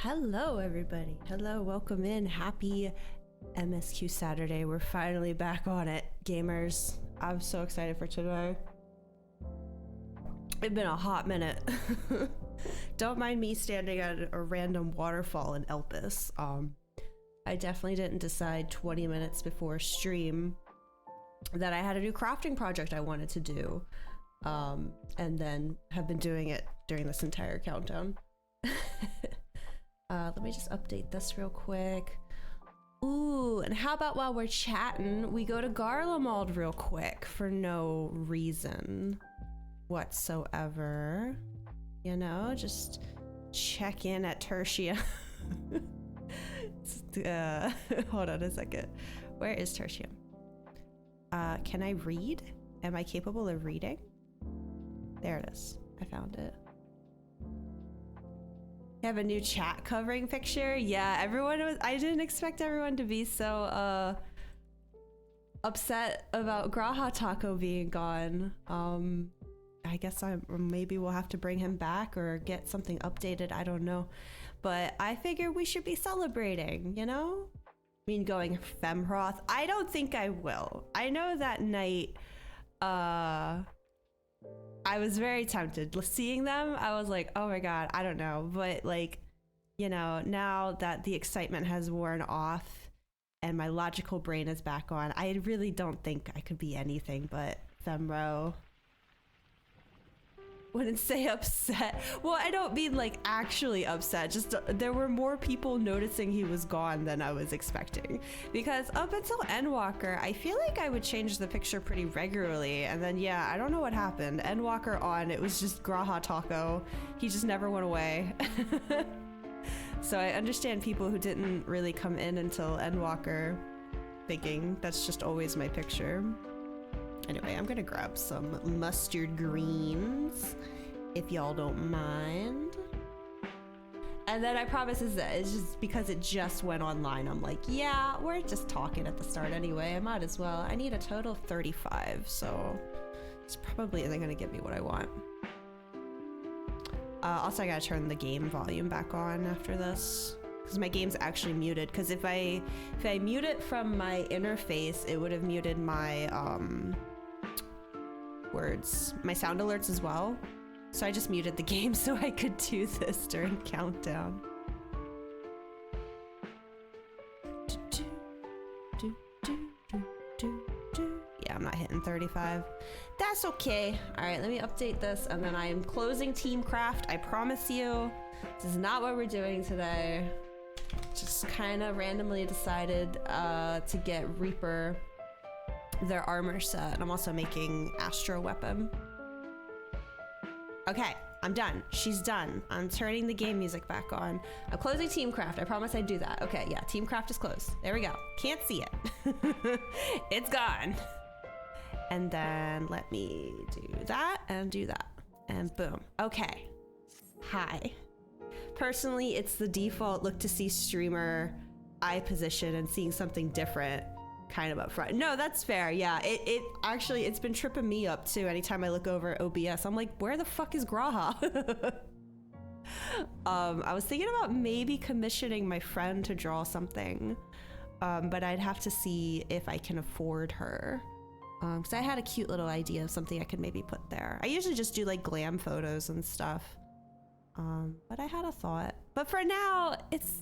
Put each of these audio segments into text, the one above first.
Hello everybody. Hello, welcome in. Happy MSQ Saturday. We're finally back on it, gamers. I'm so excited for today. It's been a hot minute. Don't mind me standing at a random waterfall in Elpis. I definitely didn't decide 20 minutes before stream that I had a new crafting project I wanted to do. And then have been doing it during this entire countdown. Let me just update this real quick. Ooh, and how about while we're chatting, we go to Garlemald real quick for no reason whatsoever. You know, just check in at Tertia. Hold on a second. Where is Tertium? Can I read? Am I capable of reading? There it is. I found it. I have a new chat covering picture. Yeah, I didn't expect everyone to be so upset about Graha Taco being gone. I guess maybe we'll have to bring him back or get something updated. I don't know. But I figure we should be celebrating, you know? I mean, going Femroth. I don't think I will. I know that night, I was very tempted. Seeing them, I was like, oh my god, I don't know. But like, you know, now that the excitement has worn off and my logical brain is back on, I really don't think I could be anything but Femro. Wouldn't say upset. Well, I don't mean like actually upset, just there were more people noticing he was gone than I was expecting. Because up until Endwalker, I feel like I would change the picture pretty regularly, and then yeah, I don't know what happened. Endwalker on, it was just Graha Taco. He just never went away. So I understand people who didn't really come in until Endwalker thinking that's just always my picture. Anyway, I'm gonna grab some mustard greens, if y'all don't mind. And then I promise it's just because it just went online. I'm like, yeah, we're just talking at the start anyway. I might as well. I need a total of 35, so this probably isn't gonna give me what I want. Also, I gotta turn the game volume back on after this, because my game's actually muted. Because if I mute it from my interface, it would have muted my my sound alerts as well. So I just muted the game so I could do this during countdown. Yeah, I'm not hitting 35. That's okay. All right, let me update this, and then I am closing Teamcraft. I promise you, this is not what we're doing today. Just kind of randomly decided to get Reaper their armor set. I'm also making Astro Weapon. Okay, I'm done. She's done. I'm turning the game music back on. I'm closing Teamcraft. I promise I'd do that. Okay, yeah, Teamcraft is closed. There we go. Can't see it. It's gone. And then let me do that and do that. And boom. Okay. Hi. Personally, it's the default look to see streamer eye position and seeing something different kind of up front. No, that's fair. Yeah, it actually, it's been tripping me up too. Anytime I look over at OBS, I'm like, where the fuck is Graha? I was thinking about maybe commissioning my friend to draw something, but I'd have to see if I can afford her. Because I had a cute little idea of something I could maybe put there. I usually just do like glam photos and stuff. But I had a thought. But for now,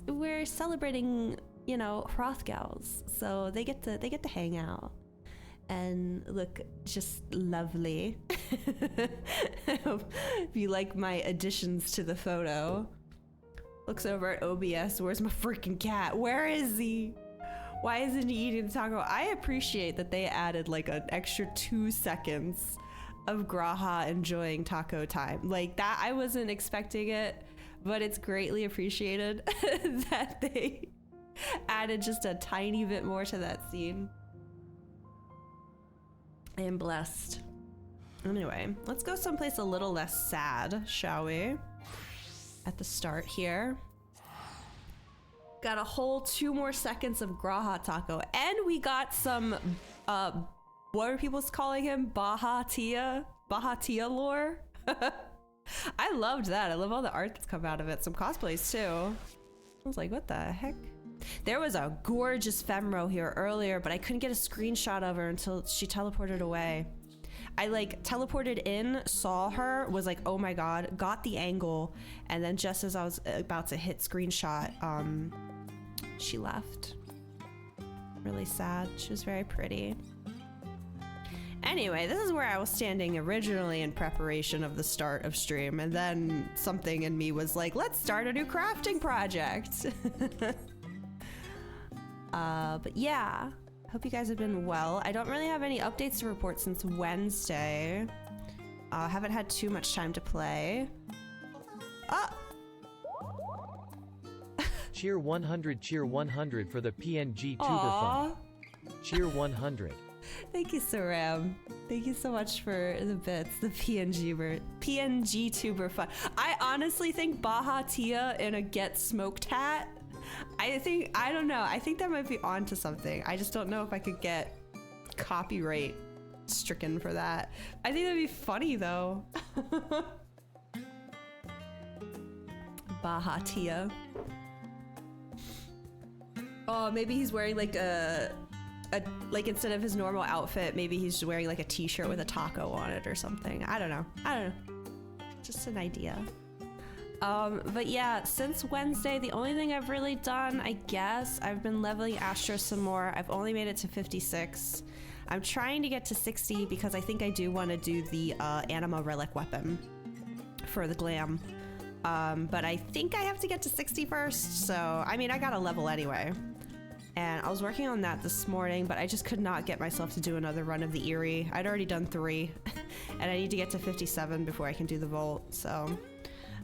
we're celebrating, you know, Hrothgals, so they get to hang out and look just lovely. If you like my additions to the photo, looks over at OBS. Where's my freaking cat? Where is he? Why isn't he eating the taco? I appreciate that they added like an extra 2 seconds of Graha enjoying taco time. Like that, I wasn't expecting it, but it's greatly appreciated that they added just a tiny bit more to that scene. I am blessed. Anyway, let's go someplace a little less sad, shall we? At the start here. Got a whole 2 more seconds of Graha Taco, and we got some, what are people calling him? Bahatia lore? I loved that. I love all the art that's come out of it. Some cosplays too. I was like, what the heck? There was a gorgeous femro here earlier, but I couldn't get a screenshot of her until she teleported away. I like teleported in, saw her, was like, oh my god, got the angle, and then just as I was about to hit screenshot, she left. Really sad. She was very pretty. Anyway, this is where I was standing originally in preparation of the start of stream, and then something in me was like, let's start a new crafting project. But yeah, hope you guys have been well. I don't really have any updates to report since Wednesday. Haven't had too much time to play. Cheer 100 for the PNG Tuber Fund. Cheer 100. Thank you, Saram. Thank you so much for the bits. The PNG Tuber Fund. I honestly think Baja Tia in a Get Smoked hat. I don't know. I think that might be onto something. I just don't know if I could get copyright stricken for that. I think that'd be funny though. Baja Tia. Oh, maybe he's wearing like like instead of his normal outfit, maybe he's wearing like a t-shirt with a taco on it or something. I don't know. Just an idea. But yeah, since Wednesday, the only thing I've really done, I guess, I've been leveling Astro some more. I've only made it to 56. I'm trying to get to 60 because I think I do want to do the Anima Relic weapon for the glam. But I think I have to get to 60 first, so I mean, I got a level anyway. And I was working on that this morning, but I just could not get myself to do another run of the Eerie. I'd already done 3, and I need to get to 57 before I can do the Volt, so...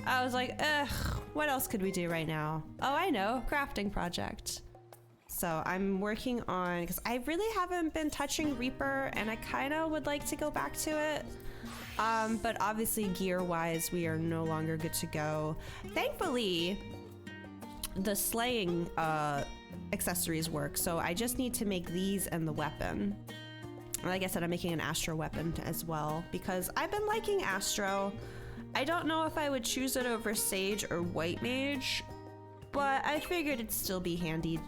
I was like, ugh, what else could we do right now? Oh, I know, crafting project. So I'm working on, because I really haven't been touching Reaper, and I kind of would like to go back to it. But obviously gear-wise, we are no longer good to go. Thankfully, the slaying accessories work, so I just need to make these and the weapon. Like I said, I'm making an Astro weapon as well, because I've been liking Astro. I don't know if I would choose it over Sage or White Mage, but I figured it'd still be handy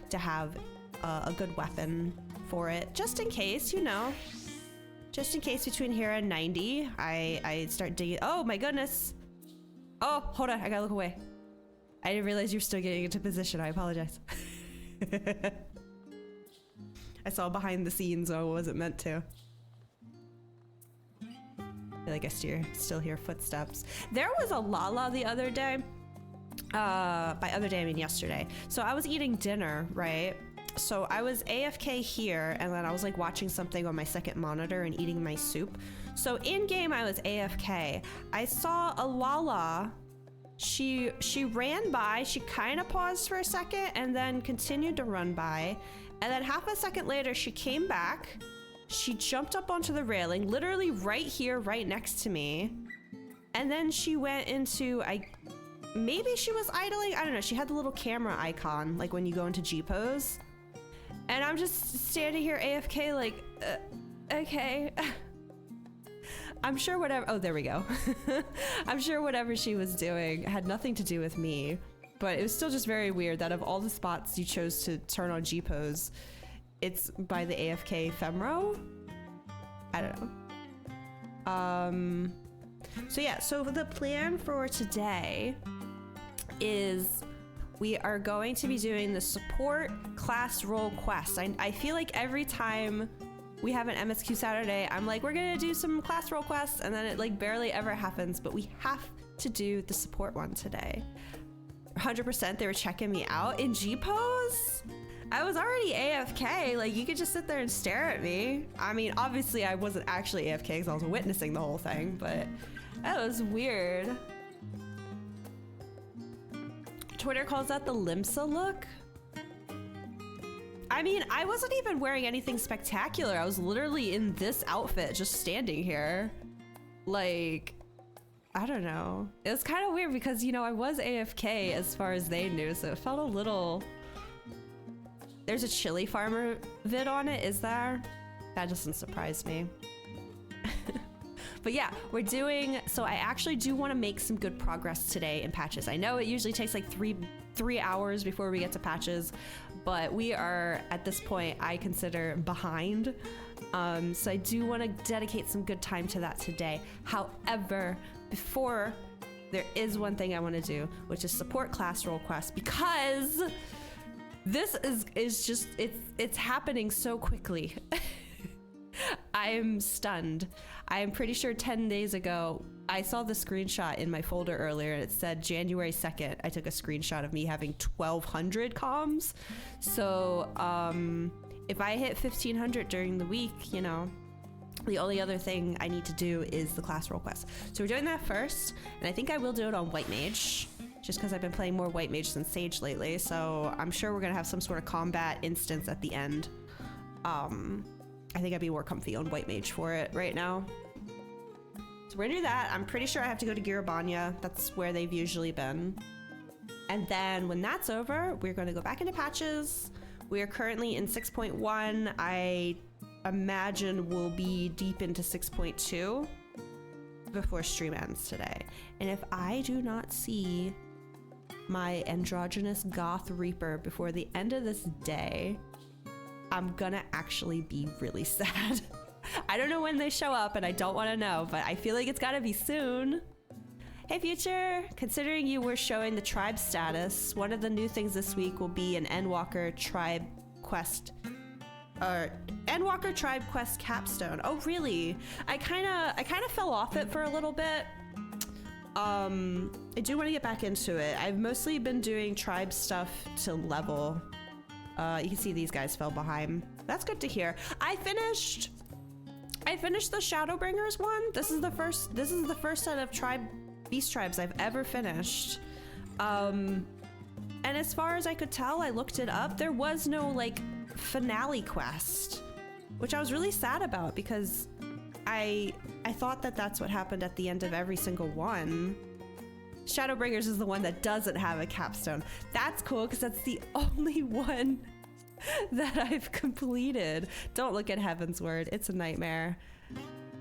to have a good weapon for it, just in case, you know. Just in case between here and 90, I start digging. Oh my goodness. Oh, hold on, I gotta look away. I didn't realize you're still getting into position, I apologize. I saw behind the scenes, so I wasn't meant to. I feel like I still hear footsteps. There was a Lala the other day. By other day, I mean yesterday. So I was eating dinner, right? So I was AFK here, and then I was like watching something on my second monitor and eating my soup. So in game, I was AFK. I saw a Lala. She ran by. She kind of paused for a second and then continued to run by. And then half a second later, she came back. She jumped up onto the railing, literally right here, right next to me. And then she went into, maybe she was idling? I don't know. She had the little camera icon, like when you go into G-pose. And I'm just standing here AFK like, okay. I'm sure whatever, oh, there we go. I'm sure whatever she was doing had nothing to do with me. But it was still just very weird that of all the spots you chose to turn on G-pose, it's by the AFK Femro? I don't know. So yeah, so the plan for today is we are going to be doing the support class role quest. I feel like every time we have an MSQ Saturday, I'm like, we're gonna do some class role quests, and then it like barely ever happens, but we have to do the support one today. 100% they were checking me out in G-pose. I was already AFK, like you could just sit there and stare at me. I mean, obviously I wasn't actually AFK because I was witnessing the whole thing, but that was weird. Twitter calls that the Limsa look. I mean, I wasn't even wearing anything spectacular. I was literally in this outfit, just standing here. Like, I don't know. It was kind of weird because, you know, I was AFK as far as they knew, so it felt a little... There's a chili farmer vid on it, is there? That doesn't surprise me. But yeah, we're doing, so I actually do want to make some good progress today in patches. I know it usually takes like three hours before we get to patches, but we are at this point, I consider behind. So I do want to dedicate some good time to that today. However, before, there is one thing I want to do, which is support class role quests, because this is just, it's happening so quickly. I'm stunned. I'm pretty sure 10 days ago, I saw the screenshot in my folder earlier and it said January 2nd. I took a screenshot of me having 1,200 comms. So if I hit 1,500 during the week, you know, the only other thing I need to do is the class role quest. So we're doing that first, and I think I will do it on White Mage, just because I've been playing more White Mage than Sage lately. So I'm sure we're gonna have some sort of combat instance at the end. I think I'd be more comfy on White Mage for it right now. So we're gonna do that. I'm pretty sure I have to go to Girabanya. That's where they've usually been. And then when that's over, we're gonna go back into patches. We are currently in 6.1. I imagine we'll be deep into 6.2 before stream ends today. And if I do not see my androgynous goth reaper before the end of this day, I'm gonna actually be really sad. I don't know when they show up and I don't want to know, but I feel like it's gotta be soon. Hey Future, considering you were showing the tribe status, one of the new things this week will be an Endwalker tribe quest, or Endwalker tribe quest capstone. Oh really? I kind of fell off it for a little bit. I do want to get back into it. I've mostly been doing tribe stuff to level. You can see these guys fell behind. That's good to hear. I finished the Shadowbringers one. This is the first set of beast tribes I've ever finished. And as far as I could tell, I looked it up, there was no like finale quest, which I was really sad about because I thought that that's what happened at the end of every single one. Shadowbringers is the one that doesn't have a capstone. That's cool because that's the only one that I've completed. Don't look at Heaven's Word. It's a nightmare.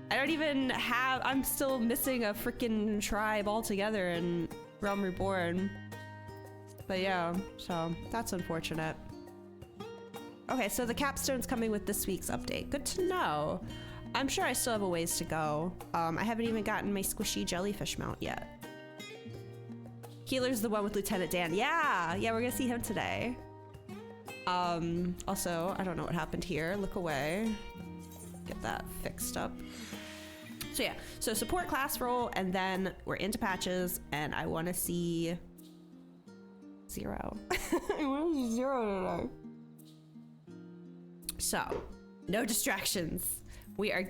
I don't even have, I'm still missing a freaking tribe altogether in Realm Reborn. But yeah, so that's unfortunate. Okay, so the capstone's coming with this week's update. Good to know. I'm sure I still have a ways to go. I haven't even gotten my squishy jellyfish mount yet. Healer's the one with Lieutenant Dan. Yeah, we're gonna see him today. Also, I don't know what happened here. Look away. Get that fixed up. So yeah, so support class role, and then we're into patches, and I want to see 0. I want to see 0 today. So, no distractions. We are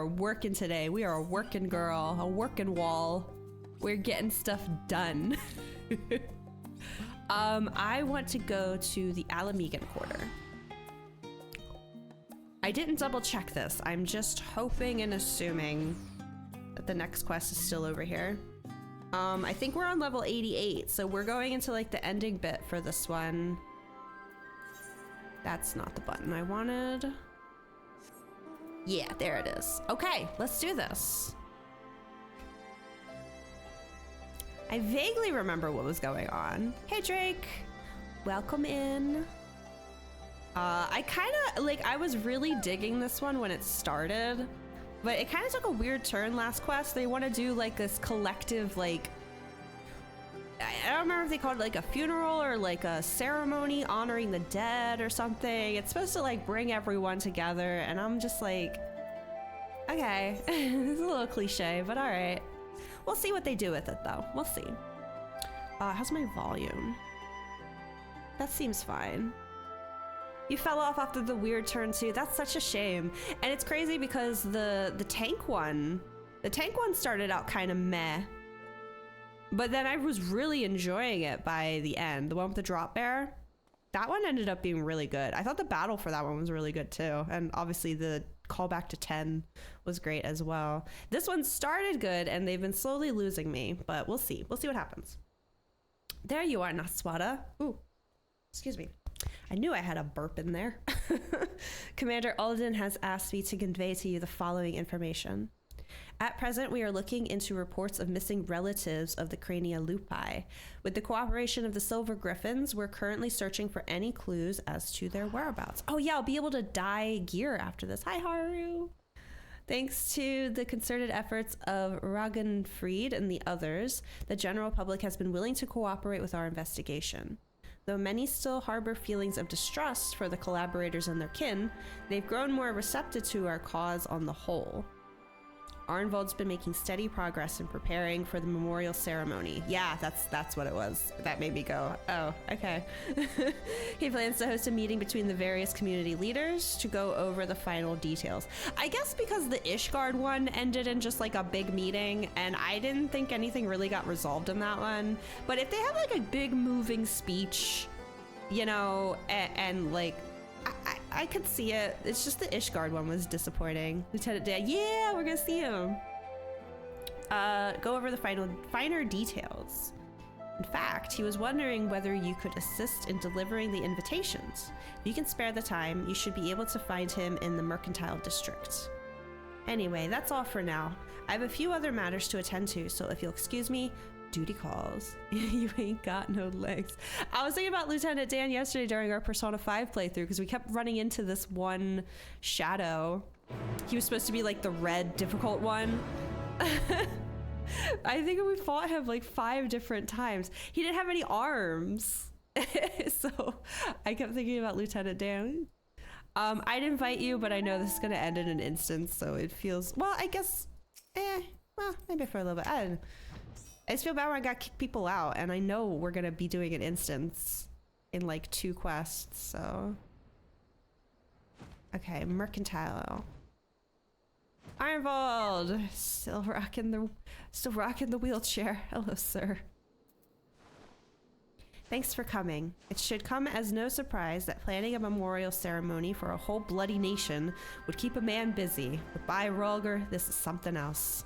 working today. We are a working girl, a working wall. We're getting stuff done. I want to go to the Alamegan Quarter. I didn't double check this. I'm just hoping and assuming that the next quest is still over here. I think we're on level 88, so we're going into like the ending bit for this one. That's not the button I wanted. Yeah, there it is. Okay, let's do this. I vaguely remember what was going on. Hey Drake, welcome in. I kind of, like, I was really digging this one when it started, but it kind of took a weird turn last quest. They want to do like this collective, like, I don't remember if they called it like a funeral or like a ceremony honoring the dead or something. It's supposed to like bring everyone together, and I'm just like, okay, it's a little cliche, but all right. We'll see what they do with it though. We'll see. How's my volume? That seems fine. You fell off after the weird turn too. That's such a shame. And it's crazy because the tank one started out kind of meh. But then I was really enjoying it by the end. The one with the drop bear, that one ended up being really good. I thought the battle for that one was really good too. And obviously the callback to 10 was great as well. This one started good and they've been slowly losing me, but we'll see. We'll see what happens. There you are, Naswada. Ooh, excuse me. I knew I had a burp in there. Commander Alden has asked me to convey to you the following information. At present, we are looking into reports of missing relatives of the Crania lupi. With the cooperation of the Silver Griffins, we're currently searching for any clues as to their whereabouts. Oh yeah, I'll be able to dye gear after this. Hi, Haru. Thanks to the concerted efforts of Ragenfried and the others, the general public has been willing to cooperate with our investigation. Though many still harbor feelings of distrust for the collaborators and their kin, they've grown more receptive to our cause on the whole. Arnvold's been making steady progress in preparing for the memorial ceremony. Yeah, that's what it was. That made me go, oh, okay. He plans to host a meeting between the various community leaders to go over the final details. I guess because the Ishgard one ended in just like a big meeting, and I didn't think anything really got resolved in that one. But if they have like a big moving speech, you know, and like, I could see it. It's just the Ishgard one was disappointing. Lieutenant Dan, yeah, we're gonna see him. Go over the finer details. In fact, he was wondering whether you could assist in delivering the invitations. If you can spare the time, you should be able to find him in the Mercantile District. Anyway, that's all for now. I have a few other matters to attend to, so if you'll excuse me, duty calls. You ain't got no legs. I was thinking about Lieutenant Dan yesterday during our Persona 5 playthrough because we kept running into this one shadow. He was supposed to be like the red difficult one. I think we fought him like 5 different times. He didn't have any arms. So I kept thinking about Lieutenant Dan. I'd invite you, but I know this is going to end in an instance, so it feels, well, I guess, well, maybe for a little bit. I don't know. I just feel bad when I got kick people out, and I know we're gonna be doing an instance in like 2 quests, so. Okay, Mercantile. Ironvold! Still rocking the wheelchair. Hello, sir. Thanks for coming. It should come as no surprise that planning a memorial ceremony for a whole bloody nation would keep a man busy. But by Rolger, this is something else.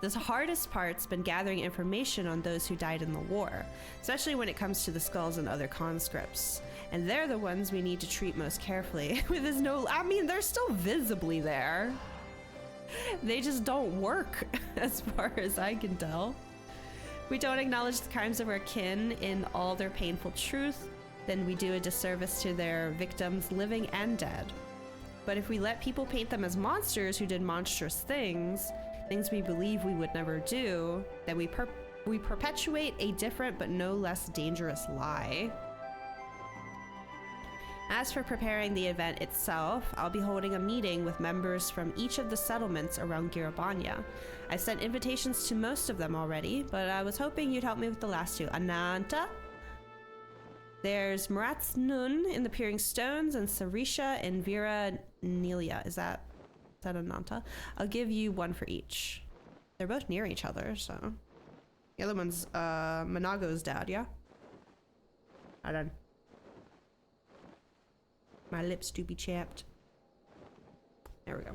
The hardest part's been gathering information on those who died in the war, especially when it comes to the skulls and other conscripts. And they're the ones we need to treat most carefully. With his I mean, they're still visibly there. They just don't work, as far as I can tell. If we don't acknowledge the crimes of our kin in all their painful truth, then we do a disservice to their victims, living and dead. But if we let people paint them as monsters who did monstrous things we believe we would never do, then we perpetuate a different but no less dangerous lie. As for preparing the event itself, I'll be holding a meeting with members from each of the settlements around Girabanya. I've sent invitations to most of them already, but I was hoping you'd help me with the last 2. Ananta. There's Marat's Nun in the Peering Stones and Sarisha and Vera Nelia. Is that Ananta? I'll give you 1 for each. They're both near each other, so. The other one's Manago's dad, yeah? I don't. My lips do be chapped. There we go.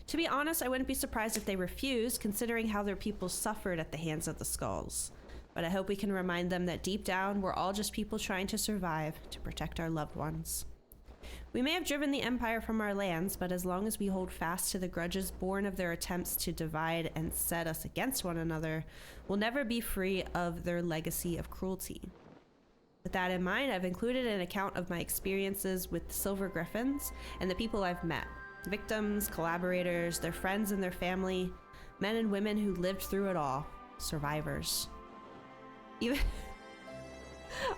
To be honest, I wouldn't be surprised if they refused, considering how their people suffered at the hands of the skulls. But I hope we can remind them that deep down, we're all just people trying to survive, to protect our loved ones. We may have driven the Empire from our lands, but as long as we hold fast to the grudges born of their attempts to divide and set us against one another, we'll never be free of their legacy of cruelty. With that in mind, I've included an account of my experiences with the Silver Griffins and the people I've met. Victims, collaborators, their friends and their family, men and women who lived through it all. Survivors. Even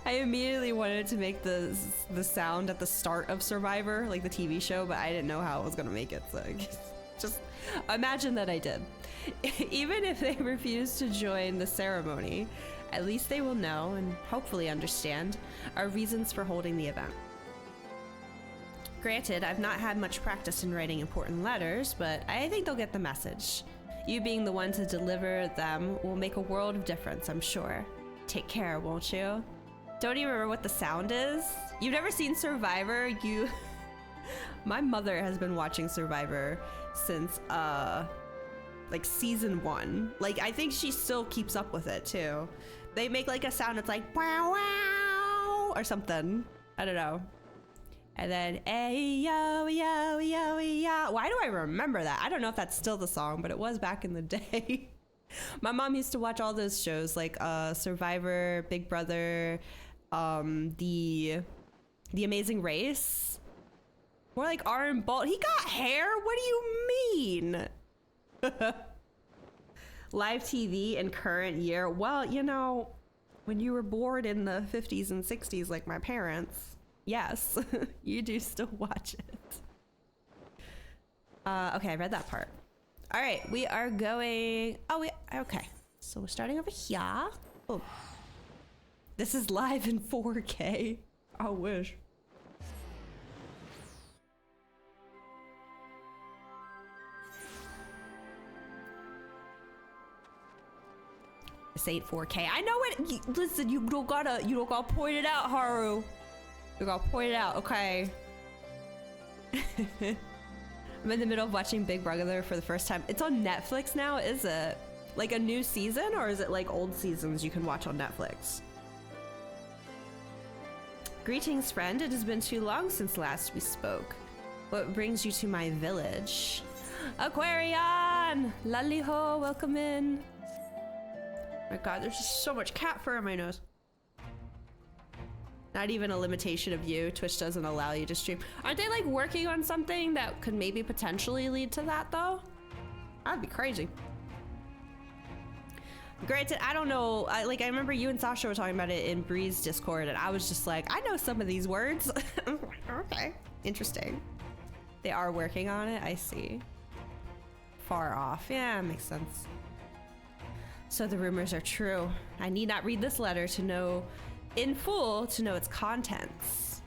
I immediately wanted to make the sound at the start of Survivor, like the TV show, but I didn't know how I was gonna make it, so just imagine that I did. Even if they refuse to join the ceremony, at least they will know, and hopefully understand, our reasons for holding the event. Granted, I've not had much practice in writing important letters, but I think they'll get the message. You being the one to deliver them will make a world of difference, I'm sure. Take care, won't you? Don't even remember what the sound is? You've never seen Survivor? My mother has been watching Survivor since, like season 1. Like, I think she still keeps up with it too. They make like a sound, it's like, wow, wow, or something. I don't know. And then, ay, yo, yo, yo, yo. Why do I remember that? I don't know if that's still the song, but it was back in the day. My mom used to watch all those shows like Survivor, Big Brother, the Amazing Race. More like Aaron Bald. He got hair? What do you mean? Live TV in current year. Well, you know, when you were bored in the 50s and 60s like my parents, yes, you do still watch it. Okay, I read that part. All right, we are going... Okay. So we're starting over here. Oh. This is live in 4K. I wish. This ain't 4K. I know it. Listen, you don't gotta point it out, Haru. You gotta point it out, okay? I'm in the middle of watching Big Brother for the first time. It's on Netflix now, is it? Like a new season, or is it like old seasons you can watch on Netflix? Greetings, friend. It has been too long since last we spoke. What brings you to my village? Aquarion! Laliho, welcome in. My god, there's just so much cat fur on my nose. Not even a limitation of you. Twitch doesn't allow you to stream. Aren't they like working on something that could maybe potentially lead to that though? That'd be crazy. Granted, I don't know. I remember you and Sasha were talking about it in Bree's Discord, and I was just like, I know some of these words. Okay, interesting. They are working on it. I see. Far off. Yeah, makes sense. So the rumors are true. I need not read this letter to know in full to know its contents.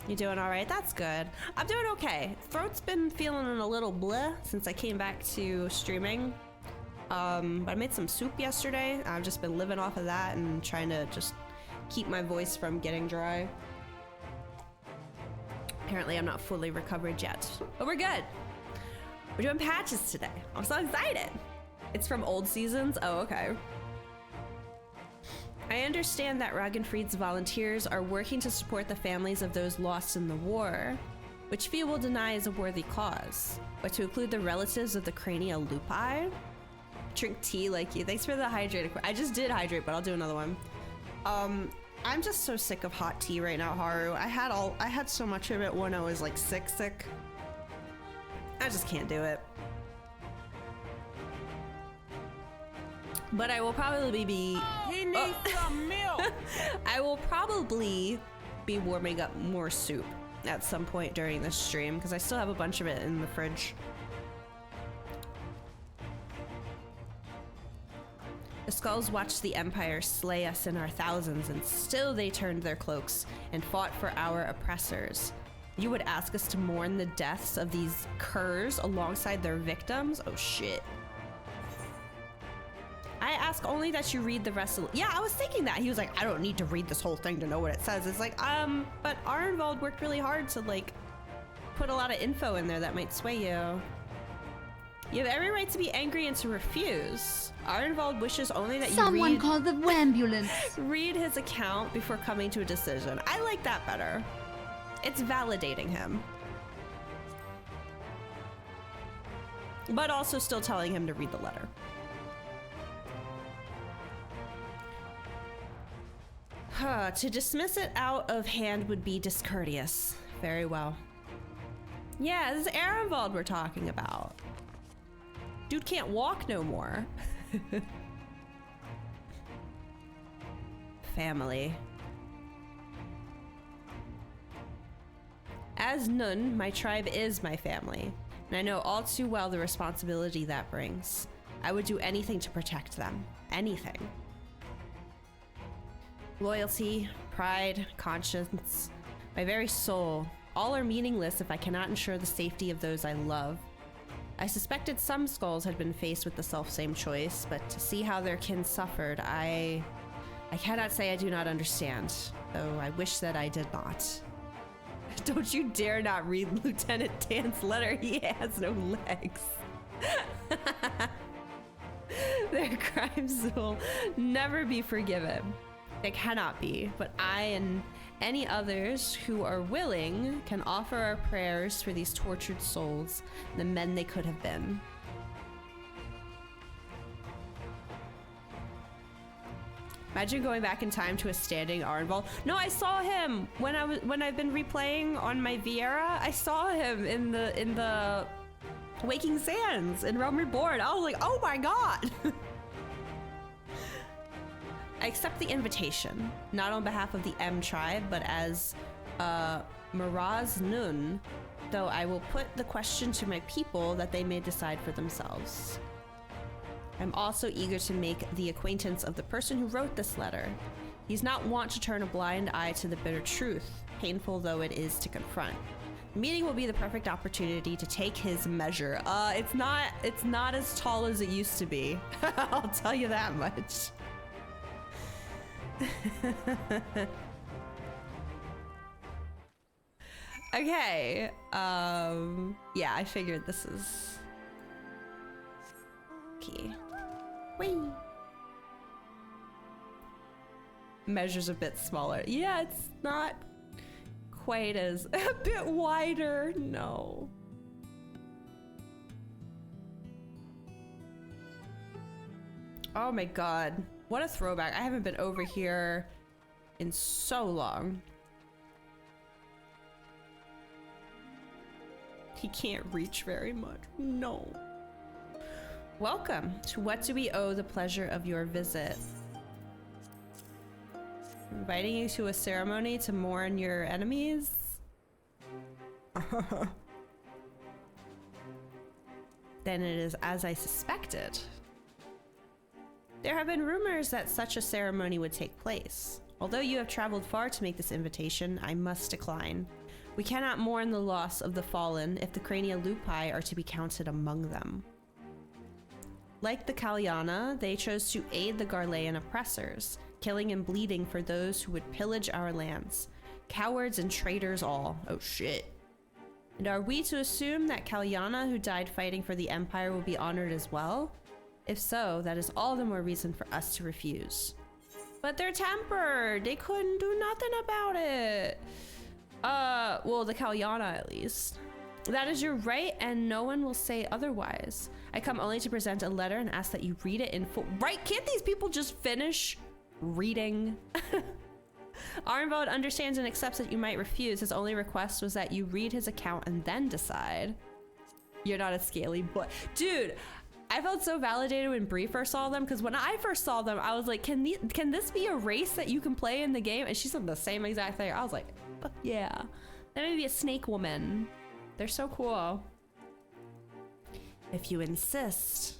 You doing all right? That's good. I'm doing okay. Throat's been feeling a little bleh since I came back to streaming. But I made some soup yesterday. I've just been living off of that and trying to just keep my voice from getting dry. Apparently I'm not fully recovered yet, but we're good. We're doing patches today. I'm so excited. It's from old seasons? Oh, okay. I understand that Ragnfried's volunteers are working to support the families of those lost in the war, which few will deny is a worthy cause. But to include the relatives of the Crania lupi? Drink tea like you. Thanks for the hydrated. I just did hydrate, but I'll do another one. I'm just so sick of hot tea right now, Haru. I had so much of it when I was like sick. I just can't do it. But I will probably be... He needs some milk! I will probably be warming up more soup at some point during this stream, because I still have a bunch of it in the fridge. The Skulls watched the Empire slay us in our thousands, and still they turned their cloaks and fought for our oppressors. You would ask us to mourn the deaths of these curs alongside their victims? Oh shit. I ask only that you read the rest of... Yeah, I was thinking that. He was like, I don't need to read this whole thing to know what it says. It's like, but Arnvald worked really hard to, like, put a lot of info in there that might sway you. You have every right to be angry and to refuse. Arnvald wishes only that Someone call the ambulance. read his account before coming to a decision. I like that better. It's validating him. But also still telling him to read the letter. To dismiss it out of hand would be discourteous. Very well. Yeah, this is Arenvald we're talking about. Dude can't walk no more. Family. As Nun, my tribe is my family, and I know all too well the responsibility that brings. I would do anything to protect them. Anything. Loyalty, pride, conscience, my very soul, all are meaningless if I cannot ensure the safety of those I love. I suspected some skulls had been faced with the self-same choice, but to see how their kin suffered, I cannot say I do not understand, though I wish that I did not. Don't you dare not read Lieutenant Dan's letter, he has no legs. Their crimes will never be forgiven. They cannot be, but I and Any others who are willing can offer our prayers for these tortured souls, the men they could have been. Imagine going back in time to a standing Arnval. No, I saw him when I've been replaying on my Viera. I saw him in the Waking Sands in Realm Reborn. I was like, oh my god. I accept the invitation, not on behalf of the M tribe, but as Miraz Nun, though I will put the question to my people that they may decide for themselves. I'm also eager to make the acquaintance of the person who wrote this letter. He's not wont to turn a blind eye to the bitter truth, painful though it is to confront. The meeting will be the perfect opportunity to take his measure. It's not as tall as it used to be. I'll tell you that much. Okay. Yeah, I figured this is okay. Whee! Measure's a bit smaller. Yeah, it's not quite as a bit wider. No. Oh my god. What a throwback. I haven't been over here in so long. He can't reach very much. No. Welcome to What Do We Owe the Pleasure of Your Visit? Inviting you to a ceremony to mourn your enemies? Then it is as I suspected. There have been rumors that such a ceremony would take place. Although you have traveled far to make this invitation, I must decline. We cannot mourn the loss of the fallen if the Crania Lupi are to be counted among them. Like the Kalyana, they chose to aid the Garlean oppressors, killing and bleeding for those who would pillage our lands. Cowards and traitors all. Oh shit. And are we to assume that Kalyana, who died fighting for the Empire, will be honored as well? If so, that is all the more reason for us to refuse. But they're tempered. They couldn't do nothing about it. Well, the Kalyana at least. That is your right, and no one will say otherwise. I come only to present a letter and ask that you read it in full. Right? Can't these people just finish reading? Arnvald understands and accepts that you might refuse. His only request was that you read his account and then decide. You're not a scaly boy. Dude, I felt so validated when Bree first saw them, because when I first saw them, I was like, can this be a race that you can play in the game? And she said the same exact thing. I was like, fuck yeah. That may be a snake woman. They're so cool. If you insist.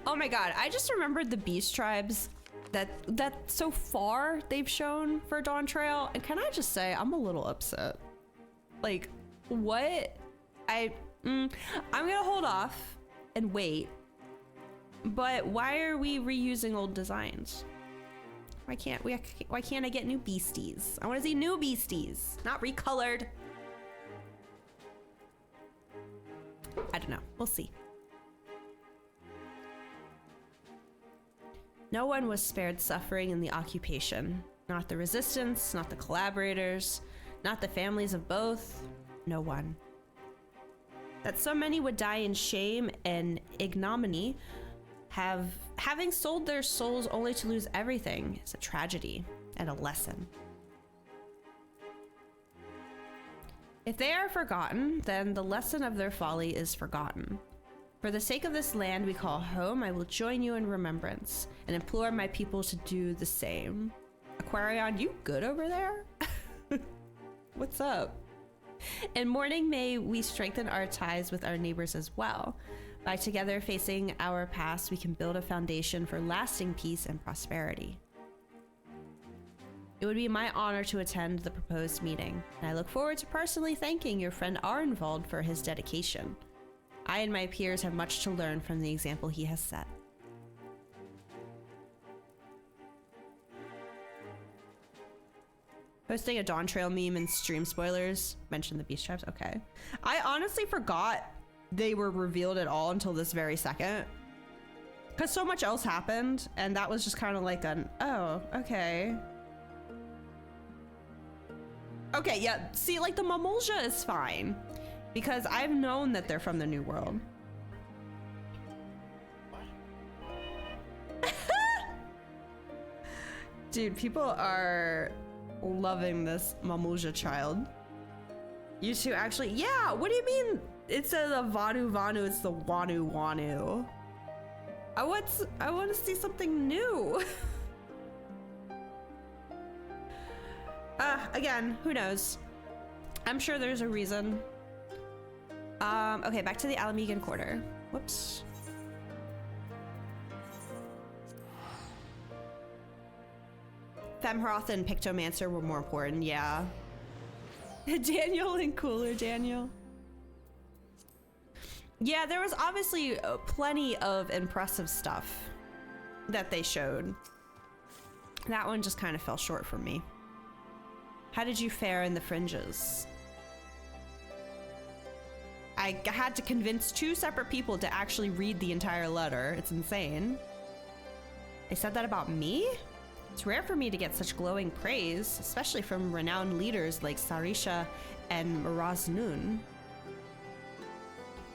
Oh my god, I just remembered the beast tribes that so far they've shown for Dawn Trail, and can I just say I'm a little upset. Like, what? I'm gonna hold off and wait, but why are we reusing old designs? Why can't I get new beasties? I want to see new beasties, not recolored. I don't know. We'll see. No one was spared suffering in the occupation. Not the resistance, not the collaborators, not the families of both. No one. That so many would die in shame and ignominy, having sold their souls only to lose everything, is a tragedy and a lesson. If they are forgotten, then the lesson of their folly is forgotten. For the sake of this land we call home, I will join you in remembrance and implore my people to do the same. Aquarion, you good over there? What's up? In mourning, may we strengthen our ties with our neighbors as well. By together facing our past, we can build a foundation for lasting peace and prosperity. It would be my honor to attend the proposed meeting, and I look forward to personally thanking your friend Arnvald for his dedication. I and my peers have much to learn from the example he has set. Posting a Dawn Trail meme and stream spoilers. Mention the beast tribes. Okay. I honestly forgot they were revealed at all until this very second. Because so much else happened, and that was just kind of like an, oh, okay. Okay, yeah, see, like the Mamulja is fine because I've known that they're from the New World. Dude, people are loving this Mamulja child. You two actually, yeah, what do you mean? Instead of the Vanu Vanu, it's the Wanu Wanu. I want to see something new. Again, who knows? I'm sure there's a reason. Okay, back to the Alamegan Quarter. Whoops. Femhroth and Pictomancer were more important, yeah. Daniel and Cooler Daniel. Yeah, there was obviously plenty of impressive stuff that they showed. That one just kind of fell short for me. How did you fare in the fringes? I had to convince 2 separate people to actually read the entire letter. It's insane. They said that about me? It's rare for me to get such glowing praise, especially from renowned leaders like Sarisha and Maraznun.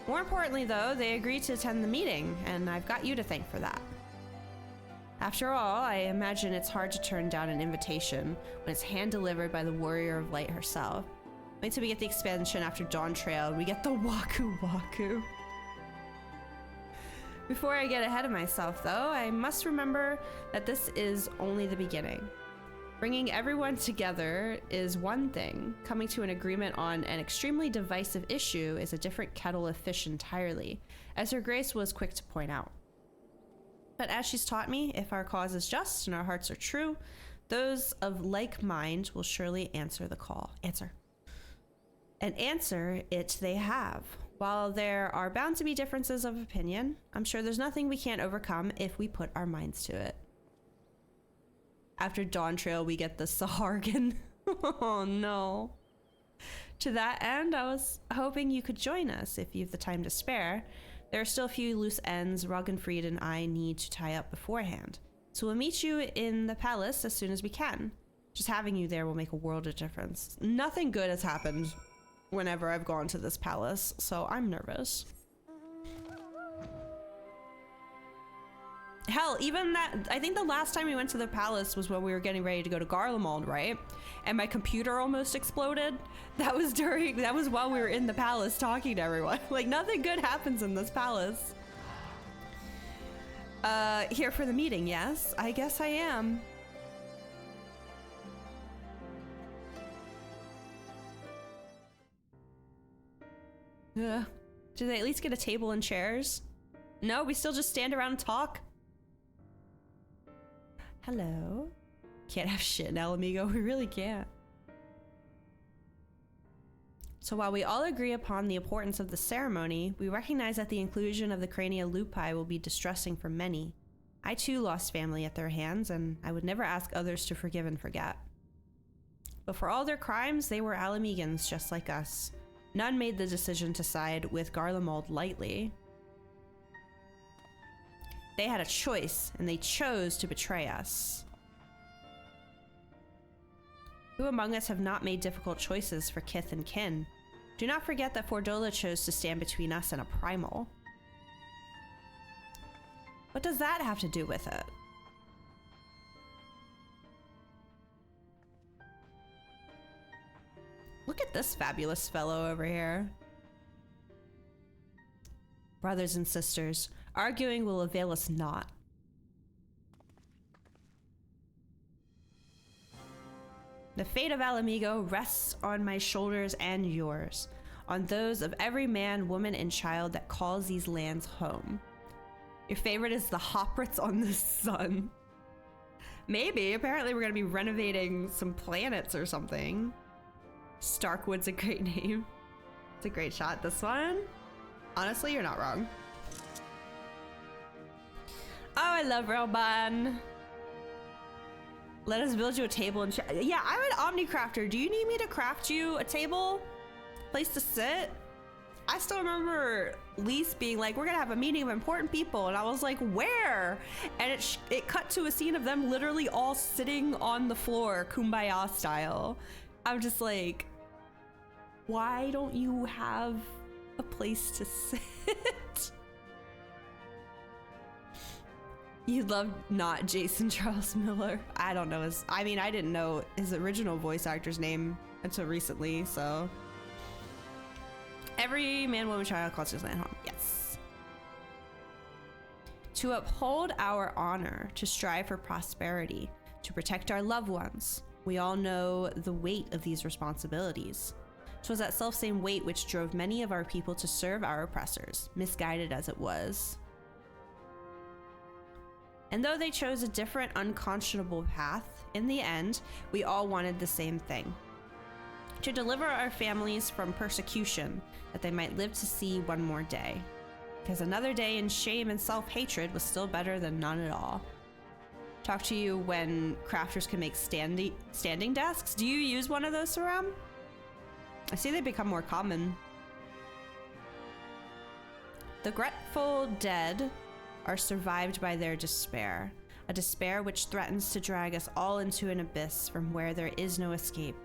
More importantly, though, they agreed to attend the meeting, and I've got you to thank for that. After all, I imagine it's hard to turn down an invitation when it's hand-delivered by the Warrior of Light herself. Wait till we get the expansion after Dawn Trail, and we get the Waku Waku. Before I get ahead of myself, though, I must remember that this is only the beginning. Bringing everyone together is one thing. Coming to an agreement on an extremely divisive issue is a different kettle of fish entirely, as Her Grace was quick to point out. But as she's taught me, if our cause is just and our hearts are true, those of like mind will surely answer the call. And answer it they have. While there are bound to be differences of opinion, I'm sure there's nothing we can't overcome if we put our minds to it. After Dawn Trail, we get the Sahargan. Oh no. To that end, I was hoping you could join us if you've the time to spare. There are still a few loose ends Roggenfried and I need to tie up beforehand. So we'll meet you in the palace as soon as we can. Just having you there will make a world of difference. Nothing good has happened whenever I've gone to this palace, so I'm nervous. Hell, even that, I think the last time we went to the palace was when we were getting ready to go to Garlemald, right? And my computer almost exploded. That was while we were in the palace talking to everyone. Like, nothing good happens in this palace. Here for the meeting, yes? I guess I am. Ugh. Do they at least get a table and chairs? No, we still just stand around and talk. Hello? Can't have shit in Alamigo, we really can't. So while we all agree upon the importance of the ceremony, we recognize that the inclusion of the Crania Lupi will be distressing for many. I too lost family at their hands, and I would never ask others to forgive and forget. But for all their crimes, they were Alamegans just like us. None made the decision to side with Garlemald lightly. They had a choice, and they chose to betray us. Who among us have not made difficult choices for kith and kin? Do not forget that Fordola chose to stand between us and a primal. What does that have to do with it? Look at this fabulous fellow over here. Brothers and sisters, arguing will avail us not. The fate of Alamigo rests on my shoulders and yours, on those of every man, woman, and child that calls these lands home. Your favorite is the Hoppritz on the sun. Maybe. Apparently we're going to be renovating some planets or something. Starkwood's a great name. It's a great shot, this one. Honestly, you're not wrong. Oh, I love Relban. Let us build you a table and yeah, I'm an Omnicrafter. Do you need me to craft you a table? Place to sit? I still remember Lise being like, we're gonna have a meeting of important people. And I was like, where? And it cut to a scene of them literally all sitting on the floor, kumbaya style. I'm just like, why don't you have a place to sit? You love not Jason Charles Miller. I don't know his, I mean, I didn't know his original voice actor's name until recently, so. Every man, woman, child calls his land home. Yes. To uphold our honor, to strive for prosperity, to protect our loved ones. We all know the weight of these responsibilities. 'Twas that selfsame weight which drove many of our people to serve our oppressors, misguided as it was. And though they chose a different, unconscionable path, in the end, we all wanted the same thing. To deliver our families from persecution, that they might live to see one more day. Because another day in shame and self-hatred was still better than none at all. Talk to you when crafters can make standing desks. Do you use one of those, Saram? I see they become more common. The grateful dead are survived by their despair, a despair which threatens to drag us all into an abyss from where there is no escape.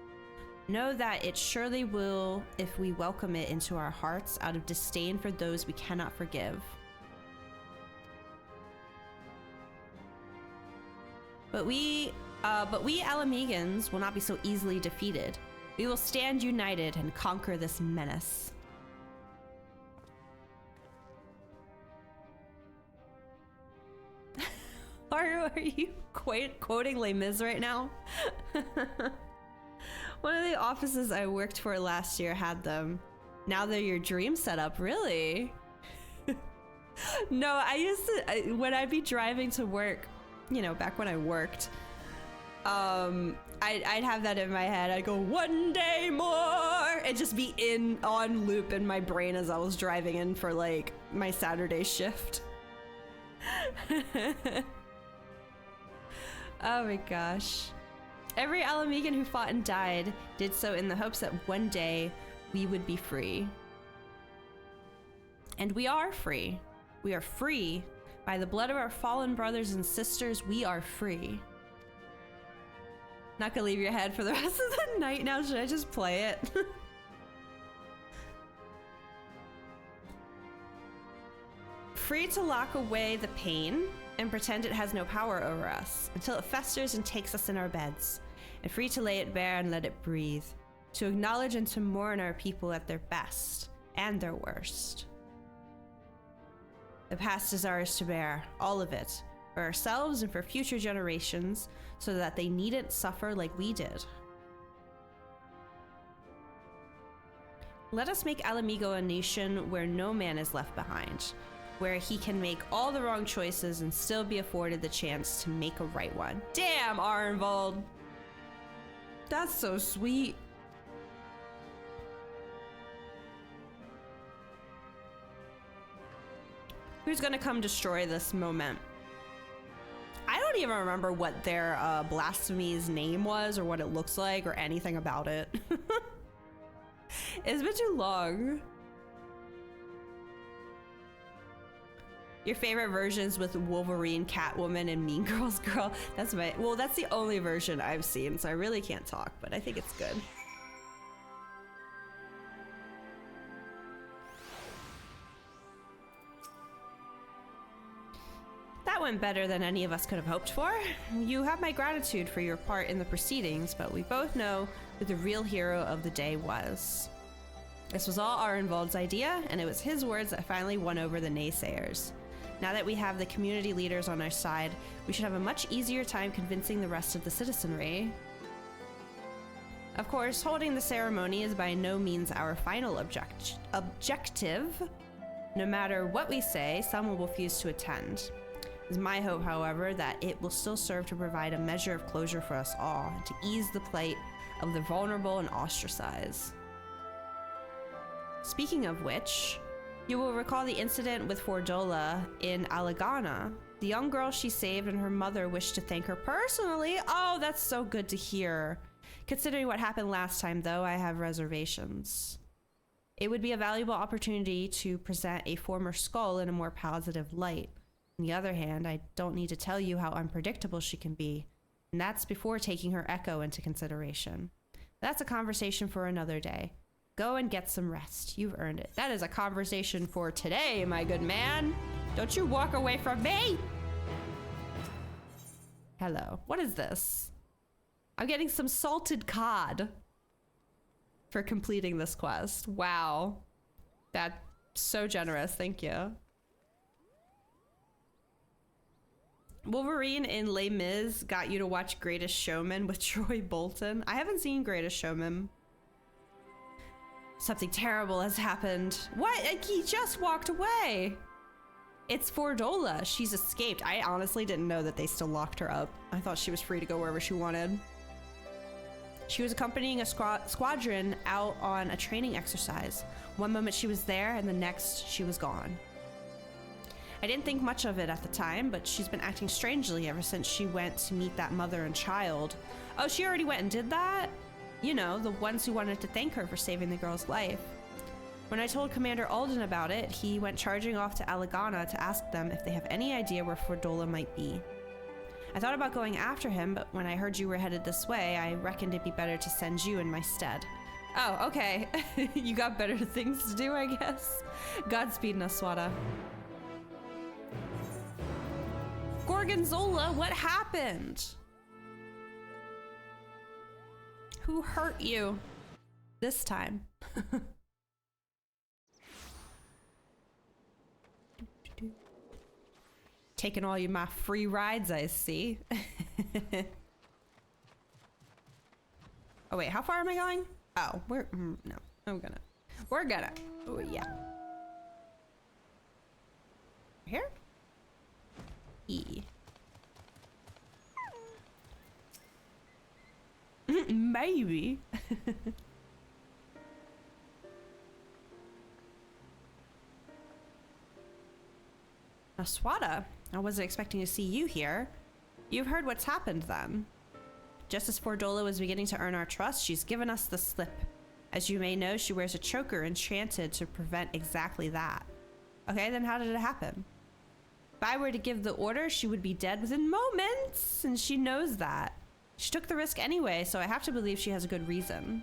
Know that it surely will if we welcome it into our hearts out of disdain for those we cannot forgive. But we Alamegans will not be so easily defeated. We will stand united and conquer this menace. Are you quoting Les Mis right now? One of the offices I worked for last year had them. Now they're your dream setup, really? No, I used to, when I'd be driving to work, you know, back when I worked, I'd have that in my head. I'd go, one day more, and just be on loop in my brain as I was driving in for like my Saturday shift. Oh my gosh. Every Alamegan who fought and died did so in the hopes that one day we would be free. And we are free. We are free. By the blood of our fallen brothers and sisters, we are free. Not gonna leave your head for the rest of the night now. Should I just play it? Free to lock away the pain and pretend it has no power over us until it festers and takes us in our beds, and free to lay it bare and let it breathe, to acknowledge and to mourn our people at their best and their worst. The past is ours to bear, all of it, for ourselves and for future generations, so that they needn't suffer like we did. Let us make Alamigo a nation where no man is left behind, where he can make all the wrong choices and still be afforded the chance to make a right one. Damn, Arnvold! That's so sweet. Who's gonna come destroy this moment? I don't even remember what their blasphemy's name was or what it looks like or anything about it. It's been too long. Your favorite versions with Wolverine, Catwoman, and Mean Girls Girl. That's that's the only version I've seen, so I really can't talk, but I think it's good. That went better than any of us could have hoped for. You have my gratitude for your part in the proceedings, but we both know who the real hero of the day was. This was all Arnvold's idea, and it was his words that finally won over the naysayers. Now that we have the community leaders on our side, we should have a much easier time convincing the rest of the citizenry. Of course, holding the ceremony is by no means our final objective. No matter what we say, some will refuse to attend. It is my hope, however, that it will still serve to provide a measure of closure for us all, and to ease the plight of the vulnerable and ostracized. Speaking of which, you will recall the incident with Fordola in Alagana. The young girl she saved and her mother wished to thank her personally. Oh, that's so good to hear. Considering what happened last time, though, I have reservations. It would be a valuable opportunity to present a former skull in a more positive light. On the other hand, I don't need to tell you how unpredictable she can be, and that's before taking her echo into consideration. That's a conversation for another day. Go and get some rest. You've earned it. That is a conversation for today, my good man. Don't you walk away from me. Hello. What is this? I'm getting some salted cod for completing this quest. Wow. That's so generous. Thank you. Wolverine in Les Mis got you to watch Greatest Showman with Troy Bolton. I haven't seen Greatest Showman. Something terrible has happened. What? He just walked away. It's Fordola. She's escaped. I honestly didn't know that they still locked her up. I thought she was free to go wherever she wanted. She was accompanying a squadron out on a training exercise. One moment she was there and the next she was gone. I didn't think much of it at the time, but she's been acting strangely ever since she went to meet that mother and child. Oh, she already went and did that? You know, the ones who wanted to thank her for saving the girl's life. When I told Commander Alden about it, he went charging off to Alagana to ask them if they have any idea where Fordola might be. I thought about going after him, but when I heard you were headed this way, I reckoned it'd be better to send you in my stead. Oh, okay. You got better things to do, I guess. Godspeed, Naswada. Gorgonzola, what happened? Who hurt you this time? Taking all you my free rides, I see. Oh wait, how far am I going? Oh, no, we're gonna, oh yeah. Here? E. Maybe. Naswada, I wasn't expecting to see you here. You've heard what's happened then. Just as Fordola was beginning to earn our trust, she's given us the slip. As you may know, she wears a choker enchanted to prevent exactly that. Okay, then how did it happen? If I were to give the order, she would be dead within moments, and she knows that. She took the risk anyway, so I have to believe she has a good reason.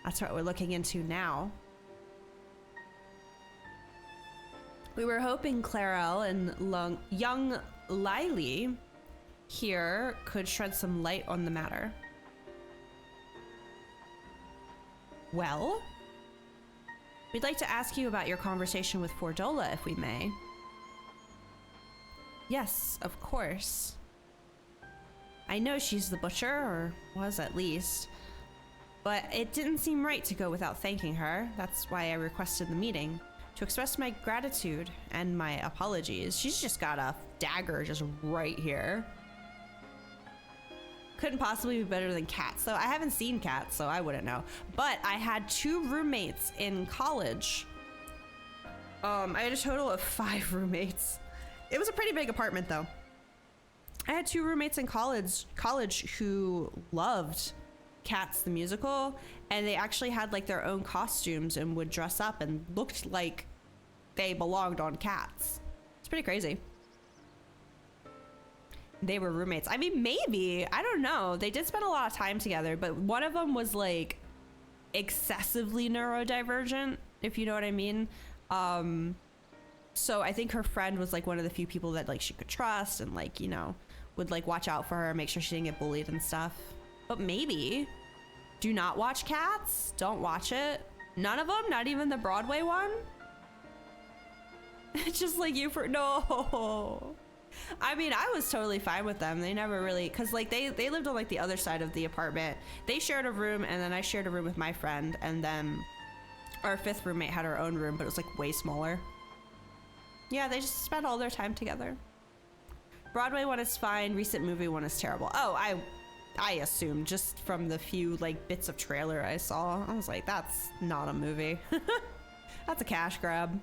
That's what we're looking into now. We were hoping Clarel and young Lily here could shed some light on the matter. Well? We'd like to ask you about your conversation with Fordola, if we may. Yes, of course. I know she's the butcher, or was at least, but it didn't seem right to go without thanking her. That's why I requested the meeting, to express my gratitude and my apologies. She's just got a dagger just right here. Couldn't possibly be better than Cats, though. I haven't seen Cats, so I wouldn't know. But I had 2 roommates in college. I had a total of 5 roommates. It was a pretty big apartment, though. I had 2 roommates in college who loved Cats the musical, and they actually had like their own costumes and would dress up and looked like they belonged on Cats. It's pretty crazy. They were roommates. I mean, maybe, I don't know. They did spend a lot of time together, but one of them was like excessively neurodivergent, if you know what I mean. So I think her friend was like one of the few people that like she could trust and like, you know, would like watch out for her, make sure she didn't get bullied and stuff. But maybe. Do not watch Cats. Don't watch it. None of them? Not even the Broadway one? It's just like you for no. I mean, I was totally fine with them. They never really, cause like they lived on like the other side of the apartment. They shared a room, and then I shared a room with my friend, and then our 5th roommate had her own room, but it was like way smaller. Yeah, they just spent all their time together. Broadway one is fine. Recent movie one is terrible. Oh, I assumed just from the few like bits of trailer I saw. I was like, that's not a movie. That's a cash grab.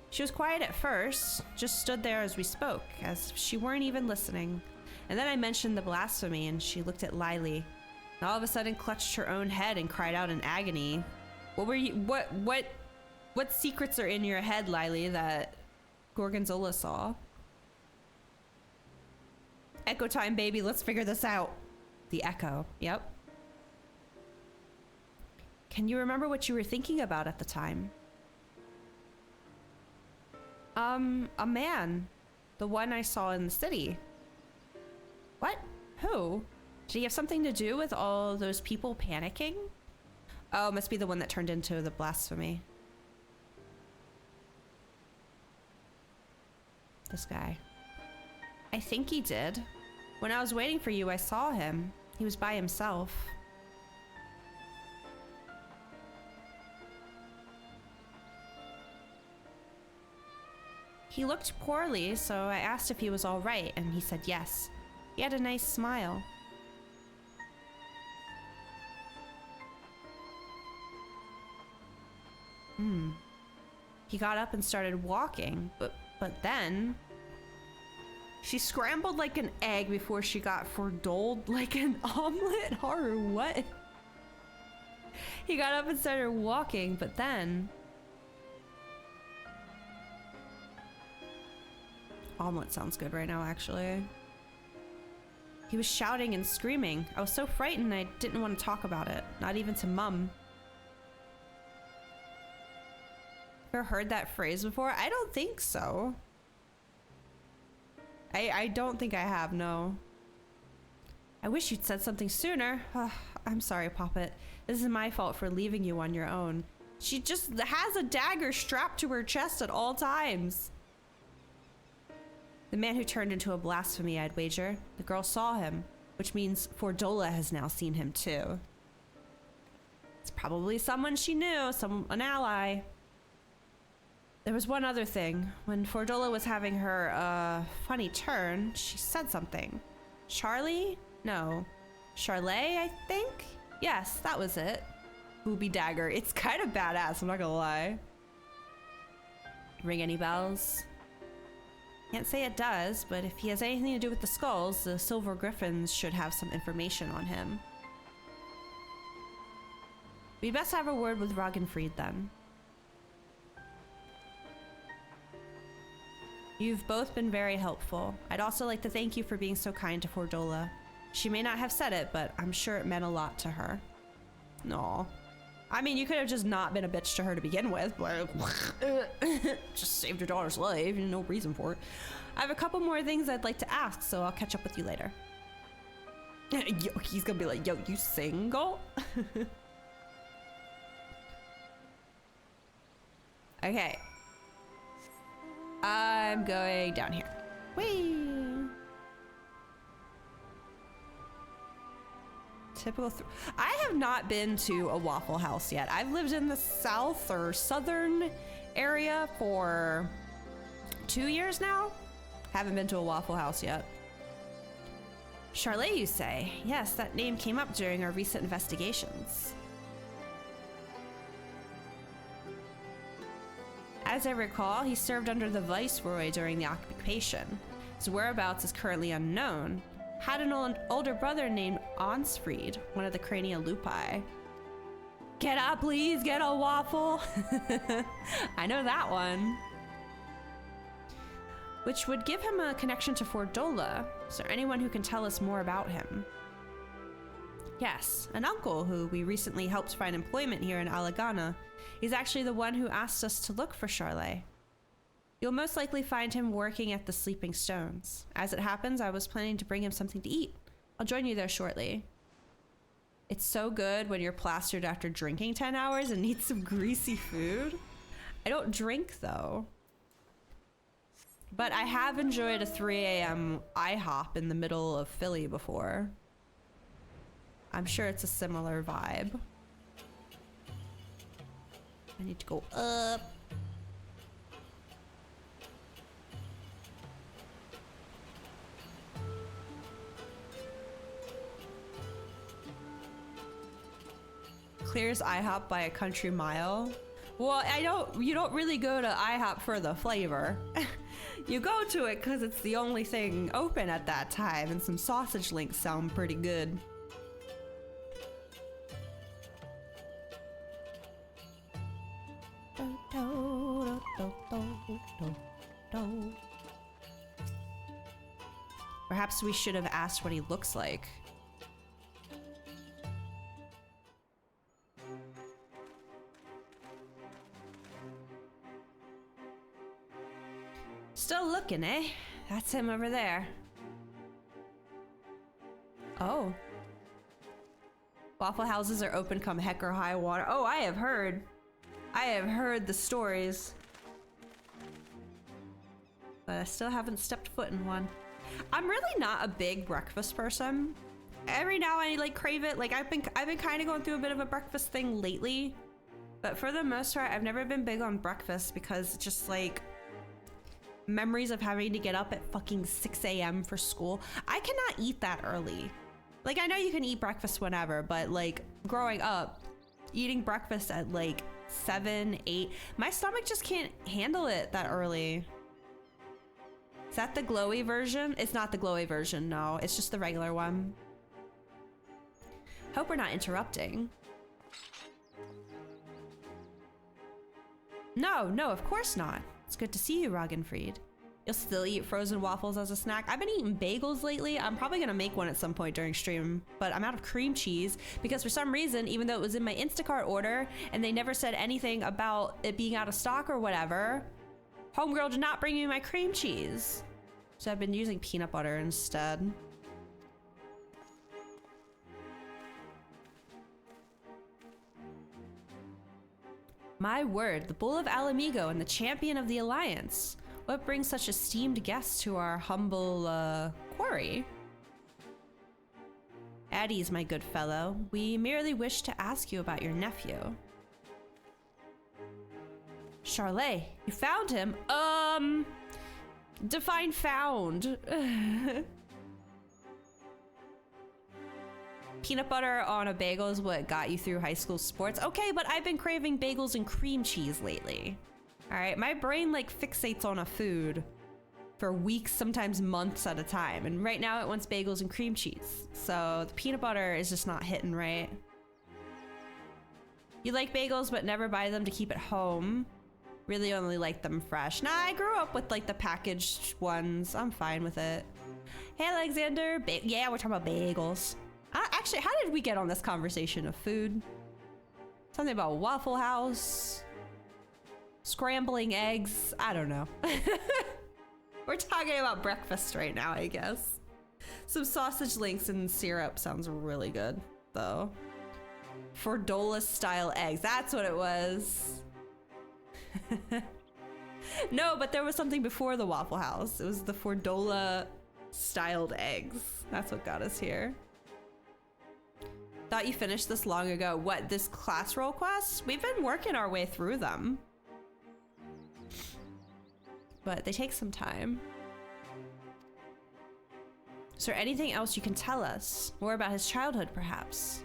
She was quiet at first, just stood there as we spoke, as if she weren't even listening. And then I mentioned the blasphemy, and she looked at Lily, and all of a sudden clutched her own head and cried out in agony. What were you, what secrets are in your head, Lily, that Gorgonzola saw? Echo time, baby, let's figure this out. The echo. Yep. Can you remember what you were thinking about at the time? A man. The one I saw in the city. What? Who? Did he have something to do with all those people panicking? Oh, must be the one that turned into the blasphemy. This guy. I think he did. When I was waiting for you, I saw him. He was by himself. He looked poorly, so I asked if he was all right, and he said yes. He had a nice smile. He got up and started walking, but then she scrambled like an egg before she got fordoled like an omelet, or what? He got up and started walking, but then omelet sounds good right now, actually. He was shouting and screaming. I was so frightened I didn't want to talk about it, not even to Mum. Ever heard that phrase before? I don't think so. I don't think I have, no. I wish you'd said something sooner. I'm sorry, Poppet. This is my fault for leaving you on your own. She just has a dagger strapped to her chest at all times. The man who turned into a blasphemy, I'd wager. The girl saw him, which means Fordola has now seen him too. It's probably someone she knew, an ally. There was one other thing. When Fordola was having her, funny turn, she said something. Charlie? No. Charlet, I think? Yes, that was it. Booby dagger. It's kind of badass, I'm not gonna lie. Ring any bells? Can't say it does, but if he has anything to do with the skulls, the Silver Griffins should have some information on him. We'd best have a word with Ragnfried then. You've both been very helpful. I'd also like to thank you for being so kind to Fordola. She may not have said it, but I'm sure it meant a lot to her. Aw. I mean, you could have just not been a bitch to her to begin with, but just saved your daughter's life. No reason for it. I have a couple more things I'd like to ask, so I'll catch up with you later. Yo, he's gonna be like, yo, you single? Okay. I'm going down here. Whee! Typical. I have not been to a Waffle House yet. I've lived in the south or southern area for 2 years now. Haven't been to a Waffle House yet. Charlet, you say? Yes, that name came up during our recent investigations. As I recall, he served under the Viceroy during the occupation. His whereabouts is currently unknown. Had an older brother named Onsfried, one of the Crania Lupi. Get up, please, get a waffle. I know that one. Which would give him a connection to Fordola. Is there anyone who can tell us more about him? Yes, an uncle who we recently helped find employment here in Alagana. He's actually the one who asked us to look for Charlet. You'll most likely find him working at the Sleeping Stones. As it happens, I was planning to bring him something to eat. I'll join you there shortly. It's so good when you're plastered after drinking 10 hours and need some greasy food. I don't drink though. But I have enjoyed a 3 a.m. IHOP in the middle of Philly before. I'm sure it's a similar vibe. I need to go up. Clears IHOP by a country mile. Well, you don't really go to IHOP for the flavor. You go to it because it's the only thing open at that time, and some sausage links sound pretty good. Perhaps we should have asked what he looks like. looking, eh? That's him over there. Oh. Waffle houses are open come heck or high water. Oh, I have heard. I have heard the stories. But I still haven't stepped foot in one. I'm really not a big breakfast person. Every now and I like crave it. Like I've been kind of going through a bit of a breakfast thing lately. But for the most part, I've never been big on breakfast because just like memories of having to get up at fucking 6 a.m. for school. I cannot eat that early. Like I know you can eat breakfast whenever, but like growing up, eating breakfast at like 7, 8, my stomach just can't handle it that early. Is that the glowy version? It's not the glowy version, no. It's just the regular one. Hope we're not interrupting. No, of course not. It's good to see you, Roggenfried. You'll still eat frozen waffles as a snack? I've been eating bagels lately. I'm probably gonna make one at some point during stream, but I'm out of cream cheese because for some reason, even though it was in my Instacart order and they never said anything about it being out of stock or whatever, Homegirl did not bring me my cream cheese. So I've been using peanut butter instead. My word, the Bull of Alamigo and the champion of the Alliance. What brings such esteemed guests to our humble, quarry? At ease, my good fellow. We merely wish to ask you about your nephew. Charlet, you found him? Define found. Peanut butter on a bagel is what got you through high school sports. Okay, but I've been craving bagels and cream cheese lately. All right, my brain like fixates on a food for weeks, sometimes months at a time. And right now it wants bagels and cream cheese. So the peanut butter is just not hitting right. You like bagels, but never buy them to keep at home. Really only like them fresh. Nah, I grew up with like the packaged ones. I'm fine with it. Hey, Alexander. Yeah, we're talking about bagels. Actually, how did we get on this conversation of food? Something about Waffle House. Scrambling eggs. I don't know. We're talking about breakfast right now, I guess. Some sausage links and syrup sounds really good, though. Fordola style eggs. That's what it was. No, but there was something before the Waffle House. It was the Fordola styled eggs. That's what got us here. Thought you finished this long ago. What, this class role quest? We've been working our way through them. But they take some time. Is there anything else you can tell us? More about his childhood, perhaps?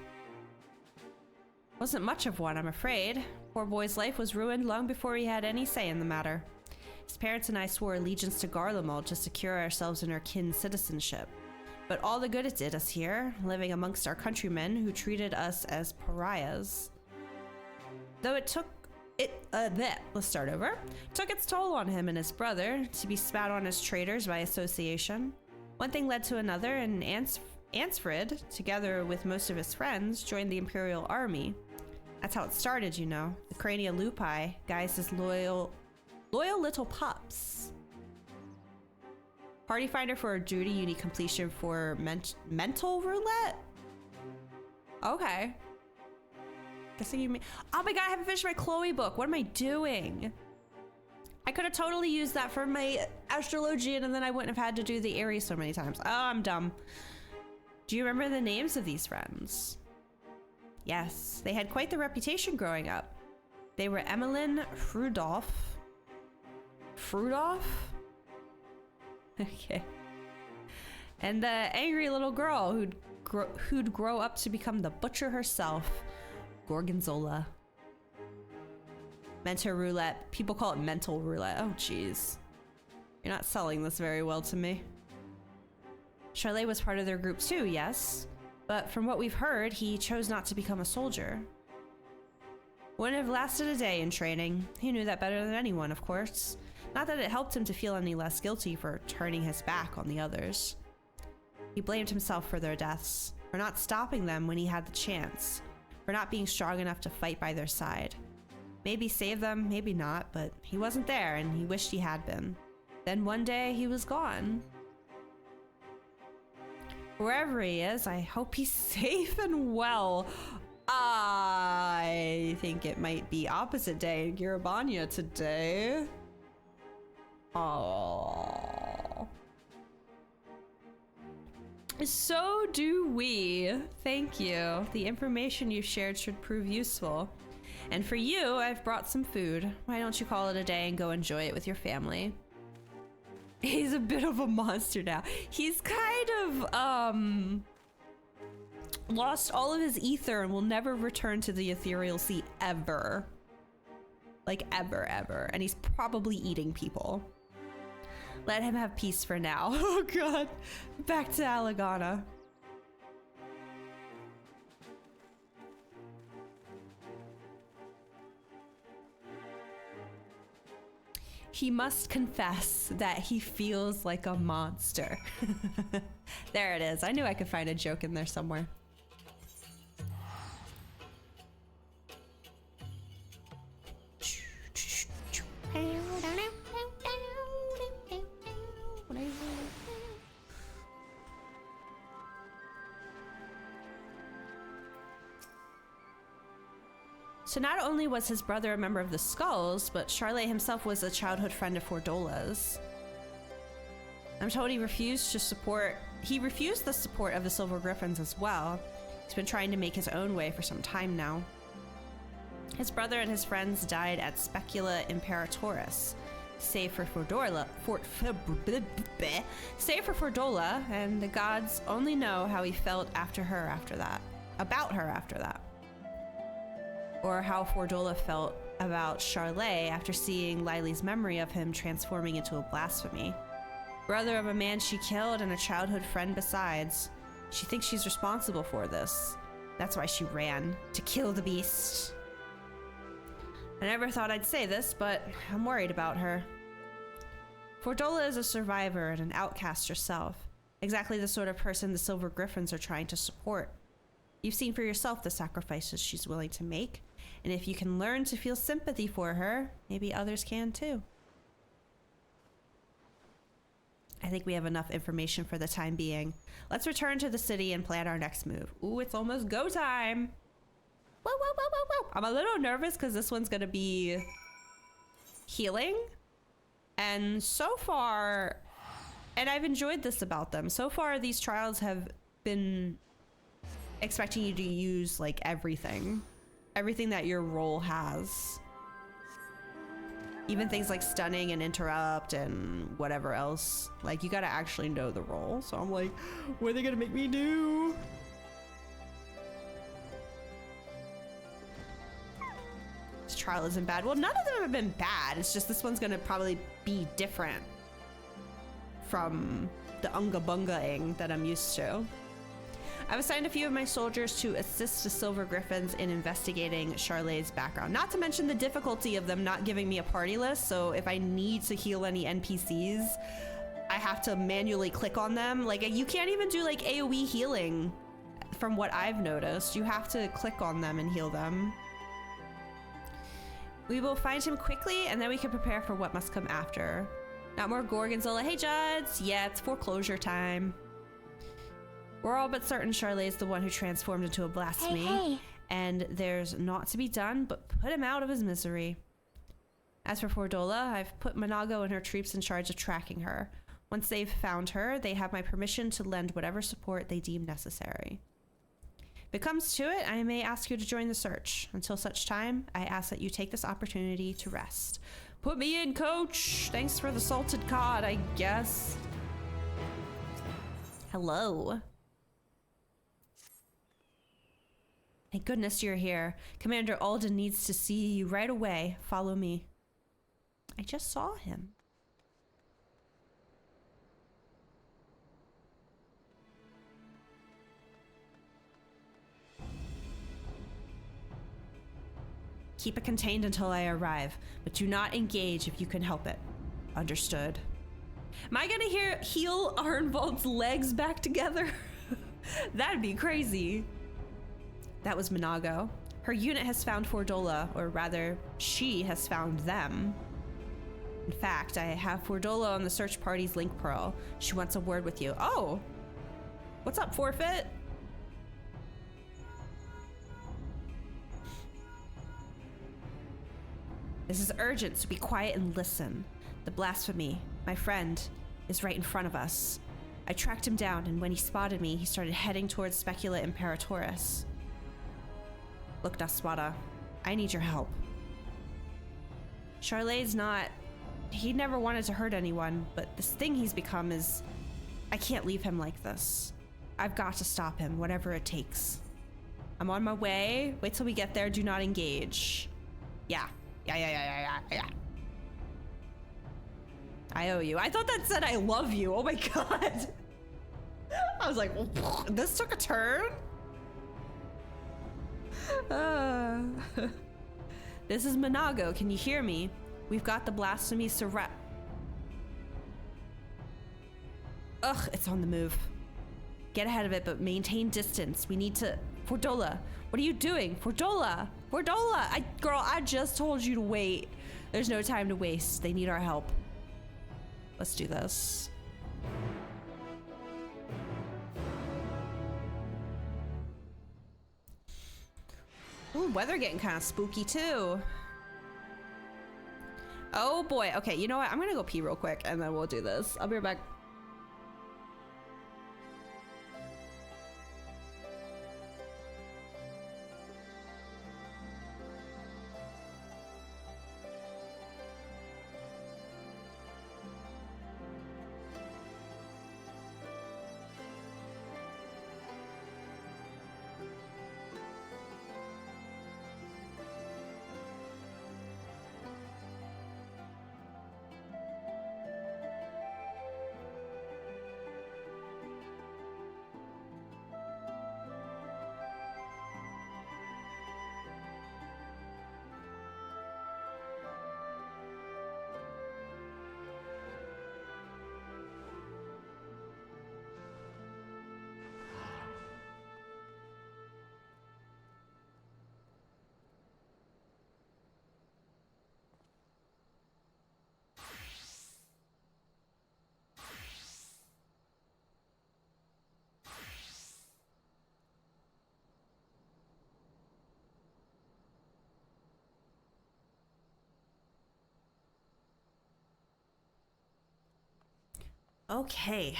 Wasn't much of one, I'm afraid. Poor boy's life was ruined long before he had any say in the matter. His parents and I swore allegiance to Garlemald to secure ourselves in our kin's citizenship. But all the good it did us here, living amongst our countrymen who treated us as pariahs. Though it took let's start over. Took its toll on him and his brother to be spat on as traitors by association. One thing led to another, and Ansfrid, together with most of his friends, joined the Imperial Army. That's how it started, you know. The Crania Lupi, guys as loyal little pups. Party finder for a duty, you need completion for mental roulette? Okay. Guessing you mean, oh my god, I haven't finished my Chloe book. What am I doing? I could have totally used that for my astrologian and then I wouldn't have had to do the Aries so many times. Oh, I'm dumb. Do you remember the names of these friends? Yes, they had quite the reputation growing up. They were Emmeline Frudolf. Okay. And the angry little girl who'd grow up to become the butcher herself, Gorgonzola. Mental roulette. People call it mental roulette. Oh, jeez. You're not selling this very well to me. Charlet was part of their group too, yes. But from what we've heard, he chose not to become a soldier. Wouldn't have lasted a day in training. He knew that better than anyone, of course. Not that it helped him to feel any less guilty for turning his back on the others. He blamed himself for their deaths, for not stopping them when he had the chance, for not being strong enough to fight by their side. Maybe save them, maybe not, but he wasn't there and he wished he had been. Then one day he was gone. Wherever he is, I hope he's safe and well. I think it might be opposite day in Girabania today. Oh. So do we. Thank you. The information you've shared should prove useful. And for you, I've brought some food. Why don't you call it a day and go enjoy it with your family? He's a bit of a monster now. He's kind of, lost all of his ether and will never return to the ethereal sea ever. Like, ever. And he's probably eating people. Let him have peace for now. Oh god. Back to Alagana. He must confess that he feels like a monster. There it is. I knew I could find a joke in there somewhere. So not only was his brother a member of the Skulls, but Charlet himself was a childhood friend of Fordola's. I'm told he refused the support of the Silver Griffins as well. He's been trying to make his own way for some time now. His brother and his friends died at Specula Imperatoris, save for Fordola, and the gods only know how he felt about her after that. Or how Fordola felt about Charlet after seeing Lily's memory of him transforming into a blasphemy. Brother of a man she killed and a childhood friend besides. She thinks she's responsible for this. That's why she ran, to kill the beast. I never thought I'd say this, but I'm worried about her. Fordola is a survivor and an outcast herself. Exactly the sort of person the Silver Griffins are trying to support. You've seen for yourself the sacrifices she's willing to make. And if you can learn to feel sympathy for her, maybe others can too. I think we have enough information for the time being. Let's return to the city and plan our next move. Ooh, it's almost go time. Whoa, whoa, whoa, whoa, whoa. I'm a little nervous because this one's going to be healing. And so far, and I've enjoyed this about them. So far, these trials have been expecting you to use like everything that your role has, even things like stunning and interrupt and whatever else. Like, you gotta actually know the role. So I'm like, what are they gonna make me do? This trial isn't bad. Well, none of them have been bad. It's just this one's gonna probably be different from the unga bunga-ing that I'm used to. I've assigned a few of my soldiers to assist the Silver Griffins in investigating Charlet's background. Not to mention the difficulty of them not giving me a party list, so if I need to heal any NPCs, I have to manually click on them. Like, you can't even do like AoE healing from what I've noticed. You have to click on them and heal them. We will find him quickly, and then we can prepare for what must come after. Not more Gorgonzola. Hey, Juds! Yeah, it's foreclosure time. We're all but certain Charlet's the one who transformed into a blasphemy. Hey. And there's naught to be done but put him out of his misery. As for Fordola, I've put Monago and her troops in charge of tracking her. Once they've found her, they have my permission to lend whatever support they deem necessary. If it comes to it, I may ask you to join the search. Until such time, I ask that you take this opportunity to rest. Put me in, coach! Thanks for the salted cod, I guess. Hello. Thank goodness you're here. Commander Alden needs to see you right away. Follow me. I just saw him. Keep it contained until I arrive, but do not engage if you can help it. Understood. Am I gonna heal Arnvald's legs back together? That'd be crazy. That was Monago. Her unit has found Fordola, or rather, she has found them. In fact, I have Fordola on the search party's link pearl. She wants a word with you. Oh! What's up, Forfeit? This is urgent, so be quiet and listen. The blasphemy, my friend, is right in front of us. I tracked him down, and when he spotted me, he started heading towards Specula Imperatoris. Look, Daswada, I need your help. Charlade's not... He never wanted to hurt anyone, but this thing he's become is... I can't leave him like this. I've got to stop him, whatever it takes. I'm on my way. Wait till we get there. Do not engage. Yeah. Yeah. I owe you. I thought that said I love you. Oh my god. I was like, this took a turn? This is Monago. Can you hear me? We've got the blasphemy surrep. Ugh, it's on the move. Get ahead of it, but maintain distance. We need to... Fordola, what are you doing? Fordola! Girl, I just told you to wait. There's no time to waste. They need our help. Let's do this. Ooh, weather getting kind of spooky too. Oh boy. Okay, you know what? I'm gonna go pee real quick and then we'll do this. I'll be right back. Okay,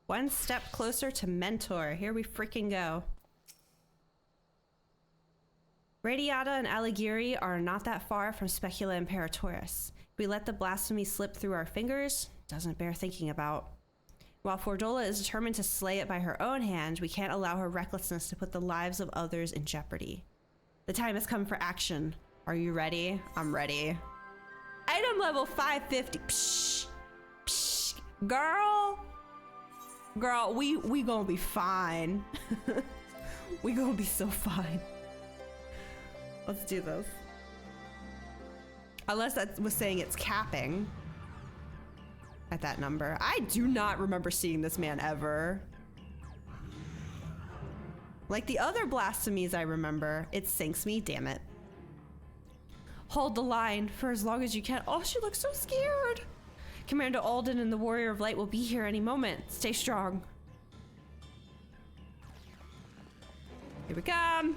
one step closer to Mentor. Here we freaking go. Radiata and Alighieri are not that far from Specula Imperatoris. If we let the blasphemy slip through our fingers, doesn't bear thinking about. While Fordola is determined to slay it by her own hand, we can't allow her recklessness to put the lives of others in jeopardy. The time has come for action. Are you ready? I'm ready. Item level 550. Psh. Girl, we gonna be fine. We gonna be so fine. Let's do this. Unless that was saying it's capping at that number. I do not remember seeing this man ever. Like the other blasphemies I remember, it sinks me, damn it. Hold the line for as long as you can. Oh, she looks so scared. Commander Alden and the Warrior of Light will be here any moment. Stay strong. Here we come.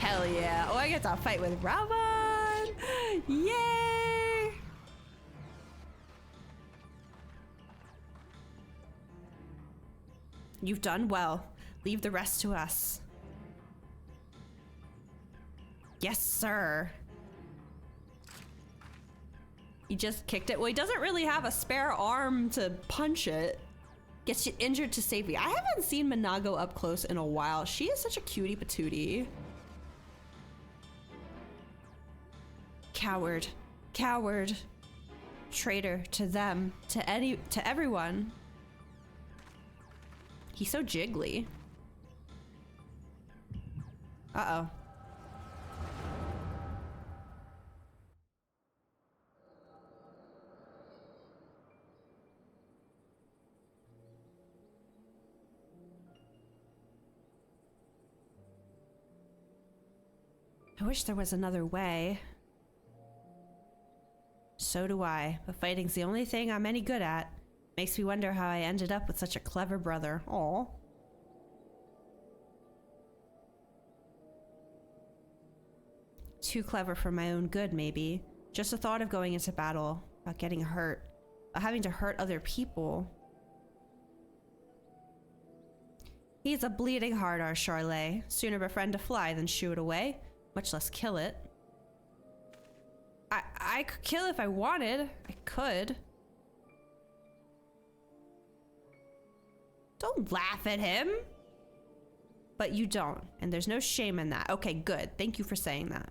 Hell yeah. Oh, I get to fight with Ravan. Yay. You've done well. Leave the rest to us. Yes, sir. He just kicked it. Well, he doesn't really have a spare arm to punch it. Gets you injured to safety. I haven't seen Monago up close in a while. She is such a cutie patootie. Coward. Coward. Traitor to them. To everyone. He's so jiggly. Uh-oh. I wish there was another way. So do I, but fighting's the only thing I'm any good at. Makes me wonder how I ended up with such a clever brother. Aw. Too clever for my own good, maybe. Just the thought of going into battle, about getting hurt, about having to hurt other people. He's a bleeding heart, our Charlet. Sooner befriend a fly than shoo it away, much less kill it. I could kill if I wanted. I could. Don't laugh at him. But you don't, and there's no shame in that. Okay, good. Thank you for saying that.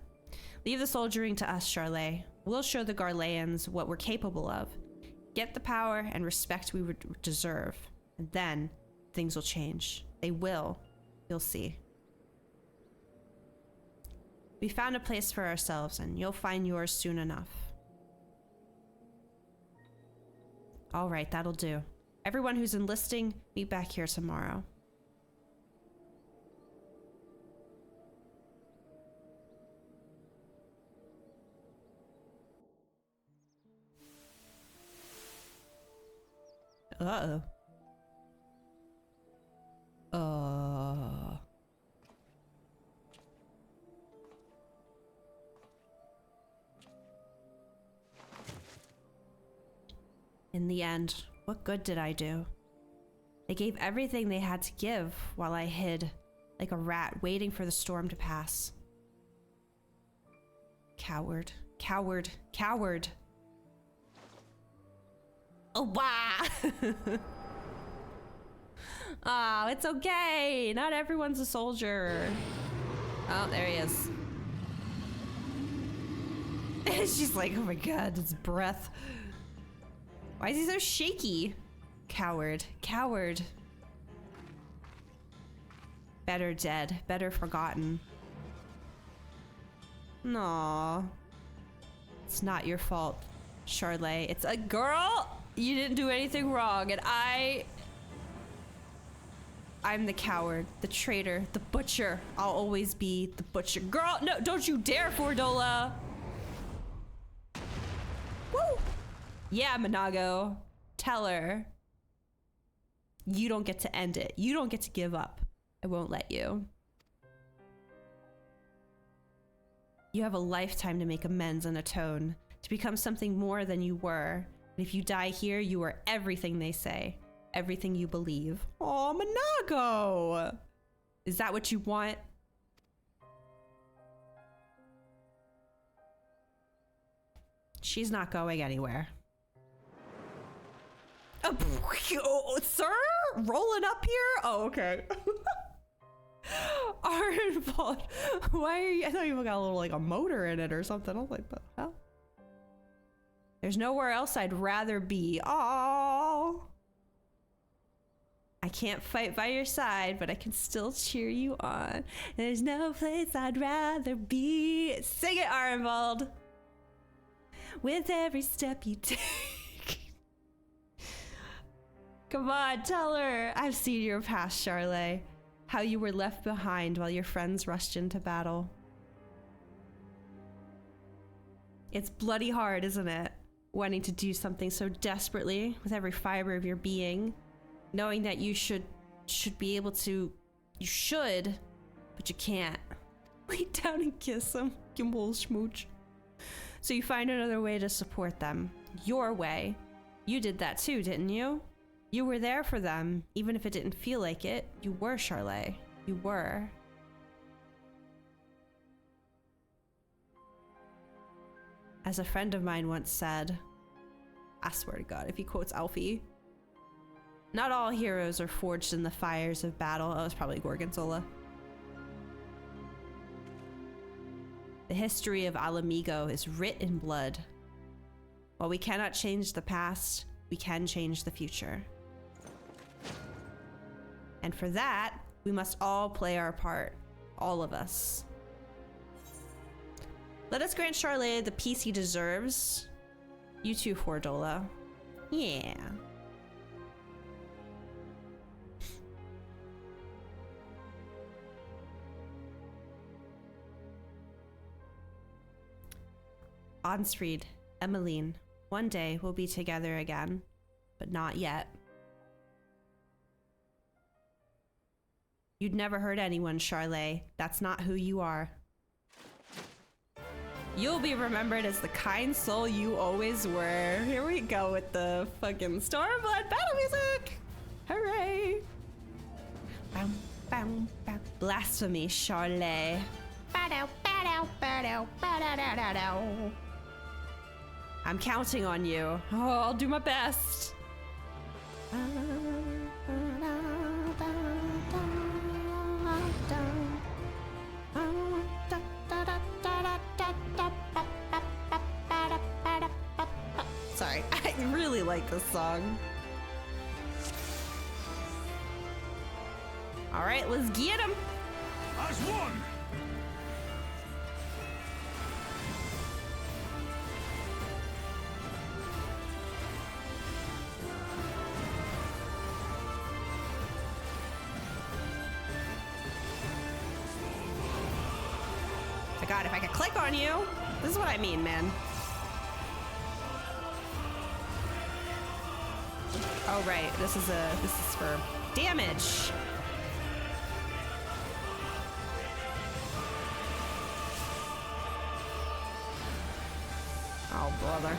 Leave the soldiering to us, Charlet. We'll show the Garleans what we're capable of. Get the power and respect we deserve. And then things will change. They will. You'll see. We found a place for ourselves, and you'll find yours soon enough. All right, that'll do. Everyone who's enlisting, meet back here tomorrow. Uh-oh. In the end, what good did I do? They gave everything they had to give while I hid like a rat waiting for the storm to pass. Coward, coward, coward. Oh, wow. Oh, it's okay. Not everyone's a soldier. Oh, there he is. She's like, oh my god, his breath. Why is he so shaky? Coward, coward. Better dead, better forgotten. No. It's not your fault, Charlet. It's a girl. You didn't do anything wrong, and I'm the coward, the traitor, the butcher. I'll always be the butcher. Girl, no, don't you dare, Fordola. Woo! Yeah, Monago. Tell her. You don't get to end it. You don't get to give up. I won't let you. You have a lifetime to make amends and atone, to become something more than you were. And if you die here, you are everything they say. Everything you believe. Aw, Monago! Is that what you want? She's not going anywhere. Oh, sir? Rolling up here? Oh, okay. Arnvold, why are you? I thought you got a little like a motor in it or something. I was like, the hell? There's nowhere else I'd rather be. Oh. I can't fight by your side, but I can still cheer you on. There's no place I'd rather be. Sing it, Arnvold. With every step you take. Come on, tell her. I've seen your past, Charlet. How you were left behind while your friends rushed into battle. It's bloody hard, isn't it? Wanting to do something so desperately with every fiber of your being. Knowing that you should be able to, you should, but you can't. Lay down and kiss him, give him a little smooch. So you find another way to support them, your way. You did that too, didn't you? You were there for them, even if it didn't feel like it. You were, Charlet. You were. As a friend of mine once said, I swear to God, if he quotes Alfie, not all heroes are forged in the fires of battle. Oh, it's probably Gorgonzola. The history of Alamigo is writ in blood. While we cannot change the past, we can change the future. And for that, we must all play our part. All of us. Let us grant Charlet the peace he deserves. You too, Fordola. Yeah. Onsfried, Emmeline, One day we'll be together again, but not yet. You'd never hurt anyone, Charlotte. That's not who you are. You'll be remembered as the kind soul you always were. Here we go with the fucking Stormblood battle music. Hooray. Bam, bam, bam. Blasphemy, Charlotte. Ba-dow, ba-dow, ba-dow, ba-da-da-da-dow. I'm counting on you. Oh, I'll do my best. Sorry, I really like this song. All right, let's get him. As one. My God, if I could click on you, this is what I mean, man. Oh right, this is for damage. Oh brother.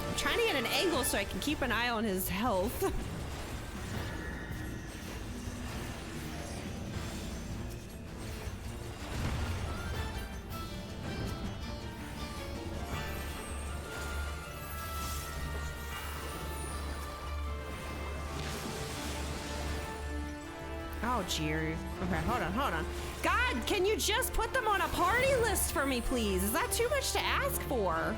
I'm trying to get an angle so I can keep an eye on his health. Oh, jeer. Okay, hold on. God, can you just put them on a party list for me, please? Is that too much to ask for?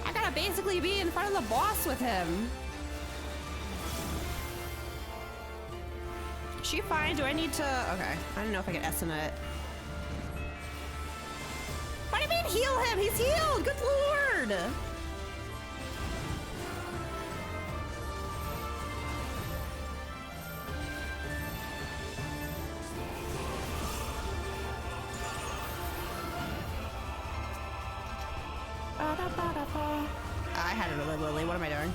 I gotta basically be in front of the boss with him. Is she fine? Do I need to... Okay, I don't know if I can estimate. What do you mean heal him? He's healed! Good lord! I had it a little, Lily. What am I doing?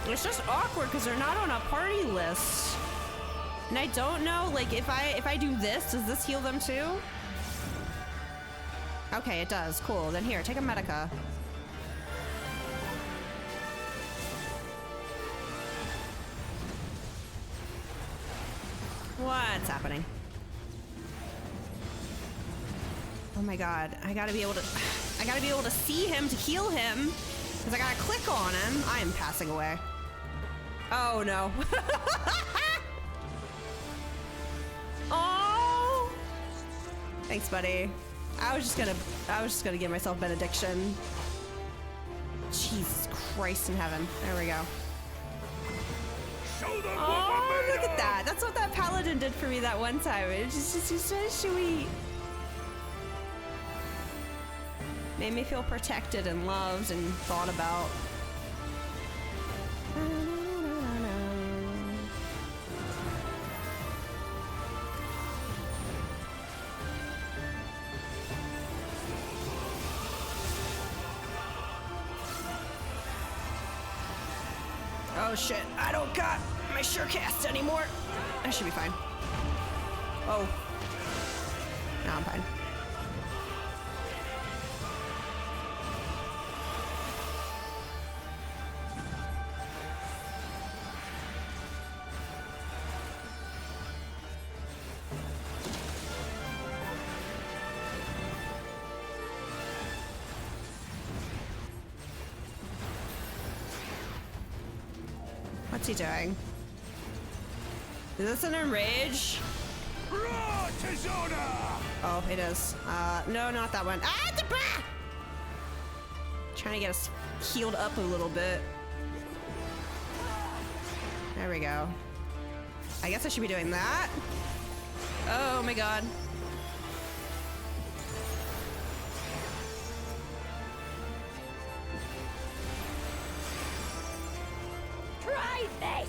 It's just awkward because they're not on a party list. And I don't know, like, if I do this, does this heal them too? Okay, it does. Cool. Then here, take a Medica. What's happening? Oh my God, I gotta be able to see him to heal him, because I gotta click on him. I am passing away. Oh no. Oh! Thanks, buddy. I was just gonna give myself benediction. Jesus Christ in heaven. There we go. Oh, look at that. That's what that paladin did for me that one time. It just so sweet. Made me feel protected and loved and thought about. Oh shit, I don't got my surecast anymore. I should be fine. Oh. No, I'm fine. What's he doing? Is this an enrage? Oh, it is. No, not that one. Ah, the bah! Trying to get us healed up a little bit. There we go. I guess I should be doing that. Oh my God. face!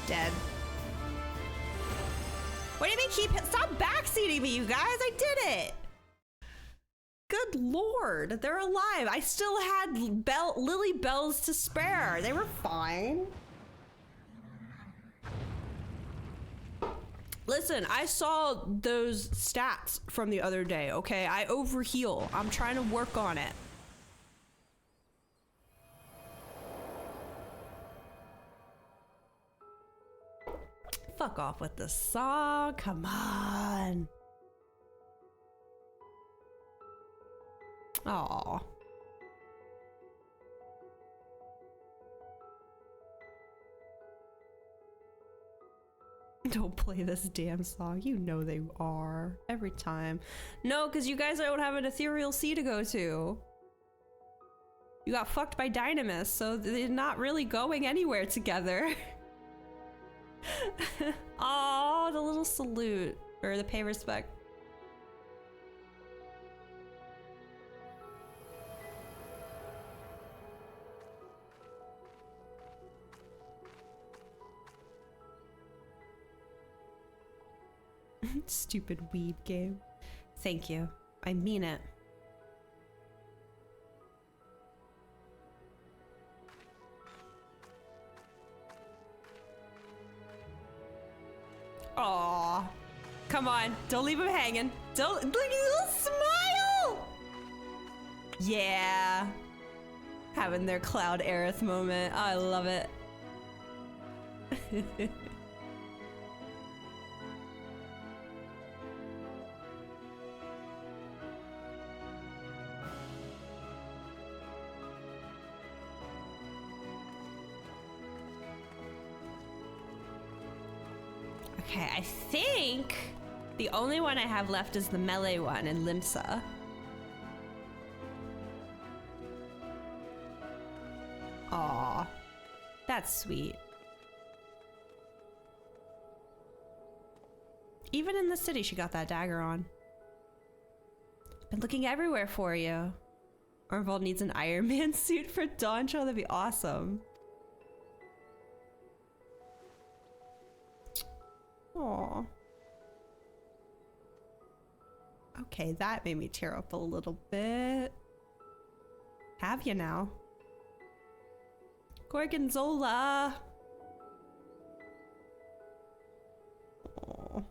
Dead. What do you mean stop backseating me, you guys? I did it! Good lord, they're alive. I still had Lily Bells to spare. They were fine. Listen, I saw those stats from the other day, okay? I overheal. I'm trying to work on it. Fuck off with the song. Come on. Aw. Don't play this damn song. You know they are. Every time. No, because you guys don't have an ethereal sea to go to. You got fucked by Dynamis, so they're not really going anywhere together. Aw, the little salute. Or the pay respect. Stupid weed game. Thank you. I mean it. Aw. Come on. Don't leave him hanging. Don't look at little smile! Yeah. Having their Cloud Aerith moment. I love it. Okay, I think the only one I have left is the melee one in Limsa. Aw, that's sweet. Even in the city, she got that dagger on. Been looking everywhere for you. Orvald needs an Iron Man suit for Doncho. That'd be awesome. Aw. Okay, that made me tear up a little bit. Have you now? Gorgonzola! Aw.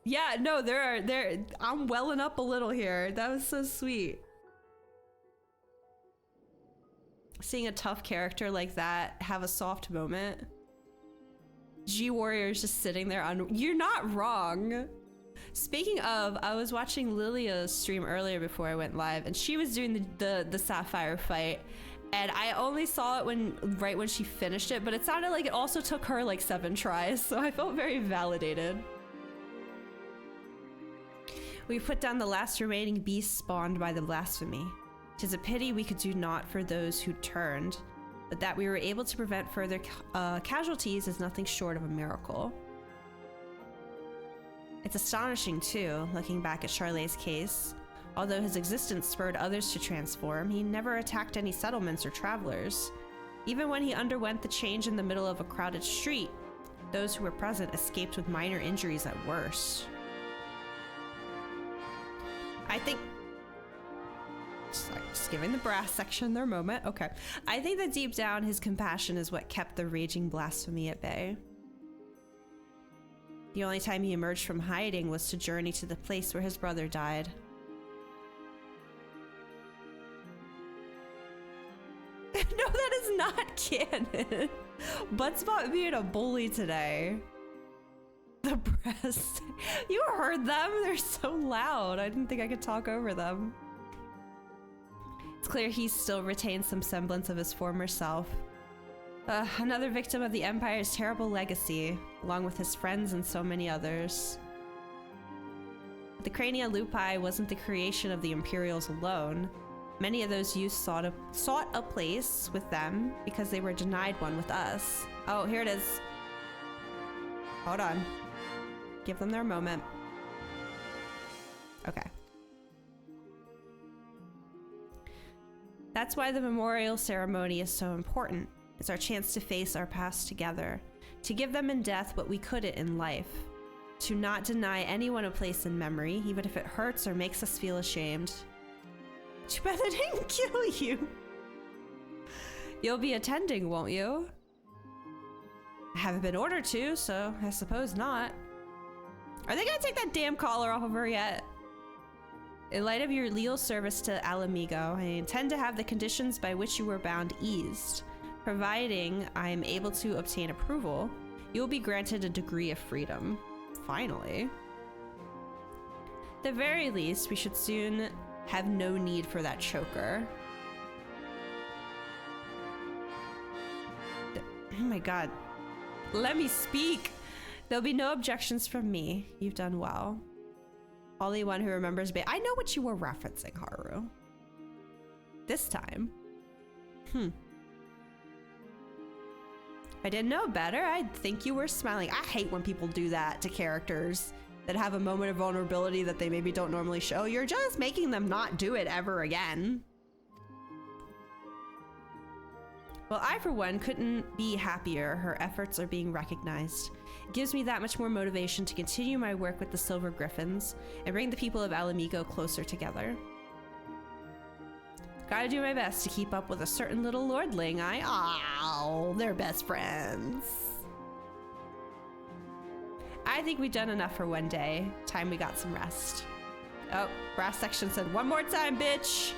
Yeah, no, I'm welling up a little here. That was so sweet. Seeing a tough character like that have a soft moment. G-Warrior is just sitting there on. You're not wrong. Speaking of, I was watching Lilia's stream earlier before I went live, and she was doing the Sapphire fight, and I only saw it right when she finished it, but it sounded like it also took her like 7 tries, so I felt very validated. We put down the last remaining beast spawned by the blasphemy. 'Tis a pity we could do naught for those who turned. But that we were able to prevent further casualties is nothing short of a miracle. It's astonishing, too, looking back at Charlet's case. Although his existence spurred others to transform, he never attacked any settlements or travelers. Even when he underwent the change in the middle of a crowded street, those who were present escaped with minor injuries at worst. I think... Just giving the brass section their moment. Okay. I think that deep down, his compassion is what kept the raging blasphemy at bay. The only time he emerged from hiding was to journey to the place where his brother died. No, that is not canon. Buttspot being a bully today. The breast. You heard them? They're so loud. I didn't think I could talk over them. It's clear he still retains some semblance of his former self. Another victim of the Empire's terrible legacy, along with his friends and so many others. The Crania Lupi wasn't the creation of the Imperials alone. Many of those youths sought a place with them because they were denied one with us. Oh, here it is. Hold on. Give them their moment. Okay. That's why the memorial ceremony is so important. It's our chance to face our past together, to give them in death what we couldn't in life, to not deny anyone a place in memory, even if it hurts or makes us feel ashamed. Too bad they didn't kill you. You'll be attending, won't you? I haven't been ordered to, so I suppose not. Are they gonna take that damn collar off of her yet? In light of your leal service to Alamigo, I intend to have the conditions by which you were bound eased. Providing I am able to obtain approval, you will be granted a degree of freedom. Finally. At the very least, we should soon have no need for that choker. Oh my god. Let me speak! There'll be no objections from me. You've done well. Only one who remembers me. I know what you were referencing, Haru. This time. If I didn't know better, I'd think you were smiling. I hate when people do that to characters that have a moment of vulnerability that they maybe don't normally show. You're just making them not do it ever again. Well, I, for one, couldn't be happier her efforts are being recognized. It gives me that much more motivation to continue my work with the Silver Griffins and bring the people of Alamigo closer together. Gotta do my best to keep up with a certain little lordling they're best friends. I think we've done enough for one day. Time we got some rest. Oh, brass section said, one more time, bitch!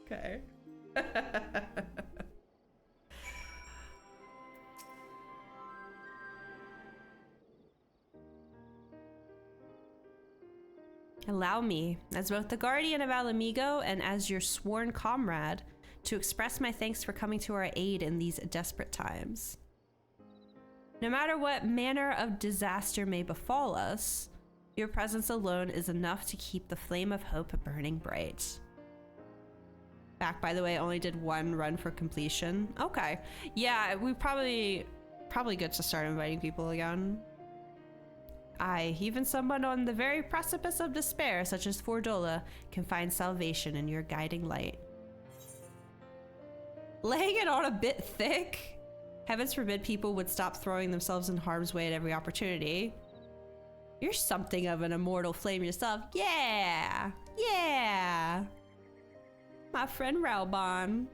Okay. Allow me, as both the guardian of Alamigo and as your sworn comrade, to express my thanks for coming to our aid in these desperate times. No matter what manner of disaster may befall us, your presence alone is enough to keep the flame of hope burning bright. Back, by the way, only did one run for completion. Okay. Yeah, we probably good to start inviting people again. Aye, even someone on the very precipice of despair, such as Fordola, can find salvation in your guiding light. Laying it on a bit thick? Heavens forbid people would stop throwing themselves in harm's way at every opportunity. You're something of an immortal flame yourself. Yeah! Yeah! My friend Raubon.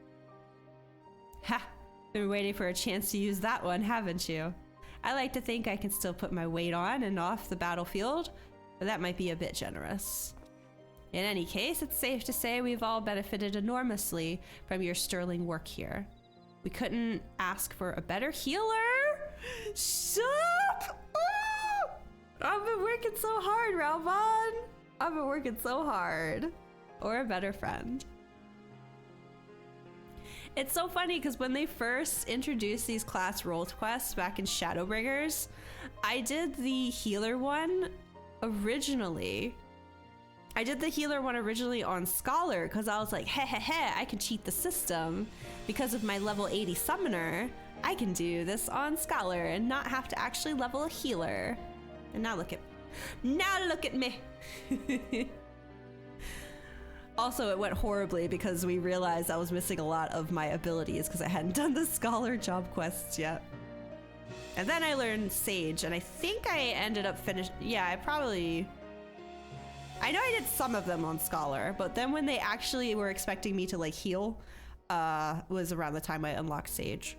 Ha! Been waiting for a chance to use that one, haven't you? I like to think I can still put my weight on and off the battlefield, but that might be a bit generous. In any case, it's safe to say we've all benefited enormously from your sterling work here. We couldn't ask for a better healer? Stop! Oh! I've been working so hard, Raubon. I've been working so hard. Or a better friend. It's so funny because when they first introduced these class role quests back in Shadowbringers, I did the healer one originally. On Scholar because I was like, heh, I can cheat the system. Because of my level 80 summoner, I can do this on Scholar and not have to actually level a healer. And now look at me. Also, it went horribly because we realized I was missing a lot of my abilities because I hadn't done the Scholar job quests yet. And then I learned Sage, and I think I ended up I know I did some of them on Scholar, but then when they actually were expecting me to like heal, was around the time I unlocked Sage.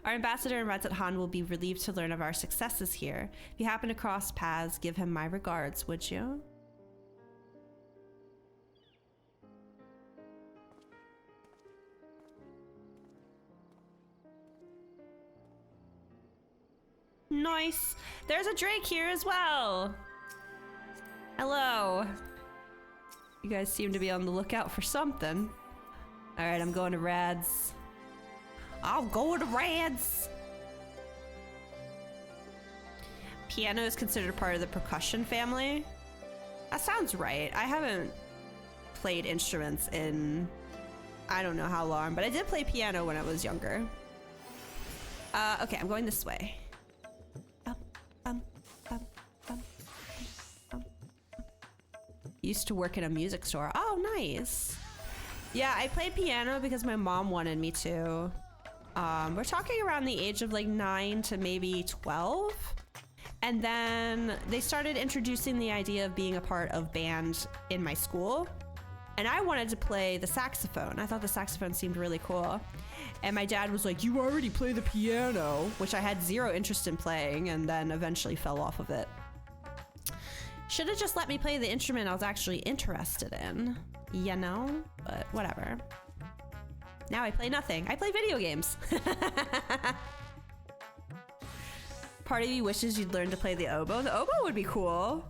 Our ambassador in Radzat Han will be relieved to learn of our successes here. If you happen to cross paths, give him my regards, would you? Nice. There's a Drake here as well. Hello. You guys seem to be on the lookout for something. All right, I'm going to Rads. I'll go to Rads. Piano is considered part of the percussion family. That sounds right. I haven't played instruments in I don't know how long, but I did play piano when I was younger. Okay, I'm going this way. Used to work in a music store. Oh, nice. Yeah, I played piano because my mom wanted me to. We're talking around the age of like 9 to maybe 12. And then they started introducing the idea of being a part of band in my school. And I wanted to play the saxophone. I thought the saxophone seemed really cool. And my dad was like, you already play the piano, which I had zero interest in playing and then eventually fell off of it. Should have just let me play the instrument I was actually interested in, you know? But whatever. Now I play nothing. I play video games. Part of you wishes you'd learn to play the oboe. The oboe would be cool.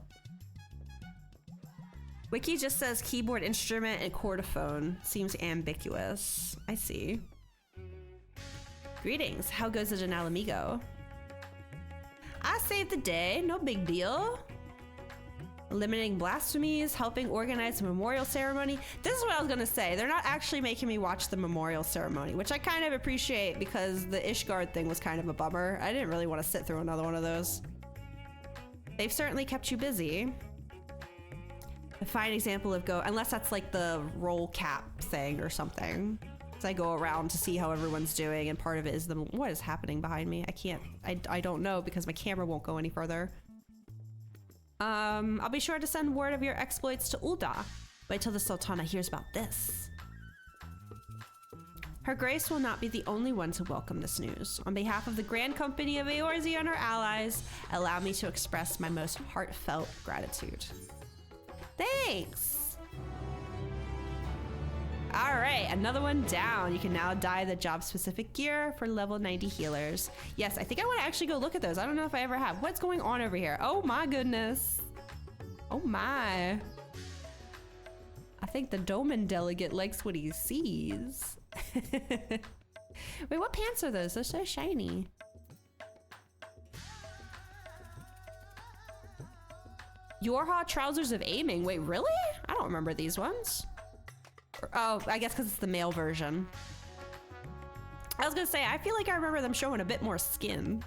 Wiki just says keyboard instrument and chordophone. Seems ambiguous. I see. Greetings. How goes it in Alamigo? I saved the day. No big deal. Eliminating blasphemies, helping organize a memorial ceremony. This is what I was gonna say. They're not actually making me watch the memorial ceremony, which I kind of appreciate because the Ishgard thing was kind of a bummer. I didn't really want to sit through another one of those. They've certainly kept you busy. A fine example of unless that's like the roll cap thing or something. So I go around to see how everyone's doing, and part of it is what is happening behind me. I don't know because my camera won't go any further. I'll be sure to send word of your exploits to Ulda. Wait till the Sultana hears about this. Her Grace will not be the only one to welcome this news. On behalf of the Grand Company of Eorzea and her allies, allow me to express my most heartfelt gratitude. Thanks! Alright, another one down. You can now dye the job-specific gear for level 90 healers. Yes, I think I want to actually go look at those. I don't know if I ever have. What's going on over here? Oh my goodness. Oh my. I think the Doman delegate likes what he sees. Wait, what pants are those? They're so shiny. Yorha Trousers of Aiming. Wait, really? I don't remember these ones. Oh, I guess because it's the male version. I was gonna say, I feel like I remember them showing a bit more skin.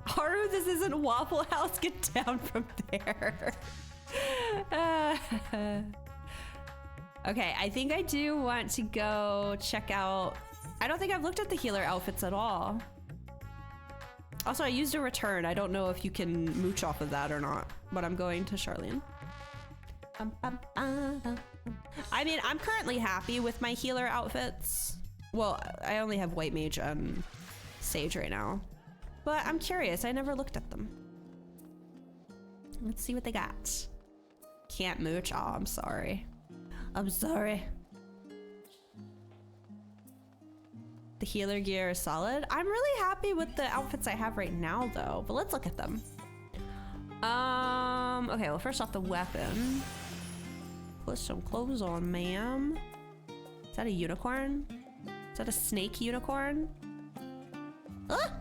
Haru, this isn't Waffle House. Get down from there. Okay, I think I do want to go check out... I don't think I've looked at the healer outfits at all. Also, I used a return. I don't know if you can mooch off of that or not, but I'm going to Charlene. I mean, I'm currently happy with my healer outfits. Well, I only have White Mage and Sage right now, but I'm curious. I never looked at them. Let's see what they got. Can't mooch. Oh, I'm sorry. I'm sorry. The healer gear is solid. I'm really happy with the outfits I have right now, though, but let's look at them. Okay, well, first off, the weapon. Put some clothes on, ma'am. Is that a unicorn? Is that a snake unicorn? Ah!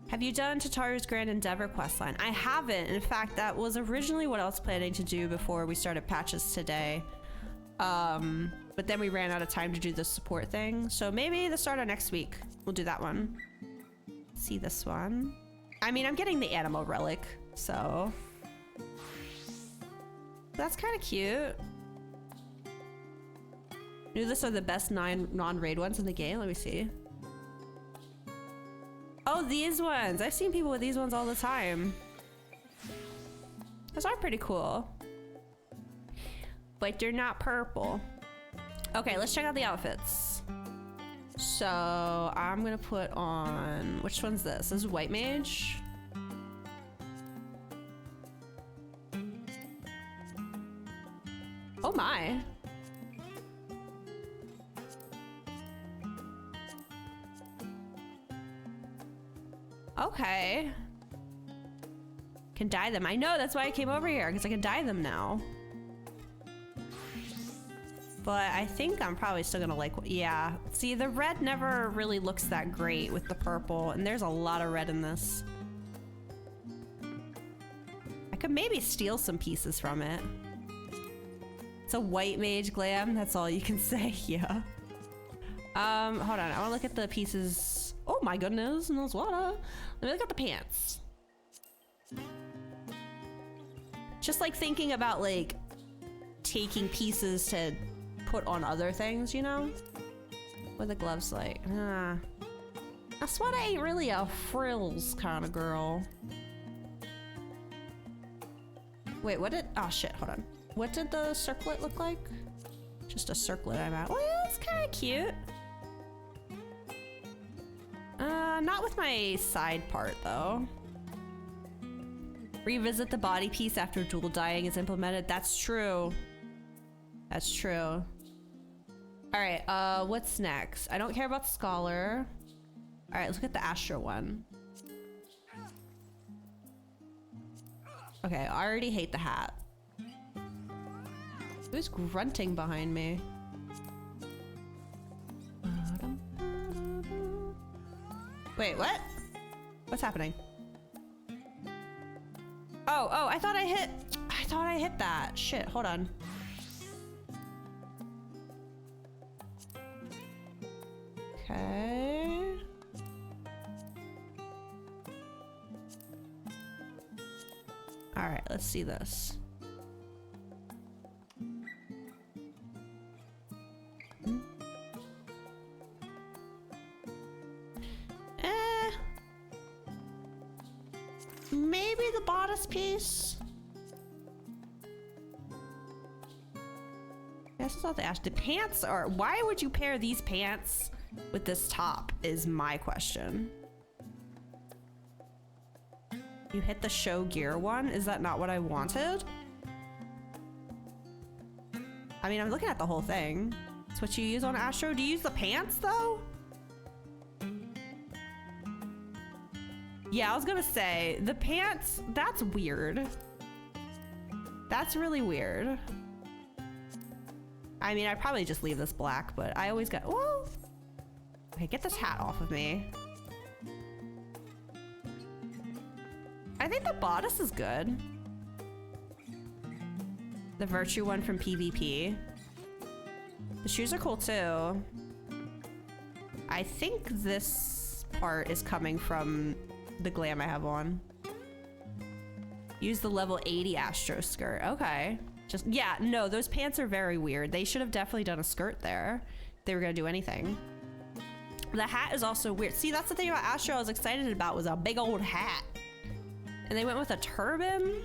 Have you done Tataru's Grand Endeavor questline? I haven't. In fact, that was originally what I was planning to do before we started patches today. But then we ran out of time to do the support thing. So maybe the start of next week, we'll do that one. See this one. I mean, I'm getting the animal relic, so... That's kind of cute. Knew this are the best 9 non-raid ones in the game. Let me see. Oh, these ones. I've seen people with these ones all the time. Those are pretty cool. But they're not purple. Okay, let's check out the outfits. So I'm gonna put on, which one's this? This is White Mage. Oh my. Okay. Can dye them. I know, that's why I came over here, because I can dye them now. But I think I'm probably still gonna like, yeah. See, the red never really looks that great with the purple, and there's a lot of red in this. I could maybe steal some pieces from it. It's a White Mage glam, that's all you can say, yeah. Hold on, I wanna look at the pieces. Oh my goodness, and those water. Let me look at the pants. Just like thinking about like taking pieces to put on other things, you know? What are the gloves like? I swear I ain't really a frills kind of girl. Wait, what did, oh shit, hold on. What did the circlet look like? Just a circlet I'm at. Well, it's kind of cute. Not with my side part though. Revisit the body piece after dual dyeing is implemented. That's true. That's true. All right, what's next? I don't care about Scholar. All right, let's look at the Astro one. Okay, I already hate the hat. Who's grunting behind me? Wait, what? What's happening? Oh, I thought I hit that. Shit, hold on. Okay. All right, let's see this. Maybe the bodice piece. This is not the ash. The pants are. Why would you pair these pants with this top? Is my question. You hit the show gear one. Is that not what I wanted? I mean, I'm looking at the whole thing. It's what you use on Astro. Do you use the pants though? Yeah, I was gonna say, the pants, that's weird. That's really weird. I mean, I'd probably just leave this black, but I always got, whoa. Okay, get this hat off of me. I think the bodice is good. The Virtue one from PvP. The shoes are cool too. I think this part is coming from the glam I have on. Use the level 80 Astro skirt. Okay. Just, yeah, no, those pants are very weird. They should have definitely done a skirt there if they were gonna do anything. The hat is also weird. See, that's the thing about Astro I was excited about was a big old hat. And they went with a turban?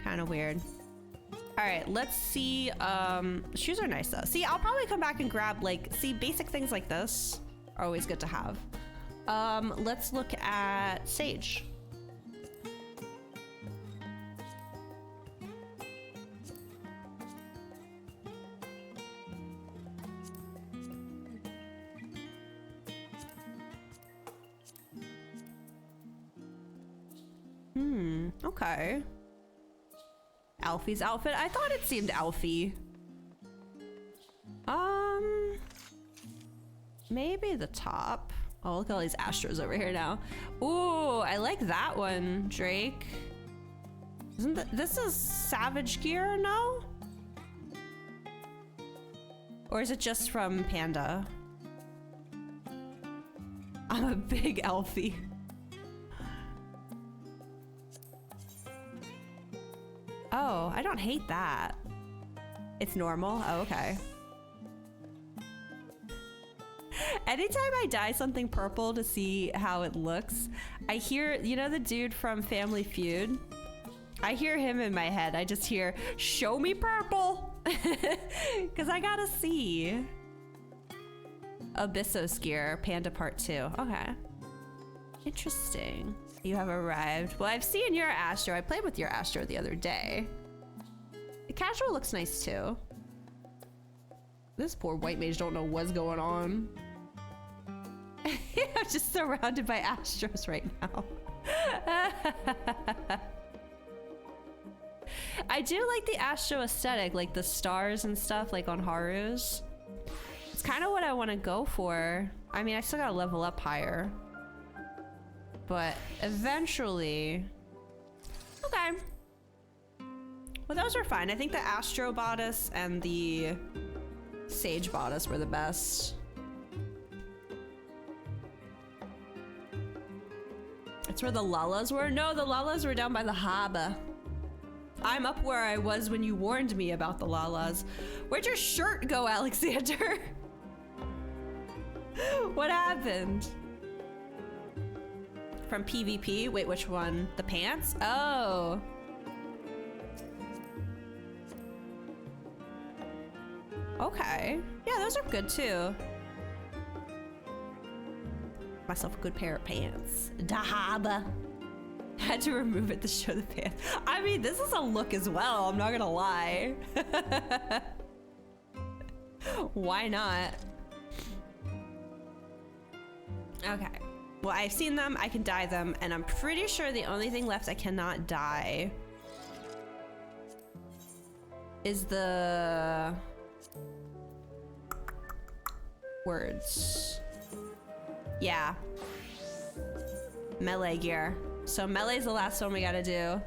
Kind of weird. All right, let's see. Shoes are nice though. See, I'll probably come back and grab like, see, basic things like this are always good to have. Let's look at Sage. Okay. Alfie's outfit. I thought it seemed Alfie. Maybe the top. Oh, look at all these Astros over here now. Ooh, I like that one, Drake. Isn't this is Savage Gear, no? Or is it just from Panda? I'm a big Alfie. Oh, I don't hate that. It's normal? Oh, okay. Anytime I dye something purple to see how it looks, I hear, you know the dude from Family Feud? I hear him in my head. I just hear, show me purple! Because I gotta see. Abyssos gear, Panda Part 2. Okay. Interesting. You have arrived. Well, I've seen your Astro. I played with your Astro the other day. The casual looks nice too. This poor white mage don't know what's going on. I'm just surrounded by Astros right now. I do like the Astro aesthetic, like the stars and stuff, like on Haru's. It's kind of what I want to go for. I mean, I still gotta level up higher. But eventually... Okay. Well, those were fine. I think the Astro bodice and the Sage bodice were the best. It's where the Lullas were? No, the Lullas were down by the harbor. I'm up where I was when you warned me about the Lalas. Where'd your shirt go, Alexander? What happened? From PvP? Wait, which one? The pants? Oh. Okay. Yeah, those are good too. Myself a good pair of pants. Dahab. Had to remove it to show the pants. I mean, this is a look as well, I'm not gonna lie. Why not? Okay. Well, I've seen them, I can dye them, and I'm pretty sure the only thing left I cannot dye is the words. Yeah. Melee gear. So melee's the last one we gotta do.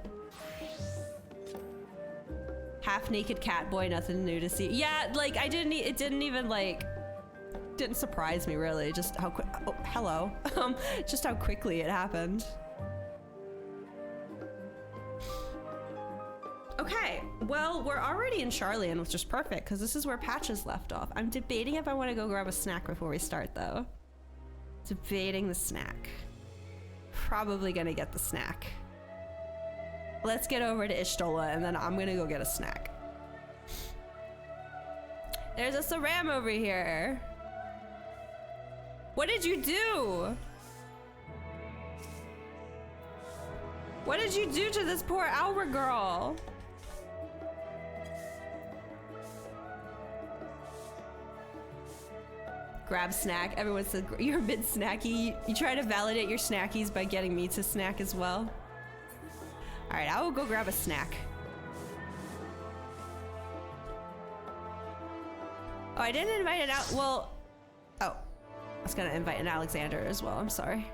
Half naked cat boy, nothing new to see. Yeah, like it didn't even like, didn't surprise me really, just how quick, oh, hello. Just how quickly it happened. Okay, well, we're already in Charlian, which is perfect, because this is where Patches left off. I'm debating if I want to go grab a snack before we start, though. Debating the snack. Probably gonna get the snack. Let's get over to Ishtola, and then I'm gonna go get a snack. There's a Saram over here. What did you do? What did you do to this poor Alra girl? Grab snack. Everyone said you're a bit snacky. You try to validate your snackies by getting me to snack as well. All right, I will go grab a snack. Oh, I didn't invite it out. Well, oh, I was gonna invite an Alexander as well. I'm sorry.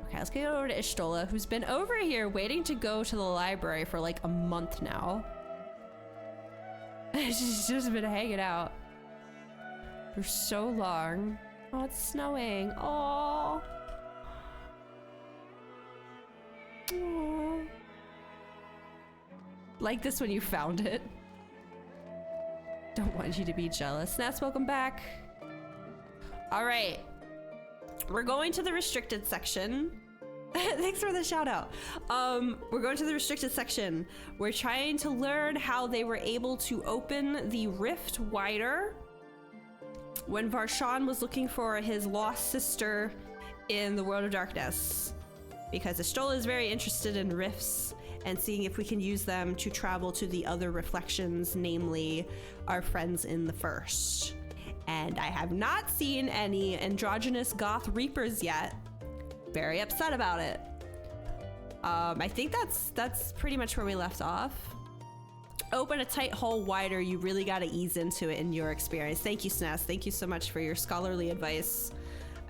Okay, let's get over to Ishtola, who's been over here waiting to go to the library for like a month now. She's just been hanging out for so long. Oh, it's snowing. Oh. Like this when you found it. Don't want you to be jealous. Nats, welcome back. All right. We're going to the restricted section. Thanks for the shout out. We're going to the restricted section. We're trying to learn how they were able to open the rift wider when Varshan was looking for his lost sister in the World of Darkness. Because Ishtola is very interested in rifts and seeing if we can use them to travel to the other reflections, namely our friends in the First. And I have not seen any androgynous goth reapers yet. Very upset about it. I think that's pretty much where we left off. Open a tight hole wider, you really gotta ease into it in your experience. Thank you, Snas. Thank you so much for your scholarly advice.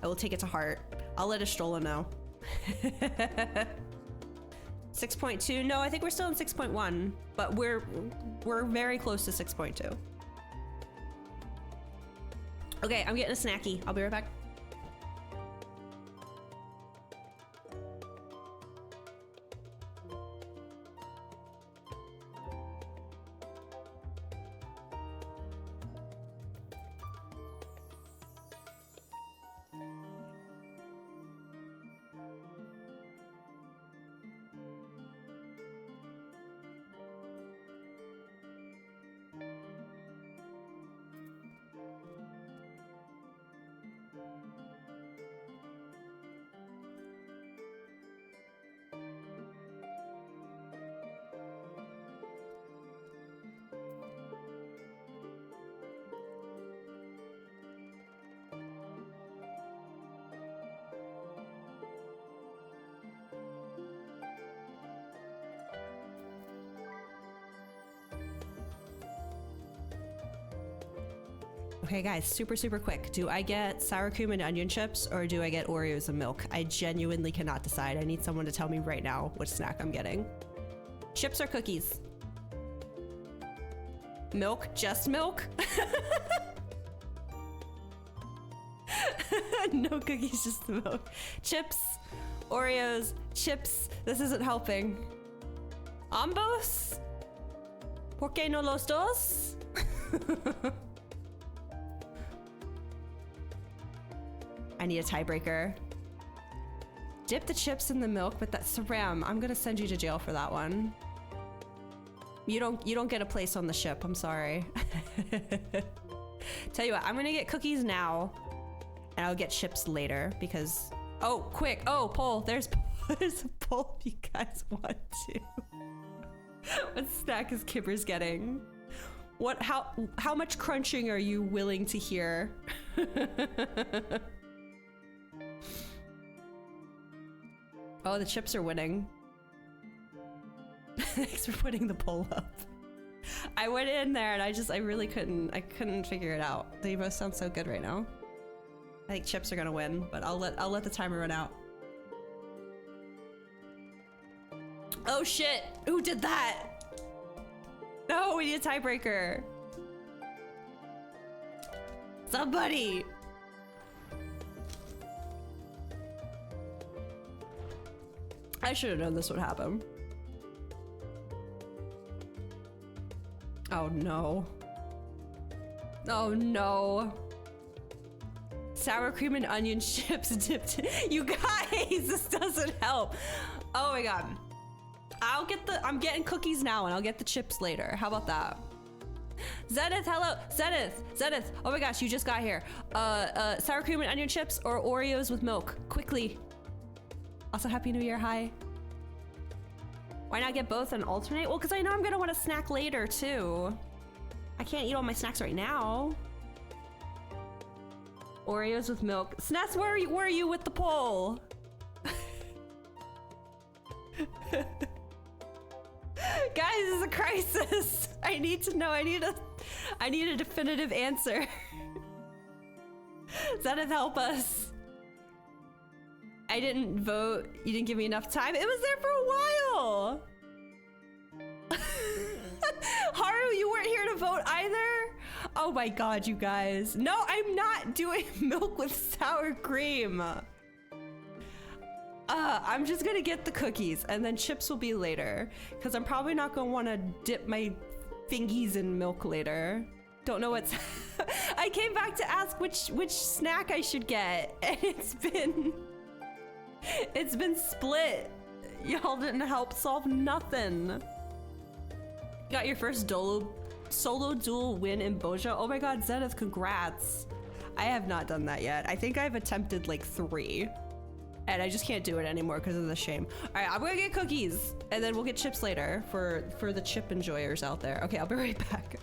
I will take it to heart. I'll let Ishtola know. 6.2, no, I think we're still in 6.1, but we're very close to 6.2. Okay, I'm getting a snacky. I'll be right back. Okay guys, super quick. Do I get sour cream and onion chips or do I get Oreos and milk? I genuinely cannot decide. I need someone to tell me right now which snack I'm getting. Chips or cookies? Milk? Just milk? No cookies, just the milk. Chips, Oreos, chips. This isn't helping. Ambos? ¿Por qué no los dos? I need a tiebreaker. Dip the chips in the milk, but that's Saram. I'm gonna send you to jail for that one. You don't get a place on the ship. I'm sorry. Tell you what, I'm gonna get cookies now, and I'll get chips later because. Oh, quick! Oh, poll. There's a poll if you guys want to. What snack is Kibber's getting? What? How much crunching are you willing to hear? Oh, the chips are winning. Thanks for putting the poll up. I went in there and I really couldn't figure it out. They both sound so good right now. I think chips are gonna win, but I'll let the timer run out. Oh shit! Who did that? No, we need a tiebreaker. Somebody! I should have known this would happen. Oh no. Oh no. Sour cream and onion chips dipped. You guys, this doesn't help. Oh my god. I'm getting cookies now and I'll get the chips later. How about that? Zenith, hello. Zenith. Oh my gosh, you just got here. Sour cream and onion chips or Oreos with milk? Quickly. Also, Happy New Year, hi. Why not get both and alternate? Well, because I know I'm gonna want a snack later, too. I can't eat all my snacks right now. Oreos with milk. Sness, where are you with the poll? Guys, this is a crisis. I need to know. I need a definitive answer. Zenith, help us. I didn't vote. You didn't give me enough time. It was there for a while. Haru, you weren't here to vote either? Oh my god, you guys. No, I'm not doing milk with sour cream. I'm just gonna get the cookies and then chips will be later because I'm probably not gonna want to dip my fingies in milk later. Don't know what's I came back to ask which snack I should get and it's been split. Y'all didn't help solve nothing. Got your first solo duel win in Boja. Oh my god, Zenith, congrats. I have not done that yet. I think I've attempted like 3. And I just can't do it anymore because of the shame. All right, I'm gonna get cookies and then we'll get chips later for the chip enjoyers out there. Okay, I'll be right back.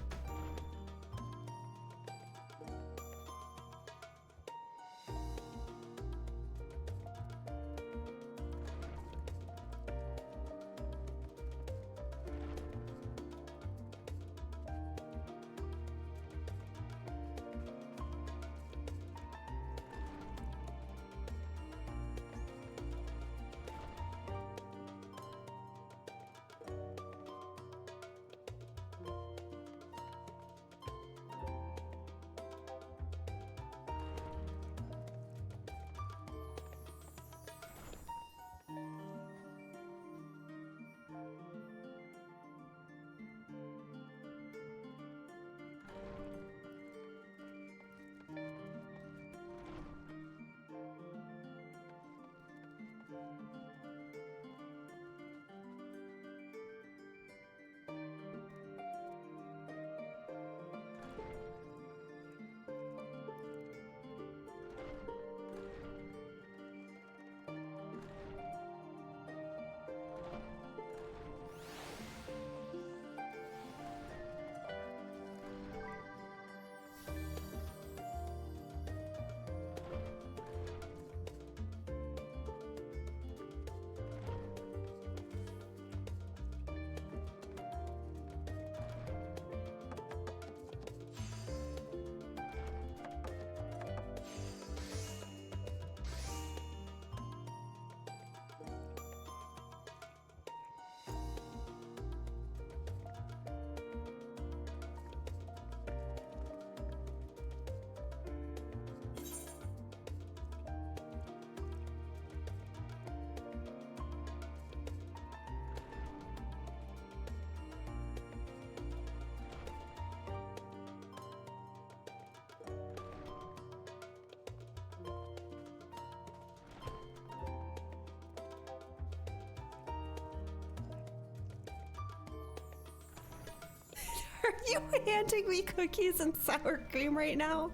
Are you handing me cookies and sour cream right now?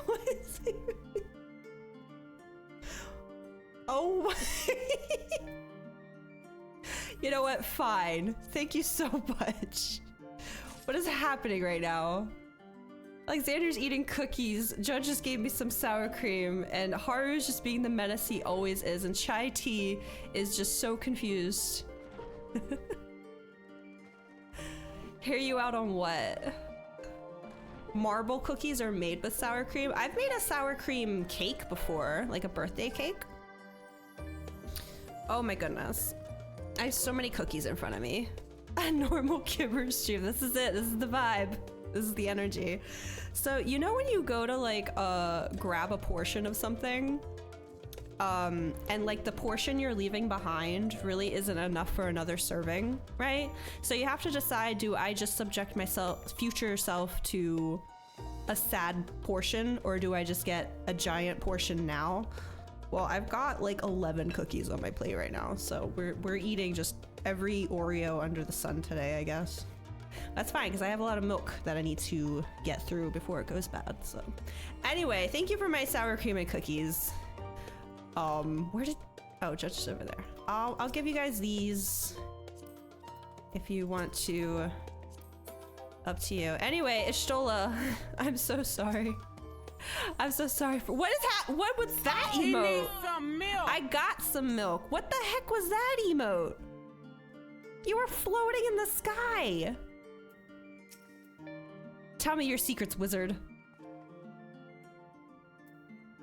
What is it? Oh my. You know what? Fine. Thank you so much. What is happening right now? Alexander's eating cookies, Judge just gave me some sour cream, and Haru's just being the menace he always is, and Chai Tea is just so confused. Hear you out on what? Marble cookies are made with sour cream? I've made a sour cream cake before, like a birthday cake. Oh my goodness. I have so many cookies in front of me. A normal Kimber stream. This is it. This is the vibe. This is the energy. So, you know when you go to like grab a portion of something, and like the portion you're leaving behind really isn't enough for another serving, right? So you have to decide, do I just subject myself, future self, to a sad portion, or do I just get a giant portion now? Well, I've got like 11 cookies on my plate right now, so we're eating just every Oreo under the sun today, I guess. That's fine, because I have a lot of milk that I need to get through before it goes bad, so. Anyway, thank you for my sour cream and cookies. Where did, oh, Judge is over there. I'll give you guys these if you want to, up to you. Anyway, Ishtola, I'm so sorry. I'm so sorry for, what was that emote? He needs some milk. I got some milk. What the heck was that emote? You were floating in the sky. Tell me your secrets, wizard.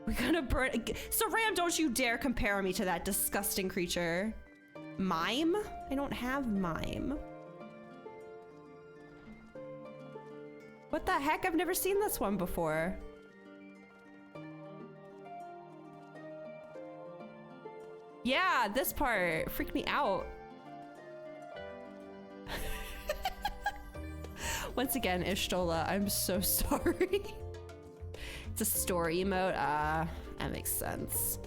We're gonna burn. Saram, don't you dare compare me to that disgusting creature. Mime? I don't have mime. What the heck? I've never seen this one before. Yeah, this part freaked me out. Once again, Ishtola, I'm so sorry. It's a story emote. That makes sense.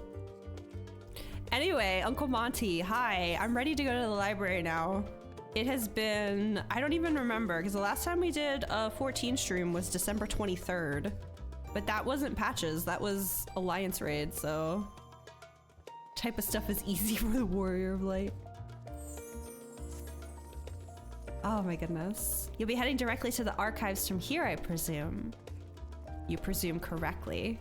Anyway, Uncle Monty, hi. I'm ready to go to the library now. It has been, I don't even remember, because the last time we did a 14 stream was December 23rd. But that wasn't patches, that was Alliance raid, so. Type of stuff is easy for the Warrior of Light. Oh my goodness. You'll be heading directly to the archives from here, I presume. You presume correctly.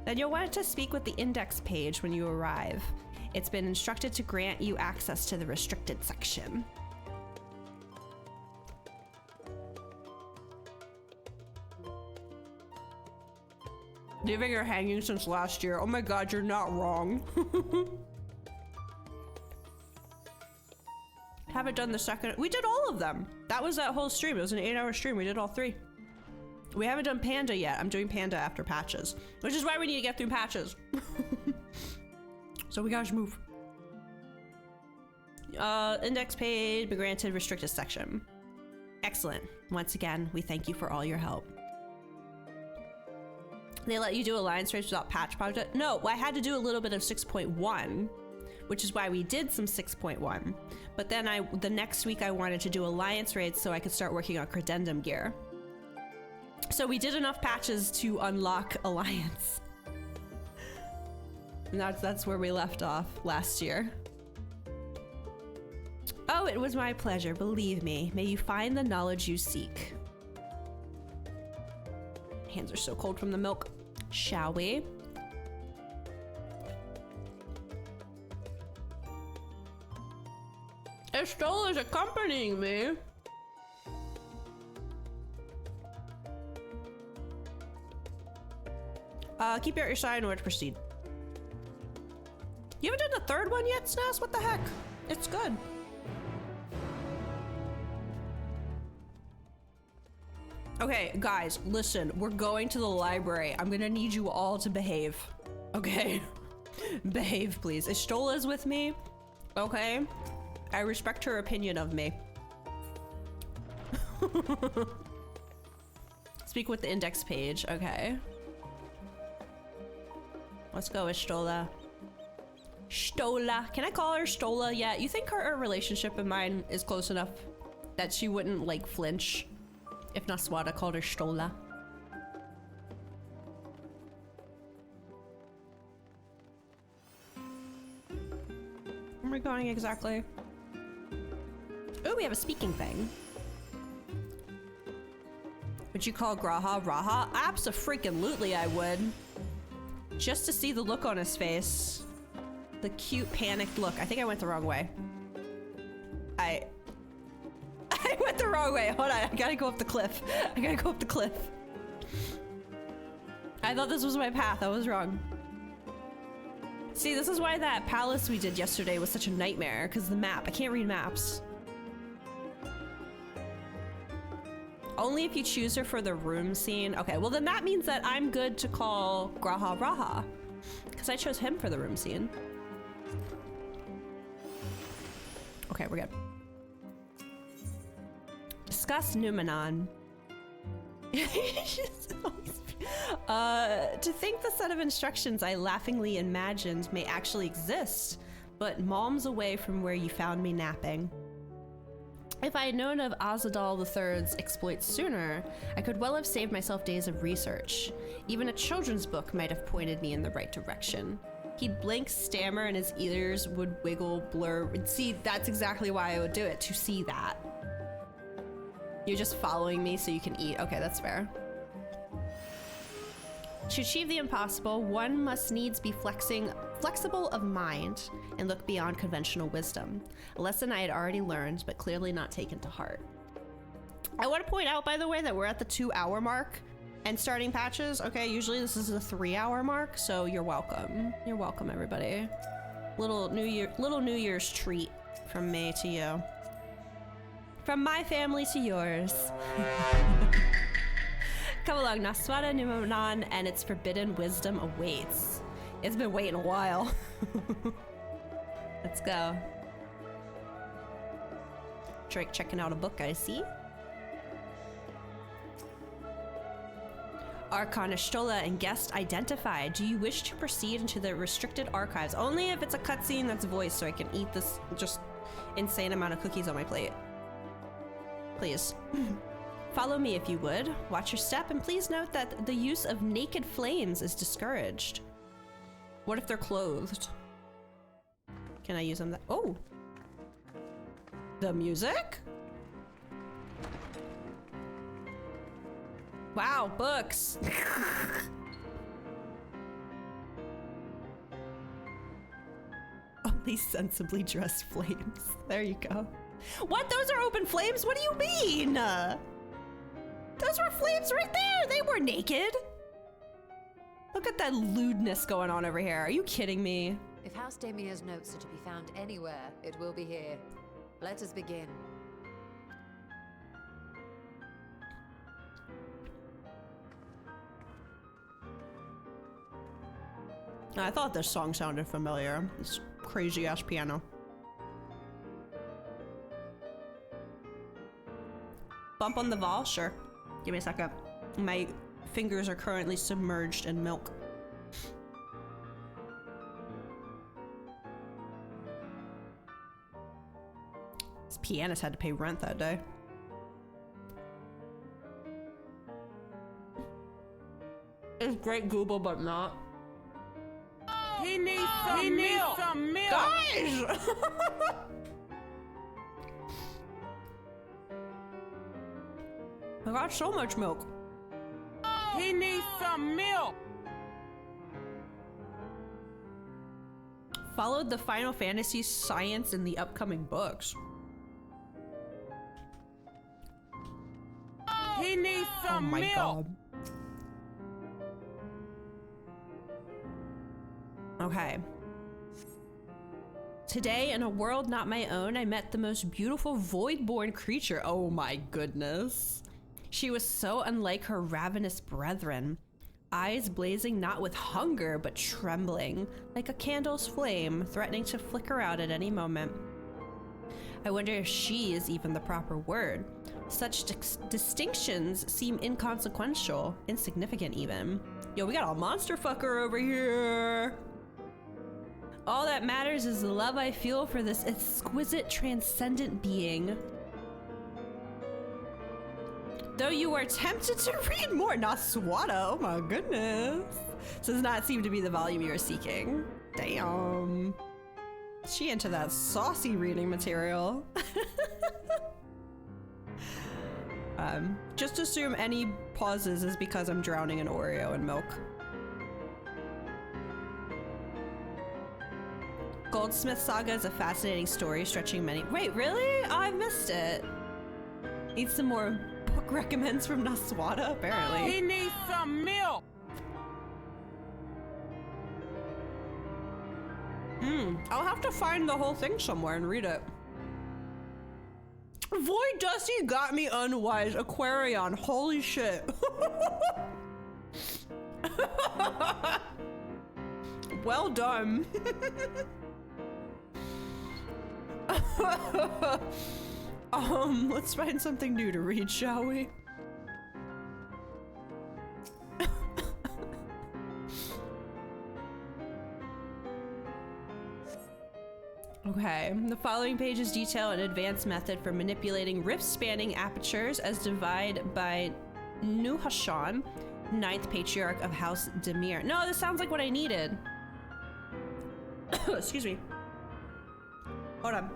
Then you'll want to speak with the index page when you arrive. It's been instructed to grant you access to the restricted section. Leaving her hanging since last year. Oh my god, you're not wrong. Haven't done the second. We did all of them. That was that whole stream. It was an 8-hour stream. We did all 3. We haven't done Panda yet. I'm doing Panda after patches, which is why we need to get through patches. So we gotta move. Index page, be granted restricted section. Excellent. Once again, we thank you for all your help. They let you do Alliance raids without patch project? No, I had to do a little bit of 6.1, which is why we did some 6.1. But then the next week I wanted to do Alliance raids so I could start working on Credendum gear. So we did enough patches to unlock Alliance. And that's where we left off last year. Oh, it was my pleasure, believe me. May you find the knowledge you seek. Hands are so cold from the milk. Shall we? Estelle is accompanying me. Keep you at your side in order to proceed. You haven't done the third one yet, Snas? What the heck? It's good. Okay, guys, listen. We're going to the library. I'm gonna need you all to behave. Okay? Behave, please. Ishtola's with me. Okay? I respect her opinion of me. Speak with the index page. Okay. Let's go, Ishtola. Stola. Can I call her Stola yet? You think her relationship and mine is close enough that she wouldn't like flinch if Naswada called her Stola. Where am I going exactly? Oh, we have a speaking thing. Would you call Graha Raha? Abso-freaking-lutely I would. Just to see the look on his face. The cute panicked look. I think I went the wrong way. I went the wrong way. Hold on, I gotta go up the cliff. I gotta go up the cliff. I thought this was my path. I was wrong. See, this is why that palace we did yesterday was such a nightmare, because the map. I can't read maps. Only if you choose her for the room scene. Okay, well then that means that I'm good to call Graha Raha, because I chose him for the room scene. Okay, we're good. Discuss Numenon. To think the set of instructions I laughingly imagined may actually exist, but malms away from where you found me napping. If I had known of Azadal III's exploits sooner, I could well have saved myself days of research. Even a children's book might have pointed me in the right direction. He'd blink, stammer, and his ears would wiggle, blur. And see, that's exactly why I would do it, to see that. You're just following me so you can eat. Okay, that's fair. To achieve the impossible, one must needs be flexible of mind and look beyond conventional wisdom. A lesson I had already learned, but clearly not taken to heart. I want to point out, by the way, that we're at the 2-hour mark and starting patches. Okay, usually this is the 3-hour mark, so you're welcome. You're welcome, everybody. Little New Year's treat from me to you. From my family to yours. Come along, Naswada Numenon and its forbidden wisdom awaits. It's been waiting a while. Let's go. Drake checking out a book, I see. Archon Ashtola and guest identified. Do you wish to proceed into the restricted archives? Only if it's a cutscene that's voiced so I can eat this just insane amount of cookies on my plate. Please. Follow me if you would. Watch your step, and please note that the use of naked flames is discouraged. What if they're clothed? Can I use them that— oh! The music? Wow, books! Only sensibly dressed flames. There you go. What? Those are open flames? What do you mean? Those were flames right there! They were naked! Look at that lewdness going on over here. Are you kidding me? If House Damia's notes are to be found anywhere, it will be here. Let us begin. I thought this song sounded familiar. This crazy-ass piano. Bump on the Vol? Sure. Give me a second. My fingers are currently submerged in milk. This pianist had to pay rent that day. It's great Google, but not. He needs some milk. Guys! I got so much milk. He needs some milk. Followed the Final Fantasy science in the upcoming books. He needs some milk. God. Okay. Today, in a world not my own, I met the most beautiful void-born creature. Oh my goodness. She was so unlike her ravenous brethren. Eyes blazing not with hunger, but trembling, like a candle's flame, threatening to flicker out at any moment. I wonder if she is even the proper word. Such distinctions seem inconsequential, insignificant even. Yo, we got a monster fucker over here. All that matters is the love I feel for this exquisite, transcendent being. Though you are tempted to read more, Naswada, oh my goodness. This does not seem to be the volume you are seeking. Damn. She into that saucy reading material. Just assume any pauses is because I'm drowning in Oreo and milk. Goldsmith Saga is a fascinating story stretching many— Wait, really? Oh, I missed it. Need some more book recommends from Naswada, apparently. He needs some milk. I'll have to find the whole thing somewhere and read it. Void Dusty got me unwise. Aquarion, holy shit. Well done. Let's find something new to read, shall we? Okay, the following pages detail an advanced method for manipulating rift-spanning apertures as divided by Nuhashan, 9th patriarch of House Demir. No, this sounds like what I needed. Excuse me. Hold on.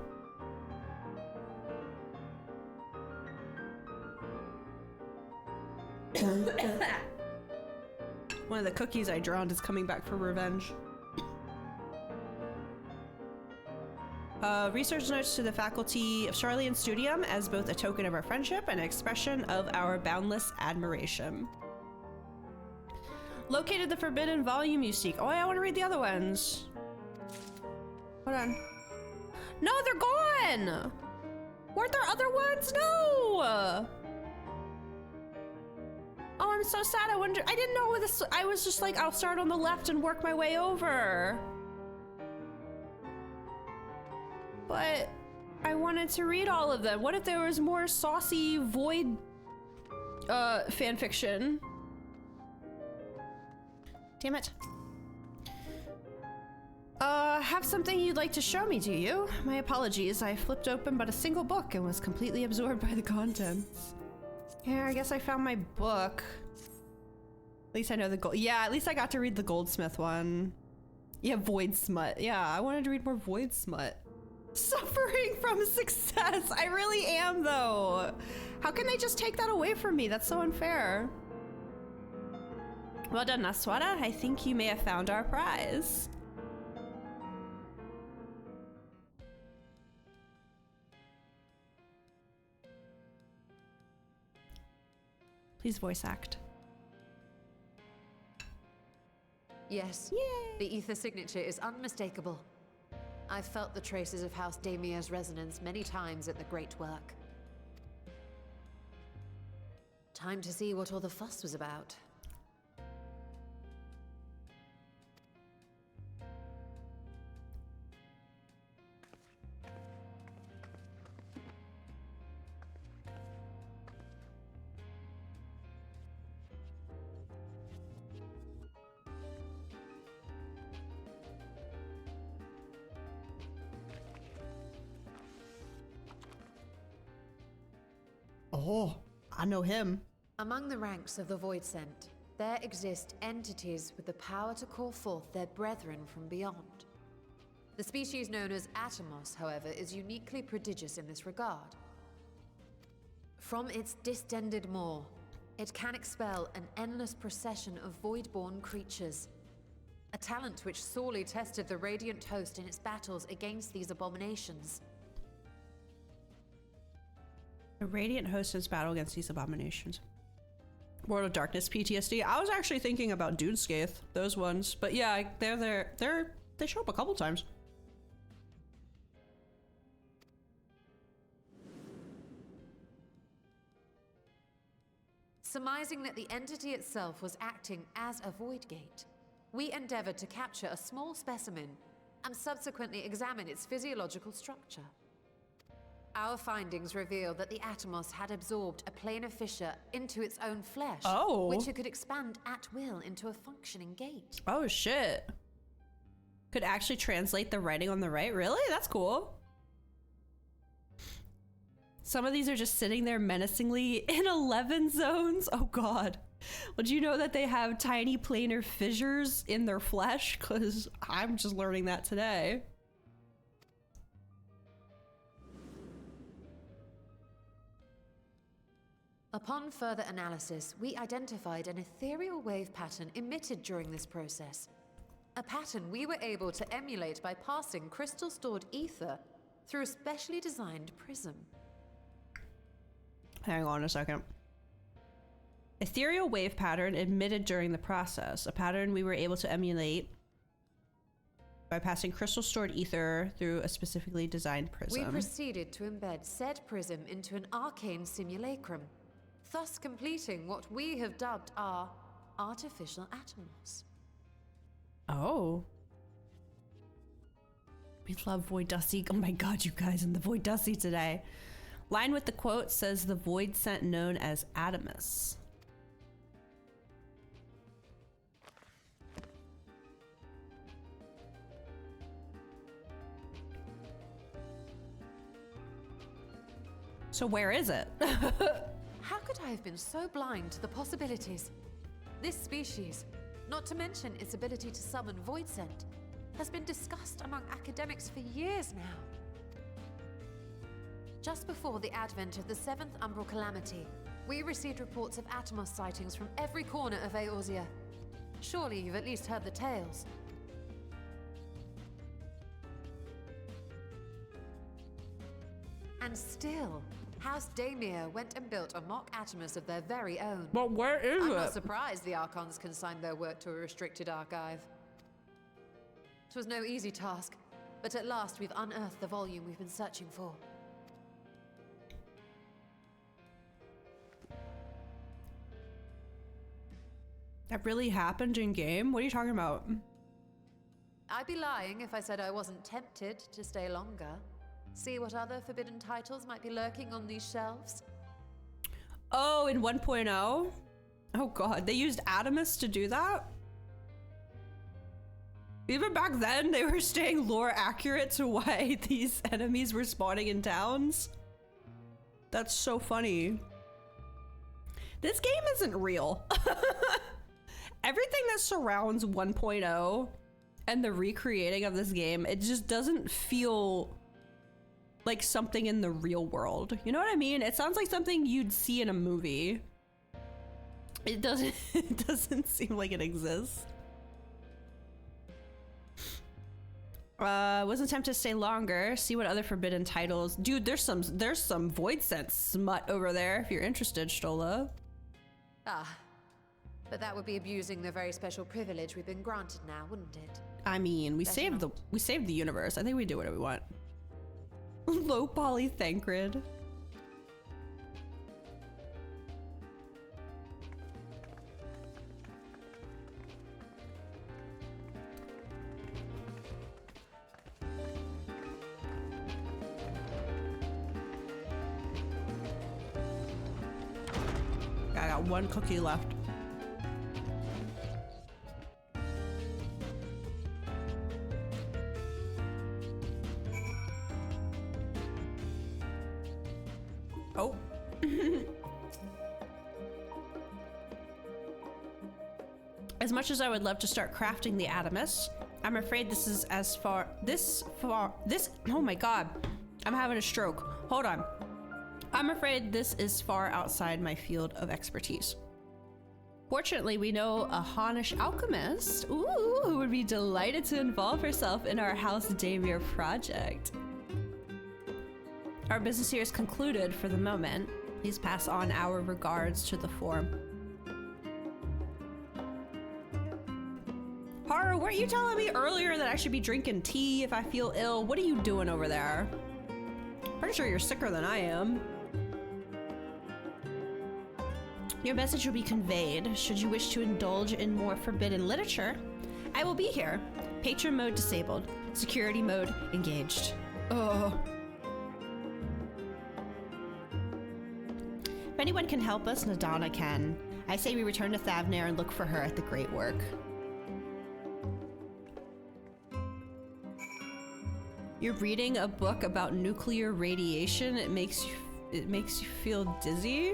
One of the cookies I drowned is coming back for revenge. Research notes to the faculty of Charlian Studium as both a token of our friendship and an expression of our boundless admiration. Located the forbidden volume you seek. Oh, yeah, I want to read the other ones. Hold on. No, they're gone! Weren't there other ones? No! Oh, I'm so sad. I didn't know this. I was just like, I'll start on the left and work my way over. But I wanted to read all of them. What if there was more saucy Void fan fiction? Damn it. Have something you'd like to show me, do you? My apologies, I flipped open but a single book and was completely absorbed by the contents. Yeah, I guess I found my book. At least I know the gold. Yeah, at least I got to read the Goldsmith one. Yeah, Void Smut. Yeah, I wanted to read more Void Smut. Suffering from success. I really am, though. How can they just take that away from me? That's so unfair. Well done, Naswada. I think you may have found our prize. Please voice act. Yes. Yay! The ether signature is unmistakable. I've felt the traces of House Damir's resonance many times at the Great Work. Time to see what all the fuss was about. Oh, I know him. Among the ranks of the Void Sent, there exist entities with the power to call forth their brethren from beyond. The species known as Atomos, however, is uniquely prodigious in this regard. From its distended maw, it can expel an endless procession of void-born creatures. A talent which sorely tested the Radiant Host in its battles against these abominations. The Radiant Hostess battle against these abominations. World of Darkness PTSD. I was actually thinking about Dunescaith, those ones, but yeah, they show up a couple times. Surmising that the entity itself was acting as a void gate, we endeavored to capture a small specimen and subsequently examine its physiological structure. Our findings reveal that the Atomos had absorbed a planar fissure into its own flesh, which it could expand at will into a functioning gate. Oh shit. Could actually translate the writing on the right? Really? That's cool. Some of these are just sitting there menacingly in 11 zones. Oh god. Would you know that they have tiny planar fissures in their flesh? Because I'm just learning that today. Upon further analysis, we identified an ethereal wave pattern emitted during this process. A pattern we were able to emulate by passing crystal-stored ether through a specially designed prism. Hang on a second. Ethereal wave pattern emitted during the process. A pattern we were able to emulate by passing crystal-stored ether through a specifically designed prism. We proceeded to embed said prism into an arcane simulacrum, thus completing what we have dubbed our artificial atomos. Oh. We love Void Dusty. Oh my god, you guys in the Void Dusty today. Line with the quote says the void scent known as Adamus. So where is it? How could I have been so blind to the possibilities? This species, not to mention its ability to summon void scent, has been discussed among academics for years now. Just before the advent of the 7th Umbral Calamity, we received reports of Atomos sightings from every corner of Eorzea. Surely you've at least heard the tales. And still, House Daemir went and built a mock Atomos of their very own. But where is I'm it? not surprised the Archons consigned their work to a restricted archive. It was no easy task, but at last we've unearthed the volume we've been searching for. That really happened in game? What are you talking about? I'd be lying if I said I wasn't tempted to stay longer. See what other forbidden titles might be lurking on these shelves. Oh, in 1.0? Oh god, they used Adamus to do that? Even back then, they were staying lore accurate to why these enemies were spawning in towns? That's so funny. This game isn't real. Everything that surrounds 1.0 and the recreating of this game, it just doesn't feel like something in the real world. You know what I mean? It sounds like something you'd see in a movie. It doesn't seem like it exists. Wasn't tempted to stay longer. See what other forbidden titles. Dude, there's some void scent smut over there if you're interested, Stola. Ah, but that would be abusing the very special privilege we've been granted now, wouldn't it? I mean, we Better saved the universe. I think we do whatever we want. Low poly Thancred. I got one cookie left. Oh. As much as I would love to start crafting the Adamus, I'm afraid this is oh my god, I'm having a stroke. Hold on. I'm afraid this is far outside my field of expertise. Fortunately, we know a Hanish alchemist, who would be delighted to involve herself in our House Daemir project. Our business here is concluded for the moment. Please pass on our regards to the forum. Haru, weren't you telling me earlier that I should be drinking tea if I feel ill? What are you doing over there? Pretty sure you're sicker than I am. Your message will be conveyed. Should you wish to indulge in more forbidden literature, I will be here. Patron mode disabled. Security mode engaged. Oh. If anyone can help us, Nadana can. I say we return to Thavnair and look for her at the Great Work. You're reading a book about nuclear radiation. It makes it makes you feel dizzy.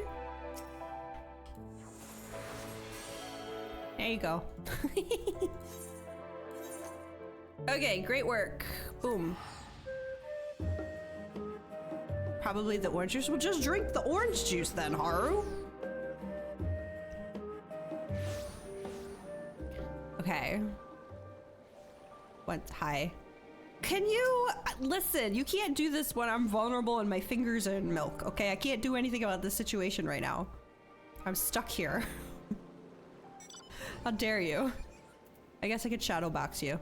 There you go. Okay, great work. Boom. Probably the orange juice. Well, just drink the orange juice then, Haru. Okay. What? Hi. Can you listen? You can't do this when I'm vulnerable and my fingers are in milk, okay? I can't do anything about this situation right now. I'm stuck here. How dare you? I guess I could shadow box you.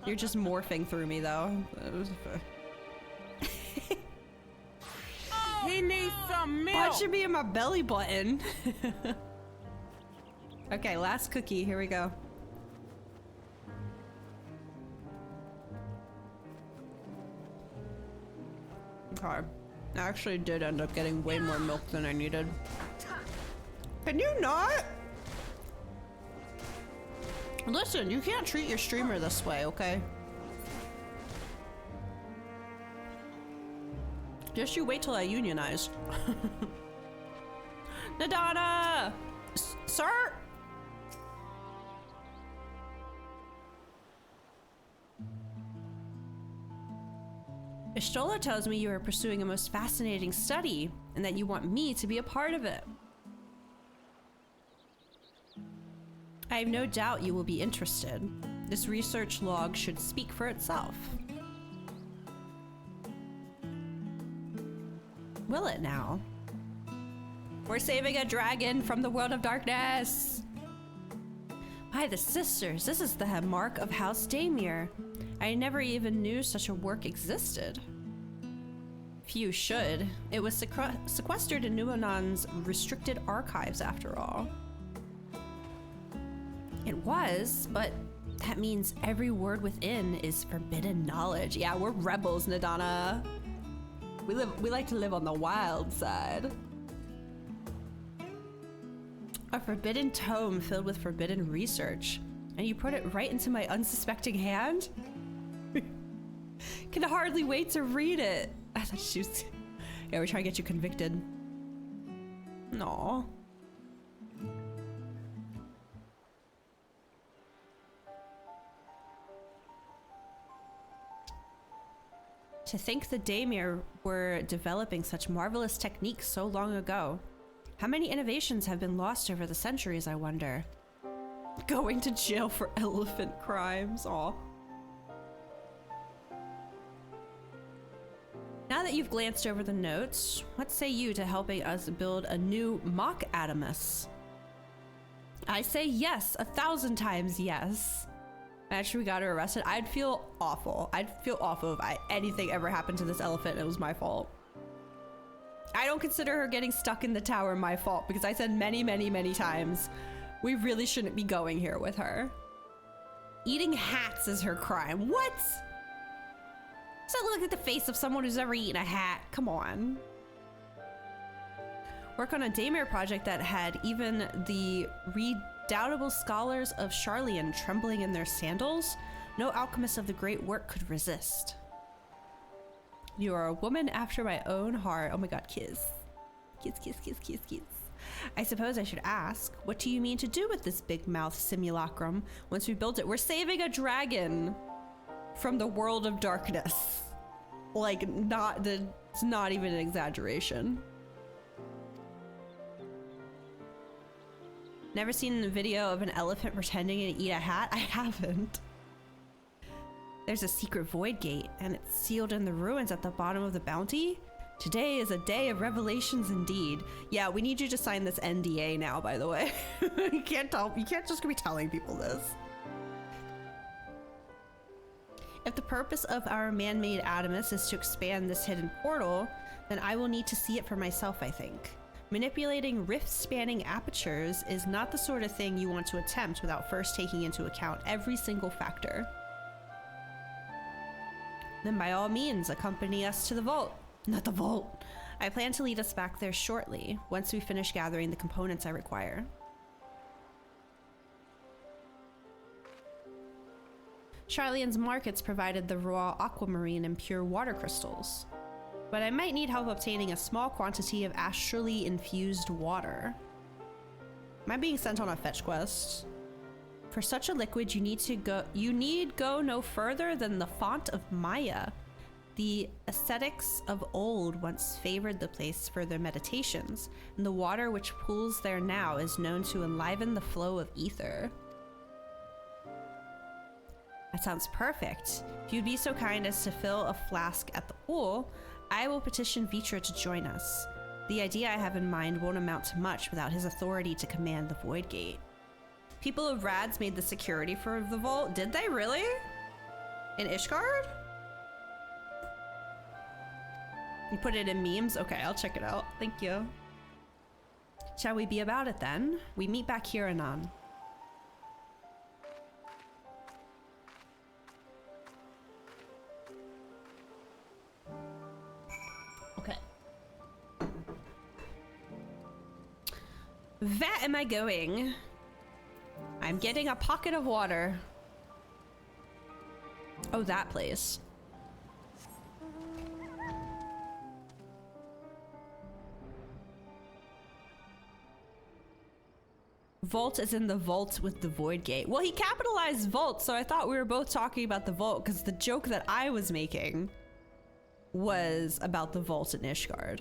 You're just morphing through me though. He needs some milk. Punching me in my belly button. Okay, last cookie. Here we go. Okay. I actually did end up getting way more milk than I needed. Can you not? Listen, you can't treat your streamer this way, okay? Just you wait till I unionize. Nadana! Sir? Ishtola tells me you are pursuing a most fascinating study and that you want me to be a part of it. I have no doubt you will be interested. This research log should speak for itself. Will it now? We're saving a dragon from the world of darkness! By the sisters, this is the mark of House Daimir. I never even knew such a work existed. Few should. It was sequestered in Numenon's restricted archives after all. It was, but that means every word within is forbidden knowledge. Yeah, we're rebels, Nadana. We like to live on the wild side. A forbidden tome filled with forbidden research. And you put it right into my unsuspecting hand? Can hardly wait to read it. I thought she was... Yeah, we're trying to get you convicted. No. To think the Daimir were developing such marvelous techniques so long ago. How many innovations have been lost over the centuries, I wonder? Going to jail for elephant crimes, aw. Now that you've glanced over the notes, what say you to helping us build a new mock Adamus? I say yes, 1,000 times yes. Imagine we got her arrested. I'd feel awful. I'd feel awful if anything ever happened to this elephant and it was my fault. I don't consider her getting stuck in the tower my fault because I said many, many, many times we really shouldn't be going here with her. Eating hats is her crime. What? Does that look like the face of someone who's ever eaten a hat? Come on. Work on a Daimir project that had even the redoubtable scholars of Charlian trembling in their sandals? No alchemist of the great work could resist. You are a woman after my own heart. Oh my god, kiss. Kiss, kiss, kiss, kiss, kiss. I suppose I should ask, what do you mean to do with this big mouth simulacrum once we build it? We're saving a dragon from the world of darkness. Like, it's not even an exaggeration. Never seen a video of an elephant pretending to eat a hat? I haven't. There's a secret void gate, and it's sealed in the ruins at the bottom of the bounty. Today is a day of revelations indeed. Yeah, we need you to sign this NDA now, by the way. You can't just be telling people this. If the purpose of our man-made Adamus is to expand this hidden portal, then I will need to see it for myself, I think. Manipulating rift-spanning apertures is not the sort of thing you want to attempt without first taking into account every single factor. Then by all means, accompany us to the vault. Not the vault. I plan to lead us back there shortly, once we finish gathering the components I require. Charlian's markets provided the raw aquamarine and pure water crystals. but I might need help obtaining a small quantity of astrally infused water. Am I being sent on a fetch quest? For such a liquid, you need go no further than the font of Maya. The ascetics of old once favored the place for their meditations, and the water which pools there now is known to enliven the flow of ether. That sounds perfect. If you'd be so kind as to fill a flask at the pool, I will petition Vitra to join us. The idea I have in mind won't amount to much without his authority to command the Void Gate. People of Rads made the security for the vault. Did they really? In Ishgard? You put it in memes? Okay, I'll check it out. Thank you. Shall we be about it then? We meet back here anon. Okay. That am I going? I'm getting a pocket of water. Oh, that place. Vault is in the vault with the Void Gate. Well, he capitalized vault, so I thought we were both talking about the vault because the joke that I was making was about the vault in Ishgard.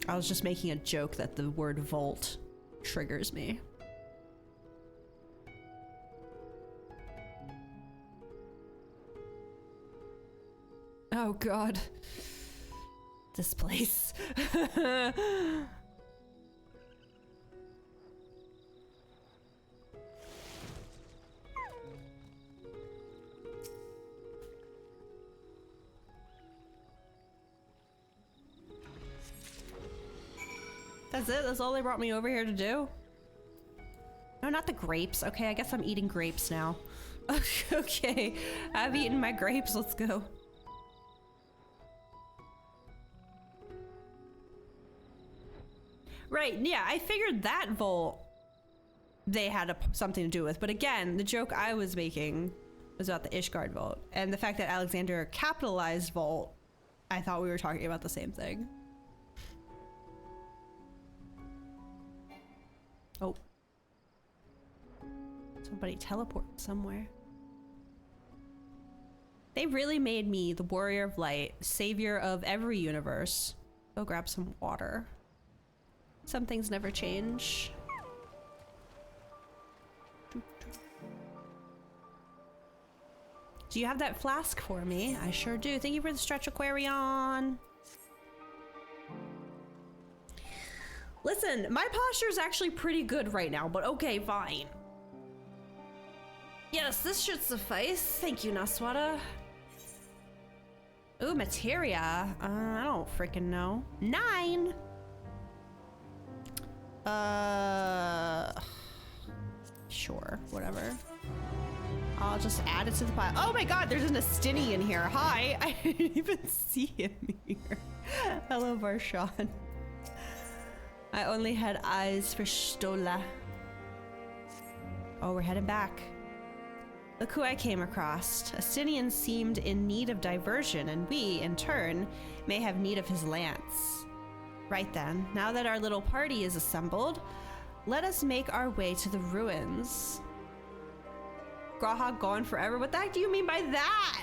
I was just making a joke that the word vault triggers me. Oh God. This place. That's it? That's all they brought me over here to do? No, not the grapes. Okay, I guess I'm eating grapes now. Okay, I've eaten my grapes. Let's go. Right, yeah, I figured that vault they had something to do with. But again, the joke I was making was about the Ishgard vault. And the fact that Alexander capitalized vault, I thought we were talking about the same thing. Oh. Somebody teleport somewhere. They really made me the warrior of light, savior of every universe. Go grab some water. Some things never change. Do you have that flask for me? I sure do. Thank you for the stretch aquarion. Listen, my posture is actually pretty good right now, but okay, fine. Yes, this should suffice. Thank you, Naswada. Ooh, materia. I don't freaking know. 9. Sure, whatever. I'll just add it to the pile. Oh my God, there's an Astini in here. Hi, I didn't even see him here. Hello, Varshan. I only had eyes for Stola. Oh, we're heading back. Look who I came across. Astinian seemed in need of diversion, and we, in turn, may have need of his lance. Right then, now that our little party is assembled, let us make our way to the ruins. Graha gone forever? What the heck do you mean by that?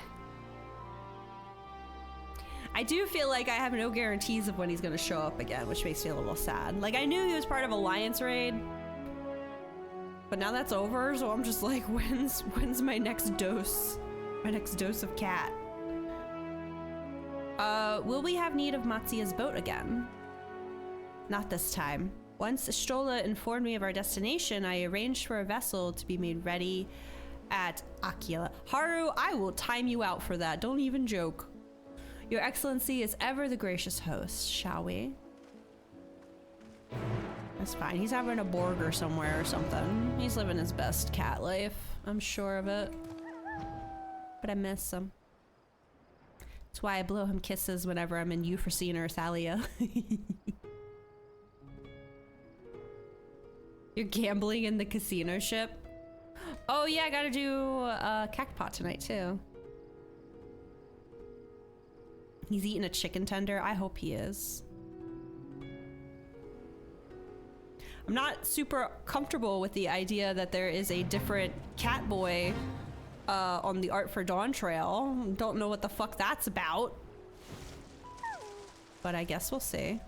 I do feel like I have no guarantees of when he's gonna show up again, which makes me a little sad. Like, I knew he was part of Alliance Raid, but now that's over, so I'm just like, when's my next dose? My next dose of cat. Will we have need of Matsuya's boat again? Not this time. Once Stola informed me of our destination, I arranged for a vessel to be made ready at Akila. Haru, I will time you out for that. Don't even joke. Your Excellency is ever the gracious host, shall we? That's fine. He's having a burger somewhere or something. He's living his best cat life. I'm sure of it. But I miss him. That's why I blow him kisses whenever I'm in Euphrosyne or Thalia. You're gambling in the casino ship? Oh yeah, I gotta do Cactpot tonight too. He's eating a chicken tender. I hope he is. I'm not super comfortable with the idea that there is a different cat boy on the Art for Dawn trail. Don't know what the fuck that's about. But I guess we'll see.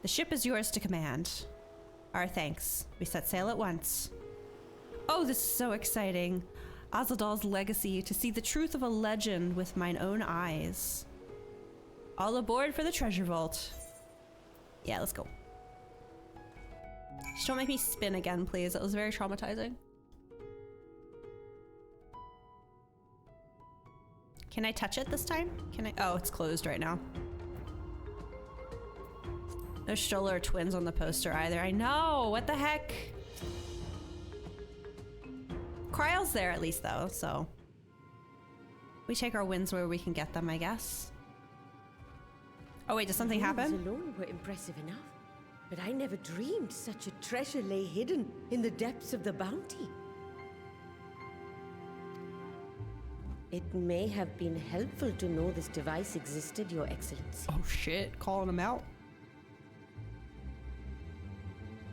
The ship is yours to command. Our thanks. We set sail at once. Oh, this is so exciting. Azadal's legacy, to see the truth of a legend with mine own eyes. All aboard for the treasure vault. Yeah, let's go. Just don't make me spin again, please. That was very traumatizing. Can I touch it this time? Can I? Oh, it's closed right now. No Stoller twins on the poster either. I know, what the heck? Kryle's there at least though, so. We take our wins where we can get them, I guess. Oh wait, does something happen? The alone were impressive enough, but I never dreamed such a treasure lay hidden in the depths of the bounty. It may have been helpful to know this device existed, Your Excellency. Oh shit, calling him out.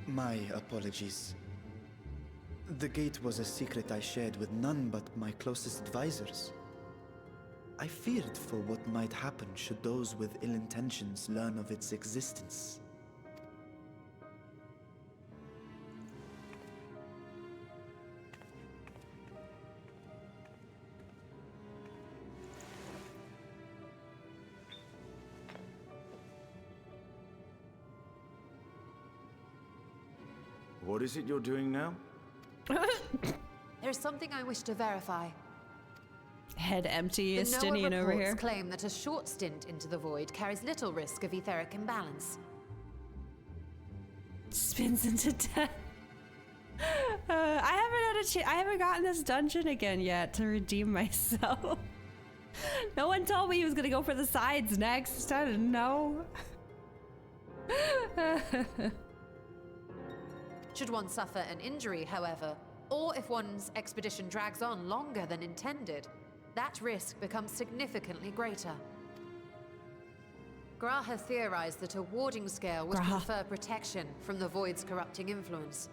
My apologies. The gate was a secret I shared with none but my closest advisors. I feared for what might happen should those with ill intentions learn of its existence. What is it you're doing now? There's something I wish to verify. Head empty, The NOAA Estinian over here. reports claim that a short stint into the void carries little risk of etheric imbalance. Spins into death. I haven't gotten this dungeon again yet to redeem myself. No one told me he was gonna go for the sides next. I didn't know. Should one suffer an injury, however, or if one's expedition drags on longer than intended, that risk becomes significantly greater. Graha theorized that a warding scale would confer protection from the void's corrupting influence.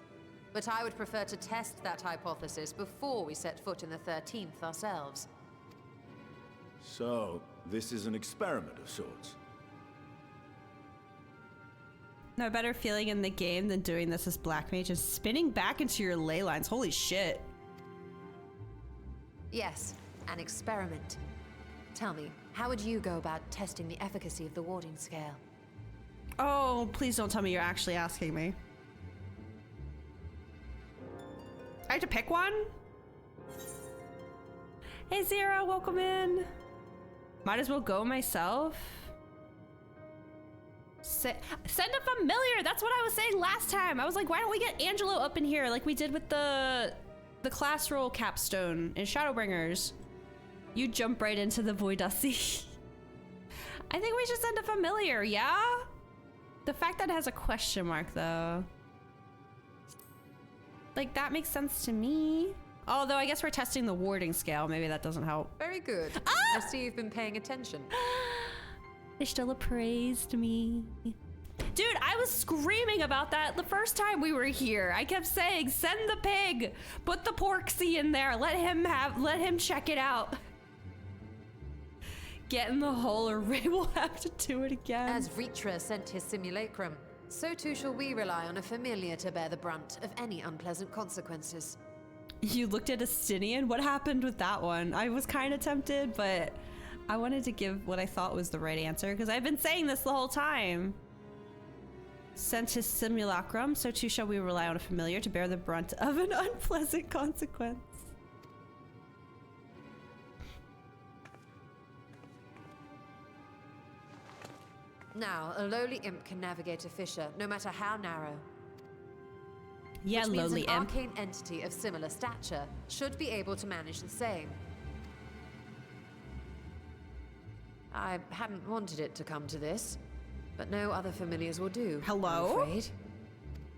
But I would prefer to test that hypothesis before we set foot in the 13th ourselves. So, this is an experiment of sorts. No better feeling in the game than doing this as Black Mage is spinning back into your ley lines. Holy shit. Yes, an experiment. Tell me, how would you go about testing the efficacy of the warding scale? Oh, please don't tell me you're actually asking me. I have to pick one? Hey Zero, welcome in. Might as well go myself. Send a familiar. That's what I was saying last time. I was like, why don't we get Angelo up in here like we did with the class roll capstone in Shadowbringers? You jump right into the Voidusy. I think we should send a familiar, yeah? The fact that it has a question mark though. Like that makes sense to me. Although I guess we're testing the warding scale. Maybe that doesn't help. Very good. Ah! I see you've been paying attention. Ishtella praised me. Dude, I was screaming about that the first time we were here. I kept saying, send the pig, put the porksy in there, let him check it out. Get in the hole or Ray will have to do it again. As Vritra sent his simulacrum, so too shall we rely on a familiar to bear the brunt of any unpleasant consequences. You looked at Estinian? What happened with that one? I was kind of tempted, but I wanted to give what I thought was the right answer because I've been saying this the whole time. Sent his simulacrum, so too shall we rely on a familiar to bear the brunt of an unpleasant consequence. Now, a lowly imp can navigate a fissure, no matter how narrow. Yeah, which means lowly an imp. arcane entity of similar stature should be able to manage the same. I hadn't wanted it to come to this, but no other familiars will do. Hello? I'm afraid.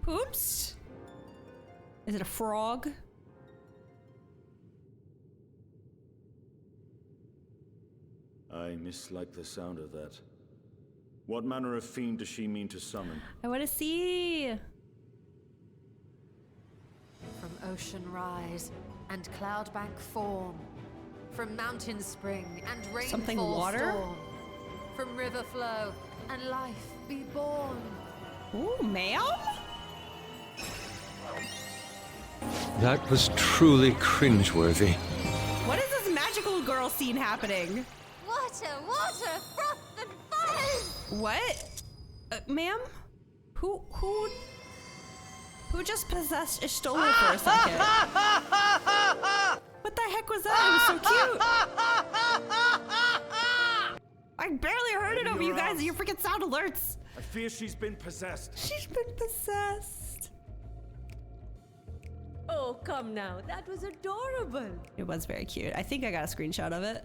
Poops? Is it a frog? I mislike the sound of that. What manner of fiend does she mean to summon? I want to see. From ocean rise and cloud bank form, from mountain spring and rainfall Something water? storm, from river flow and life be born. Ooh, ma'am? That was truly cringeworthy. What is this magical girl scene happening? Water, water, froth and foam! What? Ma'am? Who just possessed Ishtola for a second? What the heck was that? It was so cute. I barely heard it over you guys and your freaking sound alerts. I fear she's been possessed. She's been possessed. Oh, come now. That was adorable. It was very cute. I think I got a screenshot of it.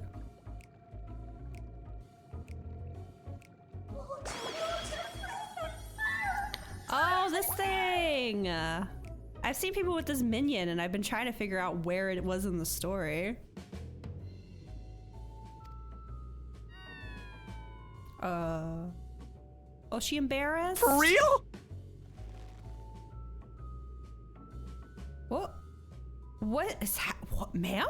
Oh, this thing! I've seen people with this minion and I've been trying to figure out where it was in the story. Oh, she embarrassed? For real? What? What is what, ma'am?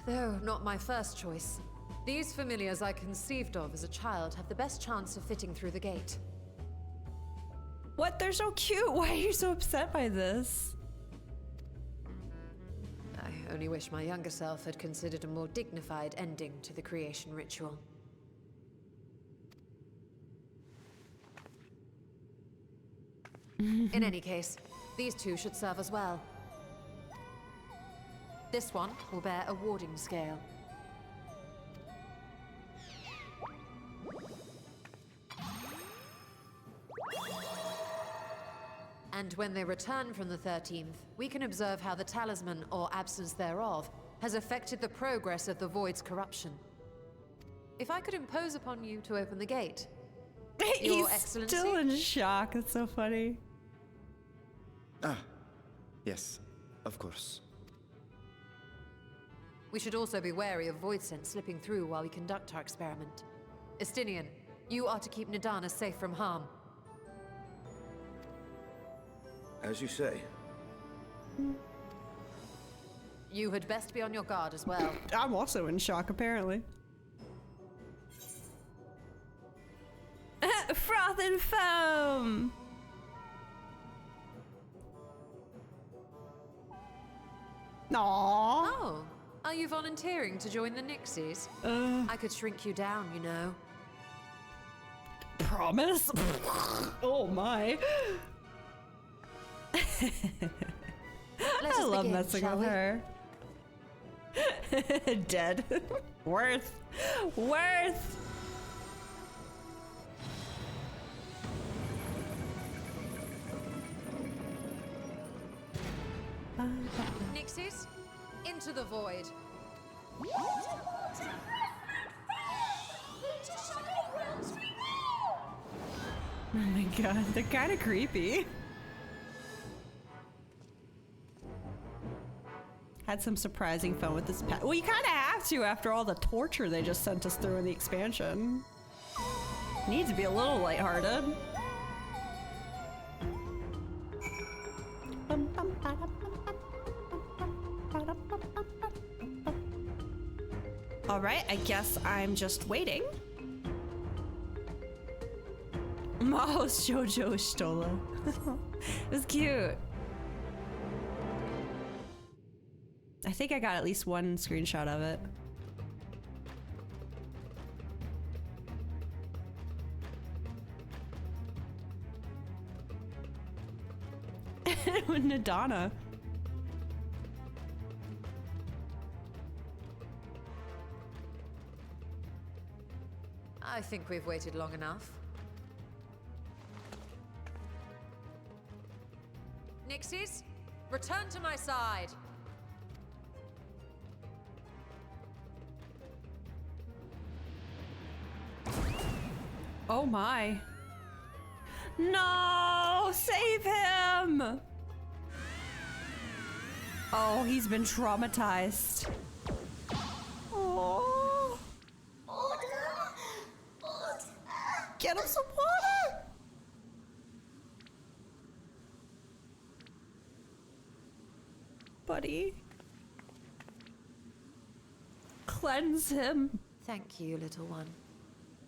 Though not my first choice. These familiars I conceived of as a child have the best chance of fitting through the gate. What? They're so cute. Why are you so upset by this? I only wish my younger self had considered a more dignified ending to the creation ritual. In any case, these two should serve us well. This one will bear a warding scale. And when they return from the 13th, we can observe how the talisman, or absence thereof, has affected the progress of the Void's corruption. If I could impose upon you to open the gate. Your He's Excellency? still in shock. It's so funny. Ah, yes, of course. We should also be wary of void scent slipping through while we conduct our experiment. Estinian, you are to keep Nidana safe from harm. As you say. You had best be on your guard as well. I'm also in shock, apparently. Froth and foam! Aww. Oh, are you volunteering to join the Nixies? I could shrink you down, you know. Promise? Oh my. I love begin, messing shall with we? her. Dead. Worth. Worth. Nixies, into the void. Oh my god, they're kind of creepy. Had some surprising fun with this pet. Well, you kind of have to after all the torture they just sent us through in the expansion. Needs to be a little lighthearted. All right, I guess I'm just waiting. Maho's Jojo Stola. It was cute. I think I got at least one screenshot of it. With Nadana. I think we've waited long enough. Nixies, return to my side. Oh my. No! Save him! Oh, he's been traumatized. Oh. Get him some water! Buddy. Cleanse him. Thank you, little one.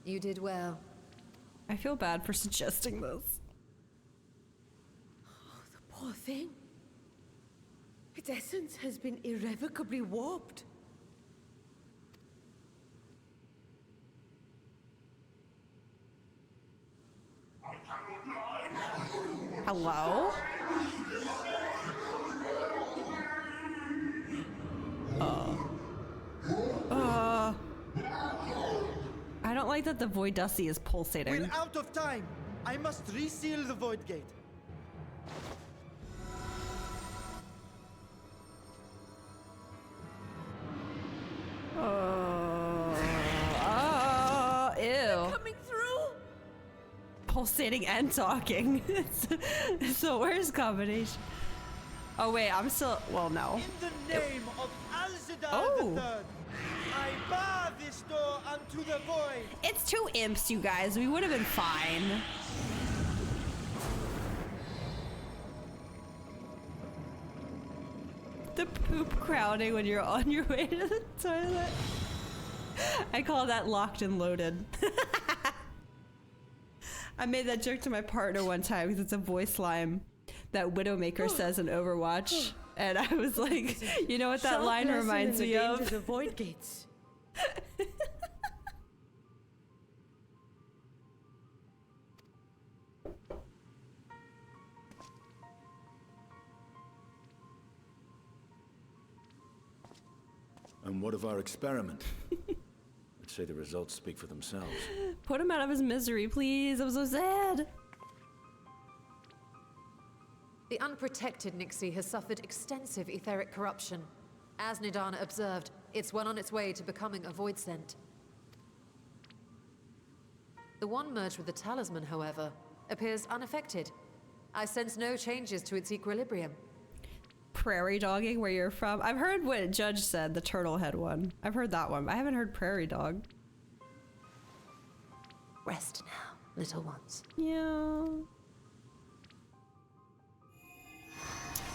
You did well. I feel bad for suggesting this. Oh, the poor thing. Its essence has been irrevocably warped. Hello? I don't like that the Void Dusty is pulsating. We're out of time. I must reseal the Void Gate. Ew. Coming through! Pulsating and talking. It's the worst combination. Oh wait, I'm still, well no. In the name of Alzadar Oh. III, I bar this door unto the void. It's two imps, you guys. We would have been fine. The poop crowding when you're on your way to the toilet. I call that locked and loaded. I made that joke to my partner one time because it's a voice line that Widowmaker says in Overwatch. And I was like, you know what that Sharp line lesson reminds in the me of? dangers of void gates. And what of our experiment? I'd say the results speak for themselves. Put him out of his misery, please. I'm so sad. The unprotected Nixie has suffered extensive etheric corruption. As Nidana observed, it's well on its way to becoming a void scent. The one merged with the talisman, however, appears unaffected. I sense no changes to its equilibrium. Prairie dogging where you're from. I've heard what Judge said, the turtle head one. I've heard that one, but I haven't heard prairie dog. Rest now, little ones. Yeah.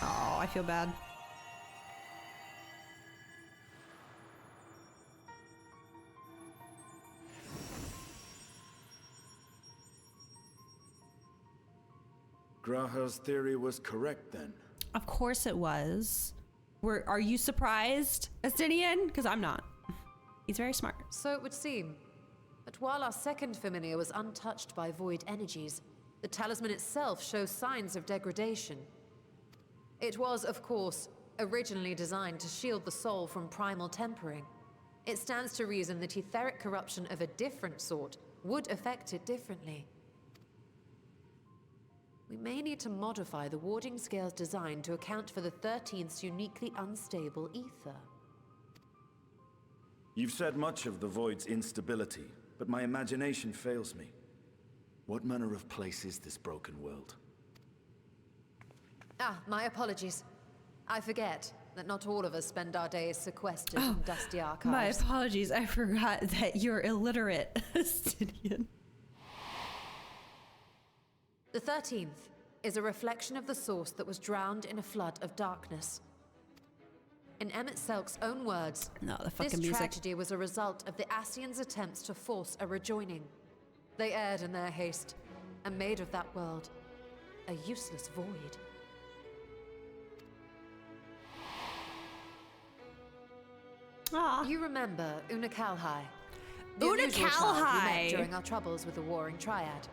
Oh, I feel bad. Graha's theory was correct then. Of course it was. Are you surprised, Estinian? Because I'm not. He's very smart. So it would seem. But while our second familiar was untouched by void energies, the talisman itself shows signs of degradation. It was, of course, originally designed to shield the soul from primal tempering. It stands to reason that etheric corruption of a different sort would affect it differently. We may need to modify the warding scale's design to account for the 13th's uniquely unstable ether. You've said much of the Void's instability, but my imagination fails me. What manner of place is this broken world? Ah, my apologies. I forget that not all of us spend our days sequestered in dusty archives. My apologies. I forgot that you're illiterate, Estinian. The 13th is a reflection of the source that was drowned in a flood of darkness. In Emmett Selk's own words, No, the fucking this music. tragedy was a result of the Ascians' attempts to force a rejoining. They erred in their haste and made of that world a useless void. Ah. You remember Una Kalhai? Una Kalhai! During our troubles with the Warring Triad.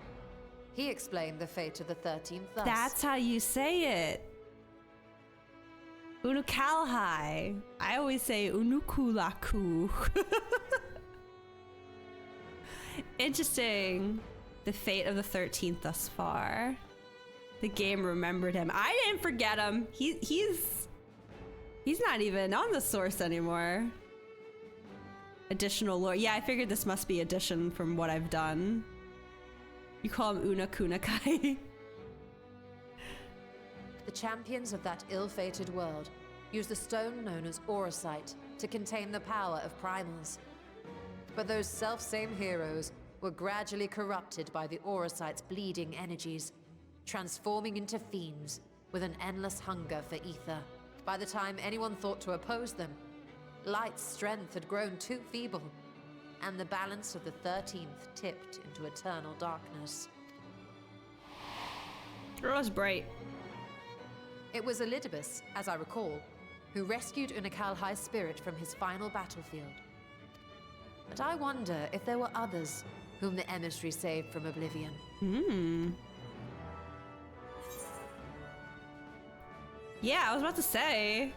He explained the fate of the 13th thus. That's how you say it. Unukalhai. I always say Unukulaku. Interesting. The fate of the 13th thus far. The game remembered him. I didn't forget him. He's not even on the source anymore. Additional lore. Yeah, I figured this must be addition from what I've done. You call him Una Kunakai. The champions of that ill-fated world use the stone known as Auracite to contain the power of primals. But those self-same heroes were gradually corrupted by the Aurosite's bleeding energies, transforming into fiends with an endless hunger for ether. By the time anyone thought to oppose them, Light's strength had grown too feeble, and the balance of the 13th tipped into eternal darkness. It was bright. It was Elidibus, as I recall, who rescued Unakalhai's spirit from his final battlefield. But I wonder if there were others whom the emissary saved from oblivion. Yeah, I was about to say.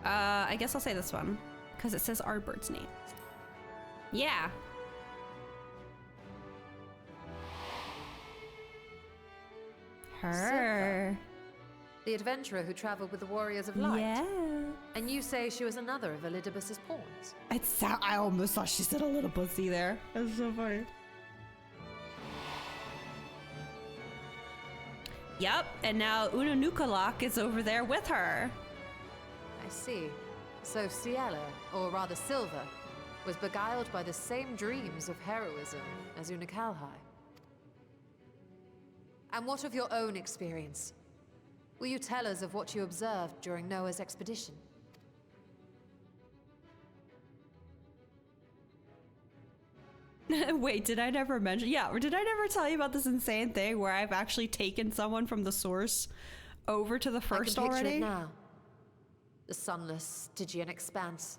I guess I'll say this one, because it says our bird's name. Yeah. Her. The adventurer who traveled with the Warriors of Light. Yeah. And you say she was another of Elidibus's pawns. I almost thought she said a little pussy there. That's so funny. Yep, and now Unanukalak is over there with her. I see. So Ciela, or rather Silva, was beguiled by the same dreams of heroism as Unakalhai. And what of your own experience? Will you tell us of what you observed during Noah's expedition? Wait, did I never mention? Yeah, or did I never tell you about this insane thing where I've actually taken someone from the source over to the first I can picture already? it now. The sunless Stygian expanse,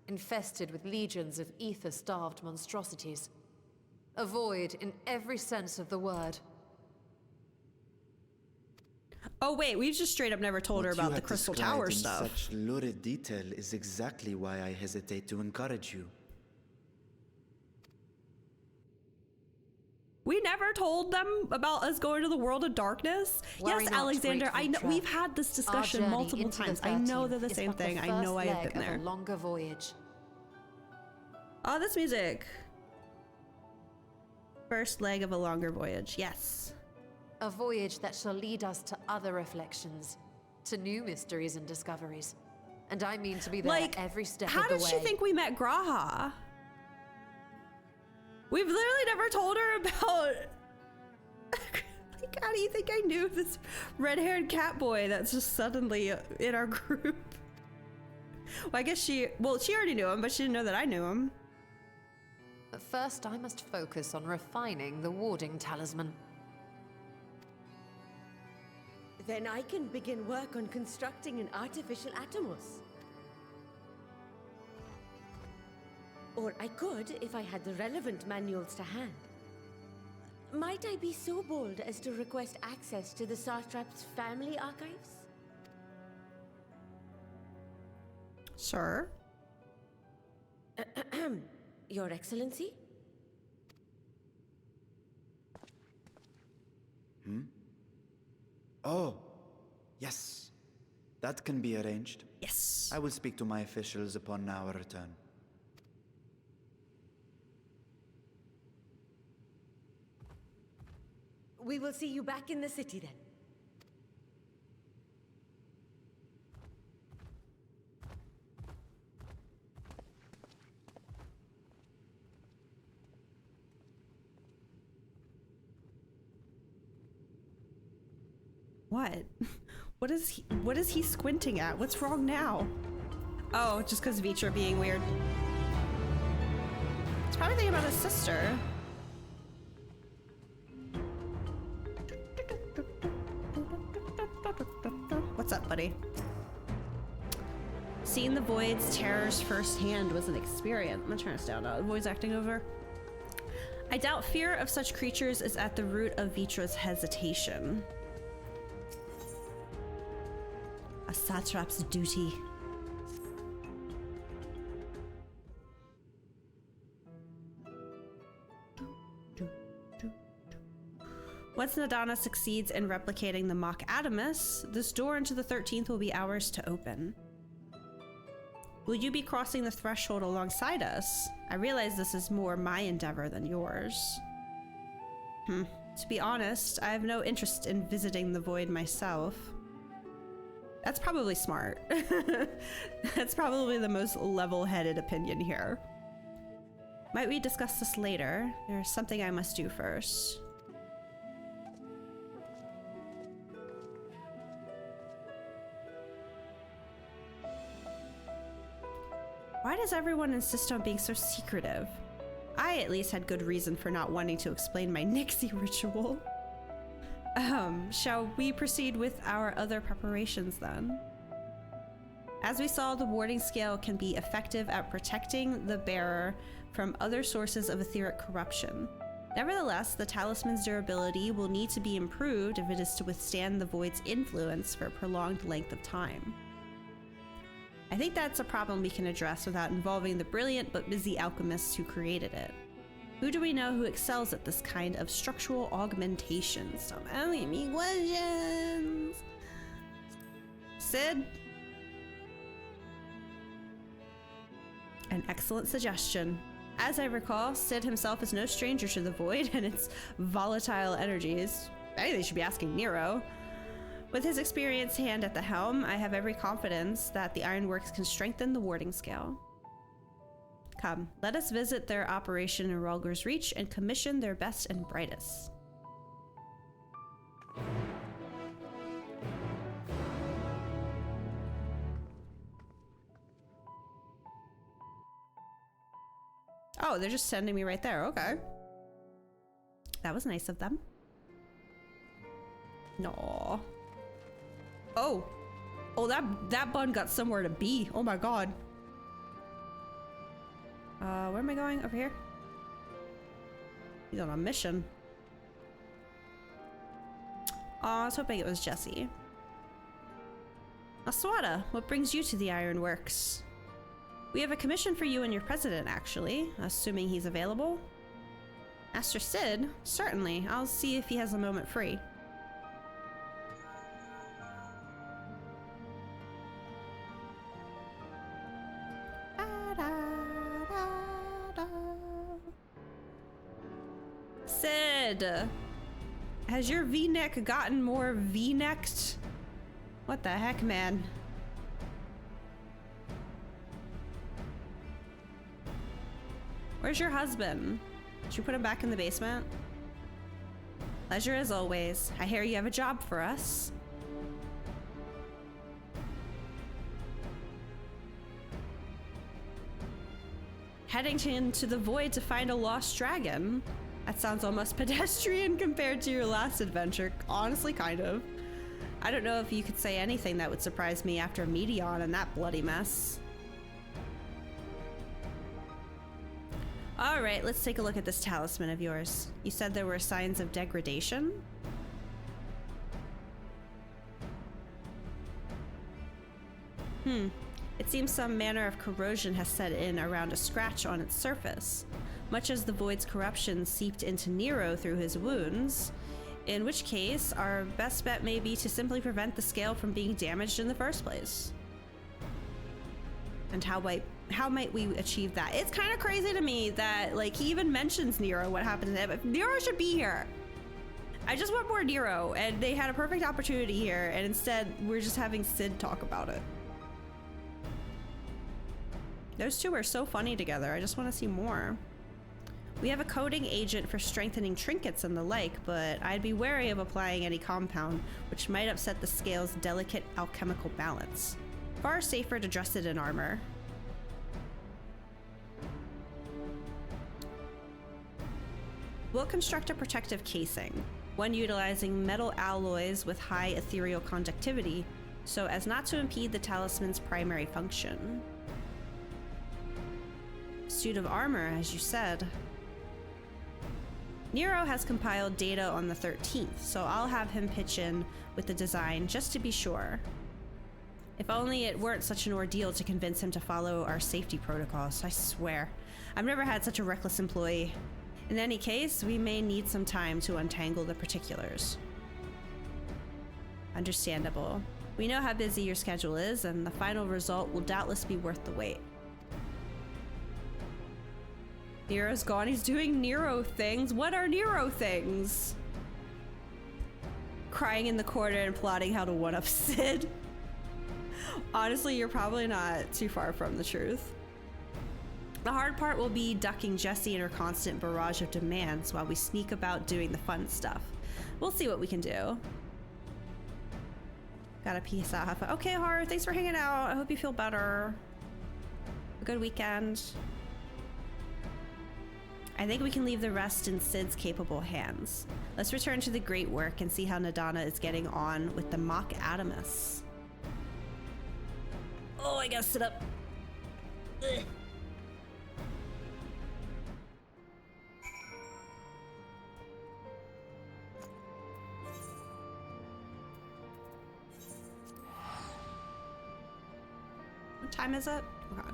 infested with legions of ether-starved monstrosities. A void in every sense of the word. Oh wait, we've just straight up never told her about the Crystal Tower stuff. Such lurid detail is exactly why I hesitate to encourage you. We never told them about us going to the world of darkness. Worry Yes, not, Alexander, I know grateful we've Trev. had this Our discussion journey multiple into the times. I know they're the 13th same is but thing. the I know first I have leg been of there. a longer voyage. Oh, this music. First leg of a longer voyage. Yes. A voyage that shall lead us to other reflections, to new mysteries and discoveries. And I mean to be there Like, every step how of the way. did she think we met Graha? We've literally never told her about... Like, how do you think I knew this red-haired cat boy that's just suddenly in our group? Well, I guess she already knew him, but she didn't know that I knew him. But first, I must focus on refining the warding talisman. Then I can begin work on constructing an artificial Atomos. Or I could if I had the relevant manuals to hand. Might I be so bold as to request access to the Satrap's family archives? Sure. Your Excellency? Oh, yes. That can be arranged. Yes. I will speak to my officials upon our return. We will see you back in the city then. What? What is he squinting at? What's wrong now? Oh, just because Vitra being weird. He's probably thinking about his sister. What's up, buddy? Seeing the Void's terrors firsthand was an experience. I'm gonna turn this down now. The Void's acting over. I doubt fear of such creatures is at the root of Vitra's hesitation. A satrap's duty. Once Nadana succeeds in replicating the mock Adamus, this door into the 13th will be ours to open. Will you be crossing the threshold alongside us? I realize this is more my endeavor than yours. To be honest, I have no interest in visiting the Void myself. That's probably smart. That's probably the most level-headed opinion here. Might we discuss this later? There's something I must do first. Why does everyone insist on being so secretive? I at least had good reason for not wanting to explain my Nixie ritual. Shall we proceed with our other preparations then? As we saw, the warding scale can be effective at protecting the bearer from other sources of etheric corruption. Nevertheless, the talisman's durability will need to be improved if it is to withstand the void's influence for a prolonged length of time. I think that's a problem we can address without involving the brilliant but busy alchemists who created it. Who do we know who excels at this kind of structural augmentation? Stop asking me questions! Sid? An excellent suggestion. As I recall, Sid himself is no stranger to the void and its volatile energies. I think they should be asking Nero. With his experienced hand at the helm, I have every confidence that the Ironworks can strengthen the warding scale. Come, let us visit their operation in Rulger's Reach and commission their best and brightest. Oh, they're just sending me right there. Okay. That was nice of them. No. Oh. Oh, that bun got somewhere to be. Oh my god. Where am I going? Over here? He's on a mission. Aw, I was hoping it was Jesse. Aswada, what brings you to the Ironworks? We have a commission for you and your president, actually, assuming he's available. Master Sid? Certainly. I'll see if he has a moment free. Sid! Has your V-neck gotten more V-necked? What the heck, man? Where's your husband? Did you put him back in the basement? Pleasure as always. I hear you have a job for us. Heading into the void to find a lost dragon? That sounds almost pedestrian compared to your last adventure. Honestly, kind of. I don't know if you could say anything that would surprise me after Meteon and that bloody mess. All right, let's take a look at this talisman of yours. You said there were signs of degradation? It seems some manner of corrosion has set in around a scratch on its surface, much as the void's corruption seeped into Nero through his wounds, in which case our best bet may be to simply prevent the scale from being damaged in the first place. And how might we achieve that? It's kind of crazy to me that, like, he even mentions Nero, what happened to him. Nero should be here. I just want more Nero, and they had a perfect opportunity here, and instead we're just having Sid talk about it. Those two are so funny together. I just want to see more. We have a coding agent for strengthening trinkets and the like, but I'd be wary of applying any compound, which might upset the scale's delicate alchemical balance. Far safer to dress it in armor. We'll construct a protective casing, one utilizing metal alloys with high ethereal conductivity, so as not to impede the talisman's primary function. Suit of armor, as you said. Nero has compiled data on the 13th, so I'll have him pitch in with the design just to be sure. If only it weren't such an ordeal to convince him to follow our safety protocols, I swear. I've never had such a reckless employee. In any case, we may need some time to untangle the particulars. Understandable. We know how busy your schedule is, and the final result will doubtless be worth the wait. Nero's gone. He's doing Nero things. What are Nero things? Crying in the corner and plotting how to one-up Sid. Honestly, you're probably not too far from the truth. The hard part will be ducking Jessie and her constant barrage of demands while we sneak about doing the fun stuff. We'll see what we can do. Gotta peace out, have fun. Okay, Har, thanks for hanging out. I hope you feel better. A good weekend. I think we can leave the rest in Sid's capable hands. Let's return to the great work and see how Nadana is getting on with the Mock Adamus. Oh, I gotta sit up. Ugh. What time is it? Okay.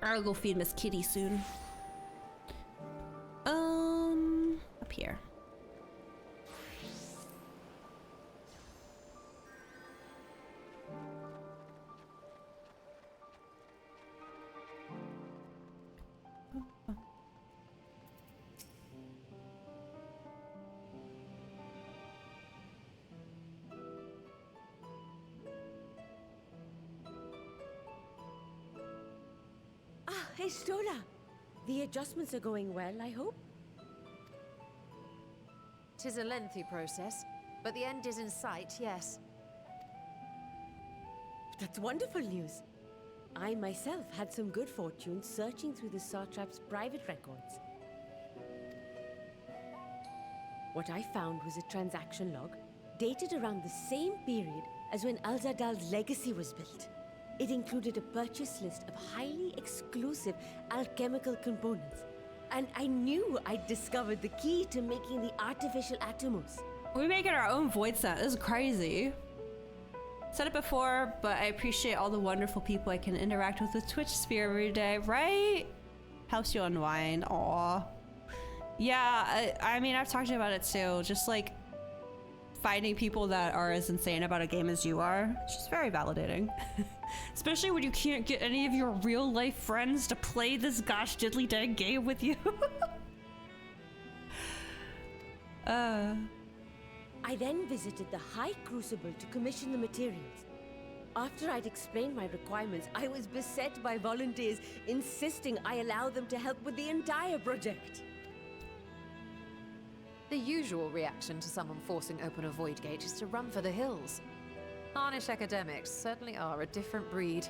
I'll go feed Miss Kitty soon. Up here. Hey, Stola. The adjustments are going well, I hope? 'Tis a lengthy process, but the end is in sight, yes. That's wonderful news. I myself had some good fortune searching through the Satrap's private records. What I found was a transaction log dated around the same period as when Al-Zadal's legacy was built. It included a purchase list of highly exclusive alchemical components, and I knew I'd discovered the key to making the artificial Atomos. We're making our own void set. This is crazy. Said it before, but I appreciate all the wonderful people I can interact with Twitch Sphere every day, right? Helps you unwind. Aw. Yeah, I mean, I've talked to you about it too. Just like finding people that are as insane about a game as you are. It's just very validating. Especially when you can't get any of your real life friends to play this gosh diddly dang game with you. I then visited the High Crucible to commission the materials. After I'd explained my requirements, I was beset by volunteers insisting I allow them to help with the entire project. The usual reaction to someone forcing open a void gate is to run for the hills. Harnish academics certainly are a different breed.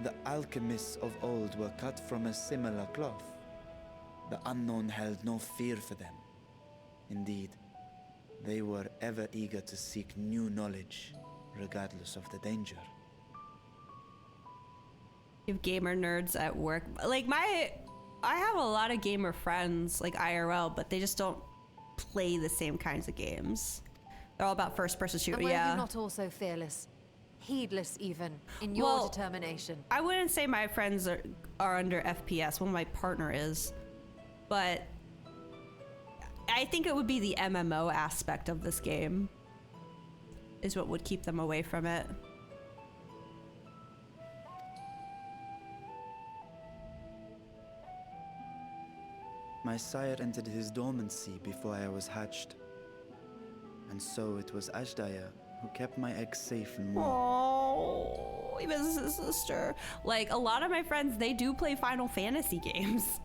The alchemists of old were cut from a similar cloth. The unknown held no fear for them. Indeed, they were ever eager to seek new knowledge, regardless of the danger. You have gamer nerds at work. Like I have a lot of gamer friends, like IRL, but they just don't play the same kinds of games. They're all about first-person shooter. And were Yeah. you not also fearless, heedless even, in your determination? I wouldn't say my friends are under FPS. Well, my partner is, but I think it would be the MMO aspect of this game is what would keep them away from it. My sire entered his dormancy before I was hatched. And so it was Ashdaya who kept my eggs safe and warm. Oh, he misses his sister. Like, a lot of my friends, they do play Final Fantasy games.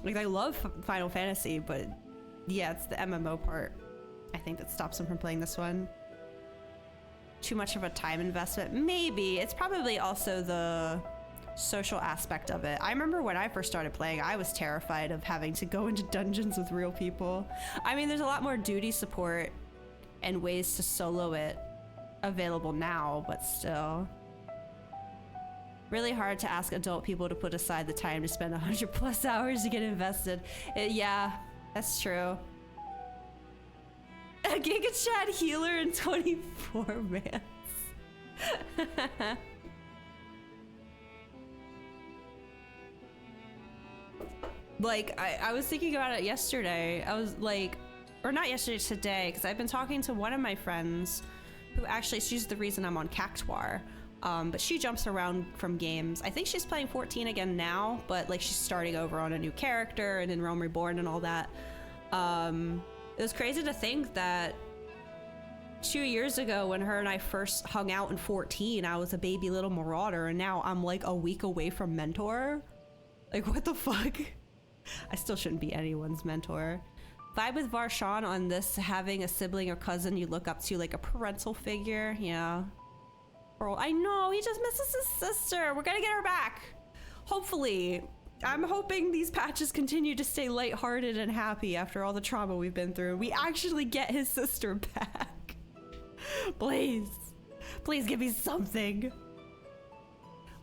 Like, I love Final Fantasy, but yeah, it's the MMO part, I think, that stops them from playing this one. Too much of a time investment? Maybe. It's probably also the social aspect of it. I remember when I first started playing, I was terrified of having to go into dungeons with real people. I mean, there's a lot more duty support and ways to solo it available now, but still. Really hard to ask adult people to put aside the time to spend 100+ hours to get invested. Yeah, that's true. A Giga Chad healer in 24 mans. Like, I was thinking about it yesterday. I was like, or not yesterday, today, because I've been talking to one of my friends who actually, she's the reason I'm on Cactuar. But she jumps around from games. I think she's playing 14 again now, but like she's starting over on a new character and in Realm Reborn and all that. It was crazy to think that 2 years ago when her and I first hung out in 14, I was a baby little marauder, and now I'm like a week away from mentor. Like, what the fuck? I still shouldn't be anyone's mentor. Vibe with Varshan on this, having a sibling or cousin you look up to, like a parental figure. Yeah. Girl, I know, he just misses his sister. We're gonna get her back. Hopefully. I'm hoping these patches continue to stay lighthearted and happy after all the trauma we've been through. We actually get his sister back. Please. Please give me something.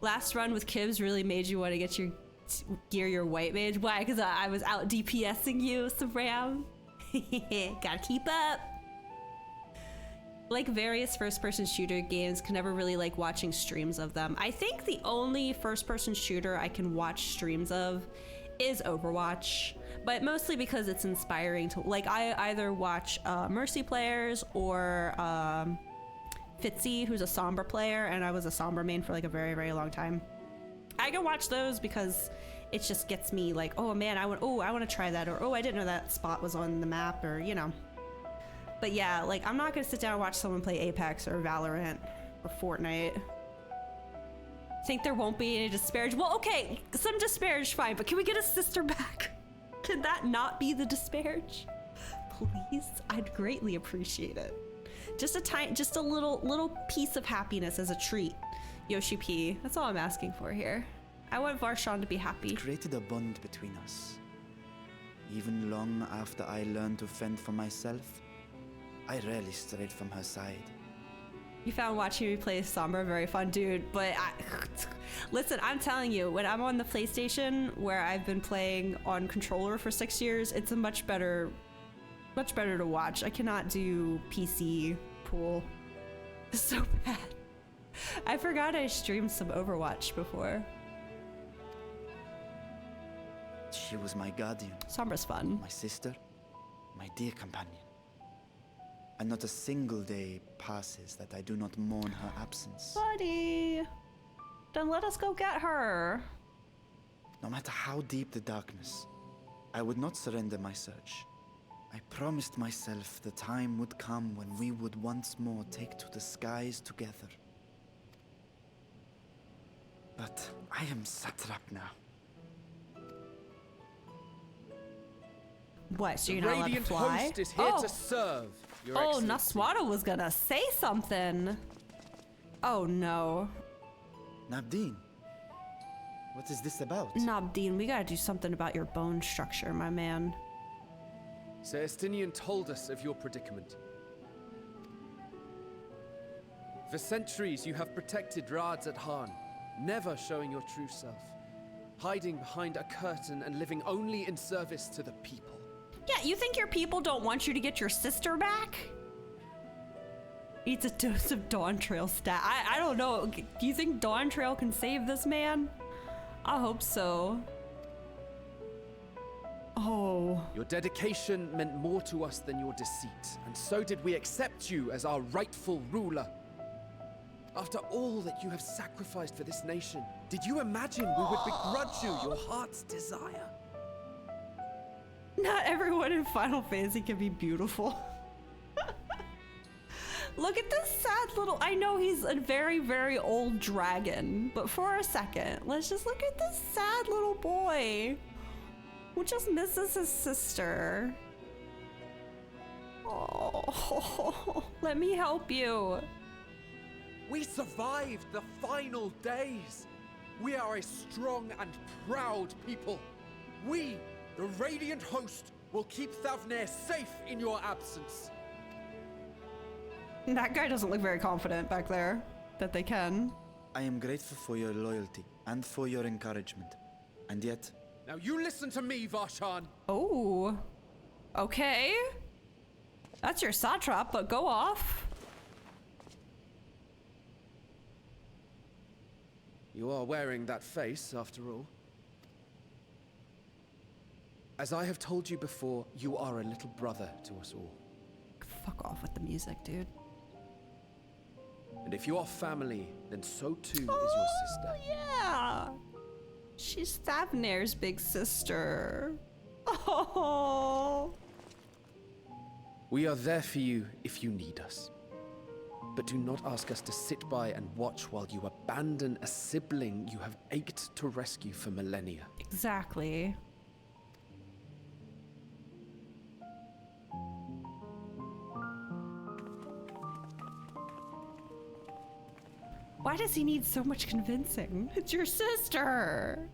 Last run with Kibs really made you want to get your gear your white mage. Why? Because I was out DPSing you, Sabram. Gotta keep up. Like various first-person shooter games, can never really like watching streams of them. I think the only first-person shooter I can watch streams of is Overwatch, but mostly because it's inspiring to, like, I either watch Mercy players or Fitzy, who's a Sombra player, and I was a Sombra main for like a very, very long time. I can watch those because it just gets me like, oh man, I want to try that, or oh, I didn't know that spot was on the map, or you know. But yeah, like, I'm not gonna sit down and watch someone play Apex or Valorant or Fortnite. Think there won't be any disparage? Well, okay, some disparage, fine, but can we get a sister back? Can that not be the disparage? Please, I'd greatly appreciate it. Just a little piece of happiness as a treat. Yoshi P, that's all I'm asking for here. I want Varshan to be happy. It created a bond between us. Even long after I learned to fend for myself, I rarely strayed from her side. You found watching me play Sombra very fun, dude, but listen, I'm telling you, when I'm on the PlayStation, where I've been playing on controller for 6 years, it's a much better to watch. I cannot do PC pool. It's so bad. I forgot I streamed some Overwatch before. She was my guardian. Sombra's fun. My sister, my dear companion. And not a single day passes that I do not mourn her absence. Buddy, then let us go get her. No matter how deep the darkness, I would not surrender my search. I promised myself the time would come when we would once more take to the skies together. But I am satrap now. What, so you're not allowed to Radiant fly? Host is here to serve, Your Oh, Excellency. Naswada was gonna say something. Oh no. Nabdeen, what is this about? Nabdeen, we gotta do something about your bone structure, my man. Celestinian told us of your predicament. For centuries you have protected Rads at Han, never showing your true self, hiding behind a curtain and living only in service to the people. Yeah, you think your people don't want you to get your sister back? Eats a dose of Dawn Trail stat. I don't know. Do you think Dawn Trail can save this man? I hope so. Oh. Your dedication meant more to us than your deceit, and so did we accept you as our rightful ruler. After all that you have sacrificed for this nation, did you imagine we would begrudge you your heart's desire? Not everyone in Final Fantasy can be beautiful. Look at this sad little... I know he's a very, very old dragon, but for a second, let's just look at this sad little boy who just misses his sister. Oh, let me help you. We survived the final days. We are a strong and proud people. We, the Radiant Host, will keep Thavnair safe in your absence. That guy doesn't look very confident back there that they can. I am grateful for your loyalty and for your encouragement. And yet... Now you listen to me, Varshan. Oh. Okay. That's your satrap, but go off. You are wearing that face, after all. As I have told you before, you are a little brother to us all. Fuck off with the music, dude. And if you are family, then so too is your sister. Yeah. She's Thavnair's big sister. Oh. We are there for you if you need us. But do not ask us to sit by and watch while you abandon a sibling you have ached to rescue for millennia. Exactly. Why does he need so much convincing? It's your sister!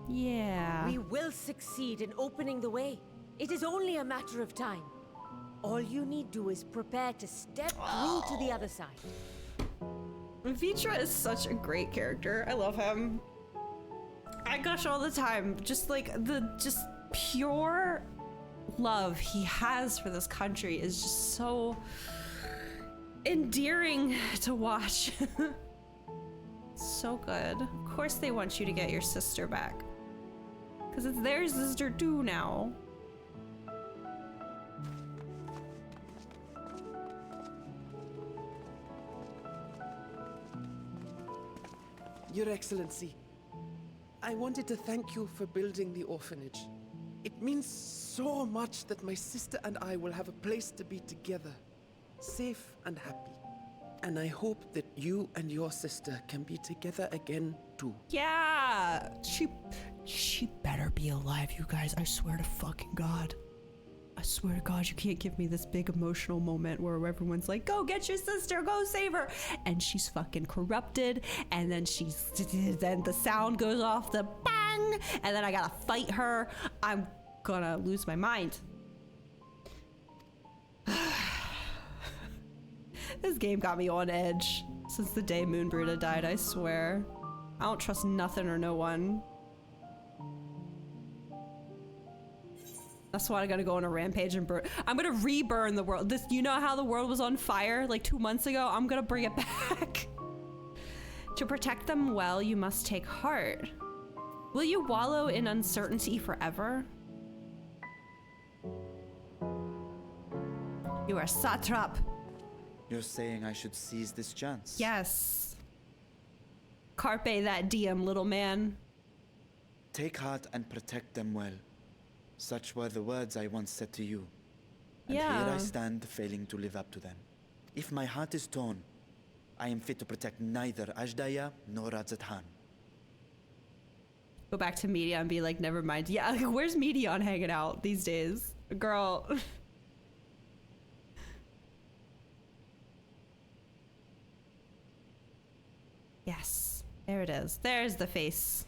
Yeah. We will succeed in opening the way. It is only a matter of time. All you need do is prepare to step through to the other side. Vitra is such a great character. I love him. I gush all the time. Just like the pure love he has for this country is just so endearing to watch. So good. Of course they want you to get your sister back. Because it's their sister too now. Your Excellency, I wanted to thank you for building the orphanage. It means so much that my sister and I will have a place to be together, safe and happy. And I hope that you and your sister can be together again too. Yeah, she better be alive, you guys. I swear to fucking God. I swear to God, you can't give me this big emotional moment where everyone's like, go get your sister, go save her. And she's fucking corrupted. And then then the sound goes off, the bang. And then I gotta fight her. I'm gonna lose my mind. This game got me on edge since the day Moonbruda died, I swear. I don't trust nothing or no one. That's why I gotta go on a rampage and burn. I'm gonna re-burn the world. You know how the world was on fire like 2 months ago? I'm gonna bring it back. To protect them well, you must take heart. Will you wallow in uncertainty forever? You are satrap. You're saying I should seize this chance? Yes. Carpe that diem, little man. Take heart and protect them well. Such were the words I once said to you. And here I stand, failing to live up to them. If my heart is torn, I am fit to protect neither Ajdaya nor Radzathan. Go back to Media and be like, never mind. Yeah, like, where's Medion hanging out these days? Girl. Yes, there it is. There's the face.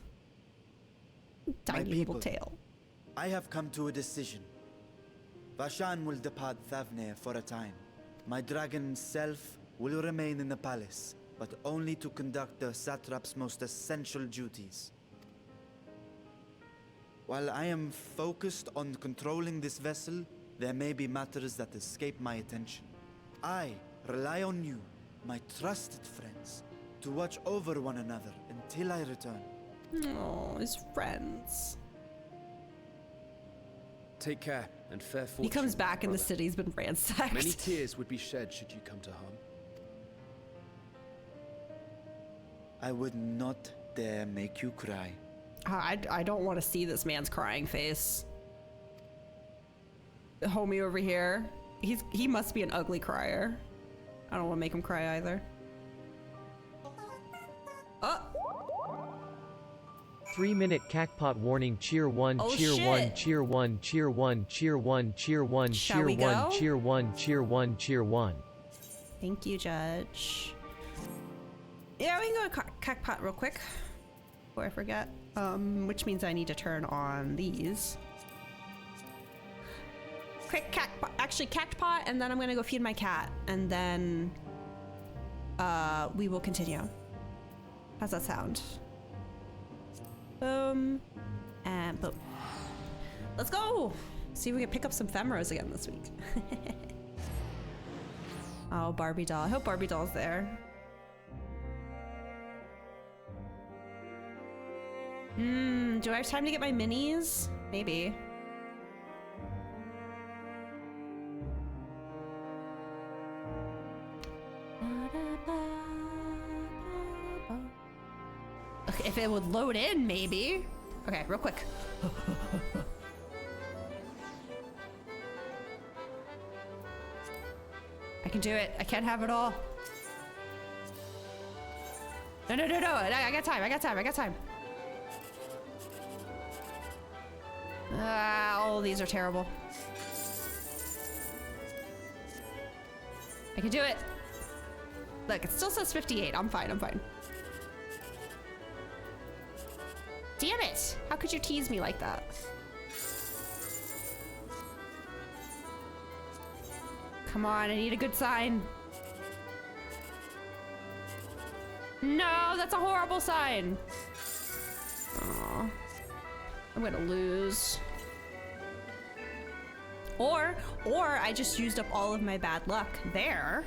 Tiny little tail. I have come to a decision. Vashan will depart Thavne for a time. My dragon self will remain in the palace, but only to conduct the satrap's most essential duties. While I am focused on controlling this vessel, there may be matters that escape my attention. I rely on you, my trusted friends, to watch over one another until I return. Oh, his friends. Take care and fair fortune. He comes back and brother. the city's been ransacked. Many tears would be shed should you come to harm. I would not dare make you cry. I don't want to see this man's crying face. The homie over here, he must be an ugly crier. I don't want to make him cry either. Oh. 3-minute cackpot warning. Cheer 1, Oh, cheer shit. 1, cheer 1, cheer 1, cheer 1, cheer 1, Shall cheer we 1, go? cheer 1, cheer 1, cheer 1. Thank you, Judge. Yeah, we can go to Cackpot real quick before I forget. Which means I need to turn on these. Quick Cackpot, actually Cactpot, and then I'm gonna go feed my cat, and then we will continue. How's that sound? Boom and boom. Let's go. See if we can pick up some Femoros again this week. Oh, Barbie doll. I hope Barbie doll's there. Do I have time to get my minis? Maybe. Okay, if it would load in, maybe. Okay, real quick. can do it. I can't have it all. No, no, no, no. I got time. I got time. I got time. All these are terrible. I can do it. Look, it still says 58. I'm fine. I'm fine. Damn it! How could you tease me like that? Come on, I need a good sign. No, that's a horrible sign. Aw. I'm gonna lose. Or I just used up all of my bad luck there.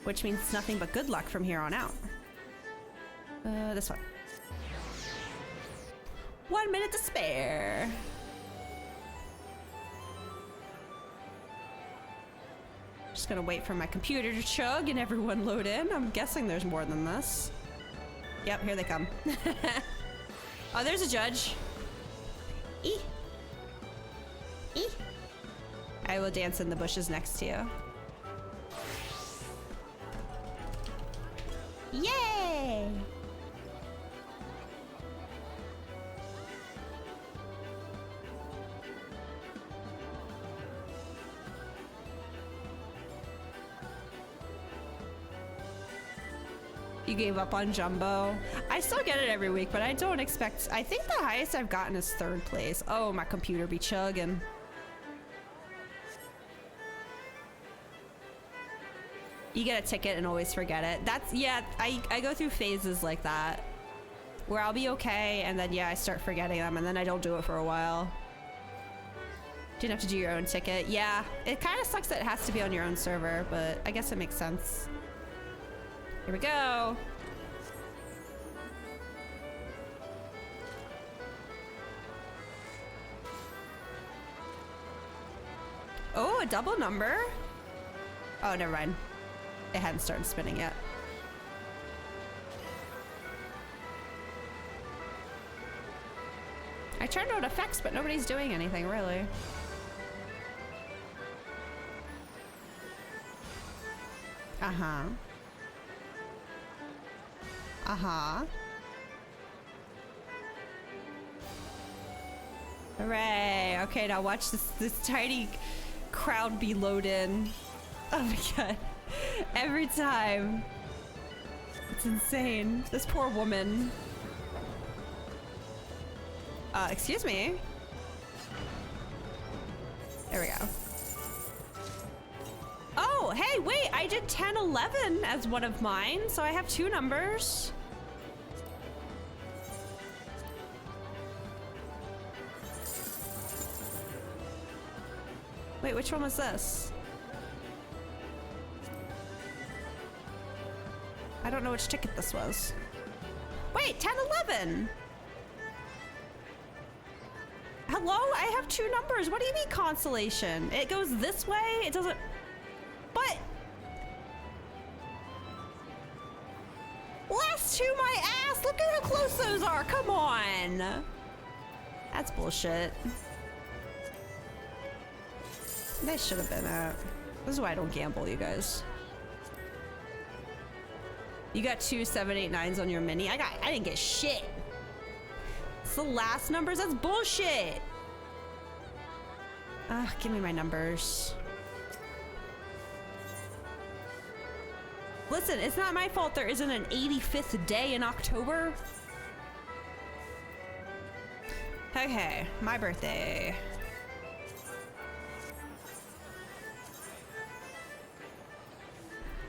Which means nothing but good luck from here on out. This one. 1 minute to spare. Just gonna wait for my computer to chug and everyone load in. I'm guessing there's more than this. Yep, here they come. Oh, there's a judge. Eee. Eee. I will dance in the bushes next to you. Yay! You gave up on Jumbo. I still get it every week, but I don't expect... I think the highest I've gotten is 3rd place. Oh, my computer be chugging. You get a ticket and always forget it. That's... Yeah, I go through phases like that. Where I'll be okay, and then, yeah, I start forgetting them, and then I don't do it for a while. Didn't have to do your own ticket. Yeah, it kind of sucks that it has to be on your own server, but I guess it makes sense. Here we go. Oh, a double number? Oh, never mind. It hadn't started spinning yet. I turned on effects, but nobody's doing anything, really. Uh-huh. Uh-huh. Hooray. Okay, now watch this tiny crowd be loaded in. Oh my god. Every time. It's insane. This poor woman. Excuse me. There we go. Oh, hey, wait, I did 1011 as one of mine, so I have 2 numbers. Wait, which one was this? I don't know which ticket this was. Wait, 1011! Hello? I have 2 numbers. What do you mean consolation? It goes this way? It doesn't... But... Last 2 my ass! Look at how close those are! Come on! That's bullshit. They should have been at. This is why I don't gamble, you guys. You got 2 789s on your mini. I didn't get shit. It's the last numbers. That's bullshit. Give me my numbers. Listen, it's not my fault there isn't an 85th day in October. Okay, my birthday.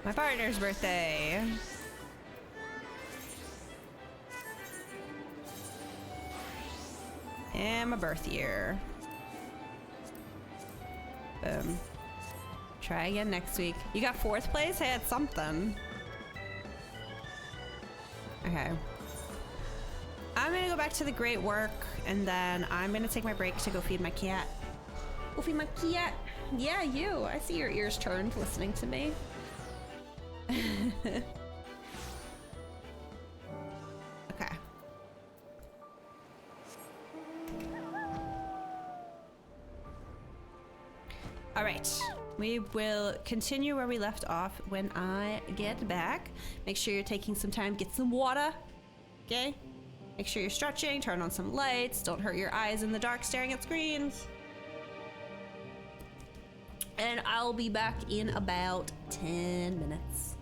My partner's birthday. And my birth year. Boom. Try again next week. You got 4th place? I had something. Okay. I'm gonna go back to the great work, and then I'm gonna take my break to go feed my cat. Go feed my cat. Yeah, you. I see your ears turned listening to me. Okay. All right. We will continue where we left off when I get back. Make sure you're taking some time, get some water, okay? Make sure you're stretching, turn on some lights, don't hurt your eyes in the dark staring at screens. And I'll be back in about 10 minutes.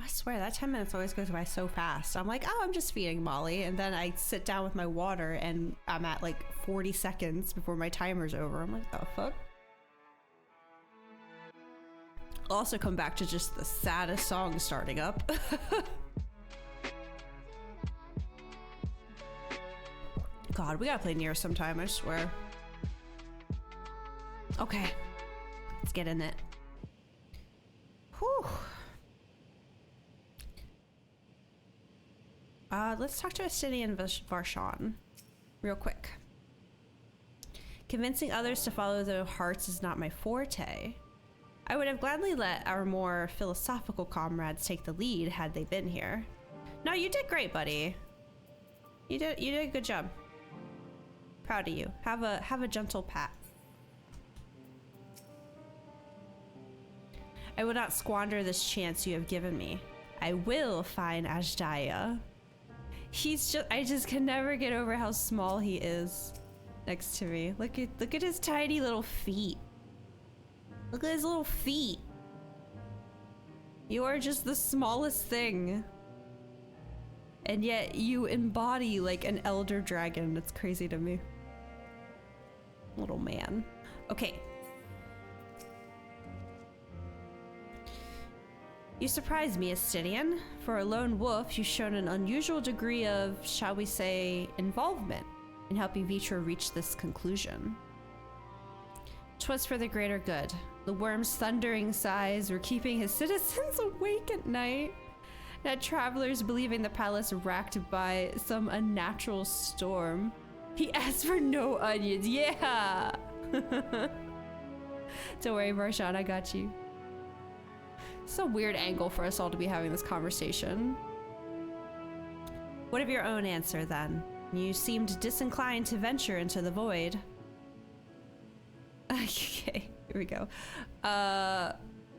I swear that 10 minutes always goes by so fast. I'm like, oh, I'm just feeding Molly. And then I sit down with my water and I'm at like 40 seconds before my timer's over. I'm like, the fuck? Also come back to just the saddest song starting up. God, we gotta play Nier sometime, I swear. Okay, let's get in it. Whew. Let's talk to Astidian Varshan real quick. Convincing others to follow their hearts is not my forte. I would have gladly let our more philosophical comrades take the lead had they been here. No, you did great, buddy. You did a good job. Proud of you. Have a gentle pat. I will not squander this chance you have given me. I will find Ajdaya. I just can never get over how small he is next to me. Look at his tiny little feet. Look at his little feet. You are just the smallest thing. And yet you embody like an elder dragon. It's crazy to me. Little man. Okay. You surprise me, Astidian. For a lone wolf, you've shown an unusual degree of, shall we say, involvement in helping Vitra reach this conclusion. 'Twas for the greater good. The worm's thundering sighs were keeping his citizens awake at night. Had travelers believing the palace racked by some unnatural storm. He asked for no onions. Yeah! Don't worry, Varshan, I got you. It's a weird angle for us all to be having this conversation. What of your own answer, then? You seemed disinclined to venture into the void. Okay, here we go.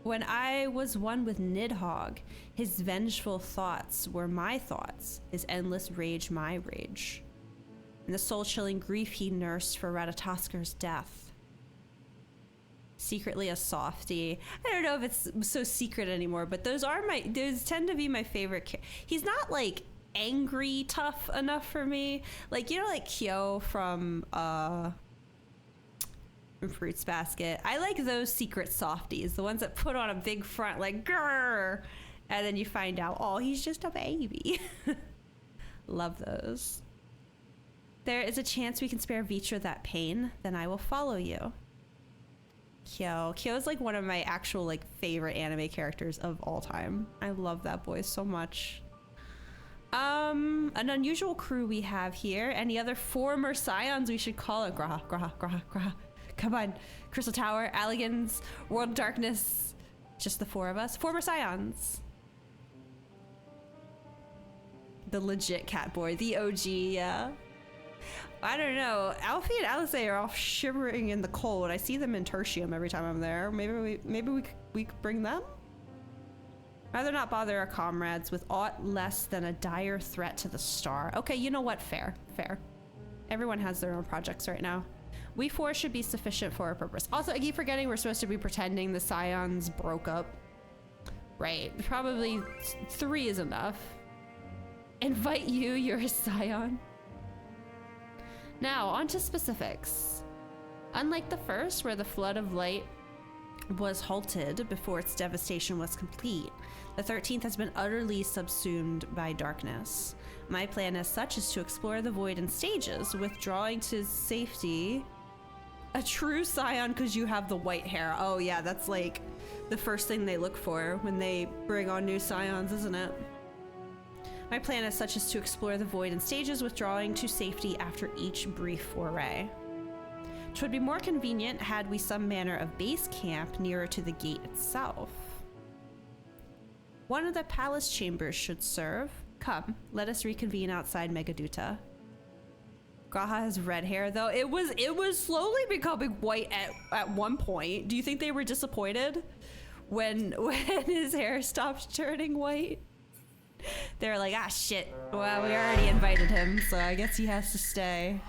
When I was one with Nidhogg, his vengeful thoughts were my thoughts, his endless rage my rage. And the soul-chilling grief he nursed for Ratataskar's death. Secretly a softie. I don't know if it's so secret anymore, but those tend to be my favorite. He's not like angry tough enough for me. Like, you know, like Kyo from Fruits Basket. I like those secret softies, the ones that put on a big front like grrr, and then you find out, oh, he's just a baby. Love those. There is a chance we can spare Vitra that pain, then I will follow you. Kyo is like one of my actual like favorite anime characters of all time. I love that boy so much. An unusual crew we have here. Any other former scions we should call it? Graha. Come on. Crystal Tower, Alligans, World of Darkness. Just the four of us. Former scions. The legit cat boy. The OG, yeah. I don't know. Alfie and Alice are all shivering in the cold. I see them in Tertium every time I'm there. Maybe we could bring them? Rather not bother our comrades with aught less than a dire threat to the star. Okay, you know what? Fair. Everyone has their own projects right now. We four should be sufficient for our purpose. Also, I keep forgetting we're supposed to be pretending the scions broke up. Right. Probably 3 is enough. Invite you, you're a scion. Now, on to specifics. Unlike the first, where the flood of light was halted before its devastation was complete, the 13th has been utterly subsumed by darkness. My plan as such is to explore the void in stages, withdrawing to safety. A true scion because you have the white hair. Oh yeah, that's like the first thing they look for when they bring on new scions, isn't it? My plan as such is to explore the void in stages, withdrawing to safety after each brief foray. 'Twould be more convenient had we some manner of base camp nearer to the gate itself. One of the palace chambers should serve. Come, let us reconvene outside Megaduta. Graha has red hair though. It was slowly becoming white at one point. Do you think they were disappointed when his hair stopped turning white? They're like, ah, shit. Well, we already invited him, so I guess he has to stay.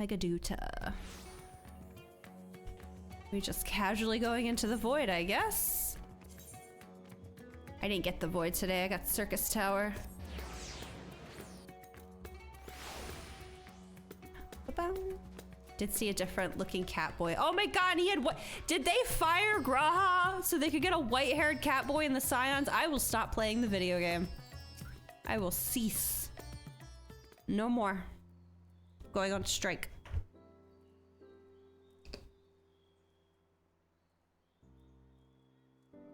Megaduta. We just casually going into the void, I guess. I didn't get the void today. I got Circus Tower. Ba-bum. Did see a different looking cat boy. Oh my god, he had what? Did they fire Graha so they could get a white-haired cat boy in the Scions? I will stop playing the video game. I will cease. No more. Going on strike.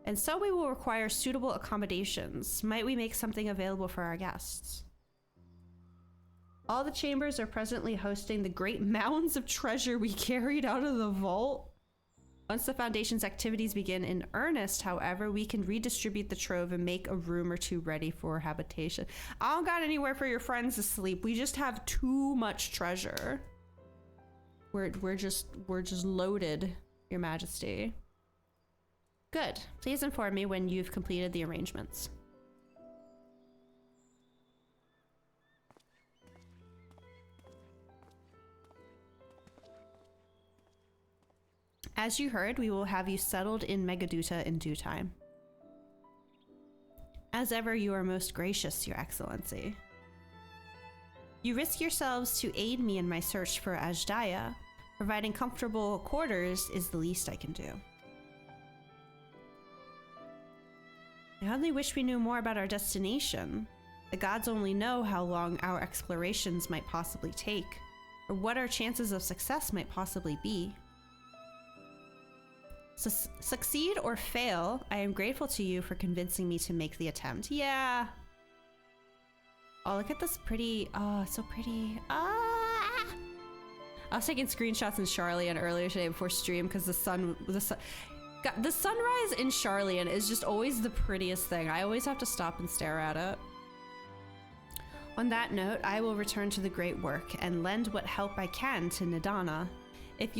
And so we will require suitable accommodations. Might we make something available for our guests? All the chambers are presently hosting the great mounds of treasure we carried out of the vault. Once the Foundation's activities begin in earnest, however, we can redistribute the trove and make a room or two ready for habitation. I don't got anywhere for your friends to sleep. We just have too much treasure. We're just loaded, Your Majesty. Good. Please inform me when you've completed the arrangements. As you heard, we will have you settled in Megaduta in due time. As ever, you are most gracious, Your Excellency. You risk yourselves to aid me in my search for Ajdaya. Providing comfortable quarters is the least I can do. I only wish we knew more about our destination. The gods only know how long our explorations might possibly take, or what our chances of success might possibly be. Succeed or fail, I am grateful to you for convincing me to make the attempt. Yeah. Oh, look at this pretty, oh, it's so pretty. Ah! I was taking screenshots in Charlian earlier today before stream because the sunrise in Charlian is just always the prettiest thing. I always have to stop and stare at it. On that note, I will return to the great work and lend what help I can to Nidana. If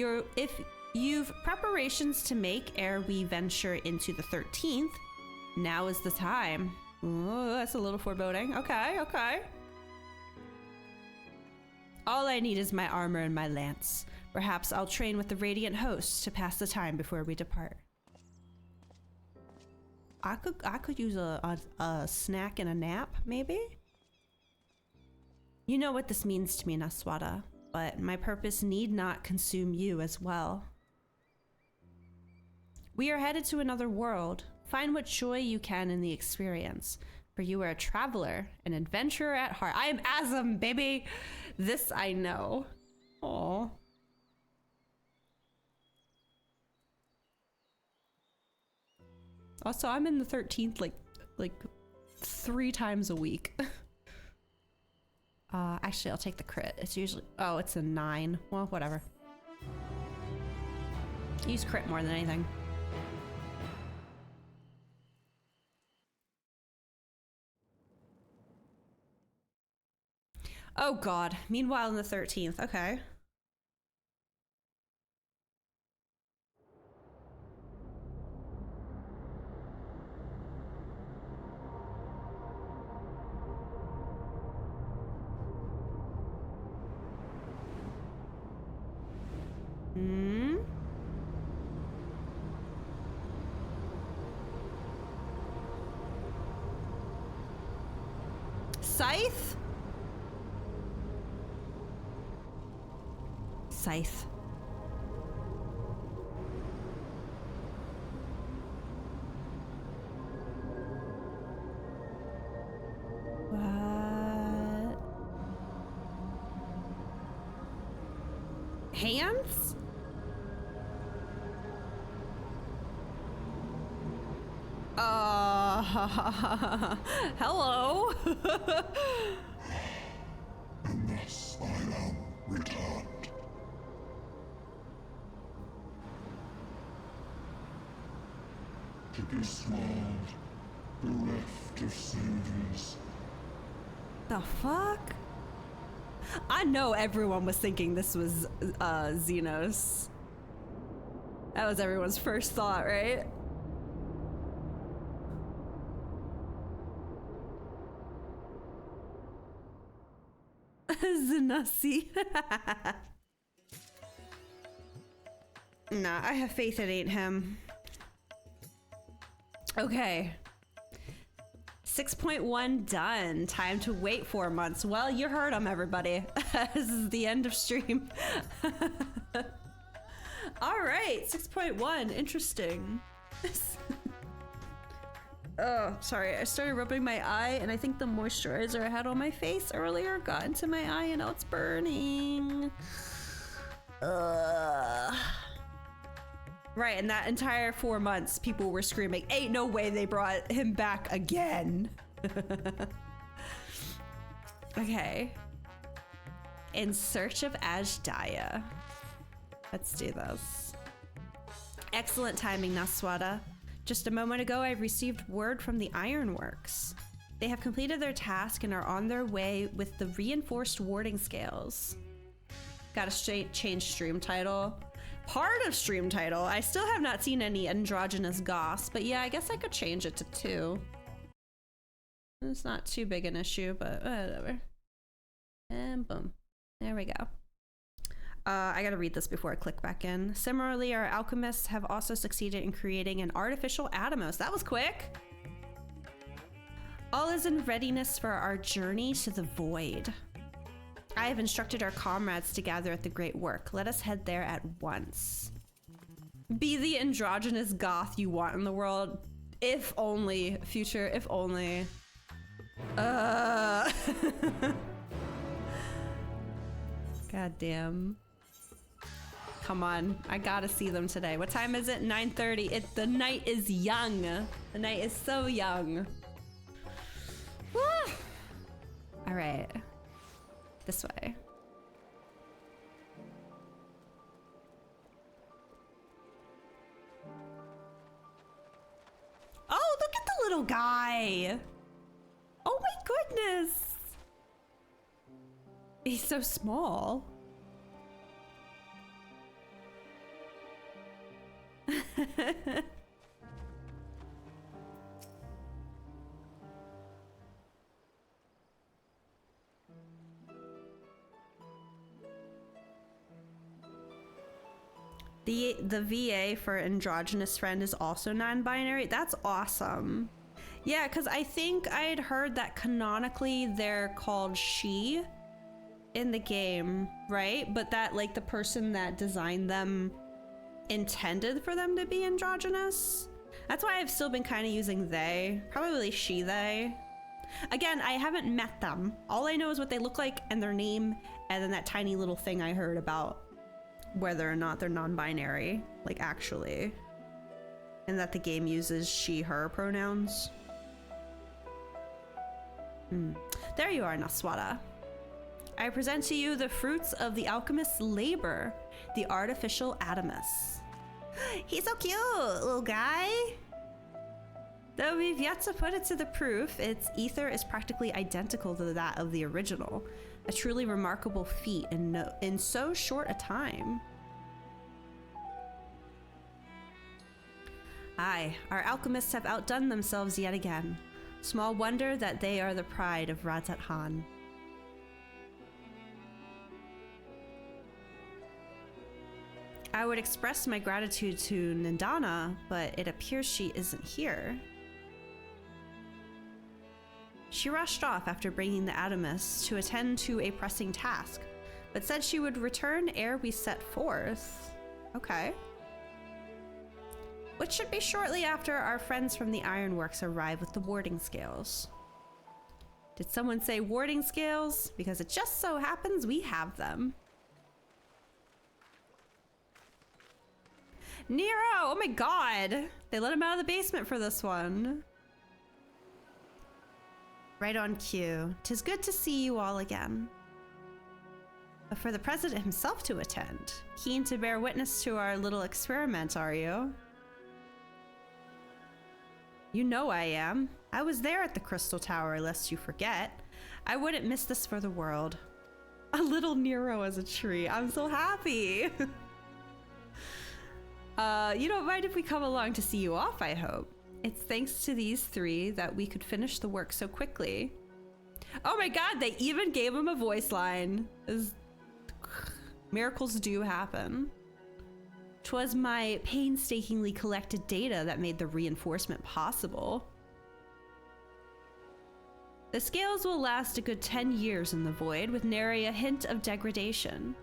you've preparations to make ere we venture into the 13th, now is the time. Oh, that's a little foreboding. Okay, okay. All I need is my armor and my lance. Perhaps I'll train with the Radiant Host to pass the time before we depart. I could use a snack and a nap, maybe? You know what this means to me, Naswada, but my purpose need not consume you as well. We are headed to another world. Find what joy you can in the experience, for you are a traveler, an adventurer at heart. I am Azam, baby! This I know. Aww. Also, I'm in the 13th like 3 times a week. Actually, I'll take the crit. It's usually, oh, it's a 9. Well, whatever. Use crit more than anything. Oh god. Meanwhile in the 13th. Okay. Hmm? Scythe? Scythe. What? Hands? Hello. And thus I am returned. To be swallowed, bereft of saviors. The fuck? I know everyone was thinking this was Xenos. That was everyone's first thought, right? Zanussi. Nah, I have faith it ain't him. Okay. 6.1 done. Time to wait 4 months. Well, you heard him, everybody. This is the end of stream. All right, 6.1. Interesting. Oh, sorry. I started rubbing my eye, and I think the moisturizer I had on my face earlier got into my eye, and now it's burning. Right, and that entire 4 months, people were screaming, ain't no way they brought him back again. Okay. In search of Ajdaya. Let's do this. Excellent timing, Naswada. Just a moment ago, I received word from the Ironworks. They have completed their task and are on their way with the reinforced warding scales. Gotta change stream title. Part of stream title. I still have not seen any androgynous goss, but yeah, I guess I could change it to 2. It's not too big an issue, but whatever. And boom. There we go. I gotta read this before I click back in. Similarly, our alchemists have also succeeded in creating an artificial Atomos. That was quick. All is in readiness for our journey to the void. I have instructed our comrades to gather at the Great Work. Let us head there at once. Be the androgynous goth you want in the world. If only. Future, if only. God damn. Come on. I gotta see them today. What time is it? 9:30. The night is young. The night is so young. Woo! All right. This way. Oh, look at the little guy. Oh my goodness. He's so small. The VA for androgynous friend is also non-binary. That's awesome. Yeah, because I think I had heard that canonically they're called she in the game, right? But that like the person that designed them intended for them to be androgynous. That's why I've still been kind of using they. Probably she, they. Again, I haven't met them. All I know is what they look like and their name, and then that tiny little thing I heard about whether or not they're non-binary, like actually. And that the game uses she, her pronouns. There you are, Naswada. I present to you the fruits of the alchemist's labor, the artificial Atomus. He's so cute, little guy. Though we've yet to put it to the proof, its ether is practically identical to that of the original. A truly remarkable feat in so short a time. Aye, our alchemists have outdone themselves yet again. Small wonder that they are the pride of Razzat Han. I would express my gratitude to Nindana, but it appears she isn't here. She rushed off after bringing the Atomus to attend to a pressing task, but said she would return ere we set forth. Okay. Which should be shortly after our friends from the Ironworks arrive with the warding scales. Did someone say warding scales? Because it just so happens we have them. Nero! Oh my god! They let him out of the basement for this one. Right on cue. 'Tis good to see you all again. But for the president himself to attend. Keen to bear witness to our little experiment, are you? You know I am. I was there at the Crystal Tower, lest you forget. I wouldn't miss this for the world. A little Nero as a tree. I'm so happy. You don't mind if we come along to see you off, I hope. It's thanks to these three that we could finish the work so quickly. Oh my god, they even gave him a voice line. Miracles do happen. 'Twas my painstakingly collected data that made the reinforcement possible. The scales will last a good 10 years in the void, with nary a hint of degradation.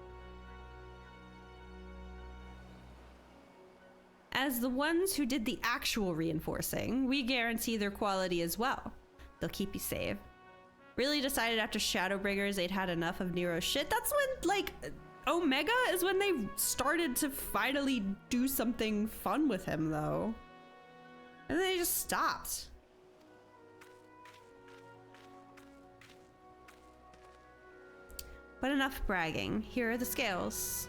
As the ones who did the actual reinforcing, we guarantee their quality as well. They'll keep you safe. Really decided after Shadowbringers they'd had enough of Nero's shit. That's when, like, Omega is when they started to finally do something fun with him, though. And then they just stopped. But enough bragging. Here are the scales.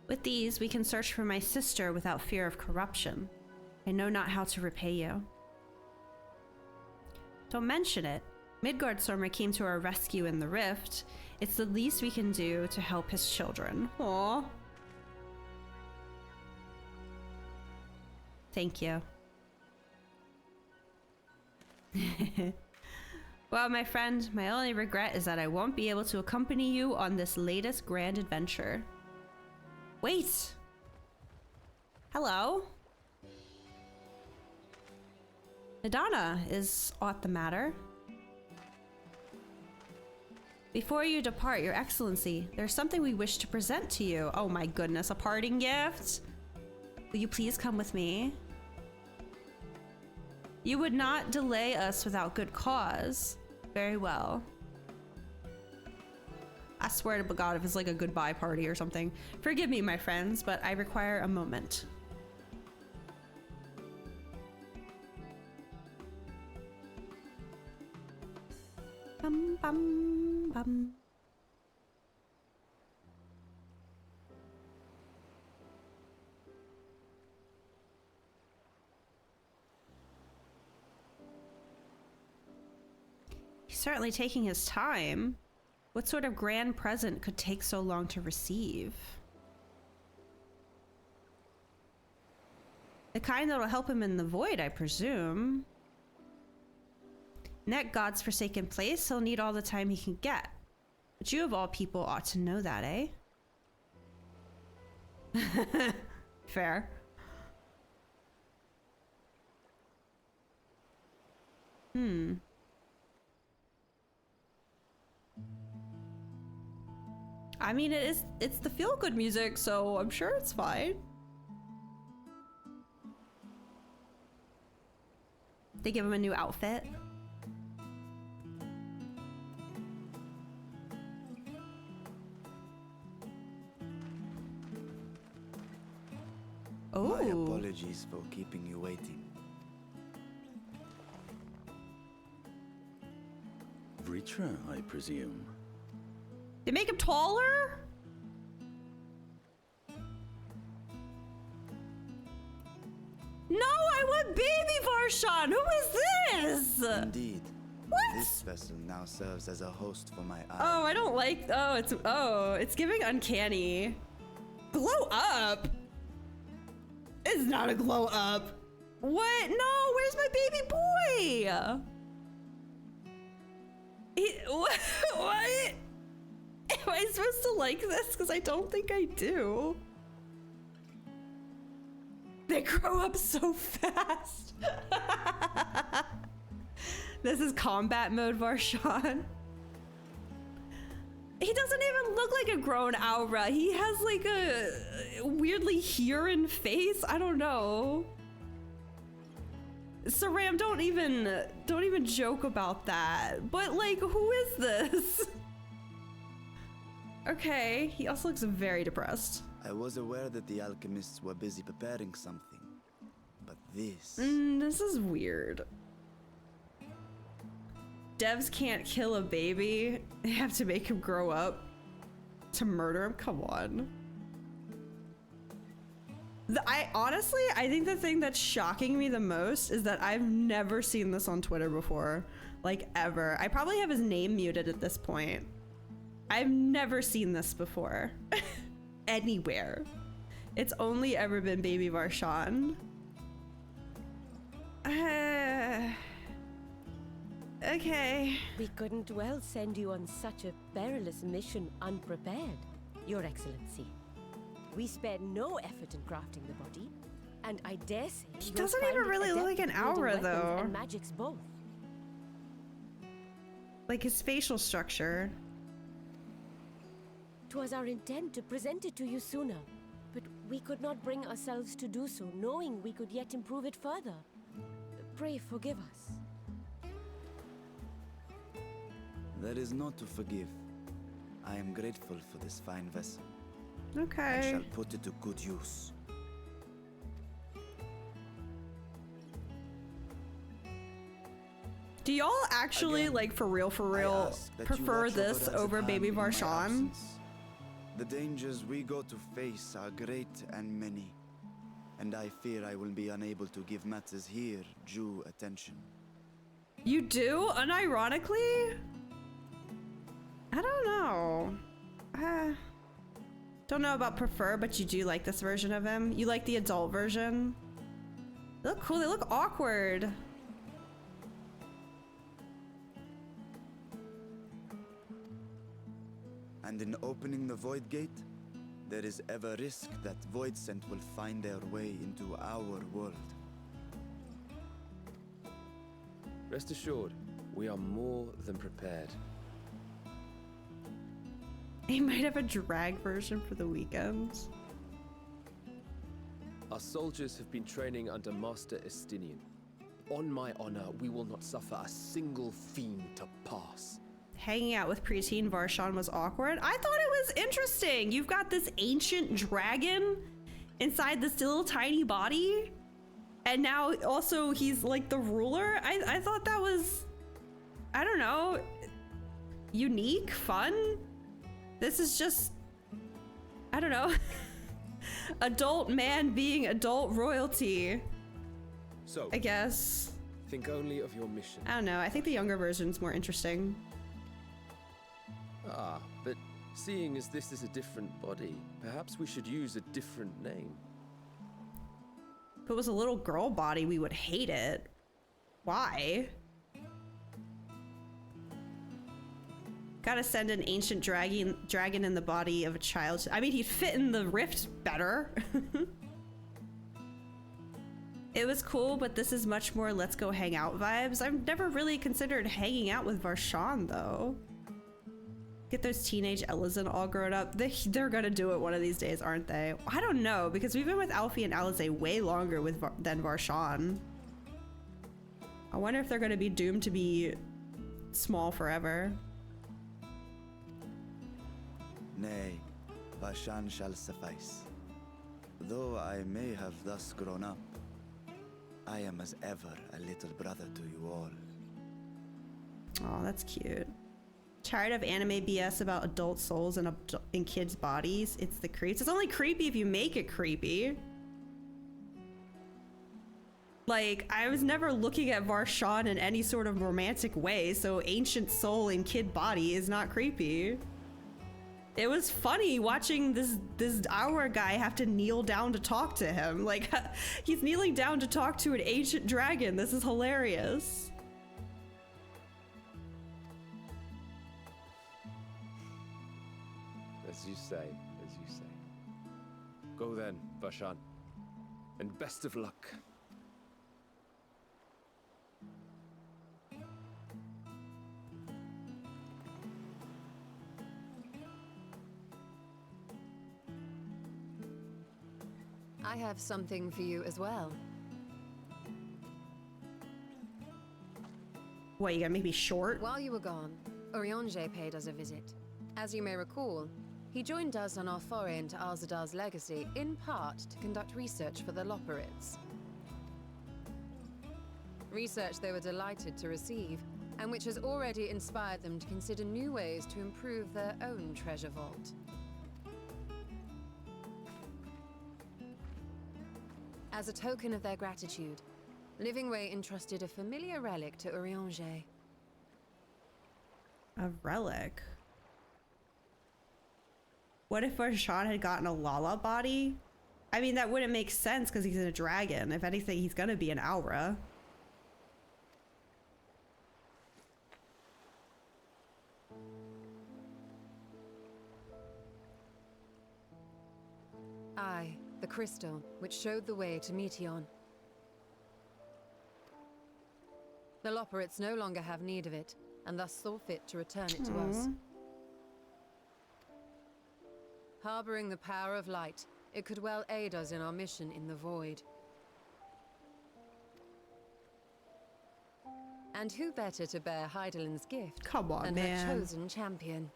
With these, we can search for my sister without fear of corruption. I know not how to repay you. Don't mention it. Midgardsormr came to our rescue in the rift. It's the least we can do to help his children. Aww. Thank you. Well, my friend, my only regret is that I won't be able to accompany you on this latest grand adventure. Wait! Hello? Nadana, is aught the matter? Before you depart, Your Excellency, there's something we wish to present to you. Oh my goodness, a parting gift? Will you please come with me? You would not delay us without good cause. Very well. I swear to God, if it's like a goodbye party or something. Forgive me, my friends, but I require a moment. Bum, bum, bum. He's certainly taking his time. What sort of grand present could take so long to receive? The kind that'll help him in the void, I presume. In that God's forsaken place, he'll need all the time he can get. But you of all people ought to know that, eh? Fair. I mean, it's the feel-good music, so I'm sure it's fine. They give him a new outfit. Oh. My apologies for keeping you waiting. Vritra, I presume. They make him taller? No, I want baby Varshan! Who is this? Indeed. What? This vessel now serves as a host for my eye. Oh, I don't like, it's giving uncanny. Glow up? It's not a glow up. What? No, where's my baby boy? What? Am I supposed to like this? Because I don't think I do. They grow up so fast. This is combat mode Varshan. He doesn't even look like a grown Aura. He has like a weirdly Huron face. I don't know. Saram, don't even joke about that. But like, who is this? Okay, he also looks very depressed. I was aware that the alchemists were busy preparing something, but this... This is weird. Devs can't kill a baby. They have to make him grow up to murder him. Come on. I think the thing that's shocking me the most is that I've never seen this on Twitter before. Like, ever. I probably have his name muted at this point. I've never seen this before. Anywhere. It's only ever been Baby Varshan. Okay. We couldn't well send you on such a perilous mission unprepared, Your Excellency. We spared no effort in crafting the body, and I dare say he you'll doesn't find even it really look like adept an at wielding aura, weapons though. and magics both. Like his facial structure. 'Twas our intent to present it to you sooner, but we could not bring ourselves to do so, knowing we could yet improve it further. Pray forgive us. There is naught to forgive. I am grateful for this fine vessel. Okay. I shall put it to good use. Do y'all actually, Again, like, for real, ask that you prefer watch this over over Azepan Baby in my Varshan? absence. The dangers we go to face are great and many, and I fear I will be unable to give matters here due attention. You do? Unironically? I don't know. Don't know about prefer, but you do like this version of him. You like the adult version? They look cool. They look awkward. And in opening the Void Gate, there is ever risk that Void Scent will find their way into our world. Rest assured, we are more than prepared. He might have a drag version for the weekends. Our soldiers have been training under Master Estinian. On my honor, we will not suffer a single fiend to pass. Hanging out with preteen Varshan was awkward. I thought it was interesting. You've got this ancient dragon inside this little tiny body. And now also he's like the ruler. I thought that was, I don't know, unique, fun. This is just, I don't know, adult man being adult royalty. So, I guess. think only of your mission. I don't know. I think the younger version's more interesting. Ah, but seeing as this is a different body, perhaps we should use a different name. If it was a little girl body, we would hate it. Why? Gotta send an ancient dragon in the body of a child. I mean, he'd fit in the rift better. It was cool, but this is much more let's go hang out vibes. I've never really considered hanging out with Varshan, though. Get those teenage Elizan all grown up. They're gonna do it one of these days, aren't they? I don't know, because we've been with Alfie and Alize way longer than Varshan. I wonder if they're gonna be doomed to be small forever. Nay, Varshan shall suffice. Though I may have thus grown up, I am as ever a little brother to you all. Oh, that's cute. Tired of anime BS about adult souls in kids' bodies? It's the creeps. It's only creepy if you make it creepy. Like, I was never looking at Varshan in any sort of romantic way, so ancient soul in kid body is not creepy. It was funny watching this our guy have to kneel down to talk to him. Like, he's kneeling down to talk to an ancient dragon. This is hilarious. As you say, as you say. Go then, Varshan. And best of luck. I have something for you as well. What, you gonna make me short? While you were gone, Urianger paid us a visit. As you may recall, he joined us on our foray into Alzadal's legacy, in part to conduct research for the Loperids. Research they were delighted to receive, and which has already inspired them to consider new ways to improve their own treasure vault. As a token of their gratitude, Livingway entrusted a familiar relic to Urianger. A relic? What if Varshan had gotten a Lala body? I mean, that wouldn't make sense because he's a dragon. If anything, he's gonna be an aura. Aye, the crystal, which showed the way to Meteon. The Loporrits no longer have need of it, and thus saw fit to return it to us. Harboring the power of light, it could well aid us in our mission in the Void. And who better to bear Heidelin's gift than her chosen champion?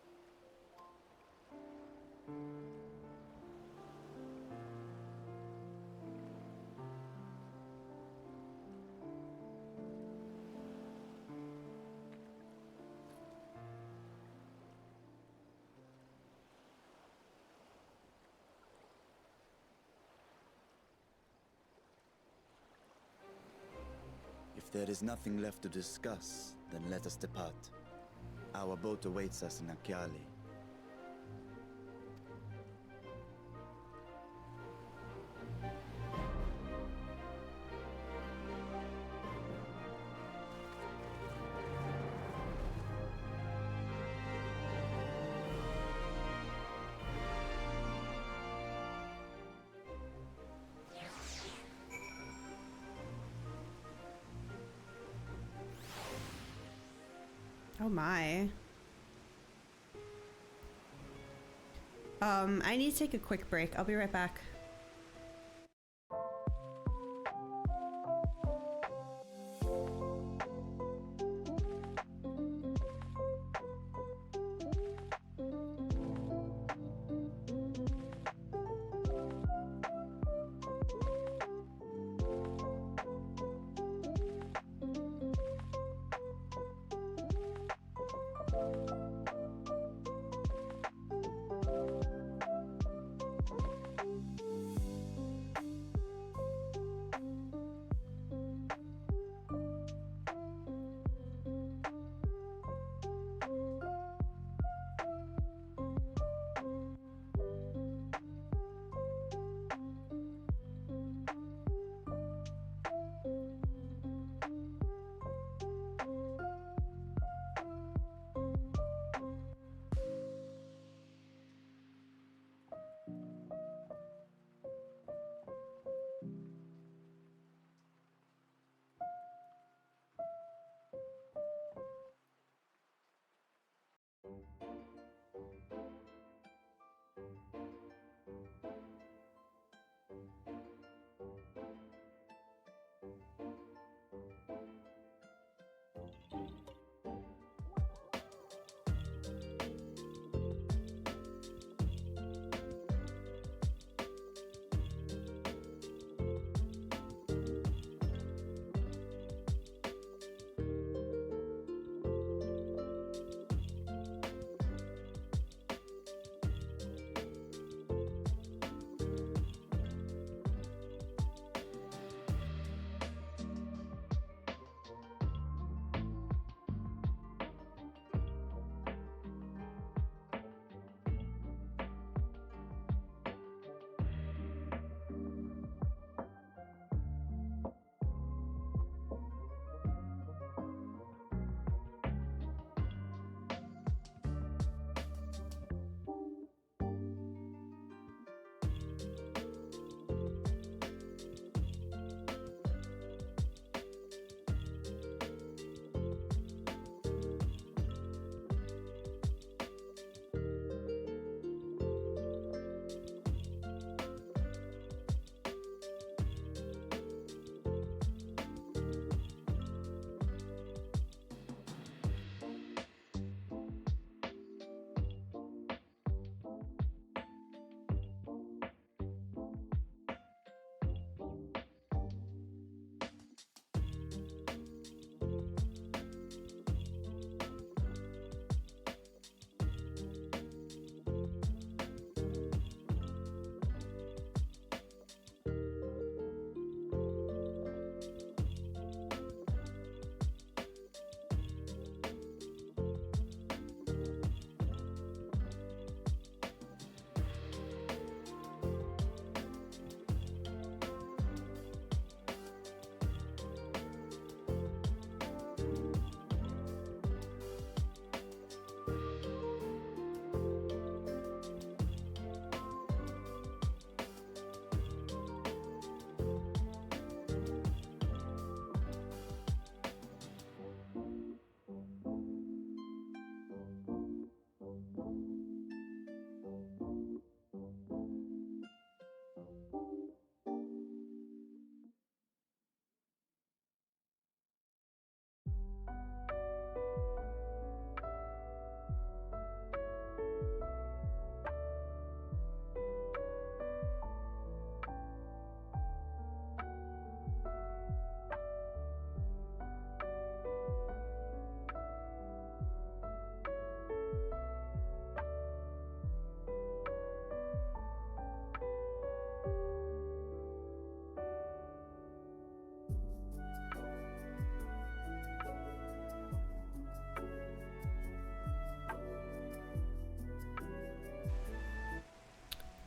If there is nothing left to discuss, then let us depart. Our boat awaits us in Akyali. Oh my. I need to take a quick break. I'll be right back.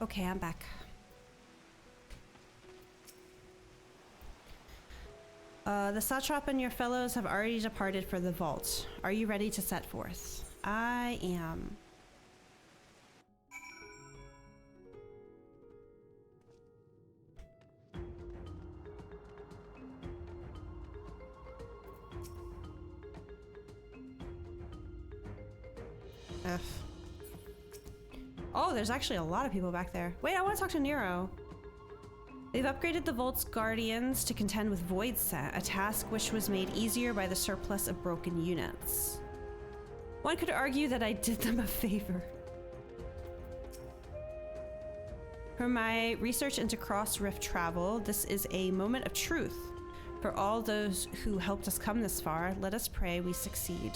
Okay, I'm back. The satrap and your fellows have already departed for the vault. Are you ready to set forth? I am. F. Oh, there's actually a lot of people back there. Wait, I want to talk to Nero. They've upgraded the Vault's guardians to contend with Void Scent, a task which was made easier by the surplus of broken units. One could argue that I did them a favor. From my research into cross-rift travel, this is a moment of truth. For all those who helped us come this far, let us pray we succeed.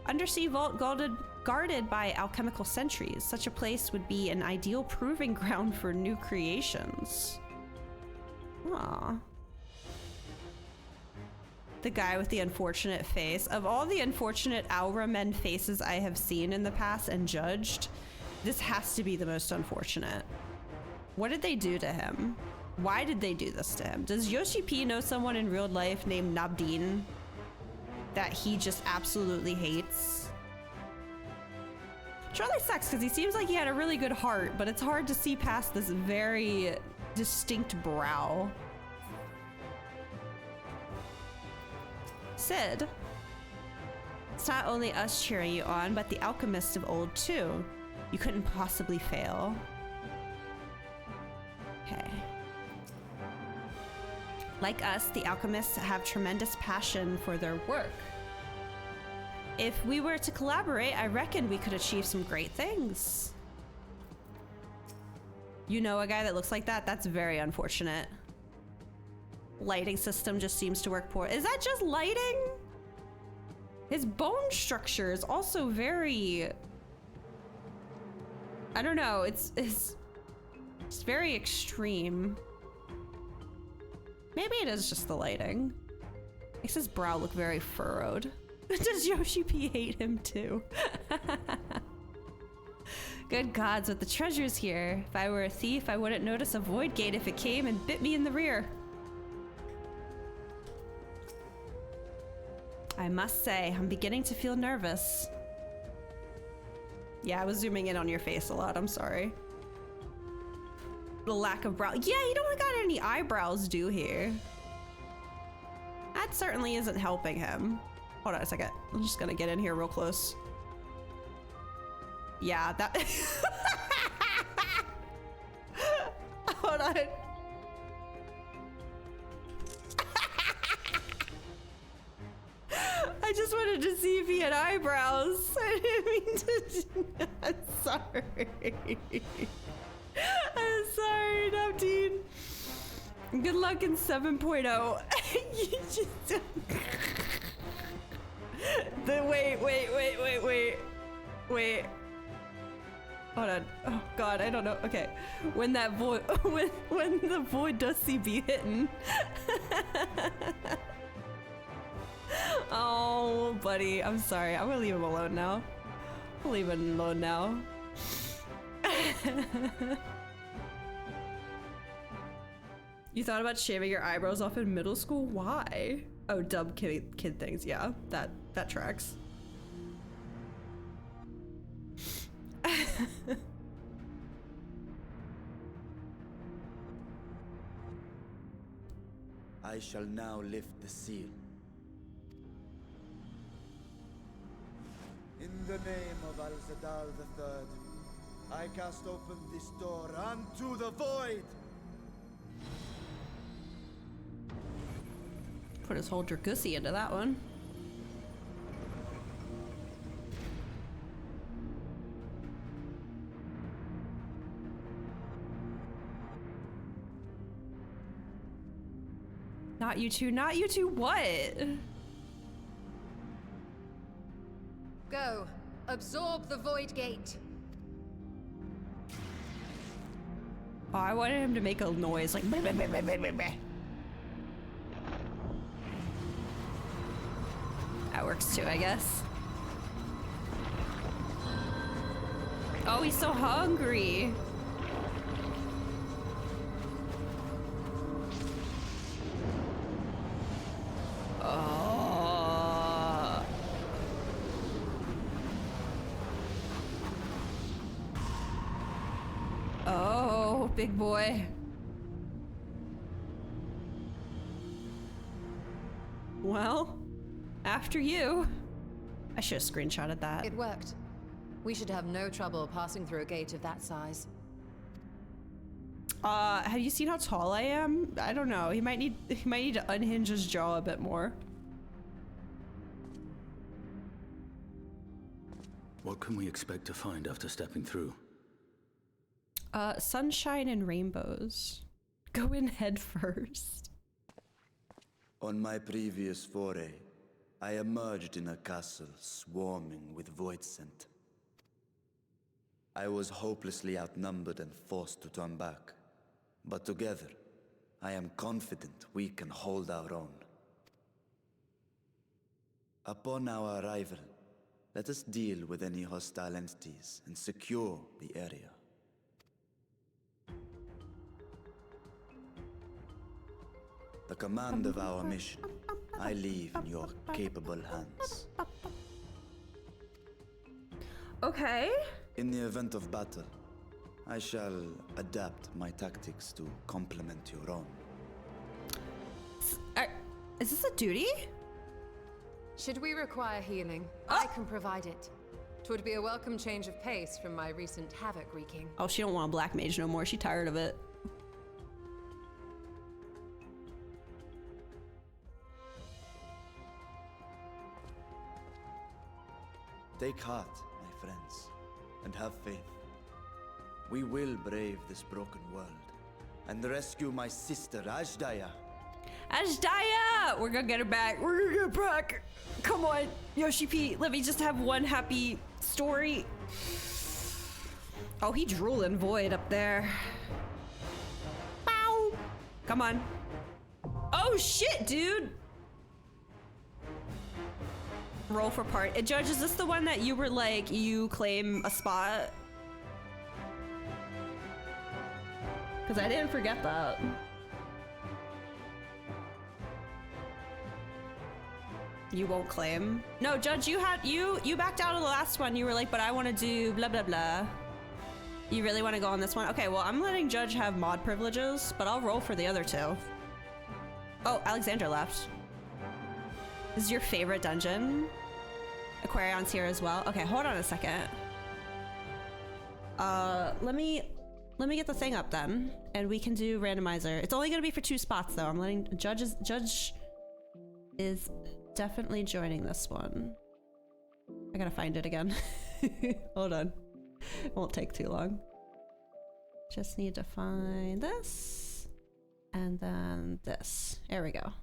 Undersea vault guarded by alchemical sentries. Such a place would be an ideal proving ground for new creations. Aww. The guy with the unfortunate face. Of all the unfortunate Aura Men faces I have seen in the past and judged, this has to be the most unfortunate. What did they do to him? Why did they do this to him? Does Yoshi P know someone in real life named Nabdeen that he just absolutely hates? Charlie sucks because he seems like he had a really good heart, but it's hard to see past this very distinct brow. Sid, it's not only us cheering you on, but the alchemists of old too. You couldn't possibly fail. Okay. Like us, the alchemists have tremendous passion for their work. If we were to collaborate, I reckon we could achieve some great things. You know a guy that looks like that? That's very unfortunate. Lighting system just seems to work poor. Is that just lighting? His bone structure is also very... I don't know, it's very extreme. Maybe it is just the lighting. Makes his brow look very furrowed. Does Yoshi P hate him too? Good gods, with the treasures here. If I were a thief, I wouldn't notice a void gate if it came and bit me in the rear. I must say, I'm beginning to feel nervous. Yeah, I was zooming in on your face a lot, I'm sorry. The lack of brow. Yeah, you don't got any eyebrows, do here. That certainly isn't helping him. Hold on a second. I'm just gonna get in here real close. Yeah, that... Hold on. I just wanted to see if he had eyebrows. I didn't mean to... I'm sorry. I'm sorry, Nabdeen. Good luck in 7.0. You just... Wait. Hold on. Oh God, I don't know. Okay, when that void, when the void does see be hitting. Oh, buddy, I'm sorry. I'm gonna leave him alone now. I'll leave him alone now. You thought about shaving your eyebrows off in middle school? Why? Oh, dumb kid things. Yeah, that tracks. I shall now lift the seal. In the name of Al-Zadar III, I cast open this door unto the void! Put his whole Dragusi into that one. Not you two, what? Go. Absorb the void gate. Oh, I wanted him to make a noise like... That works too, I guess. Oh, he's so hungry. Oh. Oh, big boy. Well, after you. I should have screenshotted that. It worked. We should have no trouble passing through a gate of that size. Have you seen how tall I am? I don't know. He might need to unhinge his jaw a bit more. What can we expect to find after stepping through? Sunshine and rainbows. Go in head first. On my previous foray, I emerged in a castle swarming with void scent. I was hopelessly outnumbered and forced to turn back. But together, I am confident we can hold our own. Upon our arrival, let us deal with any hostile entities and secure the area. The command of our mission, I leave in your capable hands. Okay. In the event of battle, I shall adapt my tactics to complement your own. Is this a duty? Should we require healing, I can provide it. 'Twould be a welcome change of pace from my recent havoc wreaking. Oh, she don't want a black mage no more. She tired of it. Take heart, my friends, and have faith. We will brave this broken world and rescue my sister Ajdaya. Ajdaya! We're gonna get her back. We're gonna get her back. Come on, Yoshi P. Let me just have one happy story. Oh, he drooling void up there. Bow. Come on. Oh shit, dude. Roll for part. Judge, is this the one that you were like, you claim a spot? Because I didn't forget that. You won't claim? No, Judge, you backed out of the last one. You were like, but I want to do blah, blah, blah. You really want to go on this one? Okay, well, I'm letting Judge have mod privileges, but I'll roll for the other two. Oh, Alexandra left. This is your favorite dungeon? Aquarion's here as well. Okay, hold on a second. Let me get the thing up then, and we can do randomizer. It's only gonna be for 2 spots though. I'm letting Judge is definitely joining this one. I gotta find it again. Hold on. It won't take too long. Just need to find this, and then this. There we go. I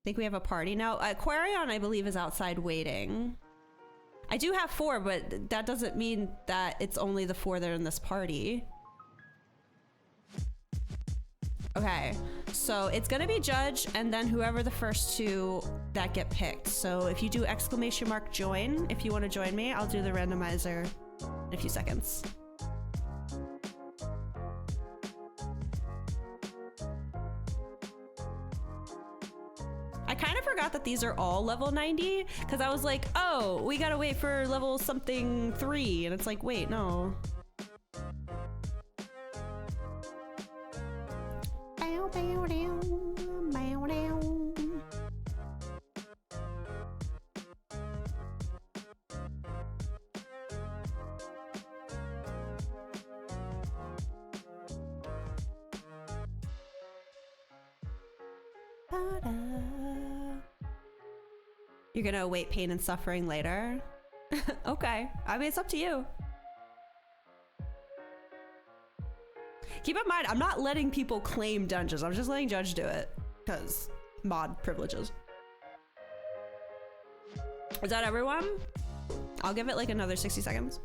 think we have a party now. Aquarion, I believe, is outside waiting. I do have 4, but that doesn't mean that it's only the 4 that are in this party. Okay, so it's gonna be Judge and then whoever the first 2 that get picked. So if you do !join, if you want to join me, I'll do the randomizer in a few seconds. I kind of forgot that these are all level 90 because I was like, oh, we gotta wait for level something 3, and it's like, wait, no. Bow, bow, down, bow, down. You're gonna await pain and suffering later? Okay, I mean, it's up to you. Keep in mind, I'm not letting people claim dungeons. I'm just letting Judge do it, because mod privileges. Is that everyone? I'll give it like another 60 seconds.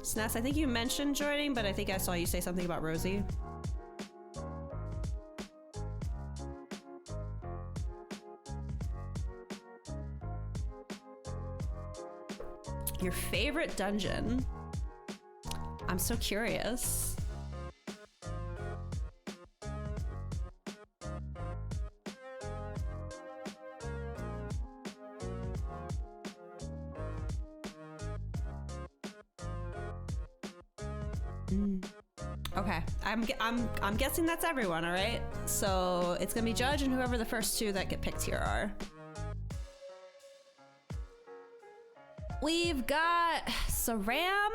Sness, I think you mentioned joining, but I think I saw you say something about Rosie. Your favorite dungeon? I'm so curious. Okay, I'm guessing that's everyone, all right? So it's gonna be Judge and whoever the first two that get picked here are. We've got Saram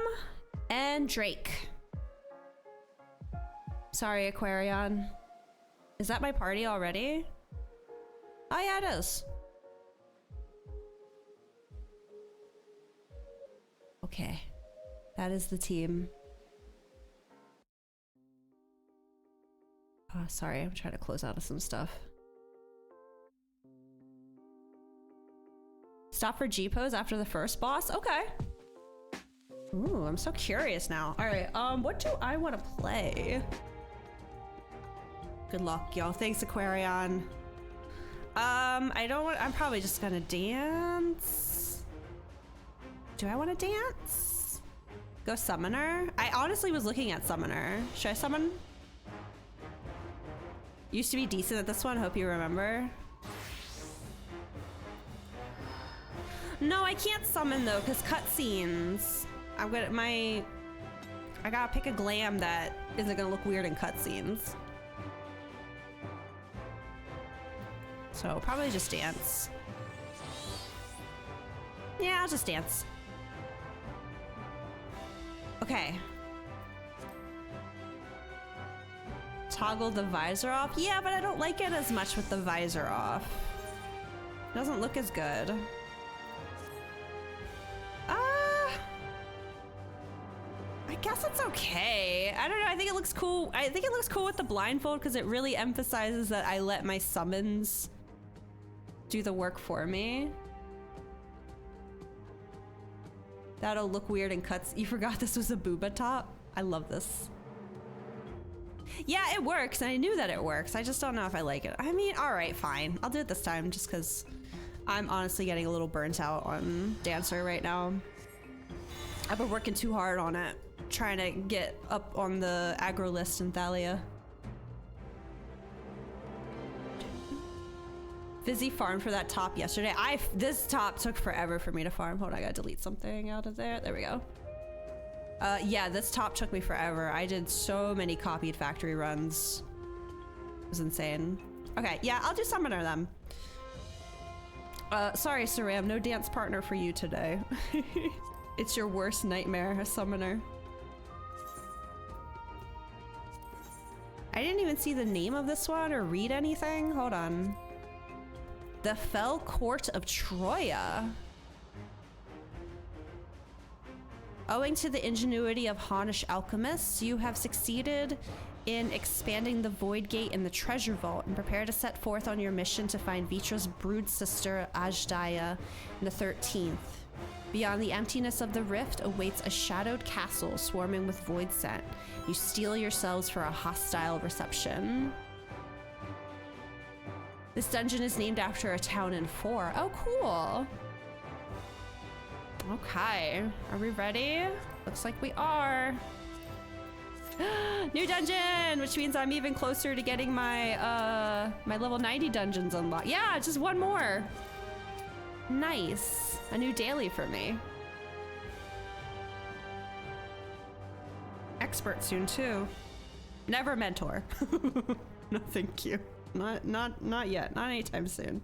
and Drake. Sorry, Aquarion. Is that my party already? Oh yeah, it is. Okay, that is the team. Oh, sorry, I'm trying to close out of some stuff. Stop for G-pose after the first boss? Okay. Ooh, I'm so curious now. All right, what do I want to play? Good luck, y'all. Thanks, Aquarion. I'm probably just gonna dance. Do I want to dance? Go Summoner? I honestly was looking at Summoner. Should I summon? Used to be decent at this one, hope you remember. No, I can't summon though, because cutscenes. I gotta pick a glam that isn't gonna look weird in cutscenes. So probably just dance. Yeah, I'll just dance. Okay. Toggle the visor off? Yeah, but I don't like it as much with the visor off. It doesn't look as good. I guess it's okay. I don't know, I think it looks cool. I think it looks cool with the blindfold because it really emphasizes that I let my summons do the work for me. That'll look weird in cuts. You forgot this was a booba top? I love this. Yeah, it works, and I knew that it works. I just don't know if I like it. I mean, all right, fine. I'll do it this time just because I'm honestly getting a little burnt out on Dancer right now. I've been working too hard on it, trying to get up on the aggro list in Thalia. Fizzy farmed for that top yesterday. This top took forever for me to farm. Hold on, I gotta delete something out of there. There we go. Yeah, this top took me forever. I did so many copied factory runs. It was insane. Okay, yeah, I'll do Summoner then. Sorry, Saram, no dance partner for you today. It's your worst nightmare, a Summoner. I didn't even see the name of this one or read anything. Hold on. The Fell Court of Troya. Owing to the ingenuity of Hannish alchemists, you have succeeded in expanding the Void Gate in the Treasure Vault and prepare to set forth on your mission to find Vitra's brood sister Ajdaya in the 13th. Beyond the emptiness of the rift awaits a shadowed castle swarming with void scent. You steel yourselves for a hostile reception. This dungeon is named after a town in 4. Oh, cool. Okay, are we ready? Looks like we are. New dungeon, which means I'm even closer to getting my my level 90 dungeons unlocked. Yeah, just one more. Nice, a new daily for me. Expert soon too. Never mentor. No, thank you. Not yet. Not anytime soon.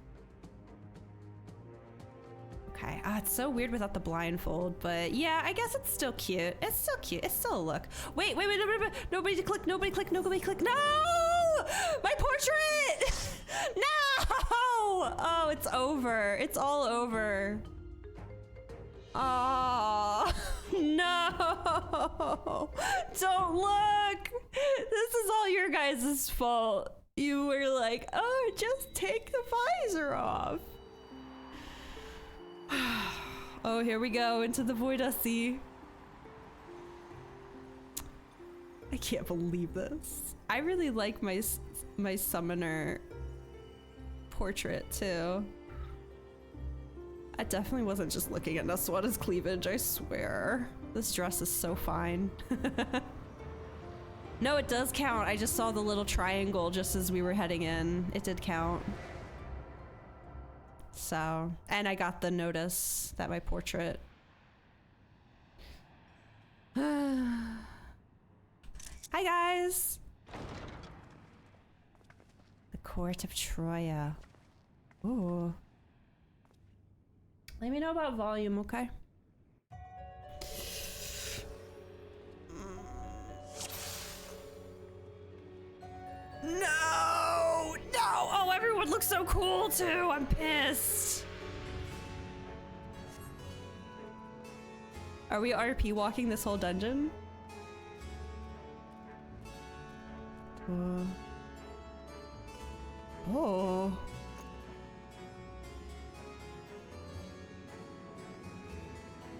Okay, it's so weird without the blindfold, but yeah, I guess it's still cute. It's still cute. It's still a look. Wait, nobody click, nobody click. No! My portrait! No! Oh, it's over. It's all over. Oh, no! Don't look! This is all your guys' fault. You were like, oh, just take the visor off. Oh, here we go into the Void Sea. I can't believe this. I really like my summoner portrait too. I definitely wasn't just looking at Naswada's cleavage, I swear. This dress is so fine. No, it does count. I just saw the little triangle just as we were heading in. It did count. So, and I got the notice that my portrait. Hi guys! The Court of Troya. Ooh. Let me know about volume, okay? No! No! Oh, everyone looks so cool too! I'm pissed! Are we RP walking this whole dungeon? Oh.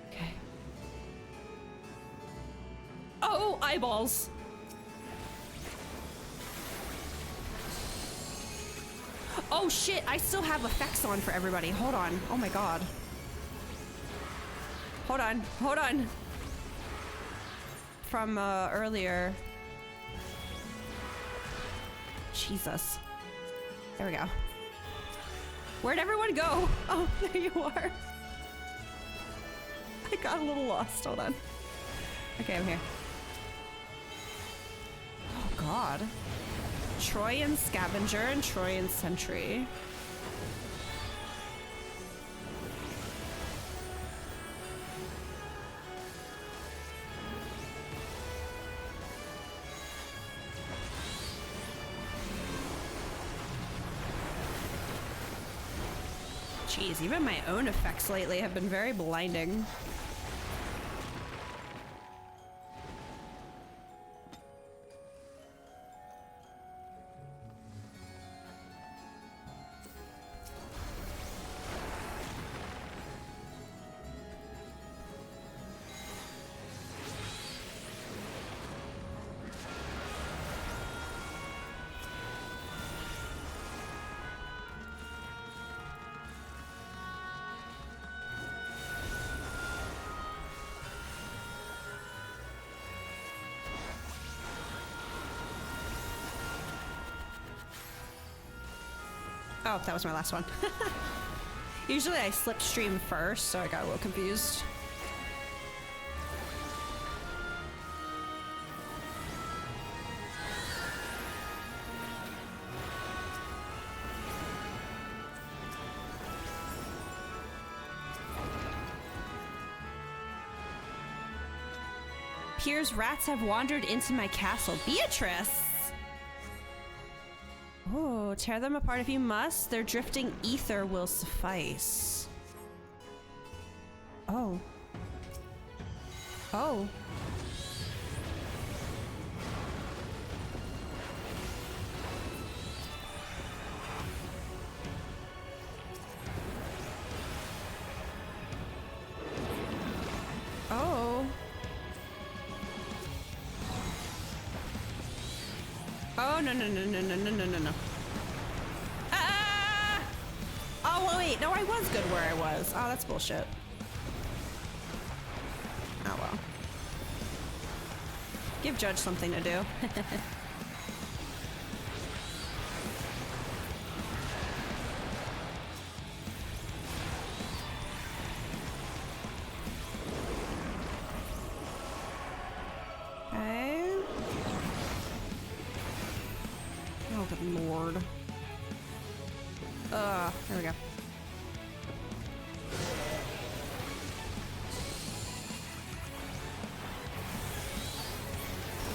Okay. Oh, eyeballs! Oh shit, I still have effects on for everybody. Hold on. Oh my god. Hold on. Hold on. From earlier. Jesus. There we go. Where'd everyone go? Oh, there you are. I got a little lost. Hold on. Okay, I'm here. Oh god. Troyan Scavenger and Troyan Sentry. Jeez, even my own effects lately have been very blinding. Oh, that was my last one. Usually I slipstream first, so I got a little confused. Pier's rats have wandered into my castle. Beatrice! Oh, tear them apart if you must. Their drifting ether will suffice. Oh. Oh. Oh. Oh, no, no, no, no, no, no, no, no, no. Ah! Oh, well, wait. No, I was good where I was. Oh, that's bullshit. Oh, well. Give Judge something to do. Lord. There we go.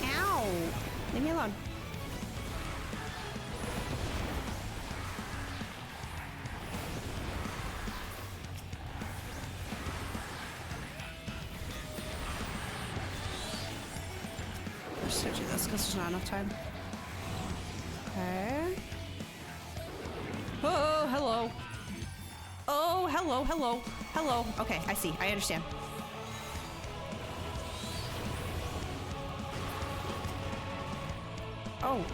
Ow! Leave me alone. I'm just gonna do this because there's not enough time. Okay. Oh, hello. Oh, hello, hello, hello. Okay, I see. I understand. Oh,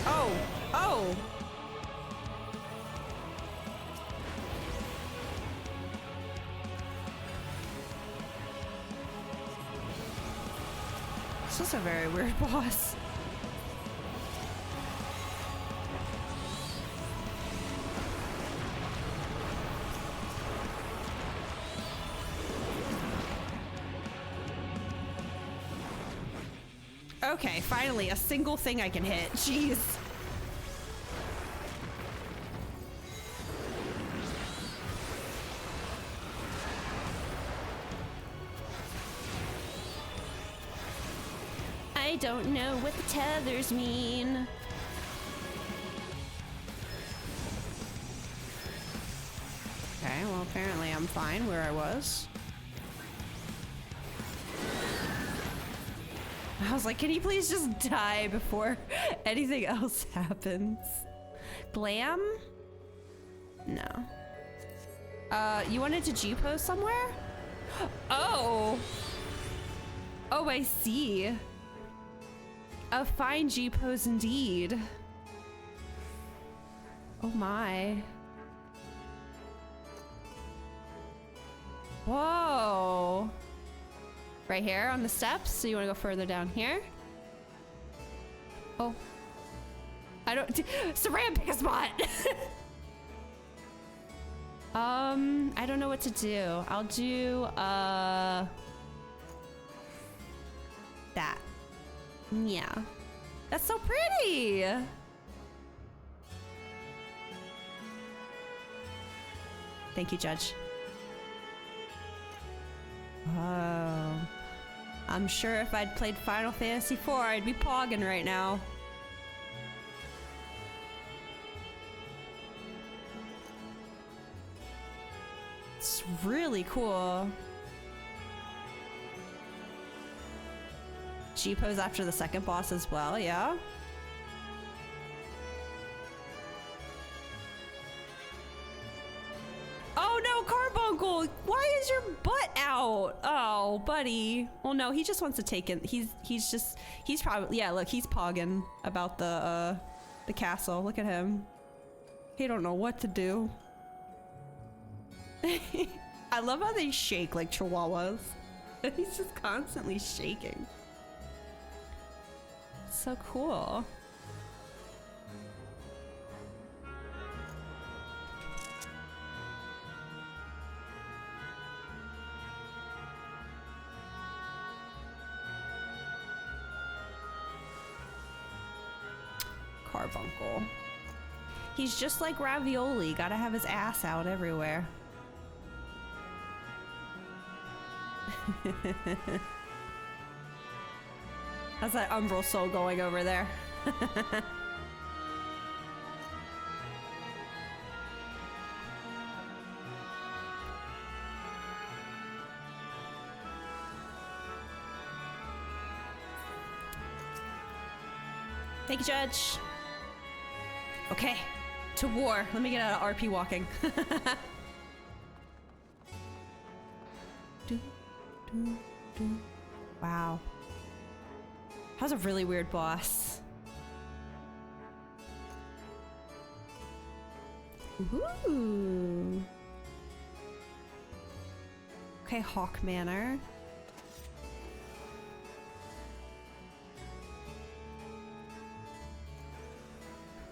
oh, oh. This is a very weird boss. Okay, finally, a single thing I can hit. Jeez. I don't know what the tethers mean. Okay, well, apparently I'm fine where I was. I was like, can you please just die before anything else happens? Glam? No. You wanted to G-pose somewhere? Oh! Oh, I see. A fine G-pose indeed. Oh my. Whoa. Right here on the steps? So you want to go further down here? Oh. I don't... Saran, pick a spot! I don't know what to do. I'll do, that. Yeah. That's so pretty! Thank you, Judge. Oh. I'm sure if I'd played Final Fantasy IV, I'd be pogging right now. It's really cool. G-pose after the second boss as well, yeah? Oh no, Carbuncle! Why is your butt out? Oh, buddy. Well, no, he just wants to take it. He's probably, yeah, look, he's pogging about the castle. Look at him. He don't know what to do. I love how they shake like chihuahuas. He's just constantly shaking. So cool. Carbuncle. He's just like Ravioli, gotta have his ass out everywhere. How's that Umbral Soul going over there? Thank you, Judge. Okay, to war. Let me get out of RP walking. Wow. That was a really weird boss. Ooh. Okay, Hawk Manor.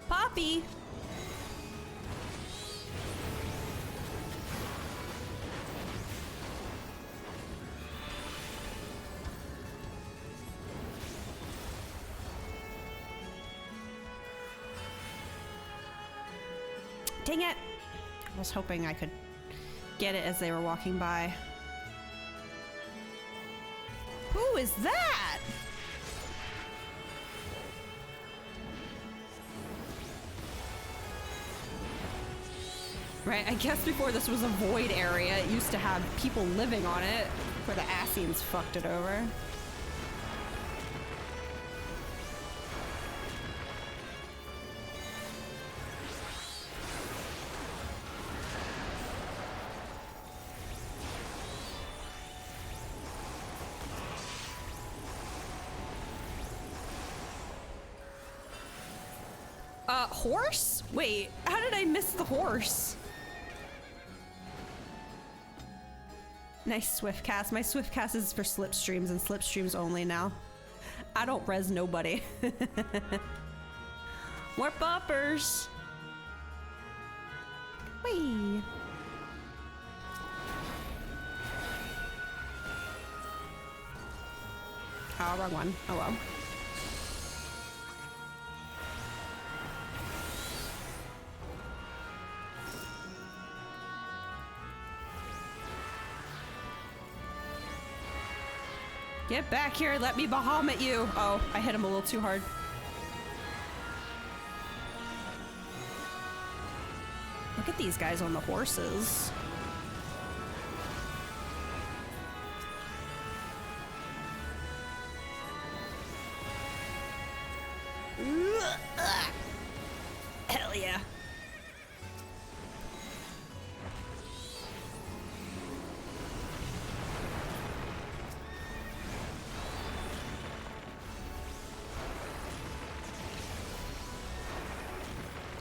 Poppy! Dang it! I was hoping I could get it as they were walking by. Who is that? Right, I guess before this was a void area, it used to have people living on it, where the Ascians fucked it over. Horse? Wait, how did I miss the horse? Nice swift cast. My swift cast is for slipstreams and slipstreams only now. I don't res nobody. More boppers. Whee. Oh, wrong one. Oh well. Get back here, let me Bahamut you. Oh, I hit him a little too hard. Look at these guys on the horses. Hell yeah.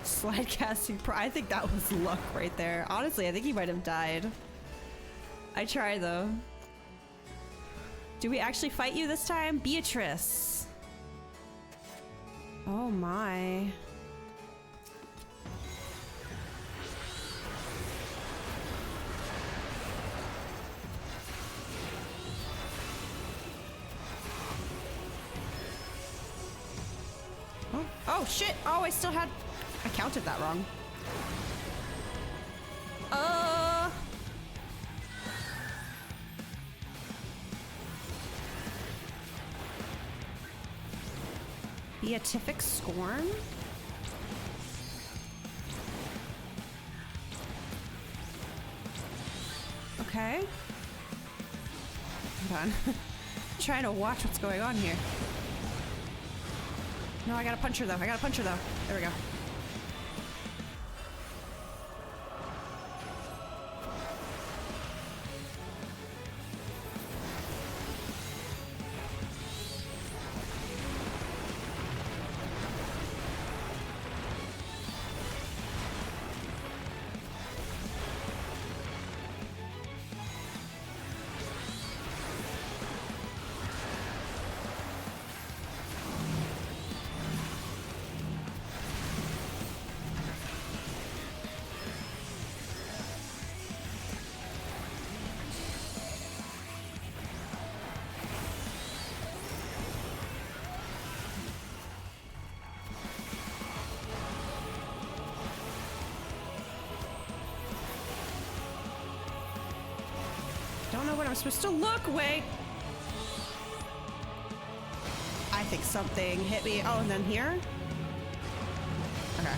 Slide casting pro. I think that was luck right there. Honestly, I think he might have died. I try though. Do we actually fight you this time? Beatrice. Oh my. Oh, oh shit. Oh, I still had... I counted that wrong. Beatific Scorn? Okay. Hold on. Trying to watch what's going on here. No, I gotta punch her though. I gotta punch her though. There we go. Don't know what I'm supposed to look. Wait. I think something hit me. Oh, and then here? Okay.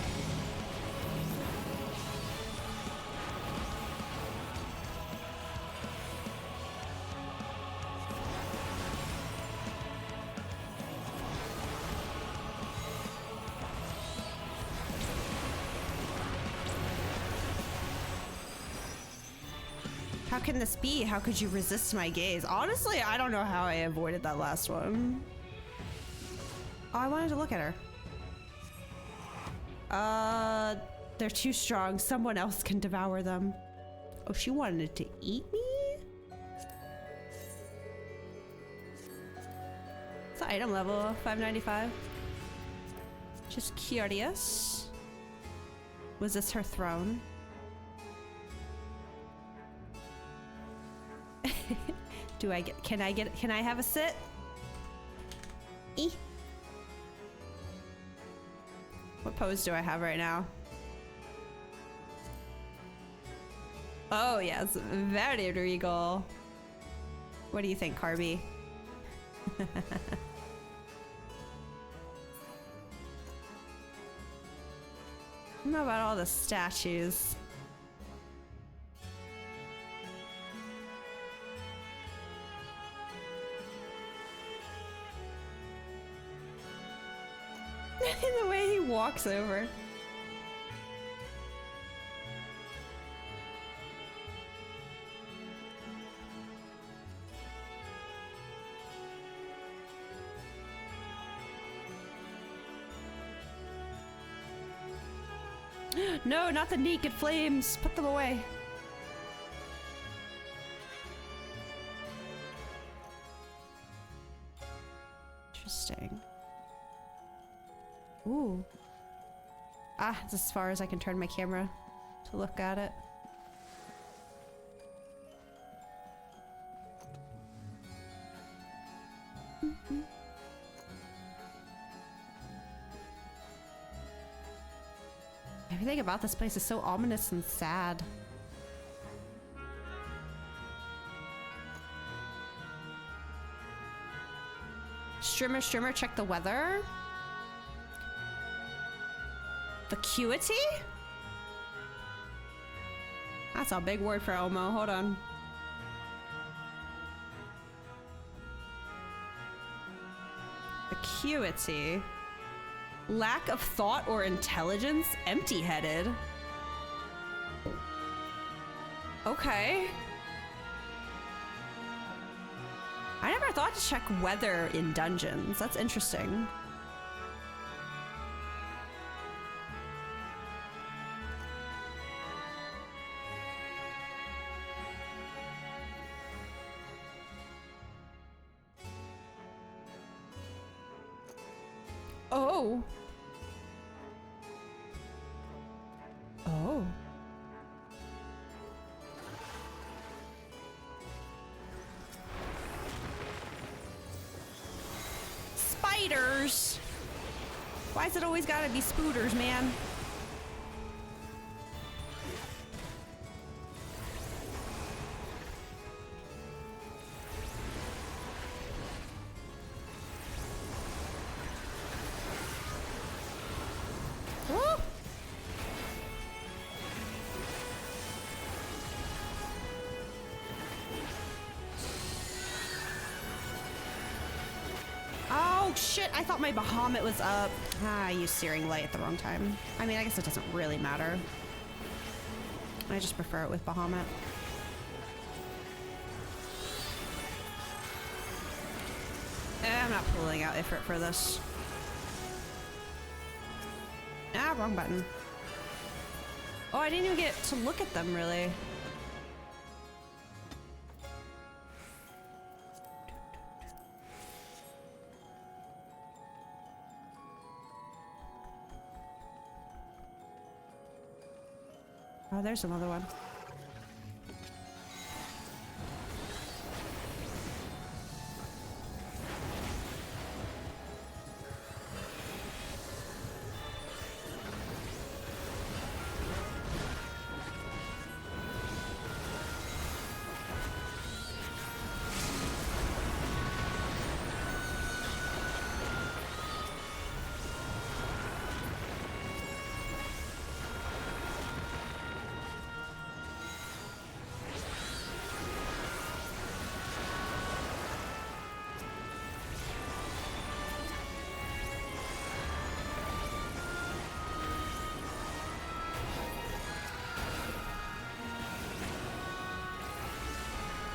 How can this be? How could you resist my gaze? Honestly, I don't know how I avoided that last one. Oh, I wanted to look at her. They're too strong. Someone else can devour them. Oh, she wanted to eat me? It's the item level, 595. Just curious. Was this her throne? Can I have a sit? What pose do I have right now? Oh yes, very regal. What do you think, Carby? How about all the statues? The way he walks over. No, not the naked flames. Put them away. Interesting. Ooh. Ah, it's as far as I can turn my camera to look at it. Everything about this place is so ominous and sad. Streamer, check the weather. Vacuity? That's a big word for Elmo. Hold on. Vacuity. Lack of thought or intelligence? Empty-headed. Okay. I never thought to check weather in dungeons. That's interesting. Oh. Oh. Spiders. Why is it always gotta be spooters, man? Shit, I thought my Bahamut was up. I used Searing Light at the wrong time. I mean, I guess it doesn't really matter. I just prefer it with Bahamut. I'm not pulling out Ifrit for this. Ah, wrong button. Oh, I didn't even get to look at them, really. Oh, there's another one.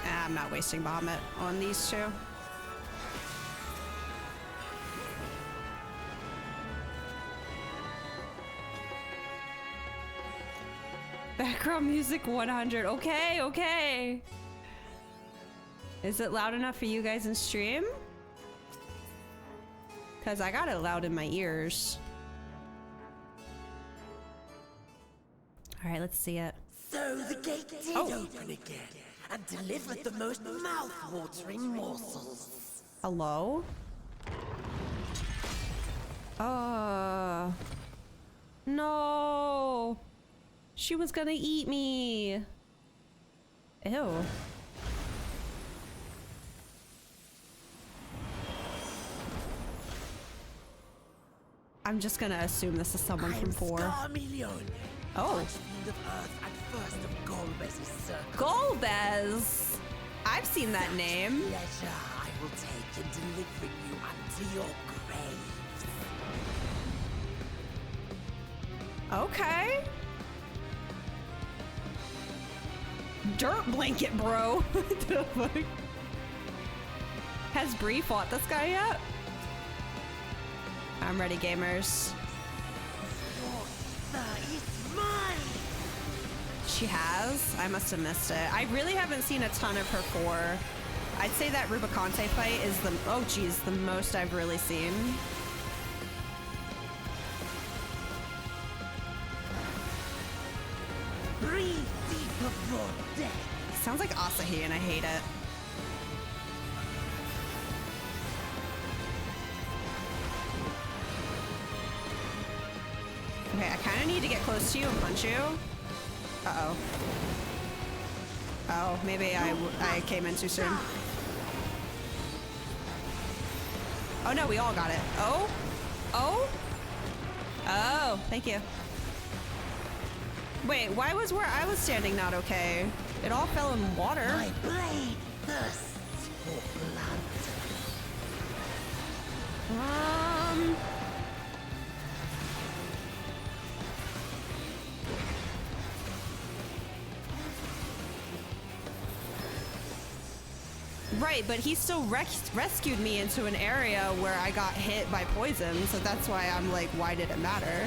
I'm not wasting Bahamut on these two. Background music 100. Okay, okay. Is it loud enough for you guys in stream? Because I got it loud in my ears. All right, let's see it. So the gate did open again and delivered the most mouth-watering morsels. Hello? No. She was gonna eat me. Ew. I'm just gonna assume this is someone from 4. Oh. Of Earth and first of Golbez's circle. Golbez! I've seen that name. Pleasure I will take in delivering you unto your graves. Okay. Dirt blanket, bro. What the fuck? Has Bree fought this guy yet? I'm ready, gamers. She has? I must have missed it. I really haven't seen a ton of her 4. I'd say that Rubicante fight is the, oh geez, the most I've really seen. Breathe deep of your death. Sounds like Asahi and I hate it. Okay, I kind of need to get close to you and punch you. Uh-oh. Oh, maybe I came in too soon. Oh no, we all got it. Oh? Oh? Oh, thank you. Wait, why was where I was standing not okay? It all fell in water. My blade thirsts for blood. Right, but he still rescued me into an area where I got hit by poison, so that's why I'm like, why did it matter?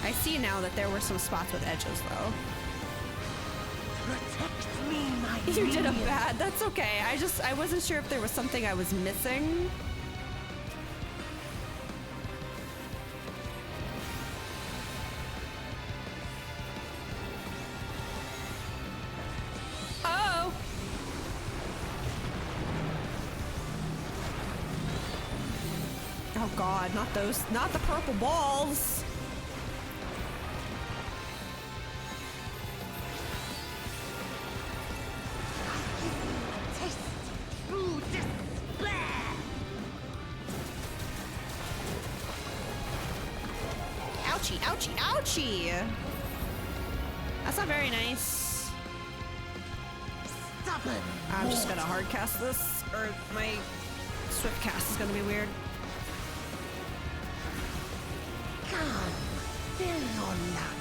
I see now that there were some spots with edges, though. Protect me, my You did a minion. bad. That's okay. I wasn't sure if there was something I was missing. Oh. Oh God, not those, not the purple balls. Ouchie, ouchie, ouchie! That's not very nice. Stubborn. I'm just gonna hard cast this, or my swift cast is gonna be weird. Come, fill your love.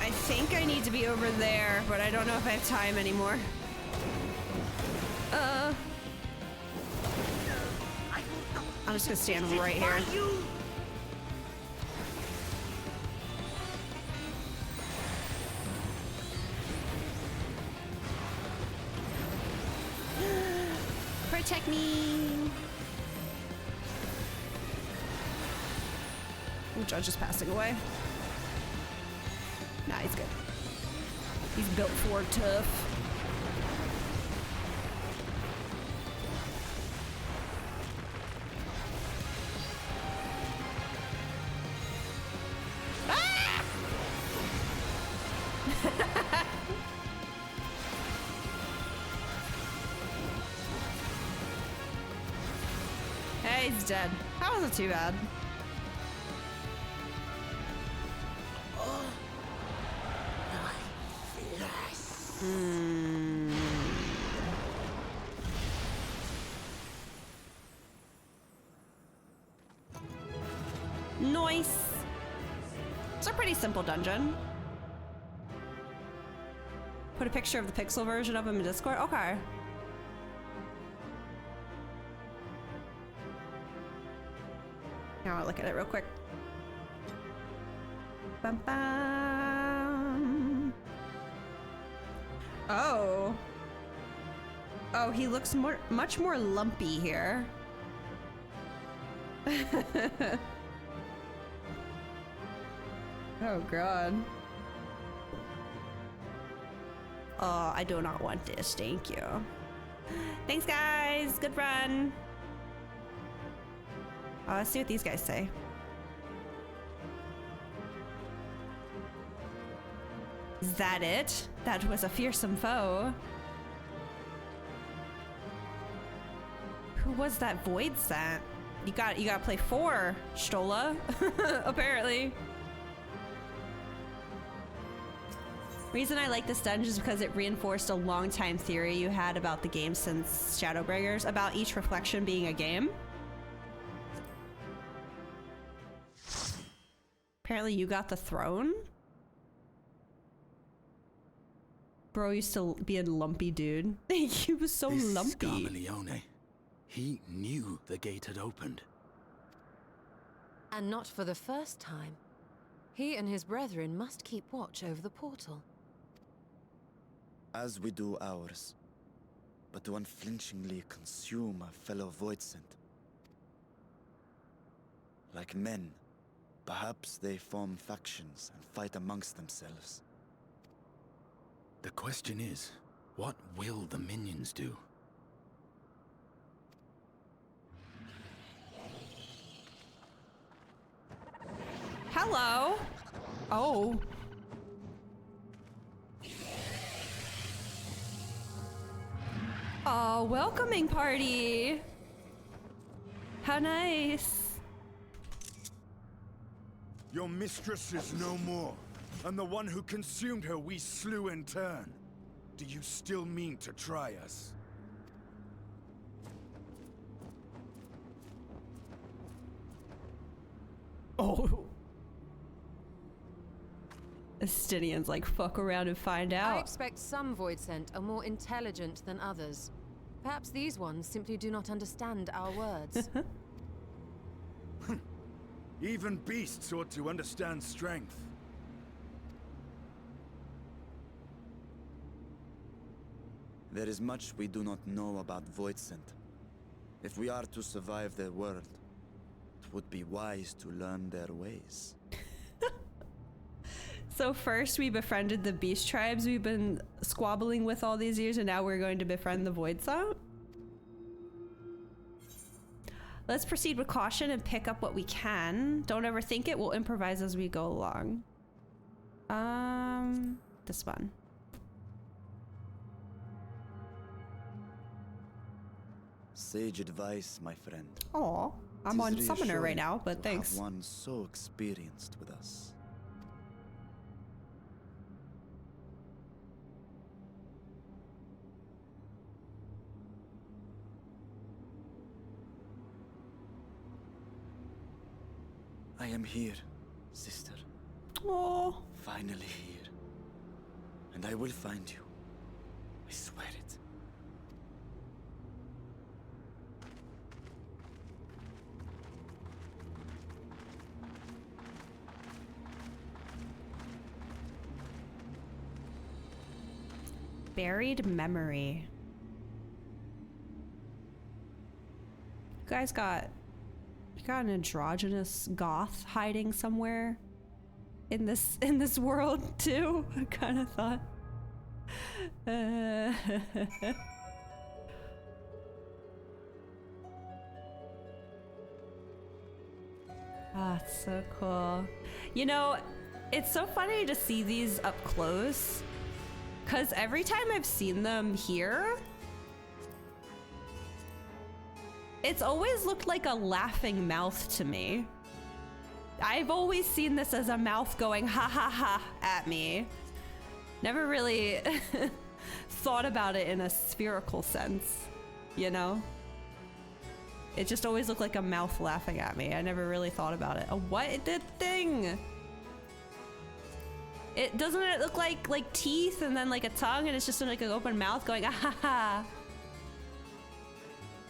I think I need to be over there, but I don't know if I have time anymore. I'm just gonna stand right here. Protect me! Ooh, Judge is passing away. Nah, he's good. He's built for tough. Hey, he's dead. That wasn't too bad. Nice. It's a pretty simple dungeon. Put a picture of the pixel version of him in Discord. Okay. Now I'll look at it real quick. Bum, bum. Oh. Oh, he looks much more lumpy here. Oh God. Oh, I do not want this. Thank you. Thanks, guys. Good run. Oh, let's see what these guys say. Is that it? That was a fearsome foe. Who was that void sent? You gotta play 4, Stola. Apparently. Reason I like this dungeon is because it reinforced a long-time theory you had about the game since Shadowbringers, about each reflection being a game. Apparently you got the throne? bro used to be a lumpy dude. He was so This lumpy. Scarmalione, he knew the gate had opened. And not for the first time. He and his brethren must keep watch over the portal. As we do ours, but to unflinchingly consume a fellow Voidsent. Like men, perhaps they form factions and fight amongst themselves. The question is, what will the minions do? Hello. Oh. Oh, welcoming party. How nice. Your mistress is no more, and the one who consumed her we slew in turn. Do you still mean to try us? Oh. Estinian's like, fuck around and find I out. expect some Voidsent are more intelligent than others. Perhaps these ones simply do not understand our words. Even beasts ought to understand strength. There is much we do not know about Voidsent. If we are to survive their world, it would be wise to learn their ways. So first we befriended the beast tribes we've been squabbling with all these years, and now we're going to befriend the Voidsent? Let's proceed with caution and pick up what we can. Don't overthink it, we'll improvise as we go along. This one. Sage advice, my friend. Aw, I'm on summoner right now, but to thanks. have one so experienced with us. I am here, sister. Oh. Finally here. And I will find you. I swear it. Buried memory. You guys got... You got an androgynous goth hiding somewhere in this world too? I kind of thought. Ah, it's so cool. You know, it's so funny to see these up close, because every time I've seen them here, it's always looked like a laughing mouth to me. I've always seen this as a mouth going ha ha ha at me. Never really thought about it in a spherical sense, you know? It just always looked like a mouth laughing at me. I never really thought about it. What? The thing! Doesn't it look like teeth and then like a tongue, and it's just like an open mouth going ah ha ha?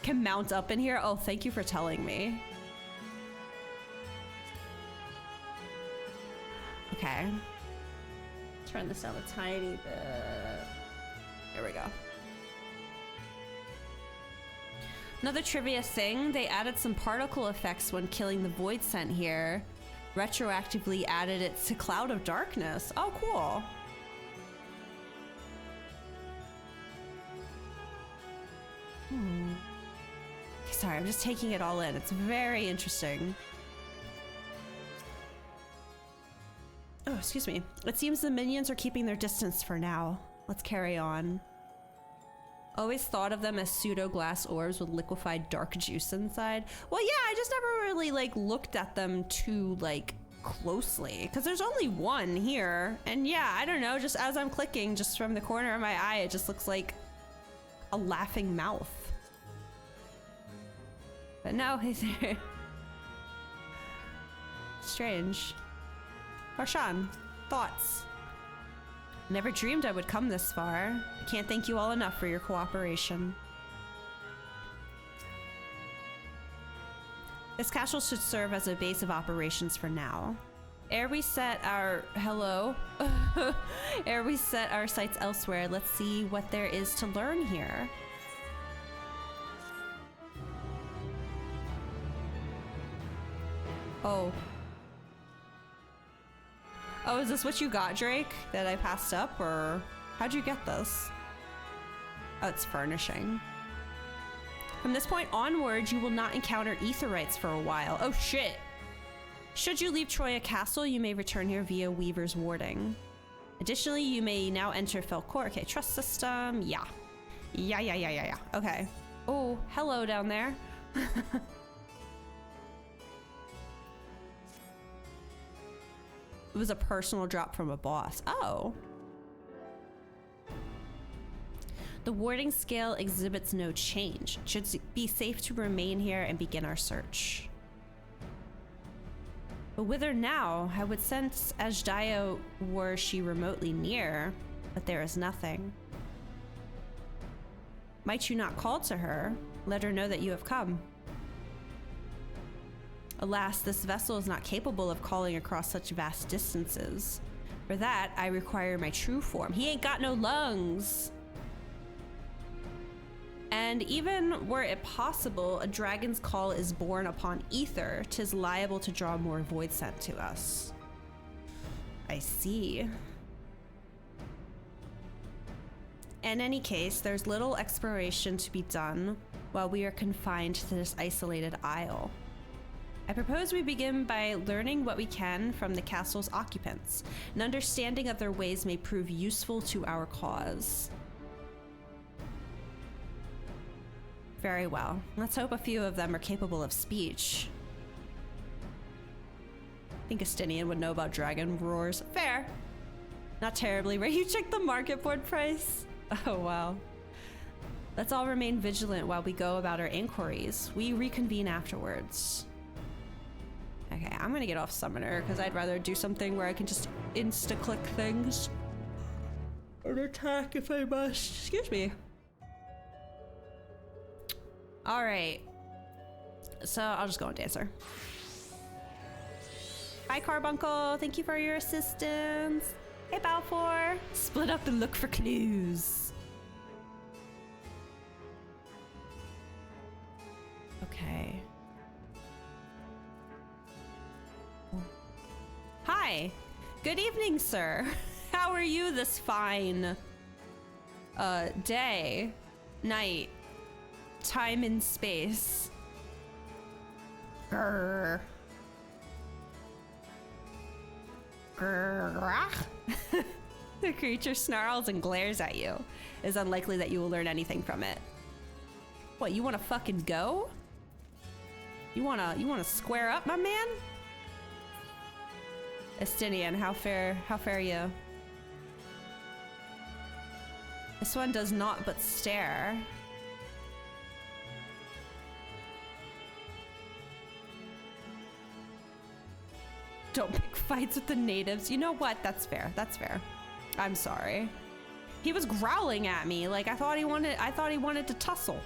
Can mount up in here? Oh, thank you for telling me. Okay. Turn this down a tiny bit. There we go. Another trivia thing, they added some particle effects when killing the Voidsent here. Retroactively added it to Cloud of Darkness. Oh, cool. Sorry, I'm just taking it all in. It's very interesting. Oh, excuse me. It seems the minions are keeping their distance for now. Let's carry on. Always thought of them as pseudo-glass orbs with liquefied dark juice inside. Well, yeah, I just never really, like, looked at them too, like, closely. Because there's only one here. And yeah, I don't know, just as I'm clicking, just from the corner of my eye, it just looks like a laughing mouth. But no, he's there. Strange. Marshawn, thoughts? Never dreamed I would come this far. I can't thank you all enough for your cooperation. This castle should serve as a base of operations for now. Ere we set our ere we set our sights elsewhere, let's see what there is to learn here. Oh. Oh, is this what you got, Drake? That I passed up, or how'd you get this? Oh, it's furnishing. From this point onward, you will not encounter Aetherites for a while. Oh shit! Should you leave Troya Castle, you may return here via Weaver's Warding. Additionally, you may now enter Felcourt. Okay, trust system. Yeah. Yeah. Okay. Oh, hello down there. It was a personal drop from a boss. Oh. The warding scale exhibits no change. It should be safe to remain here and begin our search. But whither now? I would sense Ajdaia were she remotely near, but there is nothing. Might you not call to her? Let her know that you have come. Alas, this vessel is not capable of calling across such vast distances. For that, I require my true form. He ain't got no lungs! And even were it possible, a dragon's call is born upon ether, 'tis liable to draw more void scent to us. I see. In any case, there's little exploration to be done while we are confined to this isolated isle. I propose we begin by learning what we can from the castle's occupants. An understanding of their ways may prove useful to our cause. Very well. Let's hope a few of them are capable of speech. I think Estinian would know about dragon roars. Fair. Not terribly, right? You check the market board price? Oh, wow. Let's all remain vigilant while we go about our inquiries. We reconvene afterwards. Okay, I'm gonna get off Summoner because I'd rather do something where I can just insta-click things. Or attack if I must. Excuse me. Alright. So I'll just go on Dancer. Hi Carbuncle, thank you for your assistance. Hey Balfour. Split up and look for clues. Okay. Hi. Good evening, sir. How are you this fine day, night, time and space? Grrr. Grrr. The creature snarls and glares at you. It is unlikely that you will learn anything from it. What, you wanna fucking go? You wanna square up, my man? Estinian, how fair are you? This one does not but stare. Don't pick fights with the natives. You know what? That's fair. That's fair. I'm sorry. He was growling at me like I thought he wanted to tussle.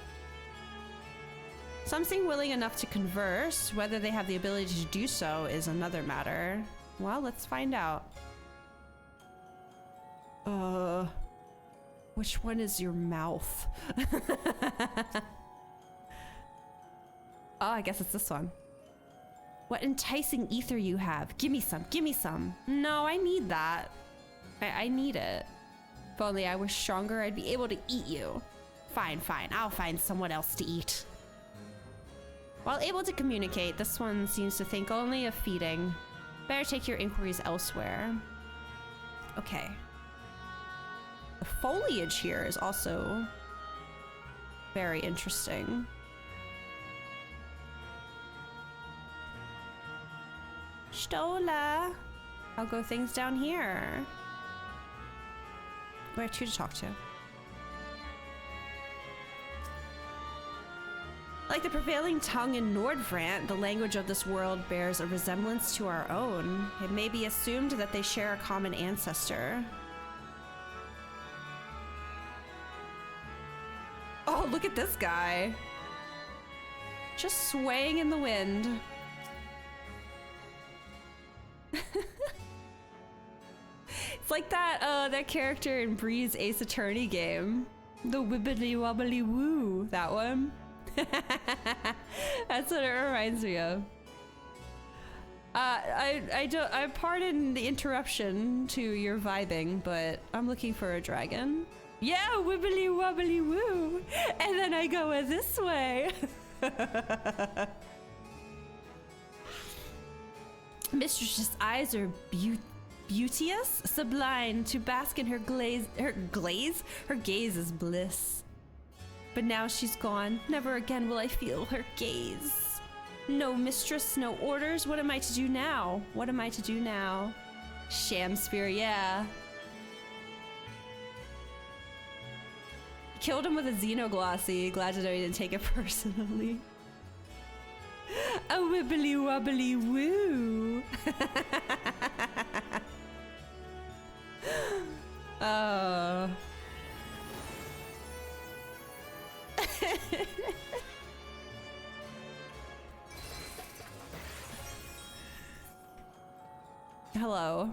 Some seem willing enough to converse. Whether they have the ability to do so is another matter. Well, let's find out. Which one is your mouth? Oh, I guess it's this one. What enticing ether you have. Give me some, give me some. No, I need that. I need it. If only I was stronger, I'd be able to eat you. Fine, fine, I'll find someone else to eat. While able to communicate, this one seems to think only of feeding. Better take your inquiries elsewhere. Okay. The foliage here is also very interesting. Stola. I'll go things down here. Where to talk to? Like the prevailing tongue in Nordfrant, the language of this world bears a resemblance to our own. It may be assumed that they share a common ancestor. look at this guy. Just swaying in the wind. It's like that character in Bree's Ace Attorney game. The wibbly wobbly woo. That one. That's what it reminds me of. I pardon the interruption to your vibing, but I'm looking for a dragon. Yeah, wibbly wobbly woo. And then I go this way. Mistress's eyes are beauteous, sublime, to bask in her glaze. Her gaze is bliss. But now she's gone. Never again will I feel her gaze. No mistress, no orders. What am I to do now? What am I to do now? Shamspear, yeah. Killed him with a xenoglossy. Glad to know you didn't take it personally. A wibbly wobbly woo. Oh. Hello.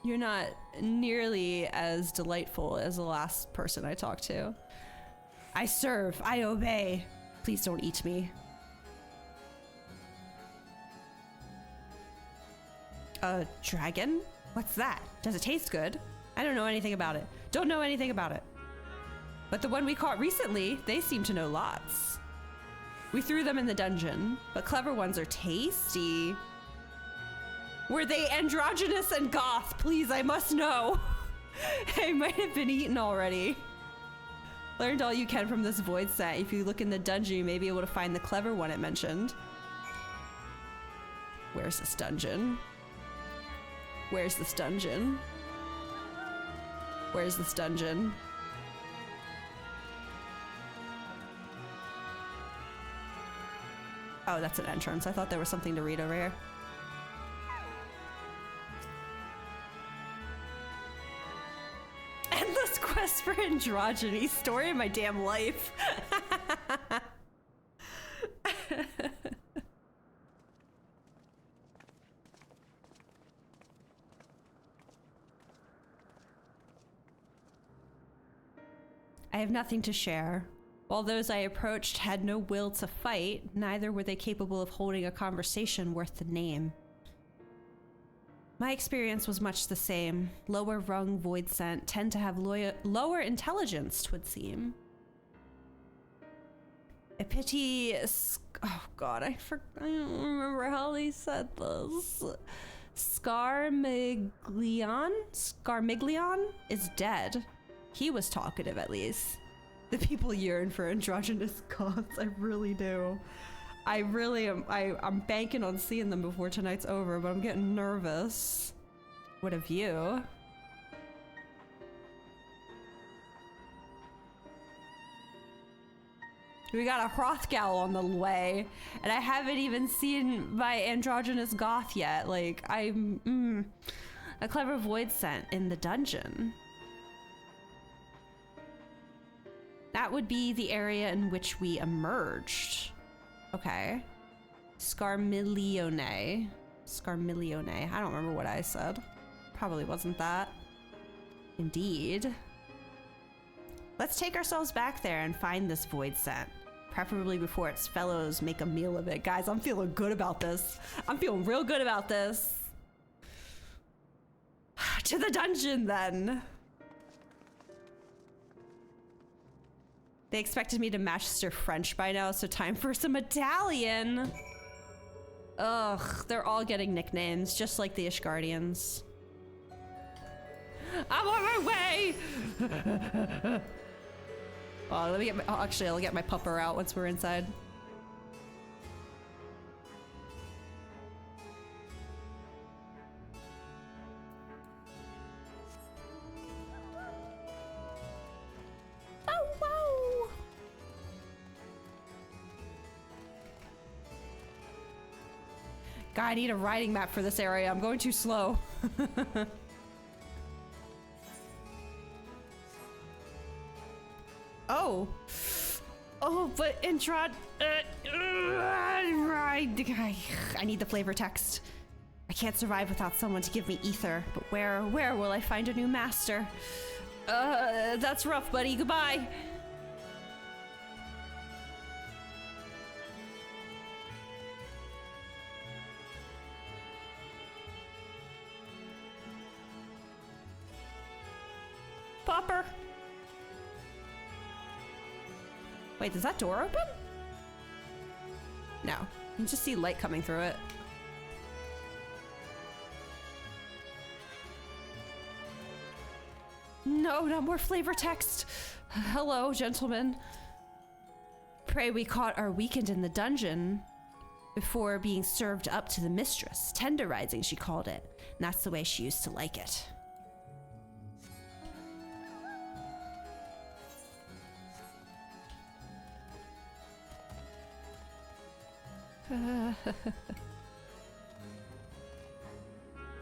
You're not nearly as delightful as the last person I talked to. I serve, I obey. Please don't eat me. A dragon? What's that? Does it taste good? I don't know anything about it. Don't know anything about it. But the one we caught recently, they seem to know lots. We threw them in the dungeon, but clever ones are tasty. Were they androgynous and goth? Please, I must know. They might have been eaten already. Learned all you can from this void set. If you look in the dungeon, you may be able to find the clever one it mentioned. Where's this dungeon? Where's this dungeon? Where's this dungeon? Oh, that's an entrance. I thought there was something to read over here. Endless quest for androgyny. Story of my damn life. I have nothing to share. While those I approached had no will to fight, neither were they capable of holding a conversation worth the name. My experience was much the same. Lower rung void sent tend to have lower intelligence, 'twould seem. A pity... Oh god, I don't remember how they said this. Scarmiglion is dead. He was talkative, at least. The people yearn for androgynous goths. I really do. I really am. I'm banking on seeing them before tonight's over, but I'm getting nervous. What a view. We got a Hrothgal on the way, and I haven't even seen my androgynous goth yet. Like, I'm a clever void scent in the dungeon. That would be the area in which we emerged. Okay. Scarmiglione. Scarmiglione. I don't remember what I said. Probably wasn't that. Indeed. Let's take ourselves back there and find this void scent. Preferably before its fellows make a meal of it. Guys, I'm feeling good about this. I'm feeling real good about this. To the dungeon, then. They expected me to master French by now, so time for some Italian. Ugh, they're all getting nicknames, just like the Ishgardians. I'm on my way! Oh, let me get my, oh, actually, I'll get my pupper out once we're inside. Oh, wow! God, I need a riding map for this area. I'm going too slow. Oh. Oh, but Introd, I need the flavor text. I can't survive without someone to give me ether, but where will I find a new master? That's rough, buddy. Goodbye. Popper. Wait, does that door open? No. You can just see light coming through it. No, not more flavor text. Hello, gentlemen. Pray we caught our weekend in the dungeon before being served up to the mistress. Tenderizing, she called it. And that's the way she used to like it.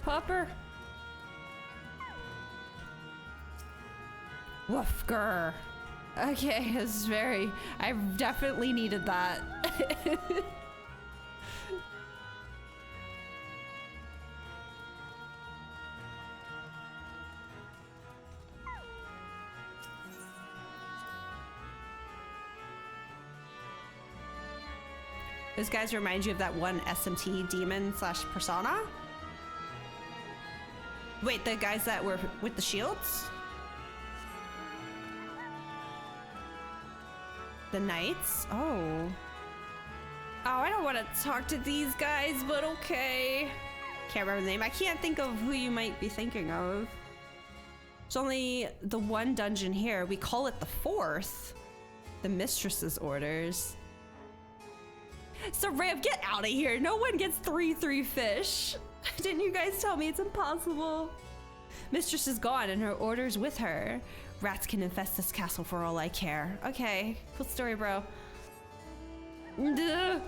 Popper. Woof, grr. Okay, this is very... I definitely needed that. Those guys remind you of that one SMT demon slash persona? Wait, the guys that were with the shields? The knights? Oh. Oh, I don't want to talk to these guys, but okay. Can't remember the name. I can't think of who you might be thinking of. There's only the one dungeon here. We call it the fourth. The mistress's orders. So Ram, get out of here. No one gets 3 fish. Didn't you guys tell me it's impossible? Mistress is gone and her orders with her. Rats can infest this castle for all I care. Okay, cool story, bro. Duh.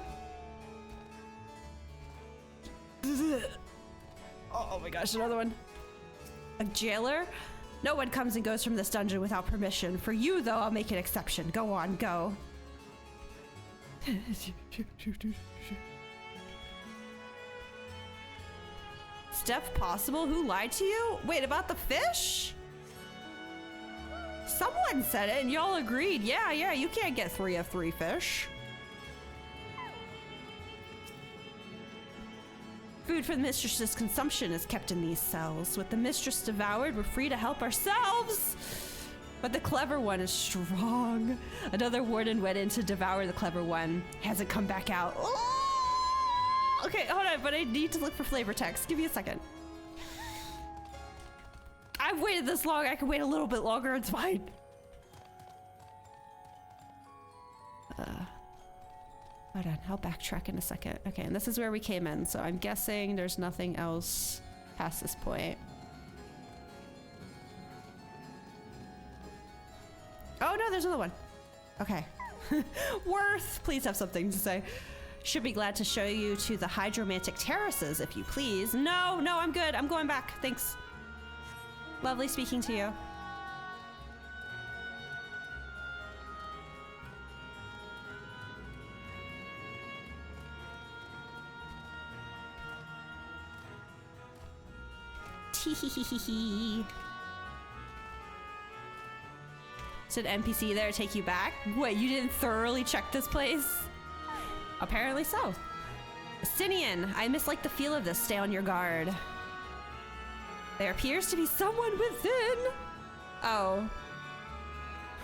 Oh my gosh, another one. A jailer? No one comes and goes from this dungeon without permission. For you, though, I'll make an exception. Go on, go. Steph Possible? Who lied to you? Wait, about the fish? Someone said it and y'all agreed. Yeah, you can't get 3 of 3 fish. Food for the mistress's consumption is kept in these cells. With the mistress devoured, we're free to help ourselves. But the clever one is strong. Another warden went in to devour the clever one. Hasn't come back out. Oh! Okay, hold on, but I need to look for flavor text. Give me a second. I've waited this long. I can wait a little bit longer. It's fine. Hold on. I'll backtrack in a second. Okay, and this is where we came in, so I'm guessing there's nothing else past this point. Oh no, there's another one. Okay. Worth, please have something to say. Should be glad to show you to the hydromantic terraces, if you please. No, I'm good. I'm going back. Thanks. Lovely speaking to you. Teehee. Did NPC there take you back? Wait, you didn't thoroughly check this place? Apparently so. Sinian, I mislike the feel of this. Stay on your guard. There appears to be someone within. Oh.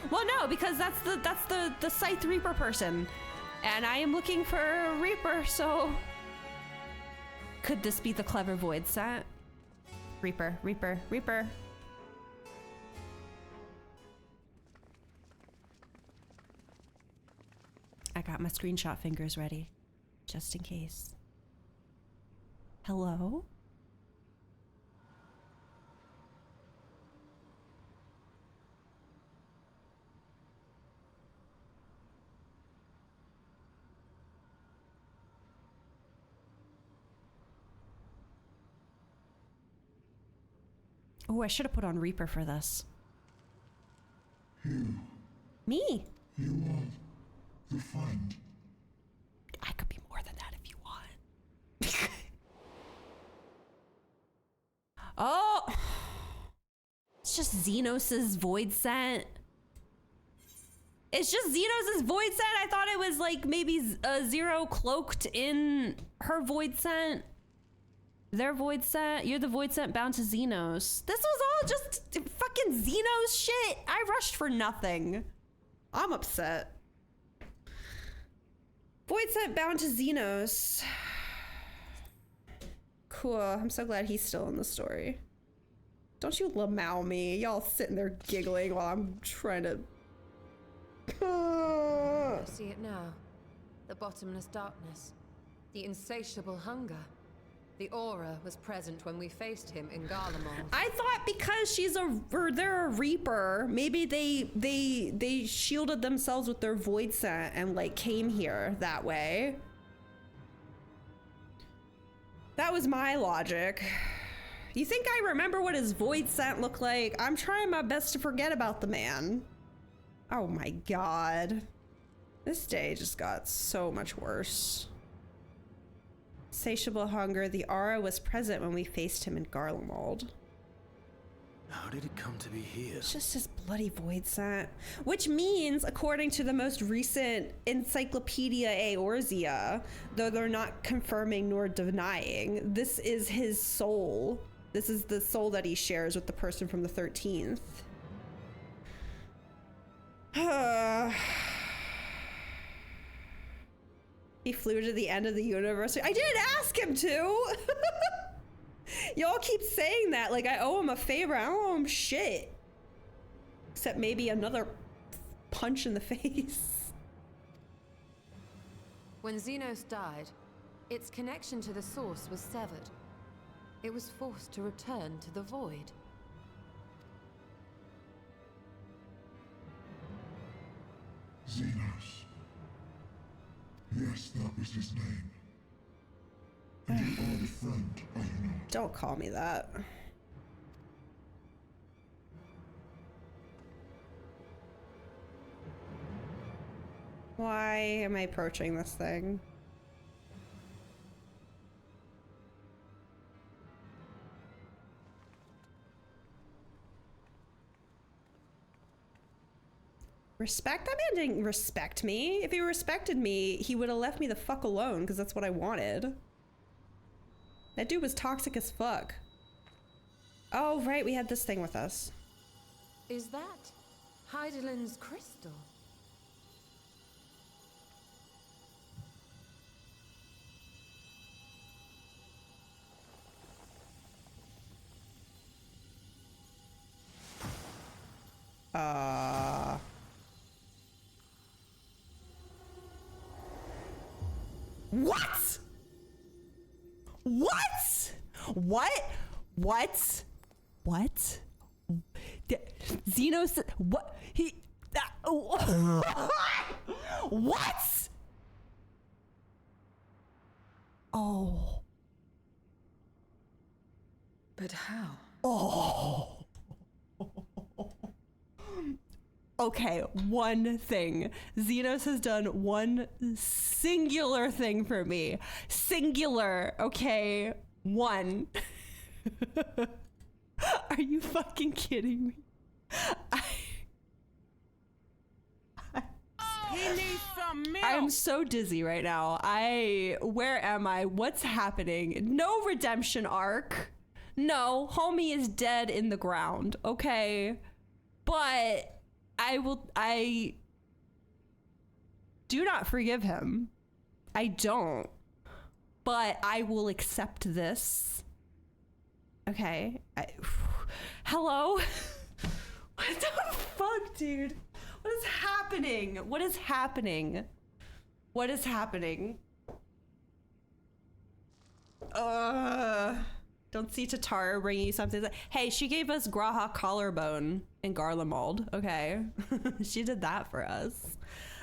Well, no, because that's the Scythe Reaper person. And I am looking for a Reaper, so... Could this be the clever void set? Reaper. I got my screenshot fingers ready, just in case. Hello? Oh, I should have put on Reaper for this. Me. You are the friend. I could be more than that if you want. Oh! It's just Xenos' void scent. It's just Xenos' void scent. I thought it was like maybe Zero cloaked in her void scent. Their void scent. You're the void scent bound to Xenos. This was all just fucking Xenos shit. I rushed for nothing. I'm upset. Void scent bound to Xenos. Cool. I'm so glad he's still in the story. Don't you lamau me. Y'all sitting there giggling while I'm trying to... I see it now. The bottomless darkness. The insatiable hunger. The aura was present when we faced him in Garlemald. I thought because they're a Reaper, maybe they shielded themselves with their void scent and like came here that way. That was my logic. You think I remember what his void scent looked like? I'm trying my best to forget about the man. Oh my god. This day just got so much worse. Insatiable hunger. The aura was present when we faced him in Garlemald. How did it come to be here? It's just his bloody void scent. Which means, according to the most recent Encyclopedia Eorzea, though they're not confirming nor denying, this is his soul. This is the soul that he shares with the person from the 13th. He flew to the end of the universe. I didn't ask him to! Y'all keep saying that like I owe him a favor. I don't owe him shit. Except maybe another punch in the face. When Xenos died, its connection to the source was severed. It was forced to return to the void. Xenos. Yes, that was his name. And you are the friend, are you not? Don't call me that. Why am I approaching this thing? Respect? That man didn't respect me. If he respected me, he would have left me the fuck alone because that's what I wanted. That dude was toxic as fuck. Oh, right, we had this thing with us. Is that Hydaelyn's crystal? What? What? What? What? What? Xenos? What? He? What? Oh. But how? Oh. Okay, one thing. Xenos has done one singular thing for me. Singular, okay? One. Are you fucking kidding me? He needs some milk. I'm so dizzy right now. Where am I? What's happening? No redemption arc. No, homie is dead in the ground, okay? But I do not forgive him. I don't. But I will accept this. Okay. Hello? What the fuck, dude? What is happening? What is happening? What is happening? Don't see Tatara bringing you something. Hey, she gave us Graha collarbone in Garlemald. Okay. She did that for us.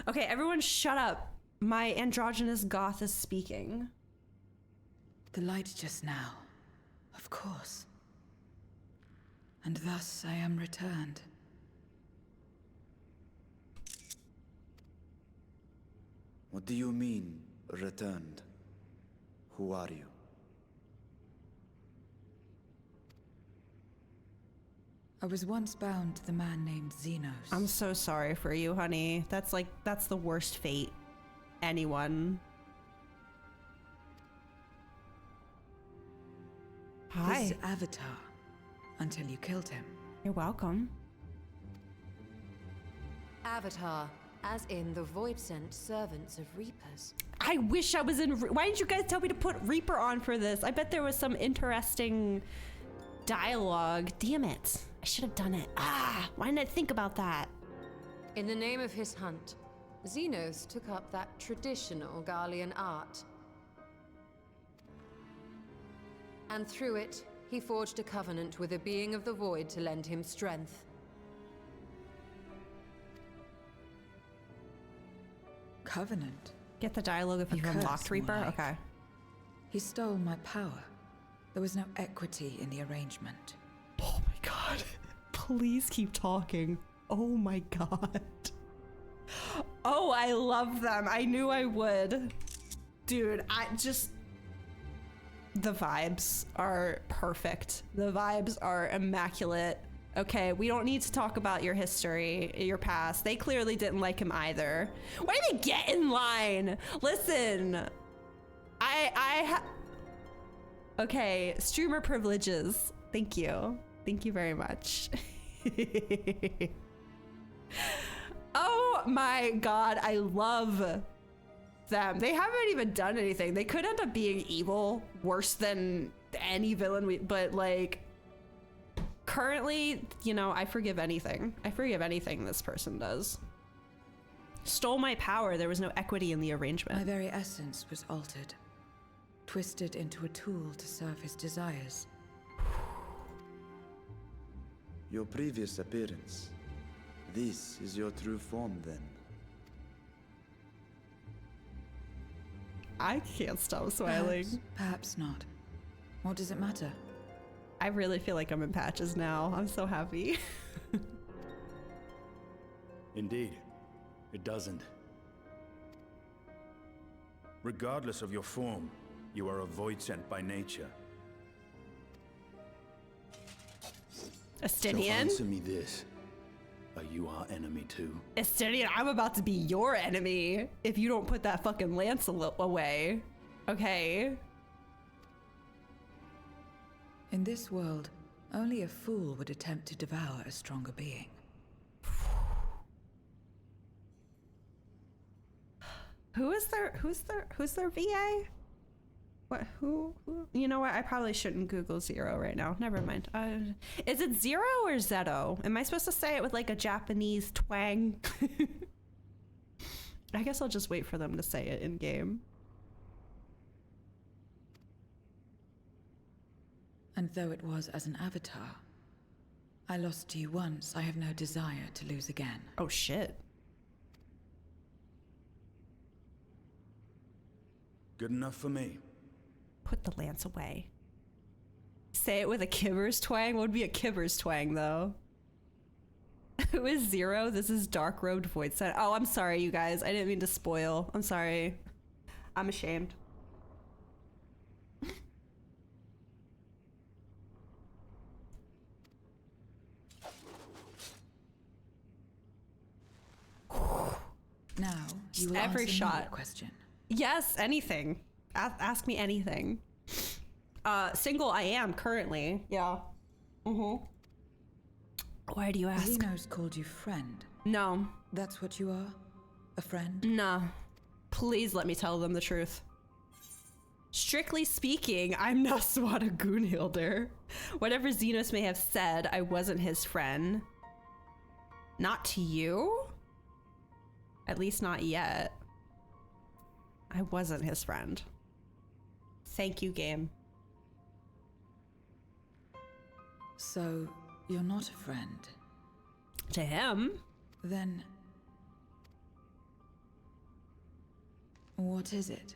Okay, everyone shut up. My androgynous goth is speaking. The light just now. Of course. And thus I am returned. What do you mean, returned? Who are you? I was once bound to the man named Xenos. I'm so sorry for you, honey. That's the worst fate anyone. Hi. His avatar, until you killed him. You're welcome. Avatar, as in the Void-sent servants of Reapers. I wish I was in... Why didn't you guys tell me to put Reaper on for this? I bet there was some interesting dialogue. Damn it. I should have done it. Ah, why didn't I think about that? In the name of his hunt, Xenos took up that traditional Garlean art. And through it, he forged a covenant with a being of the void to lend him strength. Covenant? Get the dialogue if you've unlocked Reaper? Okay. He stole my power. There was no equity in the arrangement. Oh my god. Please keep talking. Oh my god. Oh, I love them. I knew I would. Dude, the vibes are perfect. The vibes are immaculate. Okay, we don't need to talk about your history, your past. They clearly didn't like him either. Why do they get in line? Listen, okay, streamer privileges. Thank you. Thank you very much. Oh my god, I love them. They haven't even done anything. They could end up being evil, worse than any villain, but like, currently, you know, I forgive anything. I forgive anything this person does. Stole my power. There was no equity in the arrangement. My very essence was altered, twisted into a tool to serve his desires. Your previous appearance. This is your true form, then. I can't stop smiling. Perhaps not. What does it matter? I really feel like I'm in patches now. I'm so happy. Indeed, it doesn't. Regardless of your form, you are a void sent by nature. Estinian? So answer me this. Are you our enemy too? Estinian, I'm about to be your enemy if you don't put that fucking lance away. Okay. In this world, only a fool would attempt to devour a stronger being. Who's their VA? What, who, you know what? I probably shouldn't Google Zero right now. Never mind. Is it Zero or Zeto? Am I supposed to say it with like a Japanese twang? I guess I'll just wait for them to say it in game. And though it was as an avatar, I lost to you once. I have no desire to lose again. Oh shit. Good enough for me. Put the lance away. Say it with a Kibbers twang? What would be a Kibbers twang though? Who is Zero? This is Dark Robed Void Set. Oh, I'm sorry, you guys. I didn't mean to spoil. I'm sorry. I'm ashamed. Now, you will every answer shot. my question. Yes, anything. Ask me anything. Single I am currently. Yeah. Mm-hmm. Why do you ask? Xenos called you friend. No. That's what you are? A friend? No. Please let me tell them the truth. Strictly speaking, I'm Naswada Goonhilder. Whatever Xenos may have said, I wasn't his friend. Not to you? At least not yet. I wasn't his friend. Thank you, game. So, you're not a friend? To him? Then... what is it?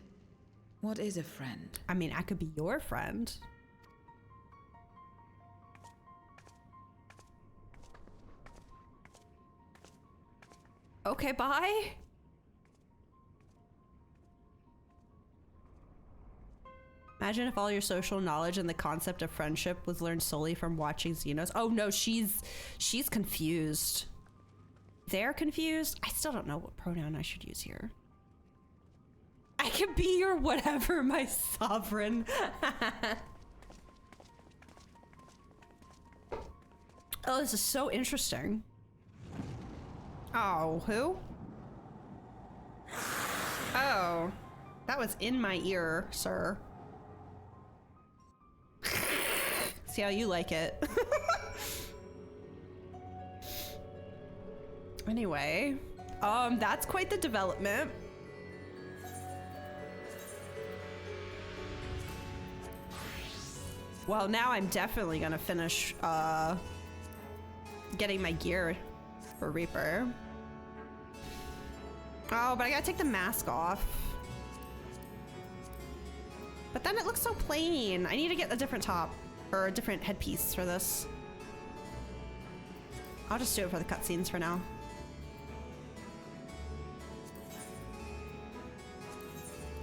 What is a friend? I mean, I could be your friend. Okay, bye. Imagine if all your social knowledge and the concept of friendship was learned solely from watching Xenos. Oh no, she's confused. They're confused? I still don't know what pronoun I should use here. I can be your whatever, my sovereign. Oh, this is so interesting. Oh, who? Oh, that was in my ear, sir. See how you like it. Anyway, that's quite the development. Well, now I'm definitely gonna finish getting my gear for Reaper. Oh, but I gotta take the mask off. But then it looks so plain. I need to get a different top or a different headpiece for this. I'll just do it for the cutscenes for now.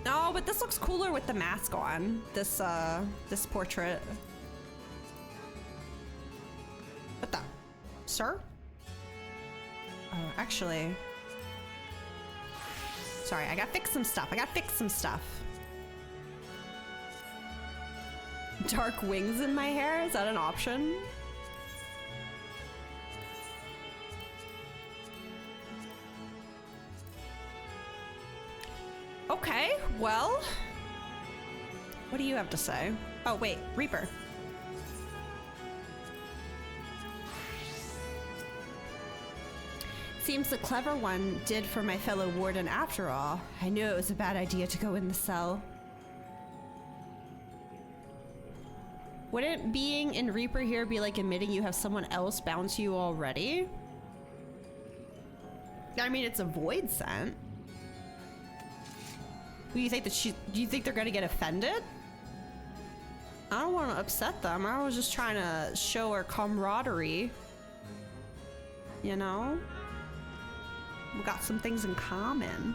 Oh, but this looks cooler with the mask on. This this portrait. What the? Sir? Oh, actually. Sorry, I gotta fix some stuff. Dark wings in my hair? Is that an option? Okay, well. What do you have to say? Oh, wait, Reaper. Seems the clever one did for my fellow warden after all. I knew it was a bad idea to go in the cell. Wouldn't being in Reaper here be like admitting you have someone else bound to you already? I mean, it's a void scent. Do you think that do you think they're gonna get offended? I don't want to upset them. I was just trying to show our camaraderie. You know? We got some things in common.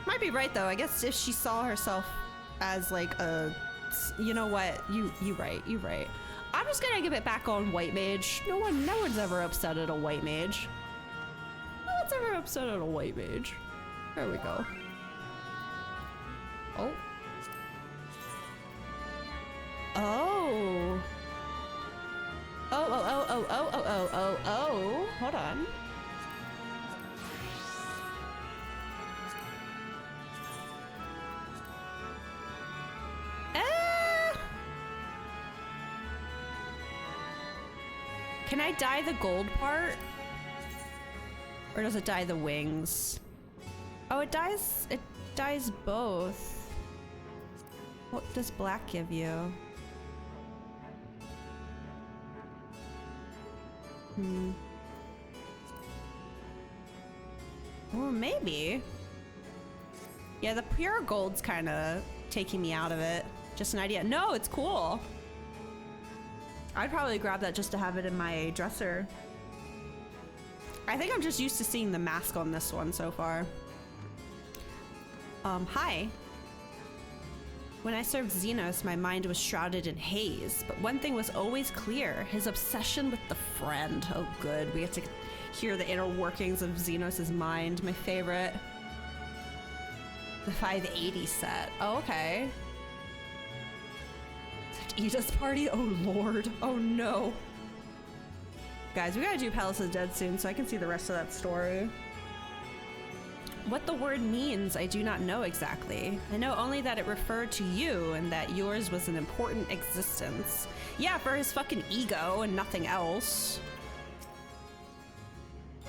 Might be right though. I guess if she saw herself as like a, you know what? You right. I'm just gonna give it back on white mage. No one's ever upset at a white mage. No one's ever upset at a white mage. There we go. Oh. Oh. Oh. Hold on. Can I dye the gold part? Or does it dye the wings? Oh, it dyes both. What does black give you? Well, maybe. Yeah, the pure gold's kind of taking me out of it. Just an idea. No, it's cool. I'd probably grab that just to have it in my dresser. I think I'm just used to seeing the mask on this one so far. Hi. When I served Xenos, my mind was shrouded in haze, but one thing was always clear, his obsession with the friend. Oh good, we get to hear the inner workings of Xenos' mind, my favorite. The 580 set, oh, okay. Ida's party, oh lord, oh no. Guys, we gotta do Palace of the Dead soon so I can see the rest of that story. What the word means, I do not know exactly. I know only that it referred to you and that yours was an important existence. Yeah, for his fucking ego and nothing else.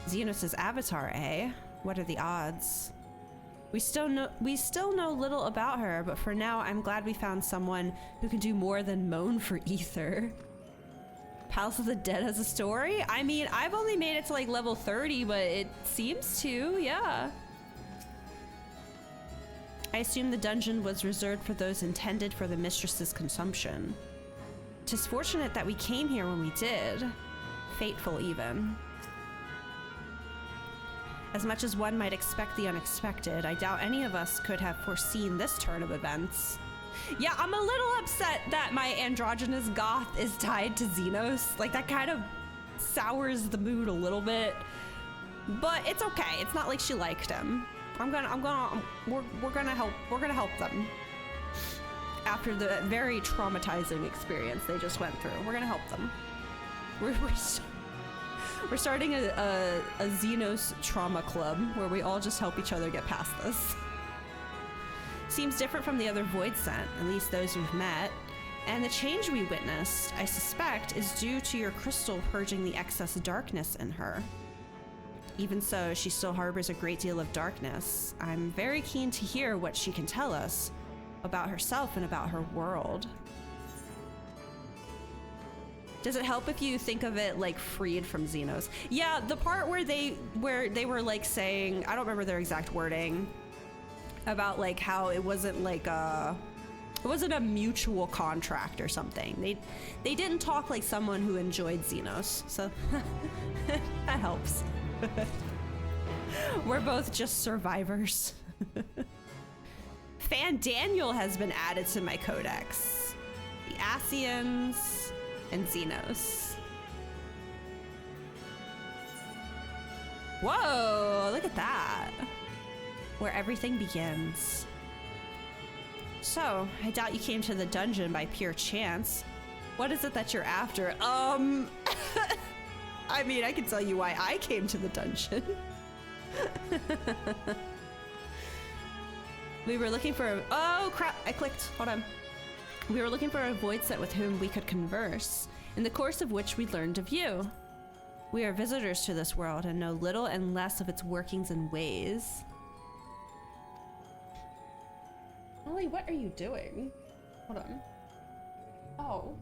Xenos' avatar, eh? What are the odds? We still know little about her, but for now, I'm glad we found someone who can do more than moan for ether. Palace of the Dead has a story? I mean, I've only made it to like level 30, but it seems to, yeah. I assume the dungeon was reserved for those intended for the mistress's consumption. 'Tis fortunate that we came here when we did. Fateful, even. As much as one might expect the unexpected, I doubt any of us could have foreseen this turn of events. Yeah, I'm a little upset that my androgynous goth is tied to Xenos. Like, that kind of sours the mood a little bit. But it's okay. It's not like she liked him. we're gonna help them. After the very traumatizing experience they just went through, we're gonna help them. We're starting a Xenos trauma club where we all just help each other get past this. Seems different from the other Void Scent, at least those we've met. And the change we witnessed, I suspect, is due to your crystal purging the excess darkness in her. Even so, she still harbors a great deal of darkness. I'm very keen to hear what she can tell us about herself and about her world. Does it help if you think of it like freed from Xenos? Yeah, the part where they were like saying, I don't remember their exact wording, about like how it wasn't like it wasn't a mutual contract or something. They didn't talk like someone who enjoyed Xenos, so that helps. We're both just survivors. Fan Daniel has been added to my codex. The Asians and Xenos. Whoa, look at that. Where everything begins. So, I doubt you came to the dungeon by pure chance. What is it that you're after? I mean, I can tell you why I came to the dungeon. We were looking for oh crap, I clicked, hold on. We were looking for a void set with whom we could converse, in the course of which we learned of you. We are visitors to this world and know little and less of its workings and ways. Ollie, what are you doing? Hold on. Oh.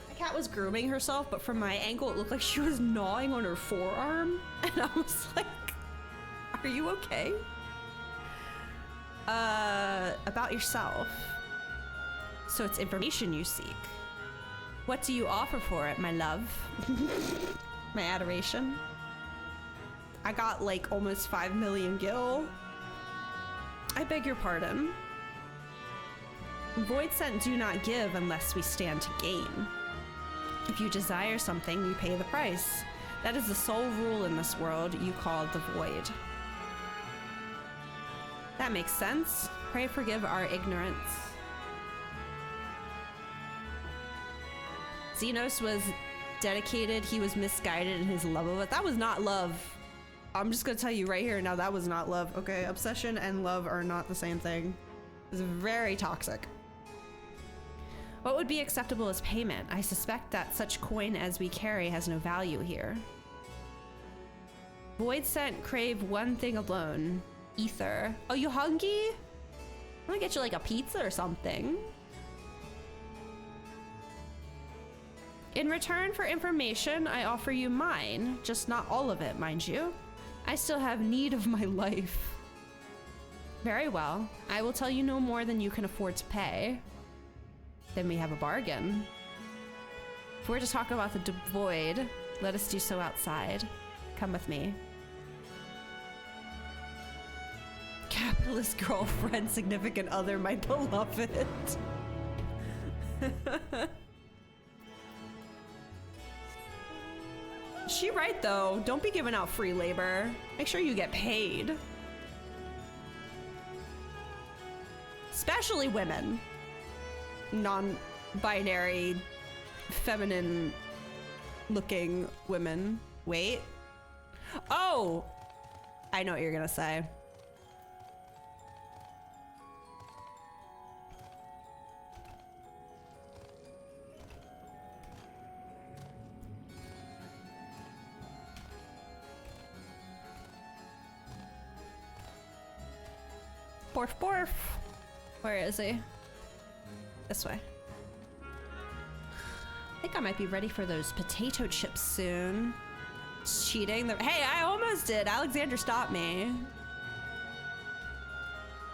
My cat was grooming herself, but from my angle it looked like she was gnawing on her forearm. And I was like, are you okay? About yourself. So it's information you seek. What do you offer for it, my love? My adoration. I got like almost 5 million gil. I beg your pardon. Void Scent do not give unless we stand to gain. If you desire something, you pay the price. That is the sole rule in this world you call the Void. That makes sense. Pray forgive our ignorance. Xenos was dedicated, he was misguided in his love of it. That was not love. I'm just gonna tell you right here now, that was not love, okay? Obsession and love are not the same thing. It's very toxic. What would be acceptable as payment? I suspect that such coin as we carry has no value here. Void Scent crave one thing alone. Ether. Oh, you hungry? I'm gonna get you like a pizza or something. In return for information, I offer you mine, just not all of it, mind you. I still have need of my life. Very well. I will tell you no more than you can afford to pay. Then we have a bargain. If we're to talk about the Void, let us do so outside. Come with me. Capitalist girlfriend, significant other, my beloved. She right though, don't be giving out free labor. Make sure you get paid. Especially women. Non-binary, feminine looking women. Wait. Oh! I know what you're gonna say. Borf borf. Where is he? This way. I think I might be ready for those potato chips soon. Cheating. Hey, I almost did. Alexander stopped me.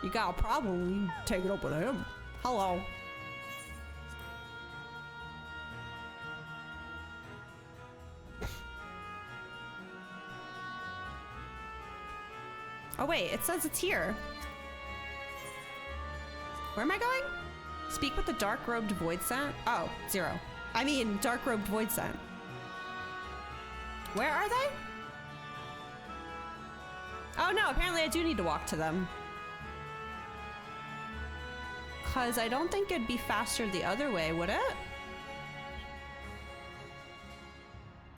You got a problem, you take it up with him. Hello. Oh wait, it says it's here. Where am I going? Speak with the dark-robed void scent? Oh, 0. I mean, dark-robed void scent. Where are they? Oh no, apparently I do need to walk to them. Cause I don't think it'd be faster the other way, would it?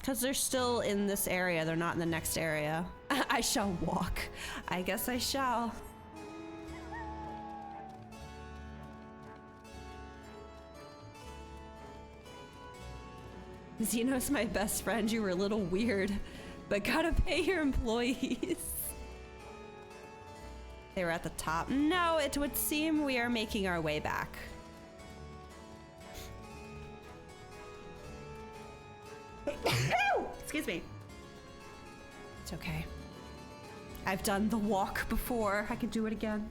Cause they're still in this area, they're not in the next area. I shall walk. I guess I shall. Xeno's my best friend, you were a little weird, but gotta pay your employees. They were at the top. No, it would seem we are making our way back. Excuse me. It's okay. I've done the walk before. I can do it again.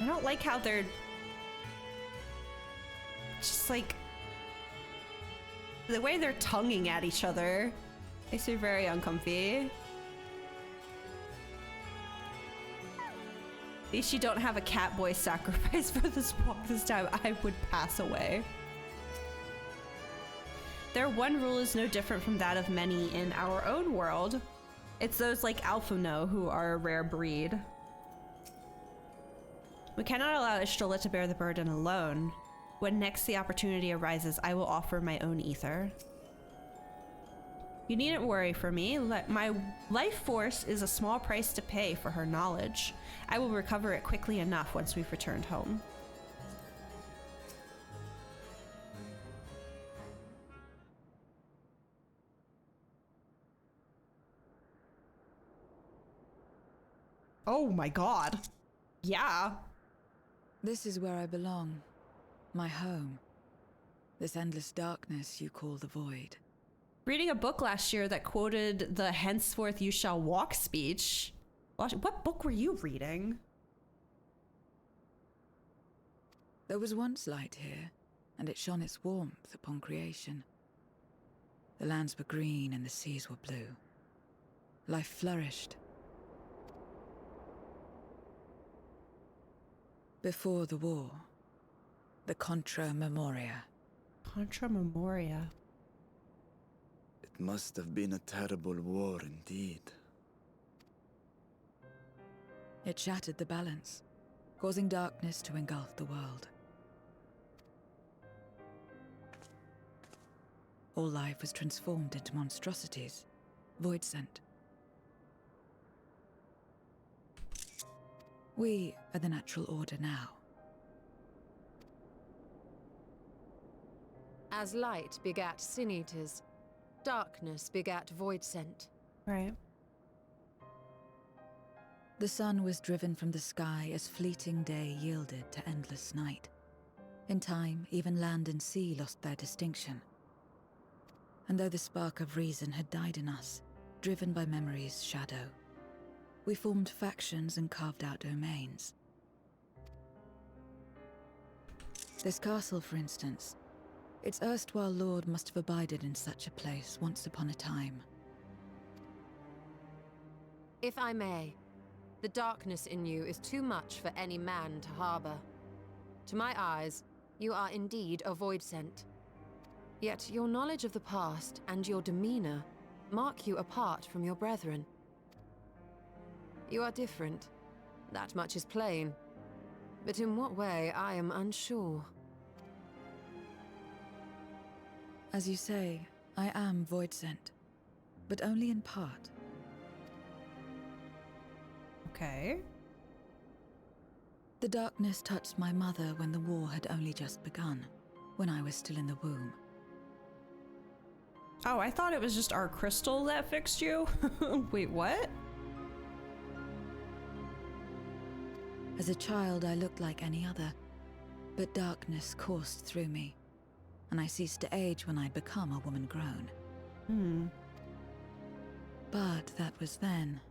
I don't like how they're just like the way they're tonguing at each other makes me very uncomfy. At least you don't have a cat boy sacrifice for this walk this time. I would pass away. Their one rule is no different from that of many in our own world. It's those like Alphino who are a rare breed. We cannot allow Ishtola to bear the burden alone. When next the opportunity arises, I will offer my own ether. You needn't worry for me. My life force is a small price to pay for her knowledge. I will recover it quickly enough once we've returned home. Oh my god. Yeah. This is where I belong. My home. This endless darkness you call the void. Reading a book last year that quoted the "henceforth you shall walk" speech. What book were you reading? There was once light here, and it shone its warmth upon creation. The lands were green and the seas were blue. Life flourished. Before the war, the Contra Memoria. Contra Memoria. It must have been a terrible war indeed. It shattered the balance, causing darkness to engulf the world. All life was transformed into monstrosities, void sent. We are the natural order now. As light begat sin eaters, darkness begat void sent. Right. The sun was driven from the sky as fleeting day yielded to endless night. In time, even land and sea lost their distinction. And though the spark of reason had died in us, driven by memory's shadow, we formed factions and carved out domains. This castle, for instance, its erstwhile lord must have abided in such a place once upon a time. If I may, the darkness in you is too much for any man to harbor. To my eyes, you are indeed a void sent. Yet your knowledge of the past and your demeanor mark you apart from your brethren. You are different. That much is plain. But in what way, I am unsure. As you say, I am void sent, but only in part. Okay. The darkness touched my mother when the war had only just begun, when I was still in the womb. Oh, I thought it was just our crystal that fixed you. Wait, what? As a child, I looked like any other, but darkness coursed through me, and I ceased to age when I'd become a woman grown. But that was then.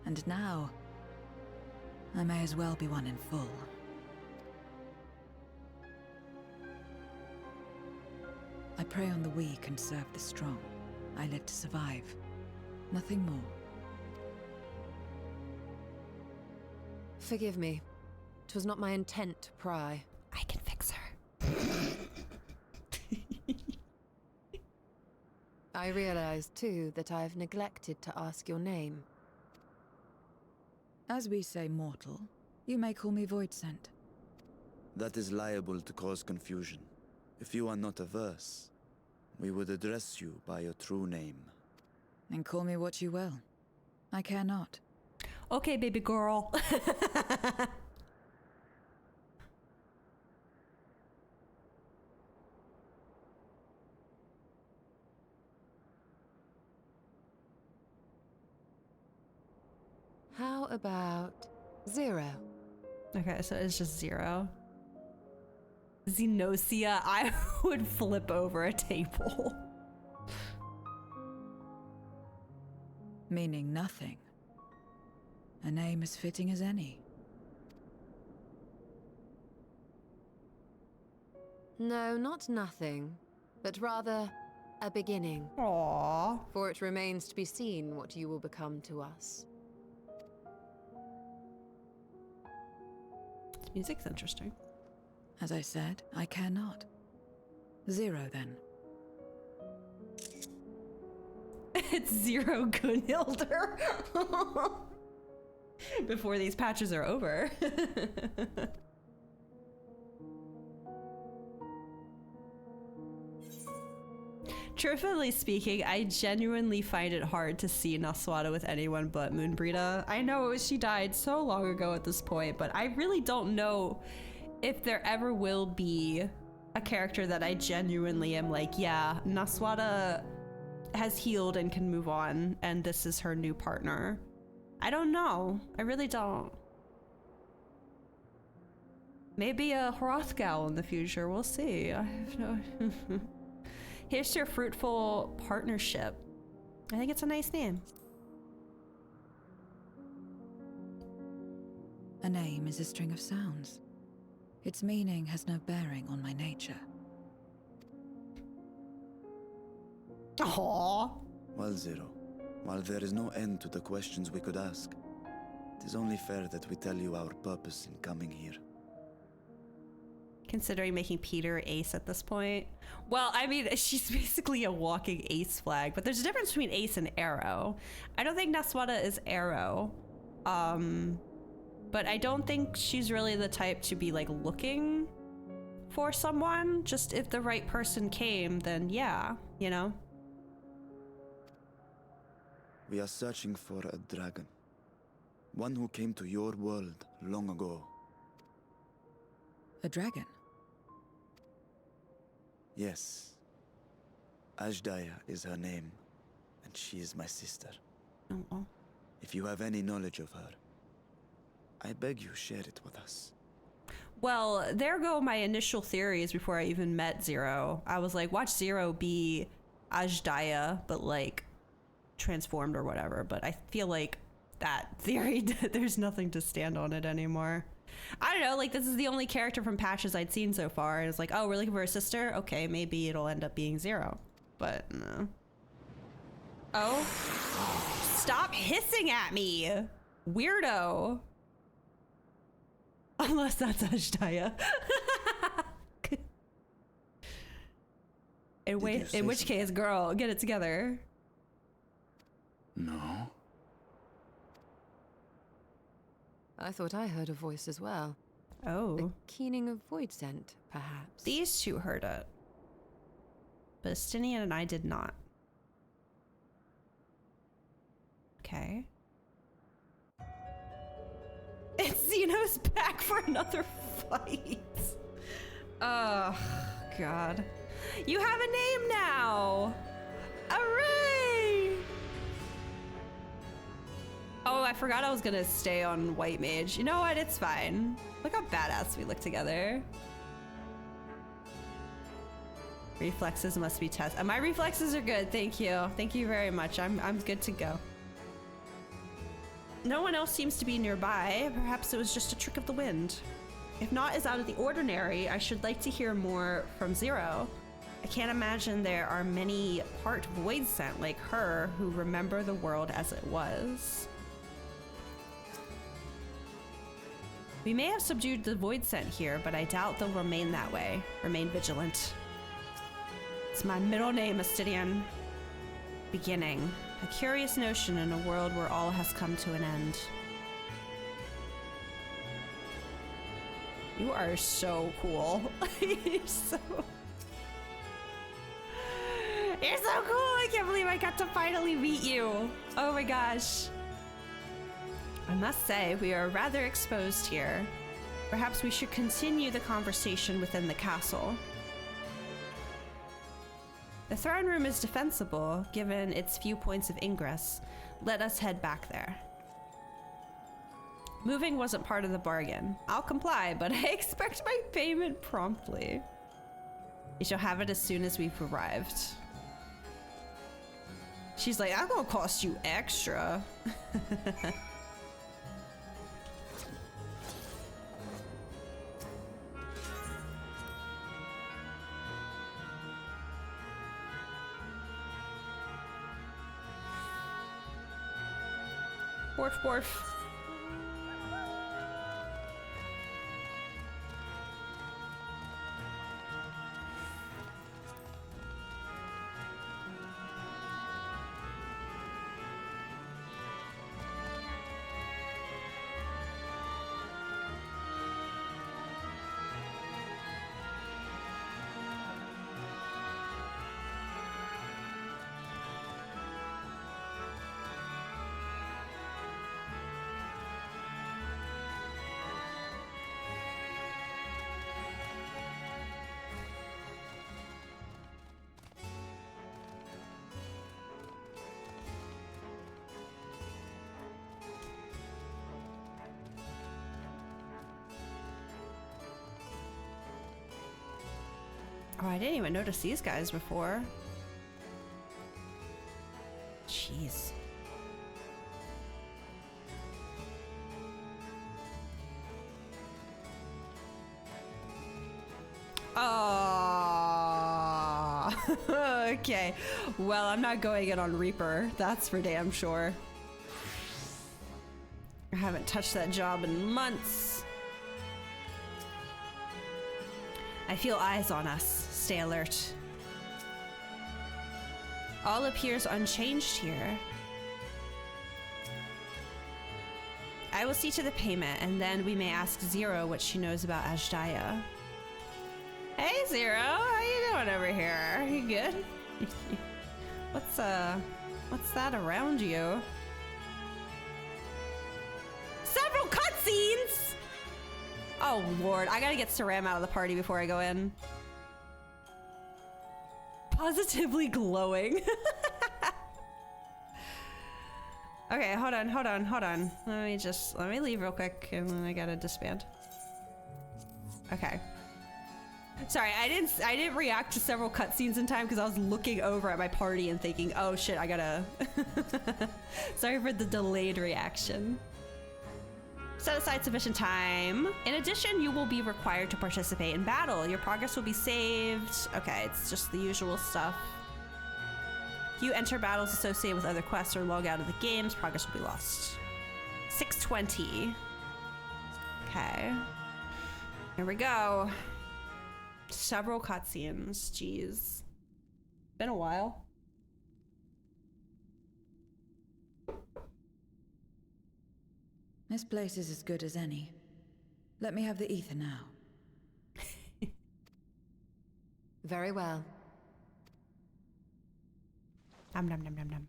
And now, I may as well be one in full. I prey on the weak and serve the strong. I live to survive. Nothing more. Forgive me. 'Twas not my intent to pry. I can fix her. I realize, too, that I've neglected to ask your name. As we say mortal, you may call me Voidsent. That is liable to cause confusion. If you are not averse, we would address you by your true name. And call me what you will. I care not. Okay, baby girl. How about 0? Okay, so it's just 0. Xenosia, I would flip over a table. Meaning nothing. A name as fitting as any. No, not nothing, but rather a beginning. Aww. For it remains to be seen what you will become to us. This music's interesting. As I said, I care not. 0 then. It's 0 Gunhilder. Before these patches are over. Truthfully speaking, I genuinely find it hard to see Naswada with anyone but Moonbreeda. I know she died so long ago at this point, but I really don't know if there ever will be a character that I genuinely am like, yeah, Naswada has healed and can move on, and this is her new partner. I don't know. I really don't. Maybe a Hrothgal in the future. We'll see. I have no... Here's to your fruitful partnership. I think it's a nice name. A name is a string of sounds. Its meaning has no bearing on my nature. Aww. Well, 0, while there is no end to the questions we could ask, it is only fair that we tell you our purpose in coming here. Considering making Peter ace at this point. Well, I mean, she's basically a walking ace flag, but there's a difference between ace and arrow. I don't think Naswada is arrow. But I don't think she's really the type to be like looking for someone. Just if the right person came, then yeah, you know? We are searching for a dragon. One who came to your world long ago. A dragon? Yes. Ajdaya is her name, and she is my sister. Oh. If you have any knowledge of her, I beg you share it with us. Well, there go my initial theories before I even met 0. I was like, watch 0 be Ajdaya, but like transformed or whatever. But I feel like that theory, there's nothing to stand on it anymore. I don't know, like this is the only character from patches I'd seen so far. And it's like, oh, we're looking for a sister? Okay, maybe it'll end up being 0. But no. Oh. Stop hissing at me! Weirdo. Unless that's Ajdaya. in which case, girl, get it together. No. I thought I heard a voice as well. Oh. The keening of void scent, perhaps. These two heard it. But Estinian and I did not. Okay. It's Xeno's back for another fight. Oh, God. You have a name now! Hooray! Oh, I forgot I was gonna stay on White Mage. You know what? It's fine. Look how badass we look together. Reflexes must be tested. My reflexes are good, thank you. Thank you very much. I'm good to go. No one else seems to be nearby. Perhaps it was just a trick of the wind. If not is out of the ordinary, I should like to hear more from 0. I can't imagine there are many part void sent like her who remember the world as it was. We may have subdued the void sent here, but I doubt they'll remain that way. Remain vigilant. It's my middle name, Astidian. Beginning. A curious notion in a world where all has come to an end. You are so cool. You're so cool. I can't believe I got to finally meet you. Oh my gosh. I must say, we are rather exposed here. Perhaps we should continue the conversation within the castle. The throne room is defensible, given its few points of ingress. Let us head back there. Moving wasn't part of the bargain. I'll comply, but I expect my payment promptly. You shall have it as soon as we've arrived. She's like, I'm gonna cost you extra. Borf, borf. Oh, I didn't even notice these guys before. Jeez. Oh. Okay. Well, I'm not going in on Reaper. That's for damn sure. I haven't touched that job in months. I feel eyes on us. Stay alert. All appears unchanged here. I will see to the payment, and then we may ask Zero what she knows about Ajdaya. Hey Zero, how you doing over here? You good? What's that around you? Several cutscenes! Oh lord, I gotta get Saram out of the party before I go in. Positively glowing. Okay, hold on. Let me leave real quick and then I gotta disband. Okay. Sorry, I didn't react to several cutscenes in time because I was looking over at my party and thinking, oh shit, I gotta... Sorry for the delayed reaction. Set aside sufficient time. In addition, you will be required to participate in battle. Your progress will be saved. Okay, it's just the usual stuff. If you enter battles associated with other quests or log out of the games, progress will be lost. 620. Okay. Here we go. Several cutscenes. Jeez. Been a while. This place is as good as any. Let me have the ether now. Very well. Nom nom nom nom nom.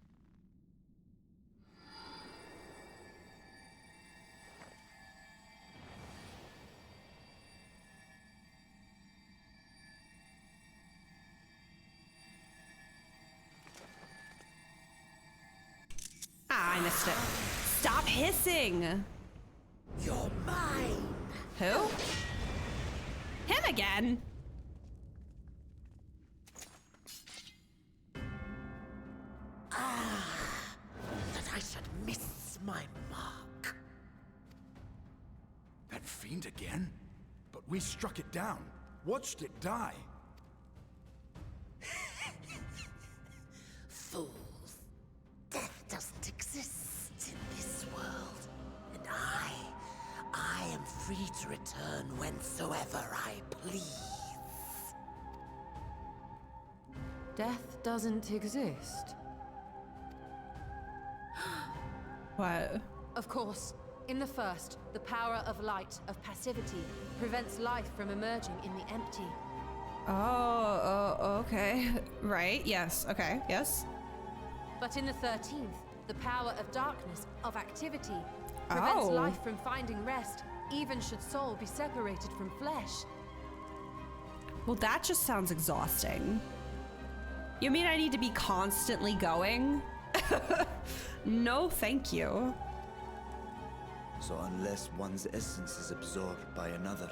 Ah, I missed it. Stop hissing! You're mine! Who? Him again? That I should miss my mark. That fiend again? But we struck it down, watched it die. Fools. Death doesn't exist in this world. And I am free to return whensoever I please. Death doesn't exist. What? Of course. In the first, the power of light, of passivity, prevents life from emerging in the empty. Oh, okay. Right, yes, okay, yes. But in the 13th, the power of darkness, of activity, prevents life from finding rest, even should soul be separated from flesh. Well, that just sounds exhausting. You mean I need to be constantly going? No, thank you. So unless one's essence is absorbed by another,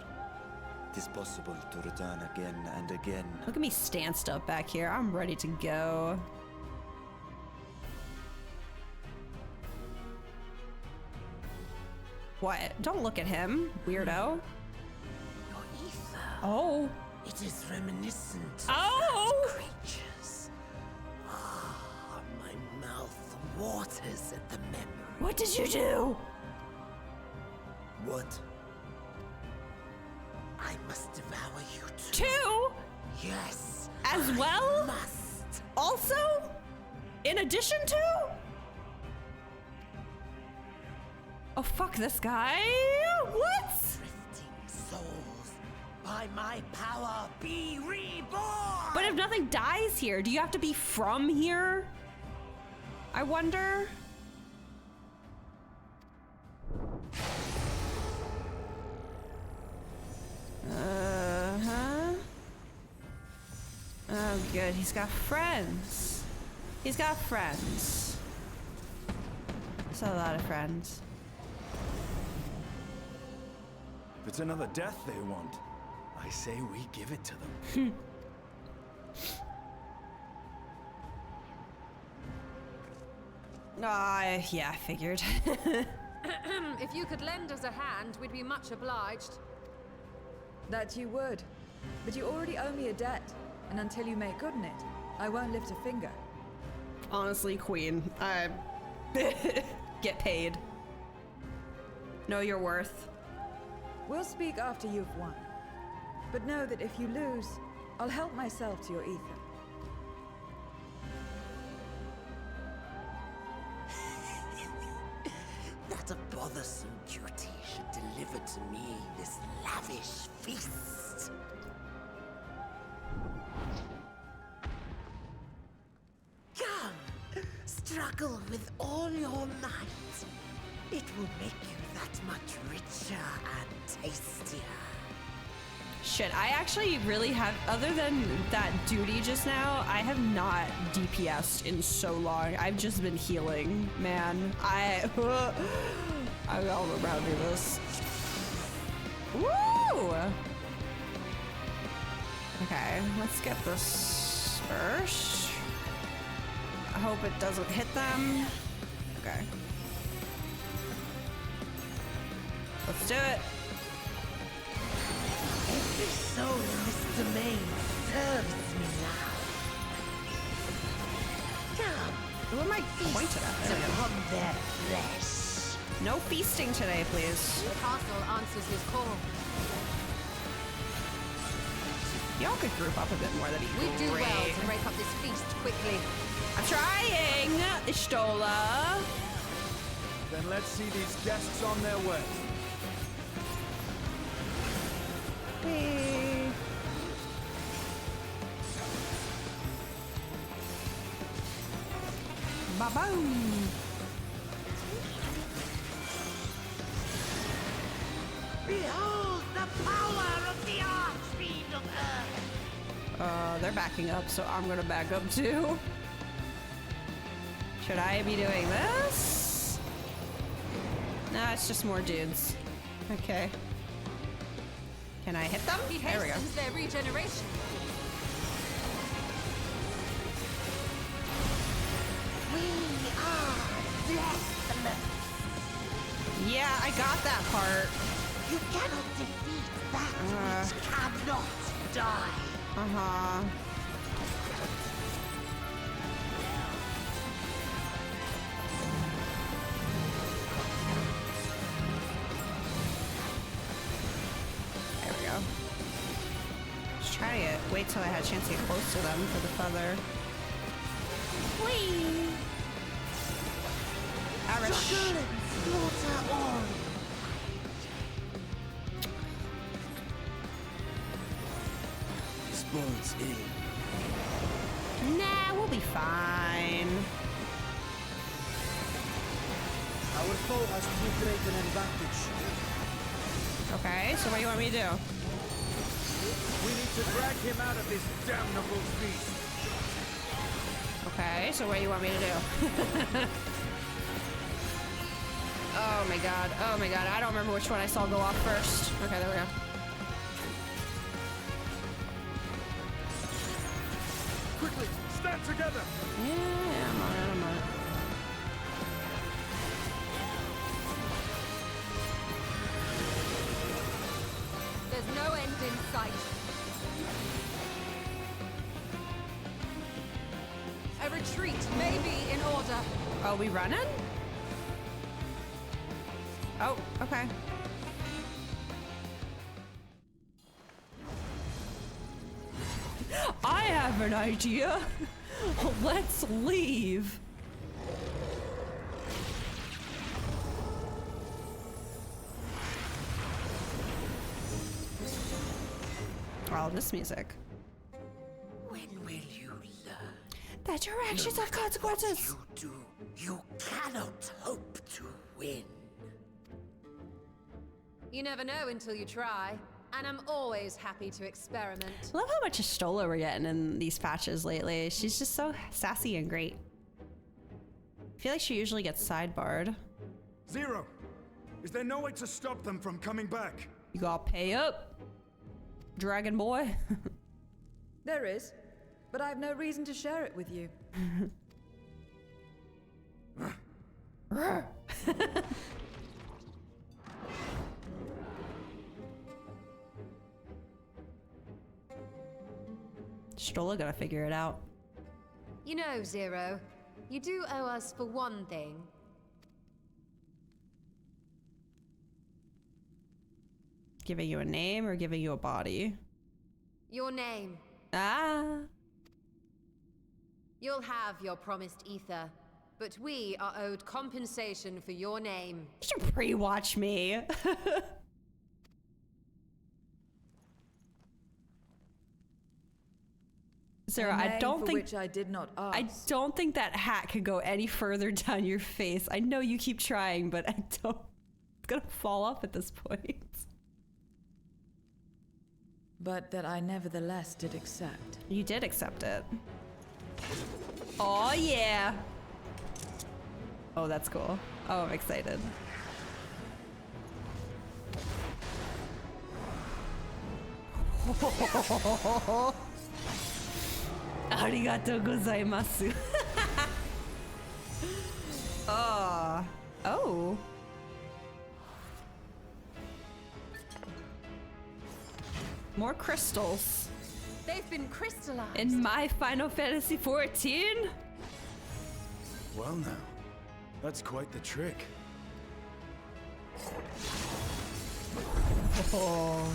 it is possible to return again and again. Look at me stanced up back here. I'm ready to go. What? Don't look at him, weirdo. Your ether. Oh. It is reminiscent of that creatures. Ah, my mouth waters at the memory. What did you do? What? I must devour you too. Two? Yes. As I well? must. Also? In addition to? Oh, fuck this guy. What? Drifting souls, by my power be reborn! But if nothing dies here, do you have to be from here? I wonder. Uh-huh. Oh, good. He's got friends. He's got friends. That's a lot of friends. If it's another death they want, I say we give it to them. Yeah, I figured. If you could lend us a hand, we'd be much obliged. That you would. But you already owe me a debt, and until you make good on it, I won't lift a finger. Honestly, Queen, I get paid. Know your worth. We'll speak after you've won. But know that if you lose, I'll help myself to your ether. That a bothersome duty should deliver to me this lavish feast. Come, struggle with all your might. It will make you that much richer and tastier. Shit, I actually really have, other than that duty just now, I have not DPS'd in so long. I've just been healing, man. I don't remember how to do this. Woo! Okay, let's get this first. I hope it doesn't hit them. Okay. Let's do it. Every soul in this domain serves me now. Come, Who am I pointed at? There we go. upon their flesh. No feasting today, please. The castle answers his call. Y'all could group up a bit more, that'd be We great. do well to break up this feast quickly. I'm trying, Ishtola. Then let's see these guests on their way. Hey. Ba-boom. Behold the power of the Archfiend of Earth! They're backing up, so I'm gonna back up too. Should I be doing this? Nah, it's just more dudes. Okay. Can I hit them? He There we go. hastens their regeneration. We are blessed. Yeah, I got that part. You cannot defeat that which cannot die. Uh-huh. There we go. Just try to wait till I had a chance to get close to them for the feather. Whee! Irish. Spawn's ill. Nah, we'll be fine. Our foe has too great an advantage. Okay, so what do you want me to do? We need to drag him out of this damnable beast. Okay, so what do you want me to do? Oh my god, oh my god. I don't remember which one I saw go off first. Okay, there we go. Quickly, stand together. Yeah, I'm on it, I'm on it. There's no end in sight. A retreat may be in order. Oh, we running? Oh, okay. I have an idea. Let's leave. Oh, this music. When will you learn? That your actions have consequences. You do. You cannot hope to win. You never know until you try, and I'm always happy to experiment. I love how much Stola we're getting in these patches lately. She's just so sassy and great. I feel like she usually gets sidebarred. Zero, is there no way to stop them from coming back? You gotta pay up, Dragon Boy. There is, but I have no reason to share it with you. Stola gotta figure it out. You know, Zero, you do owe us for one thing. Giving you a name or giving you a body? Your name. Ah. You'll have your promised ether, but we are owed compensation for your name. You should pre-watch me. Sarah, I don't think which I did not ask. I don't think that hat could go any further down your face. I know you keep trying, but I don't. It's gonna fall off at this point. But that I nevertheless did accept. You did accept it. Oh yeah. Oh, that's cool. Oh, I'm excited. Arigatou gozaimasu. Oh. Oh. More crystals. They've been crystallized. In my Final Fantasy XIV? Well now, that's quite the trick. Oh.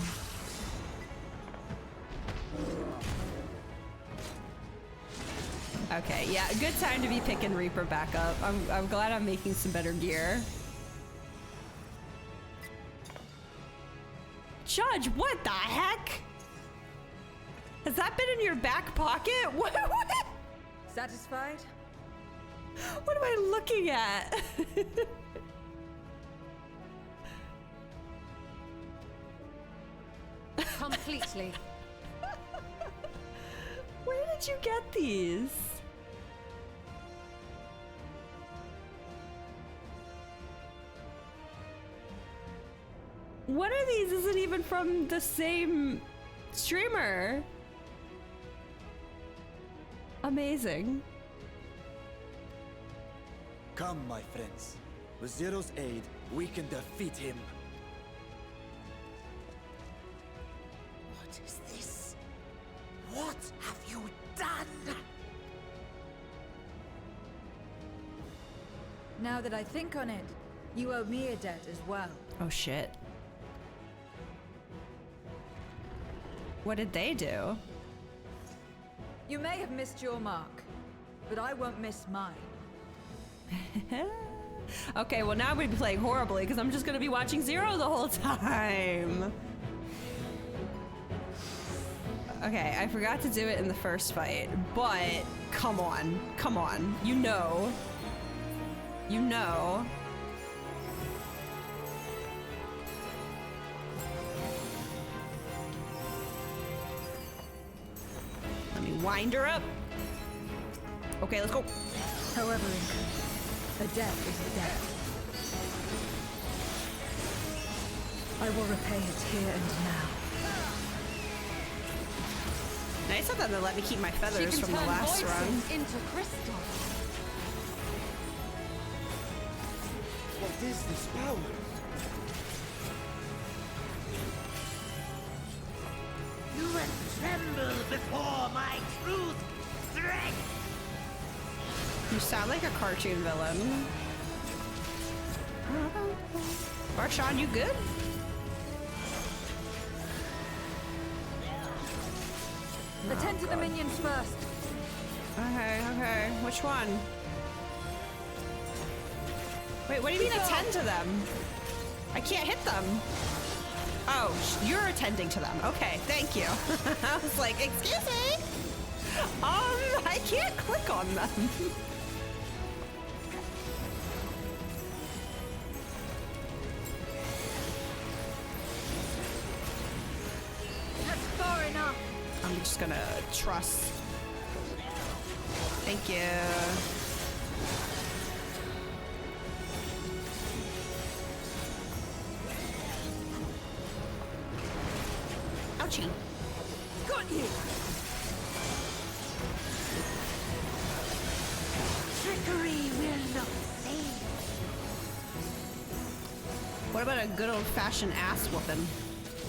Okay, yeah, good time to be picking Reaper back up. I'm glad I'm making some better gear. Judge, what the heck? Has that been in your back pocket? What? Satisfied? What am I looking at? Completely. Where did you get these? What are these? Is it even from the same streamer? Amazing. Come, my friends. With Zero's aid, we can defeat him. What is this? What have you done? Now that I think on it, you owe me a debt as well. Oh shit. What did they do? You may have missed your mark, but I won't miss mine. Okay, well now I'm gonna be playing horribly because I'm just gonna be watching Zero the whole time. Okay, I forgot to do it in the first fight, but come on, come on. You know. You know. Let me wind her up. Okay, let's go. However, a debt is a debt. I will repay it here and now. Nice of them to let me keep my feathers from the last run. Into crystal. What is this power? You will tremble before my truth strength. You sound like a cartoon villain. Marshawn, you good? Attend to the minions first. Okay, okay. Which one? Wait, what do you mean attend to them? I can't hit them. Oh, you're attending to them. Okay, thank you. I was like, excuse me? I can't click on them. That's far enough. I'm just gonna trust. Thank you. Ouchie. Got you. Trickery will not save. What about a good old-fashioned ass whooping?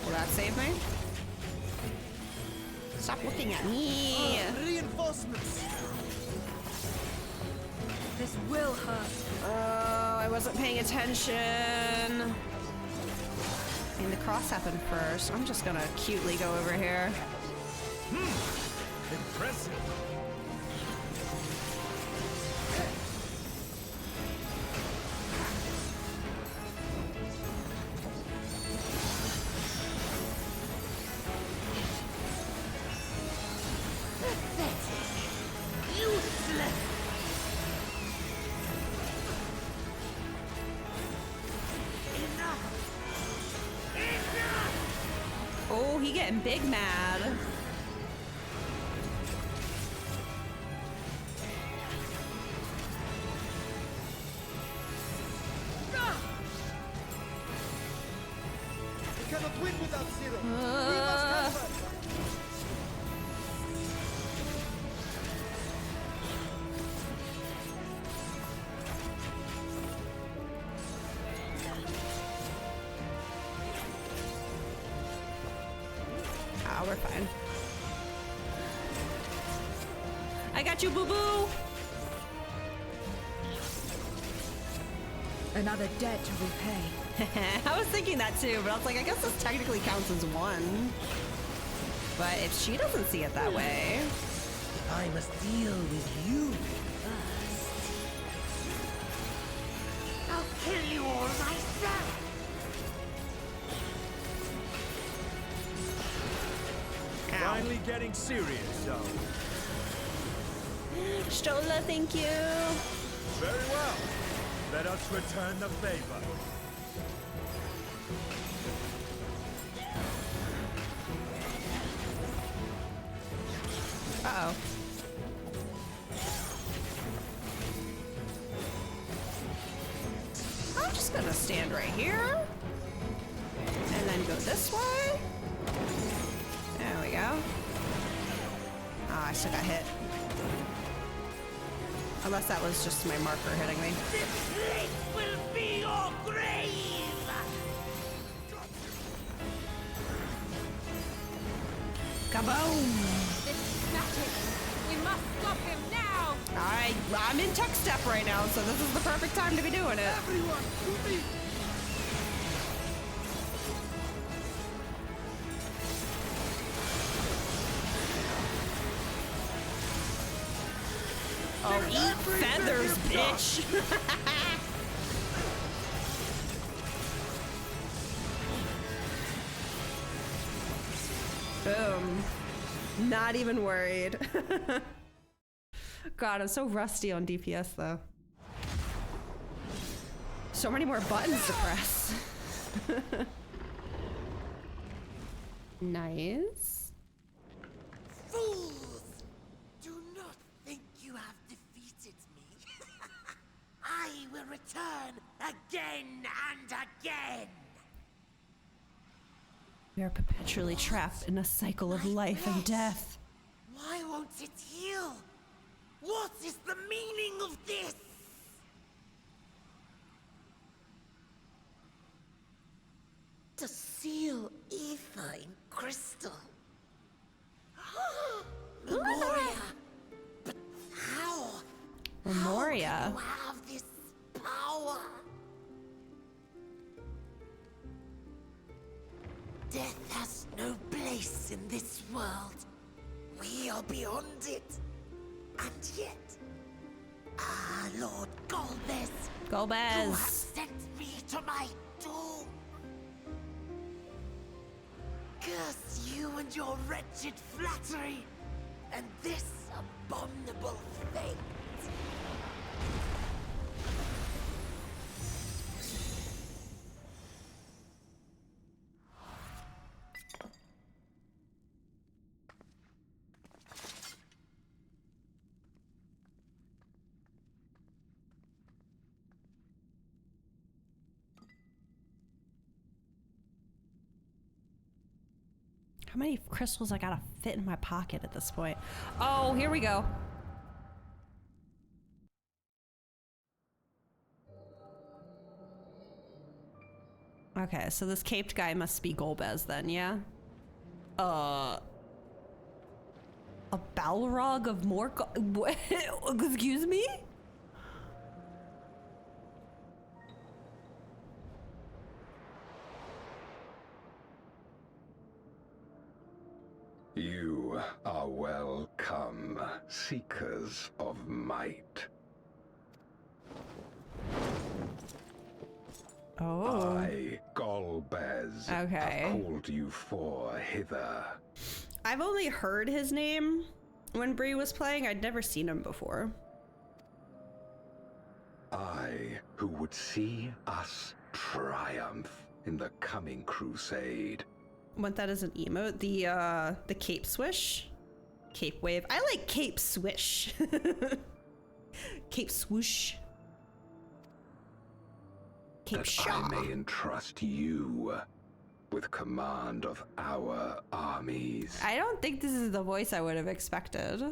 Will that save me? Stop looking at me. Reinforcements. This will hurt. Oh, I wasn't paying attention. I mean, the cross happened first. I'm just gonna cutely go over here. Impressive. Oh, he getting big mad. We cannot win without Zero. We must have her. Ah, we're fine. I got you, boo-boo! Another debt to repay. I was thinking that too, but I was like, I guess this technically counts as one. But if she doesn't see it that way... I must deal with you first. I'll kill you all myself. Finally getting serious, though. Stola, thank you. Very well. Let us return the favor. Uh-oh. I'm just gonna stand right here. And then go this way. There we go. Oh, I still got hit. Unless that was just my marker hitting me. This place will be your grave. Kaboom! This charismatic. We must stop him now. I'm in tech step right now, so this is the perfect time to be doing it. Everyone, to me! Oh, eat feathers, bitch! Boom. Not even worried. God, I'm so rusty on DPS though. So many more buttons to press. Nice. Fools! Do not think you have defeated me. I will return again and again. We are perpetually trapped in a cycle of life and death. Why won't it heal? What is the meaning of this? To seal ether in crystal. Memoria. But how? Memoria. How can you have this power? Death has no place in this world. We are beyond it. And yet... Lord Golbez. You have sent me to my doom. Curse you and your wretched flattery, and this abominable fate. How many crystals I gotta fit in my pocket at this point? Oh, here we go. Okay, so this caped guy must be Golbez then, yeah? A Balrog of what? Excuse me? You are welcome, seekers of might. Oh. I, Golbez, have called you for hither. I've only heard his name when Bree was playing. I'd never seen him before. I, who would see us triumph in the coming crusade. Want that as an emote? The cape swish? Cape wave. I like cape swish. Cape swoosh. Cape shot. I may entrust you with command of our armies. I don't think this is the voice I would have expected.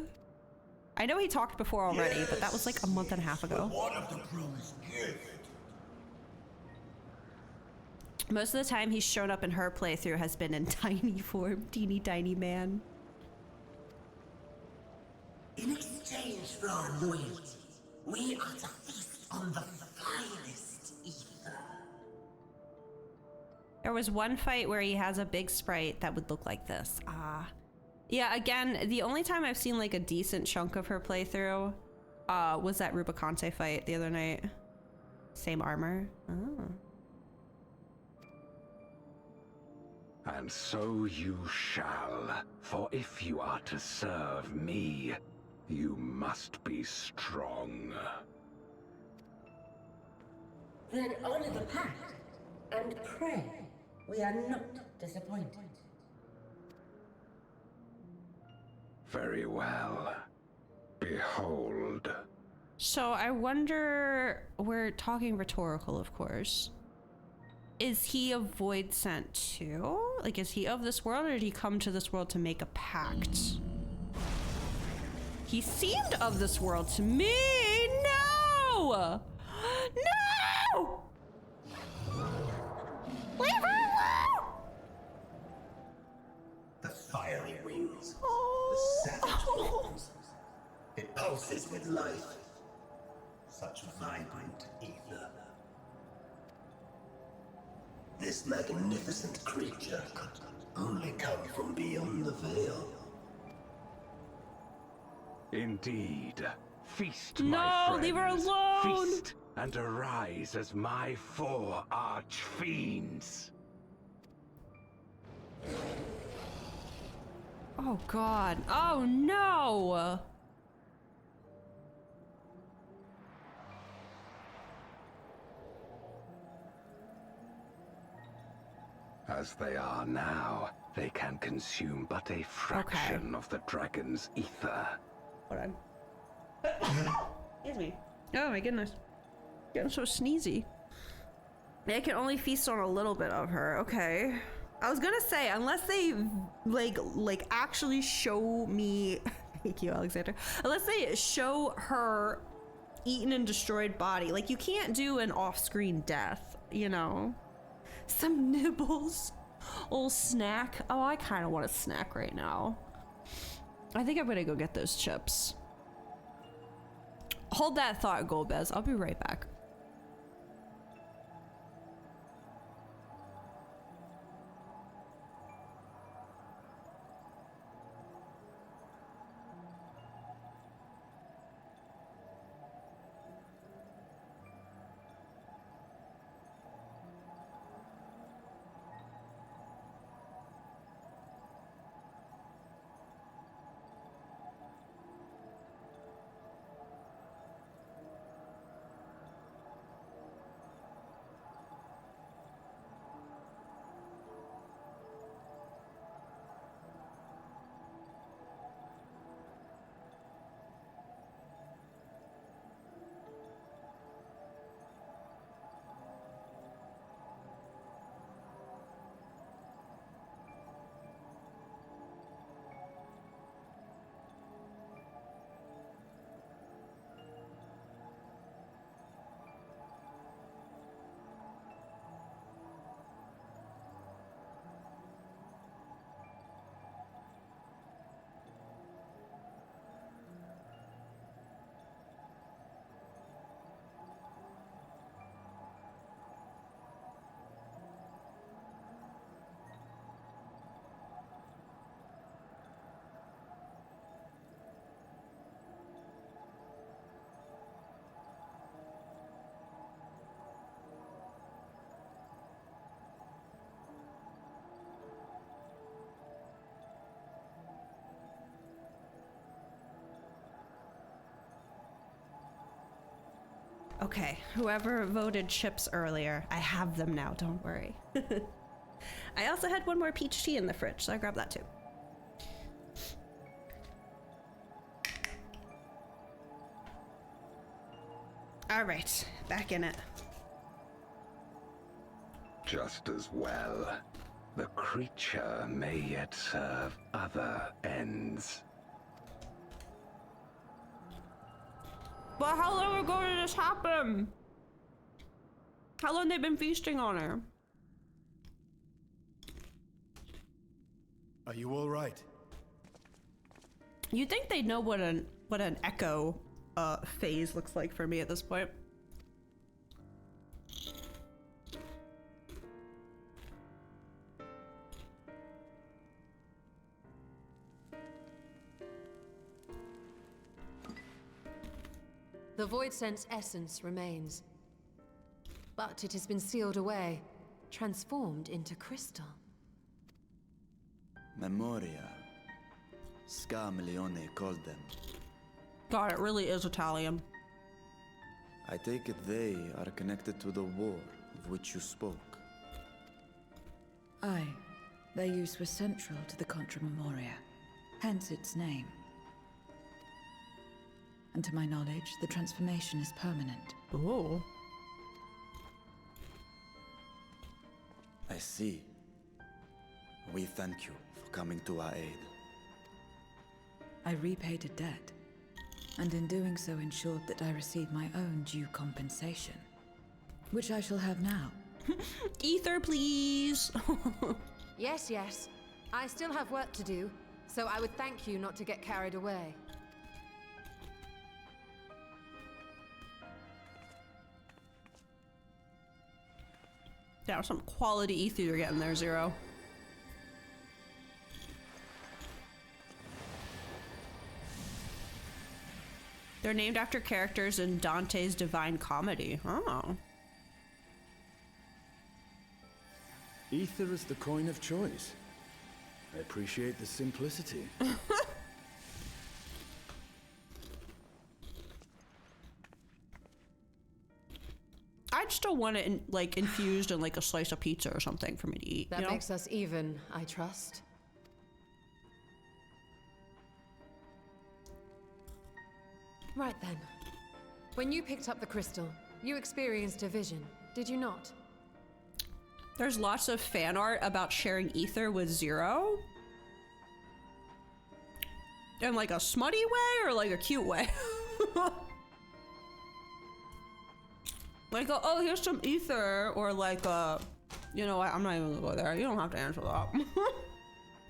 I know he talked before already, but that was like a month and a half ago. One of the crew's gift. Most of the time he's shown up in her playthrough has been in tiny form, teeny tiny man. In exchange for our loyalty, we are to feast on the finest ether. There was one fight where he has a big sprite that would look like this. Yeah, again, the only time I've seen like a decent chunk of her playthrough was that Rubicante fight the other night. Same armor. Oh. And so you shall, for if you are to serve me, you must be strong. Then honor the pact and pray we are not disappointed. Very well. Behold. So I wonder, we're talking rhetorical, of course. Is he a void sent too? Like, is he of this world, or did he come to this world to make a pact? He seemed of this world to me. No! No! Leave her alone! The fiery wings. Oh. The savage It pulses with life. Such vibrant ether. This magnificent creature could only come from beyond the veil. Indeed. Feast, my friends. Leave her alone! Feast and arise as my 4 arch-fiends. Oh god. Oh no! As they are now, they can consume but a fraction of the dragon's ether. Hold on. Excuse me. Oh my goodness. Getting so sneezy. They can only feast on a little bit of her. Okay. I was gonna say, unless they like actually show me thank you, Alexander. Unless they show her eaten and destroyed body. Like, you can't do an off-screen death, you know? Some nibbles. Old snack. Oh, I kind of want a snack right now. I think I'm gonna go get those chips. Hold that thought, Golbez. I'll be right back. Okay, whoever voted chips earlier, I have them now, don't worry. I also had one more peach tea in the fridge, so I grabbed that too. All right, back in it. Just as well. The creature may yet serve other ends. But how long ago did this happen? How long they been feasting on her? Are you all right? You'd think they'd know what an echo phase looks like for me at this point. The Void Sense essence remains. But it has been sealed away, transformed into crystal. Memoria. Scarmelione called them. God, it really is Italian. I take it they are connected to the war of which you spoke. Aye. Their use was central to the Contra Memoria, hence its name. And to my knowledge, the transformation is permanent. Ooh. I see. We thank you for coming to our aid. I repaid a debt, and in doing so ensured that I received my own due compensation, which I shall have now. Ether, please! Yes, yes. I still have work to do, so I would thank you not to get carried away. Yeah, some quality ether you're getting there, Zero. They're named after characters in Dante's Divine Comedy. Oh. Ether is the coin of choice. I appreciate the simplicity. I'd still want it like infused in like a slice of pizza or something for me to eat. That you know? makes us even, I trust. Right then. When you picked up the crystal, you experienced a vision, did you not? There's lots of fan art about sharing ether with Zero. In like a smutty way or like a cute way? Like, oh, here's some ether, or like, you know what? I'm not even gonna go there. You don't have to answer that.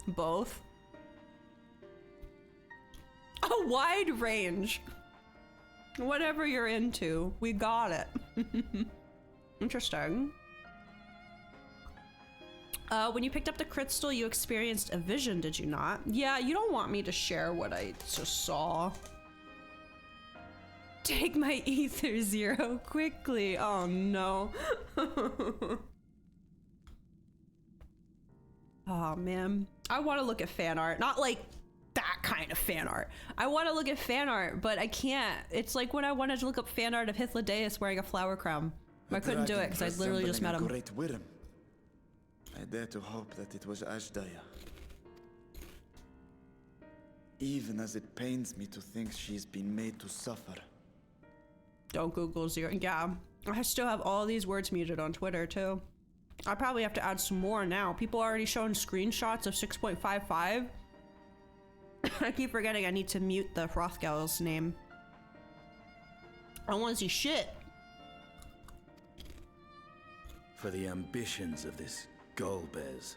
Both. A wide range. Whatever you're into, we got it. Interesting. When you picked up the crystal, you experienced a vision, did you not? Yeah, you don't want me to share what I just saw. Take my ether, Zero, quickly. Oh no. Oh man. I want to look at fan art. Not like that kind of fan art. I want to look at fan art, but I can't. It's like when I wanted to look up fan art of Hythlodaeus wearing a flower crown. I couldn't do it because I literally just met him. Great Wyrm. I dare to hope that it was Ashdaya. Even as it pains me to think she's been made to suffer. Don't Google Zero. Yeah, I still have all these words muted on Twitter too. I probably have to add some more now. People are already showing screenshots of 6.55. I keep forgetting I need to mute the Hrothgal's name. I don't want to see shit. For the ambitions of this Golbez.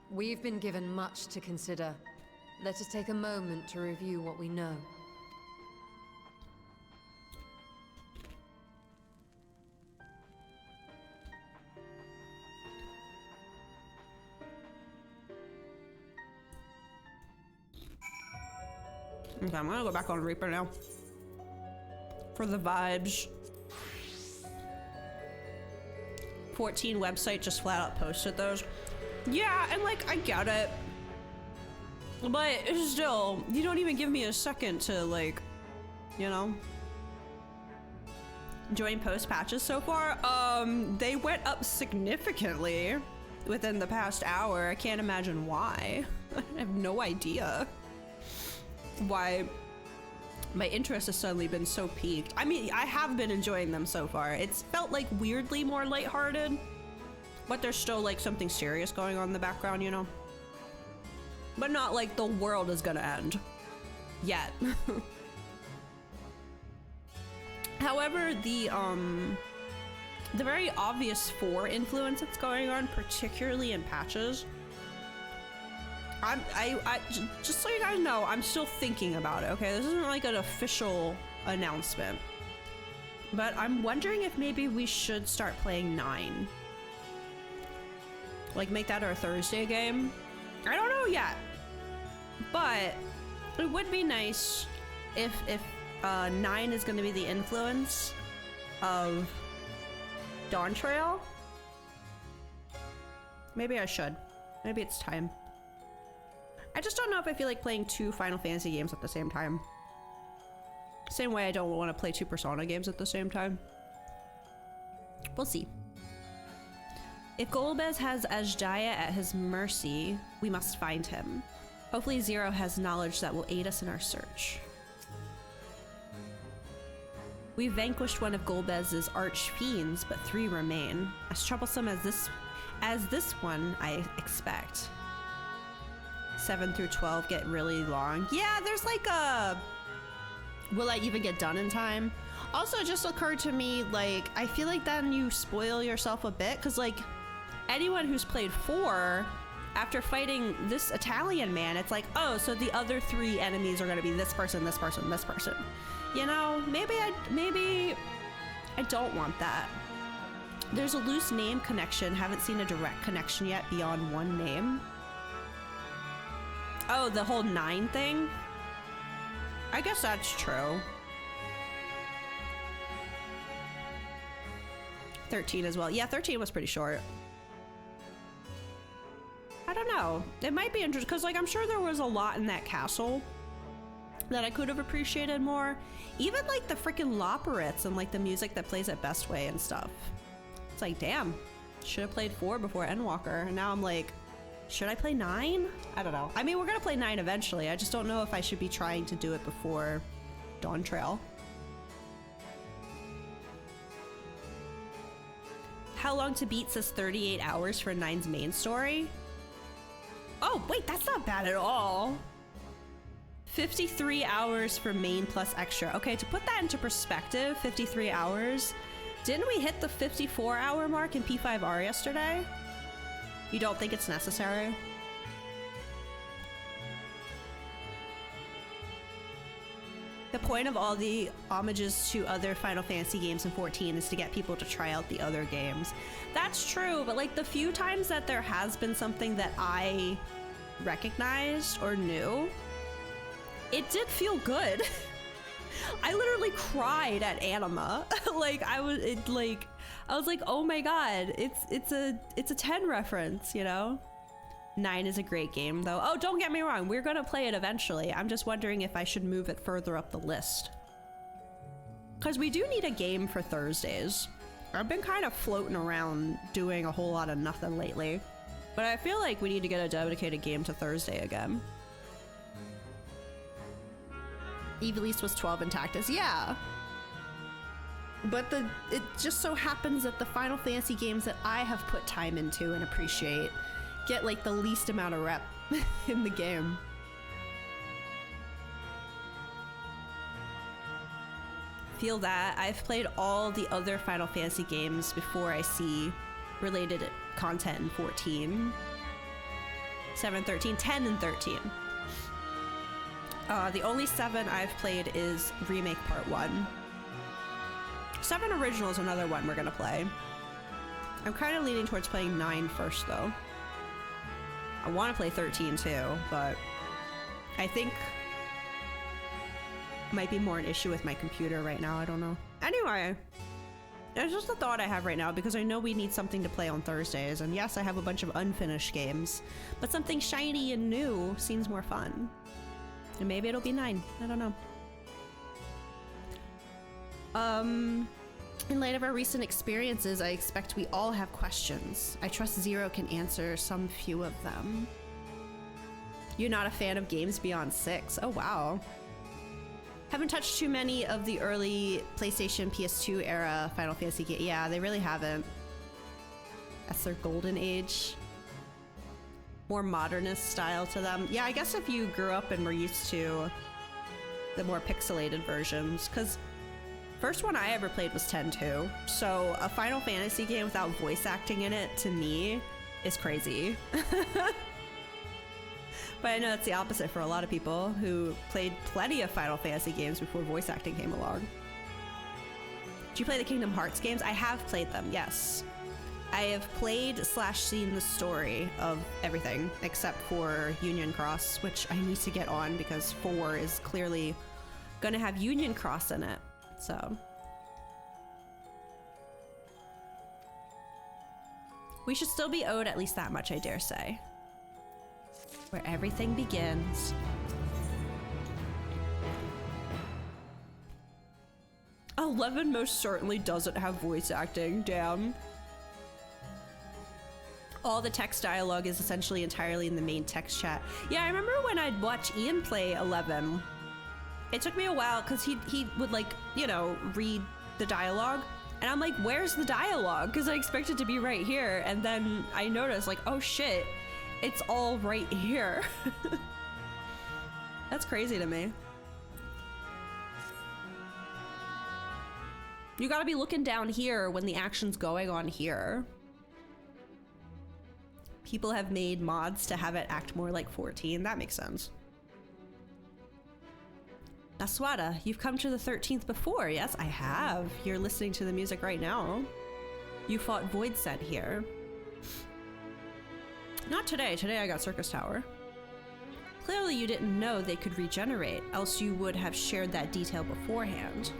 We've been given much to consider. Let us take a moment to review what we know. Okay, I'm gonna go back on Reaper now. For the vibes. 14 website just flat out posted those. Yeah, and like, I get it. But still, you don't even give me a second to like, you know. Enjoying post patches so far? They went up significantly within the past hour. I can't imagine why. I have no idea why my interest has suddenly been so piqued. I mean, I have been enjoying them so far. It's felt like weirdly more lighthearted, but there's still like something serious going on in the background, you know? But not like the world is gonna end. Yet. However, the very obvious 4 influence that's going on, particularly in patches, just so you guys know, I'm still thinking about it, okay? This isn't like an official announcement. But I'm wondering if maybe we should start playing 9. Like, make that our Thursday game? I don't know yet. But it would be nice if 9 is gonna be the influence of Dawn Trail. Maybe I should. Maybe it's time. I just don't know if I feel like playing 2 Final Fantasy games at the same time. Same way I don't want to play 2 Persona games at the same time. We'll see. If Golbez has Ashdaya at his mercy, we must find him. Hopefully Zero has knowledge that will aid us in our search. We vanquished one of Golbez's arch-fiends, but 3 remain. As troublesome as this one, I expect. 7 through 12 get really long. Yeah, there's like a... Will I even get done in time? Also, it just occurred to me, like, I feel like then you spoil yourself a bit, because, like, anyone who's played 4, after fighting this Italian man, it's like, oh, so the other 3 enemies are going to be this person, this person, this person. You know, maybe I don't want that. There's a loose name connection. Haven't seen a direct connection yet beyond one name. Oh, the whole 9 thing? I guess that's true. 13 as well. Yeah, 13 was pretty short. I don't know. It might be interesting because, like, I'm sure there was a lot in that castle that I could have appreciated more. Even, like, the freaking Loporrits and, like, the music that plays at Bestway and stuff. It's like, damn. Should have played 4 before Endwalker. And now I'm like, should I play 9? I don't know. I mean, we're gonna play 9 eventually. I just don't know if I should be trying to do it before Dawn Trail. How long to beat says 38 hours for 9's main story. Oh, wait, that's not bad at all. 53 hours for main plus extra. Okay, to put that into perspective, 53 hours. Didn't we hit the 54-hour mark in P5R yesterday? You don't think it's necessary? The point of all the homages to other Final Fantasy games in 14 is to get people to try out the other games. That's true, but like the few times that there has been something that I recognized or knew, it did feel good. I literally cried at Anima. Like I was like, oh my god, it's a 10 reference, you know? 9 is a great game though. Oh, don't get me wrong, we're gonna play it eventually. I'm just wondering if I should move it further up the list. Because we do need a game for Thursdays. I've been kind of floating around doing a whole lot of nothing lately. But I feel like we need to get a dedicated game to Thursday again. Evilise was 12 and Tactus, yeah. But it just so happens that the Final Fantasy games that I have put time into and appreciate get like the least amount of rep in the game. Feel that. I've played all the other Final Fantasy games before I see related content in 14. 7, 13, 10, and 13. The only 7 I've played is Remake Part 1. 7 Original is another one we're gonna play. I'm kind of leaning towards playing 9 first though. I want to play 13 too, but I think might be more an issue with my computer right now. I don't know. Anyway, it's just a thought I have right now because I know we need something to play on Thursdays. And yes, I have a bunch of unfinished games, but something shiny and new seems more fun. And maybe it'll be 9. I don't know. In light of our recent experiences, I expect we all have questions. I trust Zero can answer some few of them. You're not a fan of games beyond 6. Oh, wow. Haven't touched too many of the early PlayStation PS2 era Final Fantasy games. Yeah, they really haven't. That's their golden age. More modernist style to them. Yeah, I guess if you grew up and were used to the more pixelated versions, because first one I ever played was 10-2, so a Final Fantasy game without voice acting in it, to me, is crazy. But I know it's the opposite for a lot of people who played plenty of Final Fantasy games before voice acting came along. Did you play the Kingdom Hearts games? I have played them, yes. I have played / seen the story of everything except for Union Cross, which I need to get on because 4 is clearly gonna have Union Cross in it. So we should still be owed at least that much, I dare say. Where everything begins. Oh, 11 most certainly doesn't have voice acting, damn. All the text dialogue is essentially entirely in the main text chat. Yeah, I remember when I'd watch Ian play 11. It took me a while because he would, like, you know, read the dialogue. And I'm like, where's the dialogue? Because I expect it to be right here. And then I noticed, like, oh shit, it's all right here. That's crazy to me. You gotta be looking down here when the action's going on here. People have made mods to have it act more like 14. That makes sense. Aswada, you've come to the 13th before. Yes, I have. You're listening to the music right now. You fought Void Scent here. Not today. Today I got Circus Tower. Clearly you didn't know they could regenerate, else you would have shared that detail beforehand.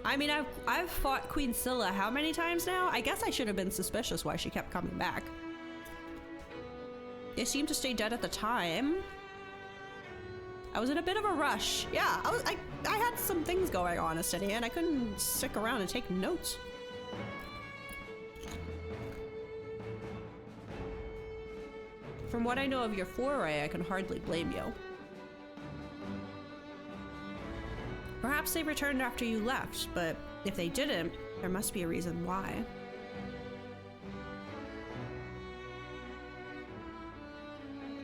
I mean, I've fought Queen Scylla how many times now? I guess I should have been suspicious why she kept coming back. They seemed to stay dead at the time. I was in a bit of a rush. Yeah, I had some things going on yesterday and I couldn't stick around and take notes. From what I know of your foray, I can hardly blame you. Perhaps they returned after you left, but if they didn't, there must be a reason why.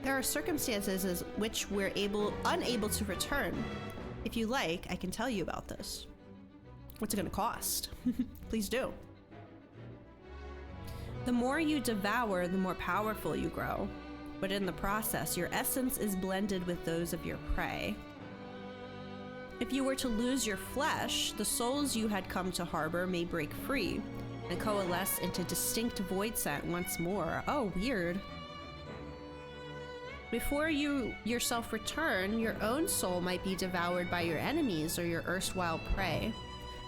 There are circumstances in which we're unable to return. If you like, I can tell you about this. What's it gonna cost? Please do. The more you devour, the more powerful you grow. But in the process, your essence is blended with those of your prey. If you were to lose your flesh, the souls you had come to harbor may break free and coalesce into distinct void scent once more. Oh, weird. Before you yourself return, your own soul might be devoured by your enemies or your erstwhile prey.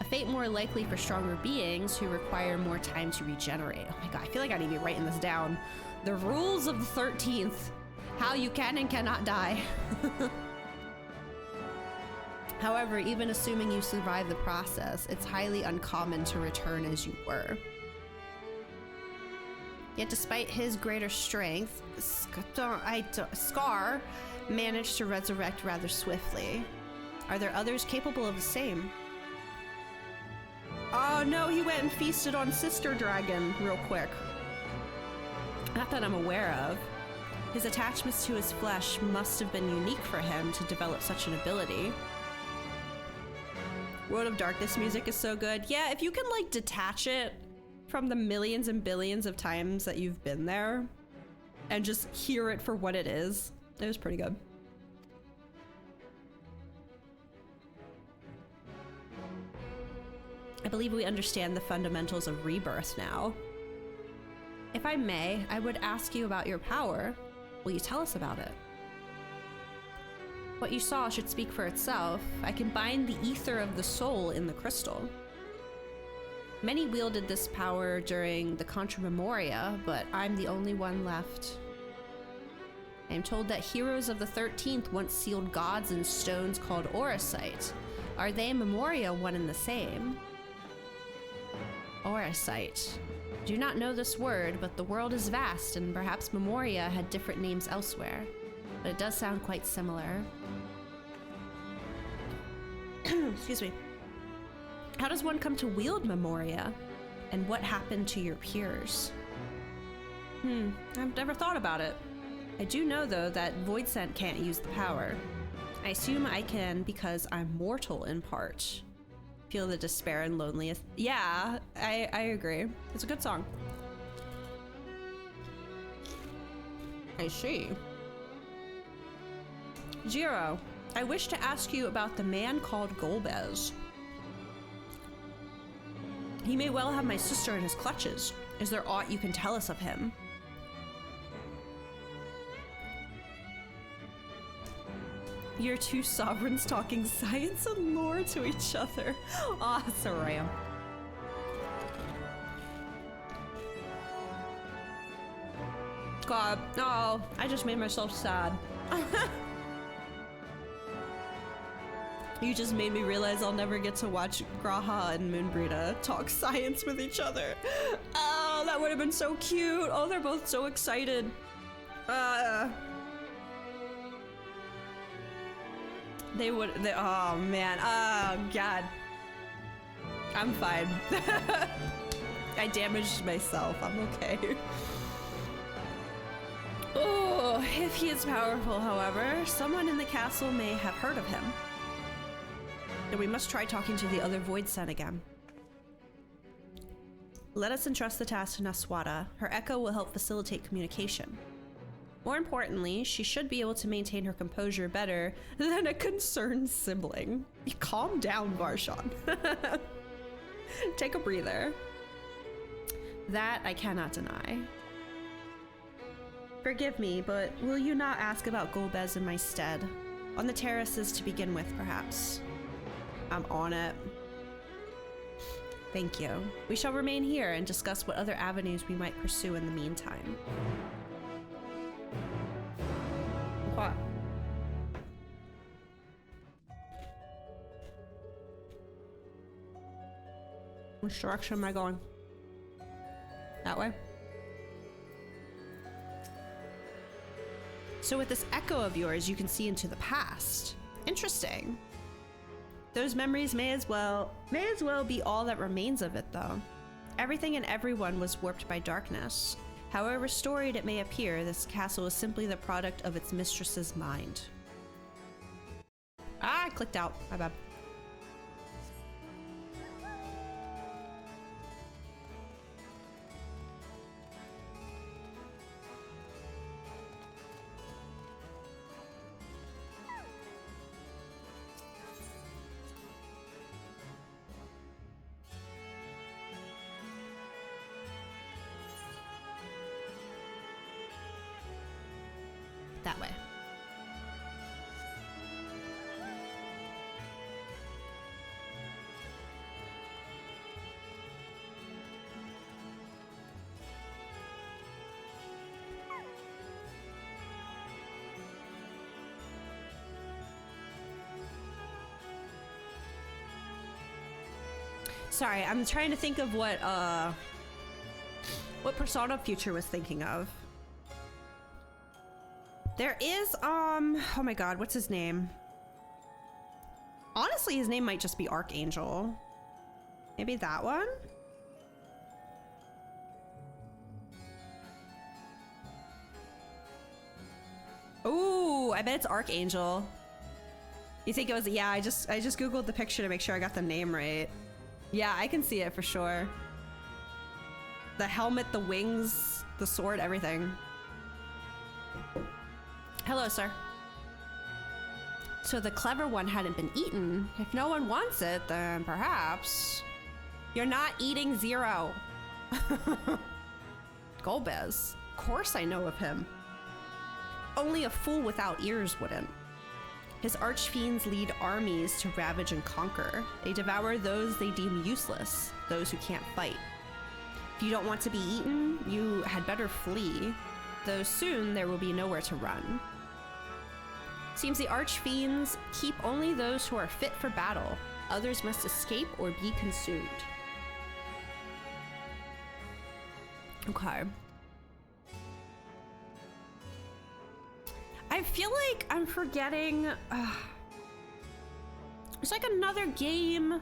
A fate more likely for stronger beings who require more time to regenerate. Oh my god, I feel like I need to be writing this down. The rules of the 13th. How you can and cannot die. However, even assuming you survive the process, it's highly uncommon to return as you were. Yet despite his greater strength, Scar managed to resurrect rather swiftly. Are there others capable of the same? Oh no, he went and feasted on Sister Dragon real quick. Not that I'm aware of. His attachments to his flesh must have been unique for him to develop such an ability. World of Darkness music is so good. Yeah, if you can like detach it from the millions and billions of times that you've been there and just hear it for what it is, it was pretty good. I believe we understand the fundamentals of rebirth now. If I may, I would ask you about your power. Will you tell us about it? What you saw should speak for itself. I can bind the ether of the soul in the crystal. Many wielded this power during the Contra Memoria, but I'm the only one left. I am told that heroes of the 13th once sealed gods in stones called Oricite. Are they Memoria one and the same? Oricite. Do not know this word, but the world is vast and perhaps Memoria had different names elsewhere. But it does sound quite similar. Excuse me. How does one come to wield Memoria? And what happened to your peers? I've never thought about it. I do know though that Void Scent can't use the power. I assume I can because I'm mortal in part. Feel the despair and loneliness. Yeah, I agree. It's a good song. I see. Jiro, I wish to ask you about the man called Golbez. He may well have my sister in his clutches. Is there aught you can tell us of him? You're two sovereigns talking science and lore to each other. Ah, oh, Soraya. God, oh, I just made myself sad. You just made me realize I'll never get to watch Graha and Moonbrita talk science with each other. Oh, that would have been so cute. Oh, they're both so excited. Oh man, oh god. I'm fine. I damaged myself, I'm okay. Oh, if he is powerful, however, someone in the castle may have heard of him. Then we must try talking to the other Void Sun again. Let us entrust the task to Naswada. Her echo will help facilitate communication. More importantly, she should be able to maintain her composure better than a concerned sibling. Calm down, Varshan. Take a breather. That I cannot deny. Forgive me, but will you not ask about Golbez in my stead? On the terraces to begin with, perhaps. I'm on it. Thank you. We shall remain here and discuss what other avenues we might pursue in the meantime. What? Which direction am I going? That way? So with this echo of yours, you can see into the past. Interesting. Those memories may as well be all that remains of it, though. Everything and everyone was warped by darkness. However storied it may appear, this castle is simply the product of its mistress's mind. Ah, I clicked out. My bad. That way. Sorry, I'm trying to think of what Persona Future was thinking of. There is, oh my god, what's his name? Honestly, his name might just be Archangel. Maybe that one? Ooh, I bet it's Archangel. You think it was, yeah, I just Googled the picture to make sure I got the name right. Yeah, I can see it for sure. The helmet, the wings, the sword, everything. Hello, sir. So the clever one hadn't been eaten. If no one wants it, then perhaps... You're not eating Zero. Golbez. Of course I know of him. Only a fool without ears wouldn't. His archfiends lead armies to ravage and conquer. They devour those they deem useless, those who can't fight. If you don't want to be eaten, you had better flee, though soon there will be nowhere to run. Seems the archfiends keep only those who are fit for battle. Others must escape or be consumed. Okay. I feel like I'm forgetting. There's like another game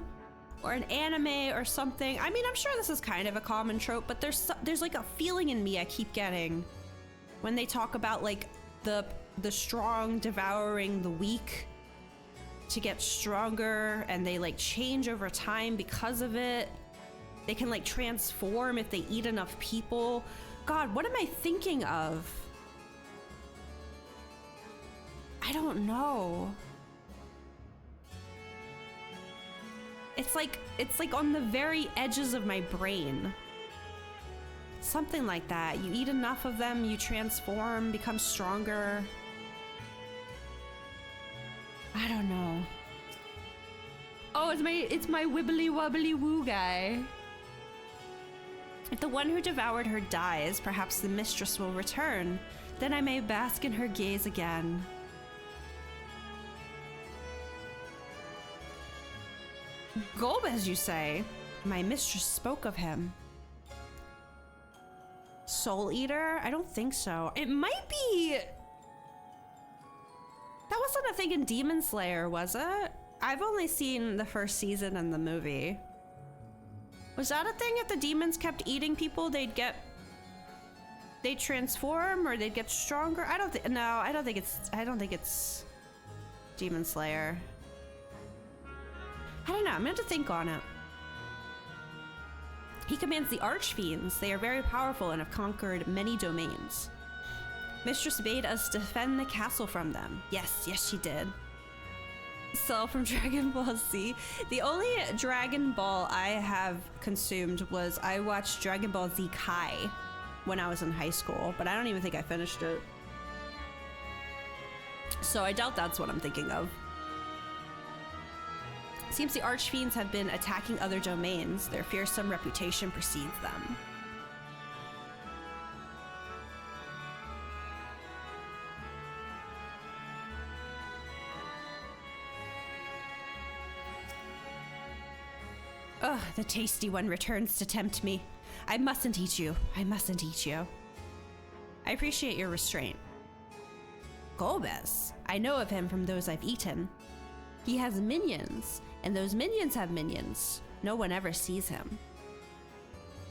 or an anime or something. I mean, I'm sure this is kind of a common trope, but there's like a feeling in me I keep getting when they talk about like the strong devouring the weak to get stronger, and they like change over time because of it. They can like transform if they eat enough people. God, what am I thinking of? I don't know. It's like on the very edges of my brain. Something like that. You eat enough of them, you transform, become stronger. I don't know. Oh, it's my wibbly wobbly woo guy. If the one who devoured her dies, perhaps the mistress will return. Then I may bask in her gaze again. Golbez, you say? My mistress spoke of him. Soul Eater? I don't think so. It might be... That wasn't a thing in Demon Slayer, was it? I've only seen the first season and the movie. Was that a thing? If the demons kept eating people, they'd transform or they'd get stronger? I don't think it's Demon Slayer. I don't know, I'm gonna have to think on it. He commands the Archfiends. They are very powerful and have conquered many domains. Mistress bade us defend the castle from them. Yes, she did. Cell from Dragon Ball Z. The only Dragon Ball I have consumed was I watched Dragon Ball Z Kai when I was in high school, but I don't even think I finished it. So I doubt that's what I'm thinking of. Seems the Archfiends have been attacking other domains. Their fearsome reputation precedes them. Ugh, the tasty one returns to tempt me. I mustn't eat you. I mustn't eat you. I appreciate your restraint. Golbez. I know of him from those I've eaten. He has minions, and those minions have minions. No one ever sees him.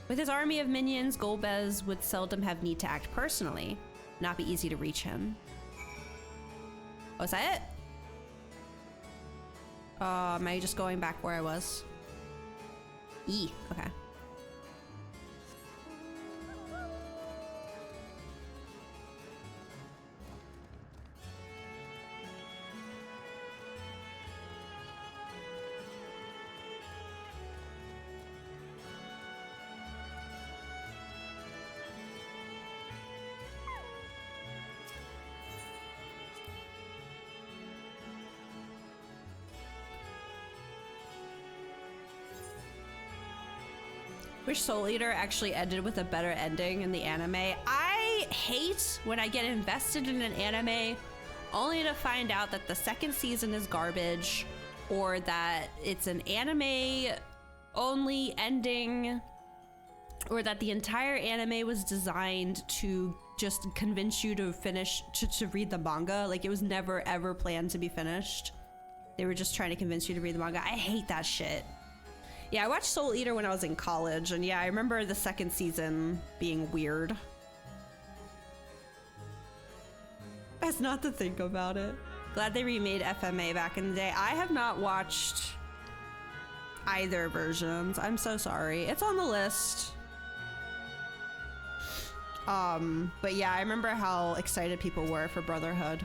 With his army of minions, Golbez would seldom have need to act personally. Not be easy to reach him. Oh, is that it? Am I just going back where I was? Okay. Wish Soul Eater actually ended with a better ending in the anime. I hate when I get invested in an anime only to find out that the second season is garbage, or that it's an anime only ending, or that the entire anime was designed to just convince you to finish, to read the manga. Like, it was never ever planned to be finished. They were just trying to convince you to read the manga. I hate that shit. Yeah, I watched Soul Eater when I was in college, and yeah, I remember the second season being weird. That's not to think about it. Glad they remade FMA back in the day. I have not watched either versions. I'm so sorry. It's on the list. But yeah, I remember how excited people were for Brotherhood.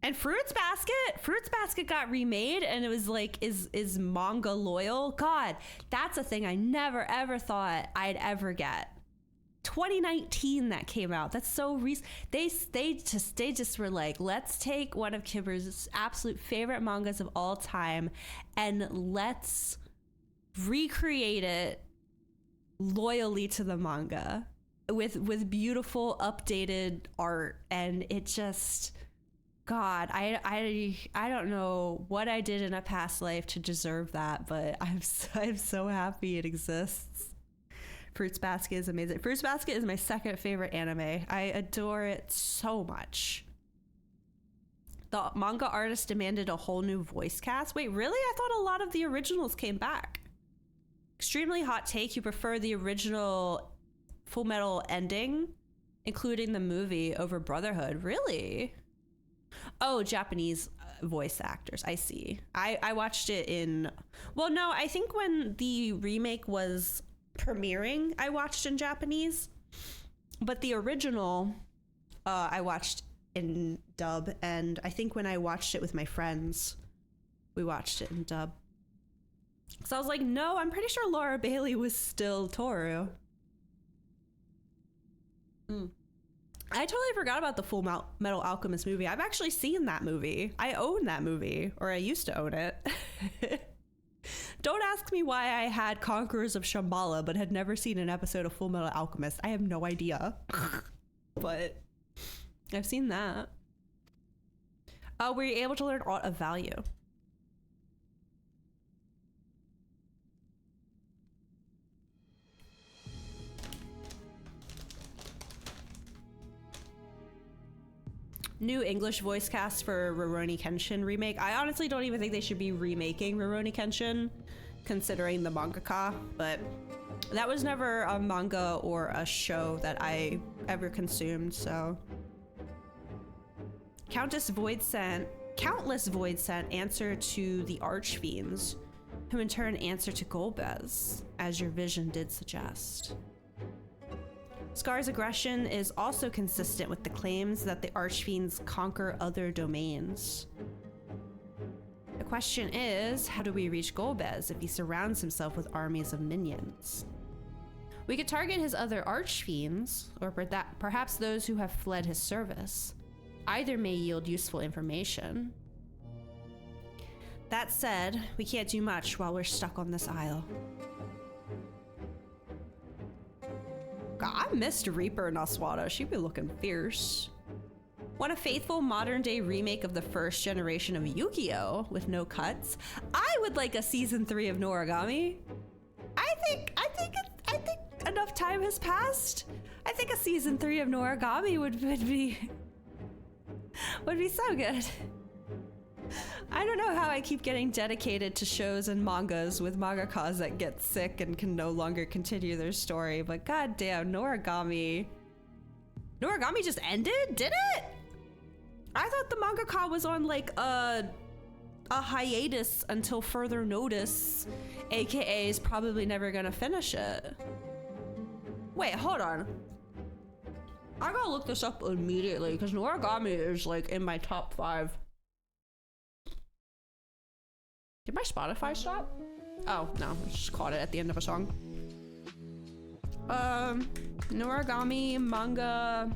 And Fruits Basket got remade, and it was like, is manga loyal? God, that's a thing I never ever thought I'd ever get. 2019 that came out. That's so recent. They just were like, let's take one of Kimber's absolute favorite mangas of all time and let's recreate it loyally to the manga with beautiful updated art, and it just, God, I don't know what I did in a past life to deserve that, but I'm so happy it exists. Fruits Basket is amazing. Fruits Basket is my second favorite anime. I adore it so much. The manga artist demanded a whole new voice cast. Wait, really? I thought a lot of the originals came back. Extremely hot take. You prefer the original Full Metal ending, including the movie, over Brotherhood. Really? Oh, Japanese voice actors. I see. I watched it in... Well, no, I think when the remake was premiering, I watched in Japanese. But the original, I watched in dub. And I think when I watched it with my friends, we watched it in dub. So I was like, no, I'm pretty sure Laura Bailey was still Toru. I totally forgot about the Full Metal Alchemist movie. I've actually seen that movie. I own that movie, or I used to own it. Don't ask me why I had Conquerors of Shambhala, but had never seen an episode of Full Metal Alchemist. I have no idea. But I've seen that. Were you able to learn Art of Value? New English voice cast for Rurouni Kenshin remake. I honestly don't even think they should be remaking Rurouni Kenshin, considering the mangaka, but that was never a manga or a show that I ever consumed, so. Countless Void Sent answer to the Archfiends, who in turn answer to Golbez, as your vision did suggest. Scar's aggression is also consistent with the claims that the Archfiends conquer other domains. The question is, how do we reach Golbez if he surrounds himself with armies of minions? We could target his other Archfiends, or perhaps those who have fled his service. Either may yield useful information. That said, we can't do much while we're stuck on this isle. God, I missed Reaper and Oswada. She'd be looking fierce. Want a faithful modern-day remake of the first generation of Yu-Gi-Oh! With no cuts? I would like a season 3 of Noragami. I think enough time has passed. I think a season 3 of Noragami would be so good. I don't know how I keep getting dedicated to shows and mangas with mangakas that get sick and can no longer continue their story, but goddamn, Noragami just ended? Did it? I thought the mangaka was on like a hiatus until further notice, aka is probably never gonna finish it. Wait, hold on. I gotta look this up immediately because Noragami is like in my top 5. Did my Spotify stop? Oh, no, I just caught it at the end of a song. Noragami manga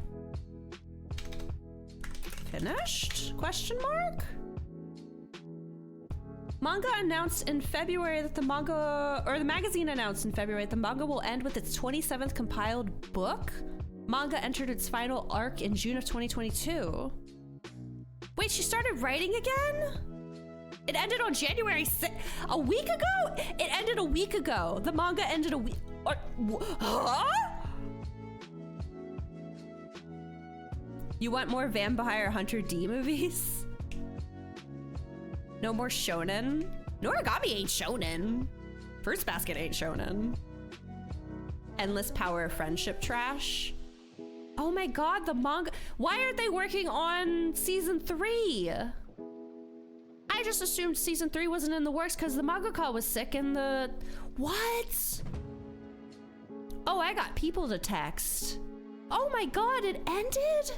finished? Question mark? Manga announced in February that the magazine announced in February that the manga will end with its 27th compiled book. Manga entered its final arc in June of 2022. Wait, she started writing again? It ended on January 6th. A week ago? It ended a week ago. The manga ended a week. Huh? You want more Vampire Hunter D movies? No more shonen? Noragami ain't shonen. Fruits Basket ain't shonen. Endless Power of Friendship trash. Oh my god, the manga. Why aren't they working on season 3? I just assumed season 3 wasn't in the works because the mangaka was sick and the... What? Oh, I got people to text. Oh my god, it ended?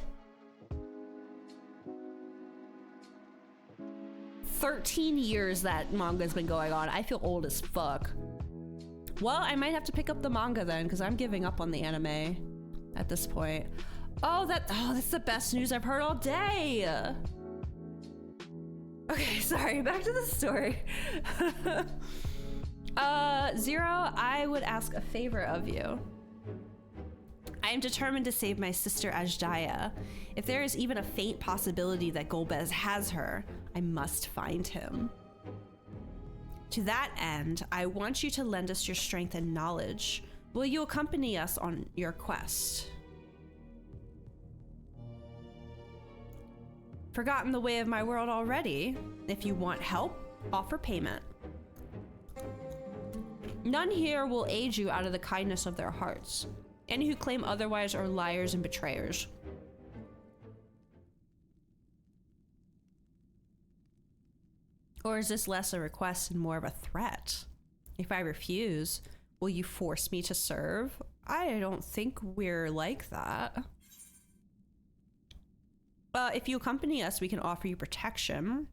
13 years that manga's been going on. I feel old as fuck. Well, I might have to pick up the manga then because I'm giving up on the anime at this point. Oh, that's the best news I've heard all day. Okay, sorry, back to the story. Zero, I would ask a favor of you. I am determined to save my sister Ajdaya. If there is even a faint possibility that Golbez has her, I must find him. To that end, I want you to lend us your strength and knowledge. Will you accompany us on your quest? Forgotten the way of my world already? If you want help, offer payment. None here will aid you out of the kindness of their hearts. Any who claim otherwise are liars and betrayers. Or is this less a request and more of a threat? If I refuse, will you force me to serve? I don't think we're like that. If you accompany us, we can offer you protection.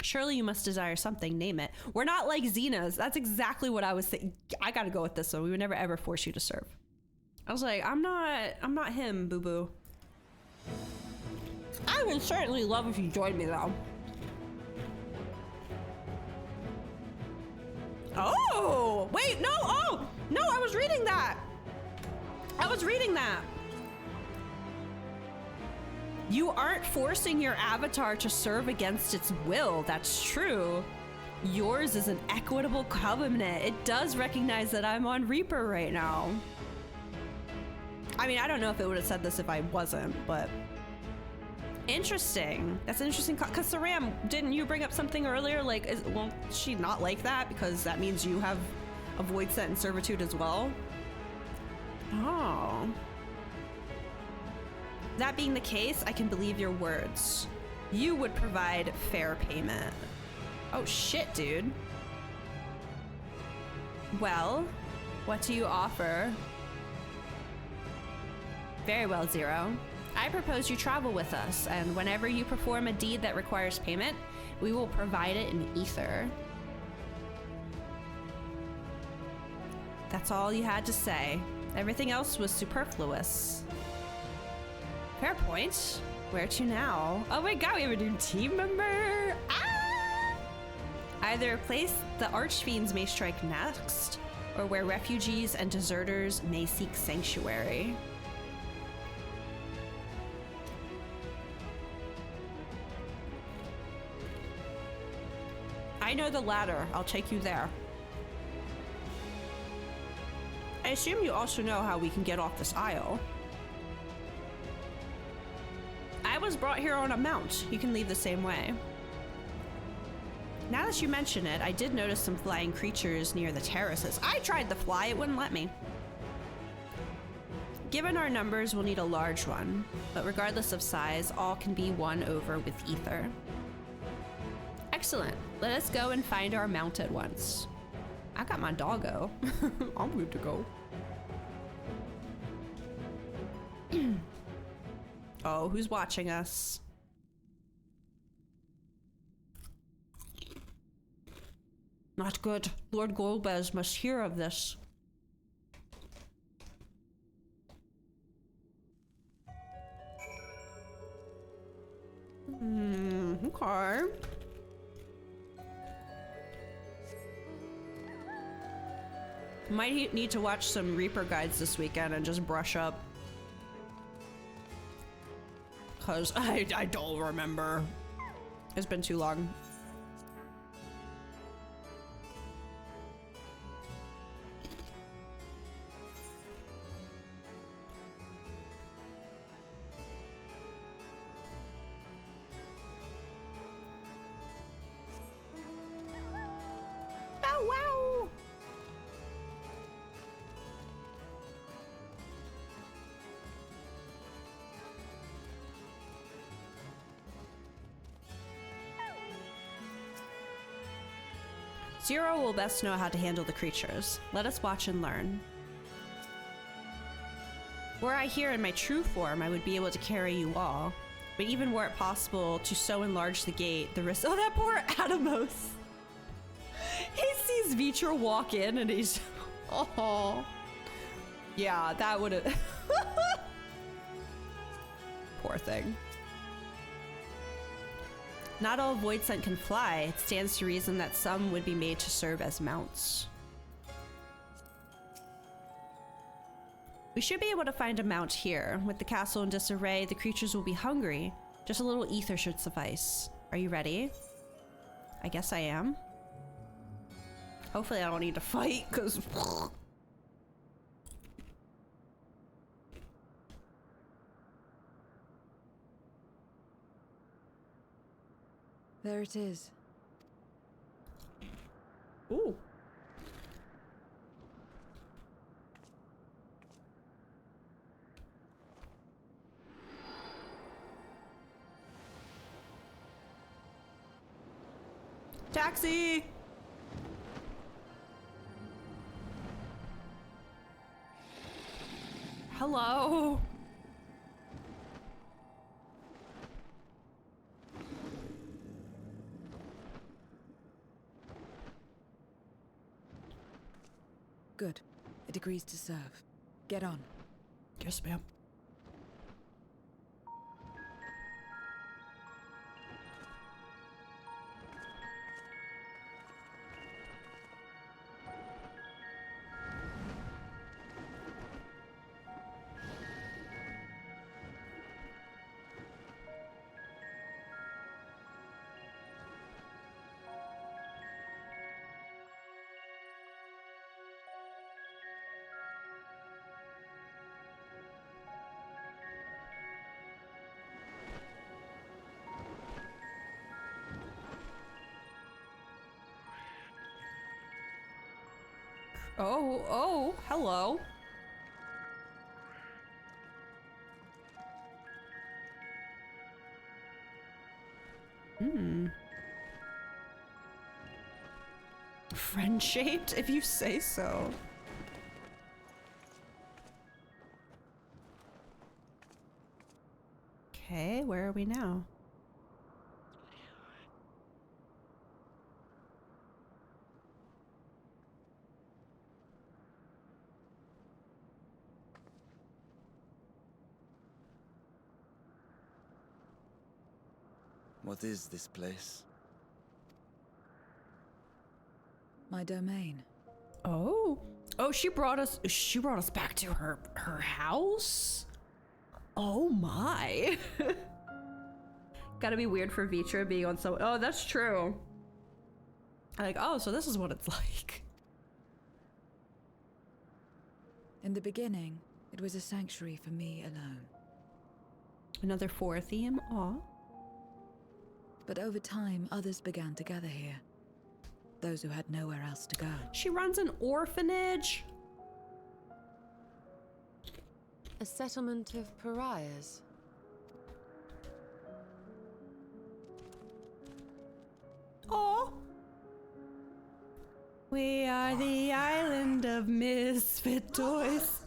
Surely you must desire something, name it. We're not like Xenas. That's exactly what I was thinking. I gotta go with this one. We would never ever force you to serve. I was like, I'm not him, boo-boo. I would certainly love if you joined me though. Oh, wait, no, oh, no, I was reading that. You aren't forcing your avatar to serve against its will, that's true. Yours is an equitable covenant. It does recognize that I'm on Reaper right now. I mean, I don't know if it would have said this if I wasn't, but interesting. That's interesting. Because Saram, didn't you bring up something earlier? Like, won't she not like that because that means you have a void set in servitude as well? Oh. That being the case, I can believe your words. You would provide fair payment. Oh shit, dude. Well, what do you offer? Very well, Zero. I propose you travel with us, and whenever you perform a deed that requires payment, we will provide it in ether. That's all you had to say. Everything else was superfluous. Fair point. Where to now? Oh my god, we have a new team member! Ah! Either a place the Archfiends may strike next, or where refugees and deserters may seek sanctuary. I know the latter. I'll take you there. I assume you also know how we can get off this isle. I was brought here on a mount. You can leave the same way. Now that you mention it, I did notice some flying creatures near the terraces. I tried to fly, it wouldn't let me. Given our numbers, we'll need a large one, but regardless of size, all can be won over with ether. Excellent. Let us go and find our mount at once. I got my doggo. I'm good to go. Oh, who's watching us? Not good. Lord Golbez must hear of this. Okay. Might need to watch some Reaper guides this weekend and just brush up. Cause I don't remember. It's been too long. Oh wow! Zero will best know how to handle the creatures. Let us watch and learn. Were I here in my true form, I would be able to carry you all. But even were it possible to so enlarge the gate, the risk— oh, that poor Atomos! He sees Vitra walk in and he's— oh. Yeah, that would've— poor thing. Not all Voidsent can fly. It stands to reason that some would be made to serve as mounts. We should be able to find a mount here. With the castle in disarray, the creatures will be hungry. Just a little ether should suffice. Are you ready? I guess I am. Hopefully I don't need to fight, because... There it is. Ooh. Taxi! Hello? Good. It agrees to serve. Get on. Yes, ma'am. Oh, hello. Friend-shaped, if you say so. where are we now? What is this place? My domain. Oh. Oh, she brought us back to her house? Oh my. Gotta be weird for Vitra being on so. Oh, that's true. Like, oh, so this is what it's like. In the beginning, it was a sanctuary for me alone. Another 4 theme? Aw. But over time, others began to gather here. Those who had nowhere else to go. She runs an orphanage. A settlement of pariahs. Aw. We are the island of misfit toys.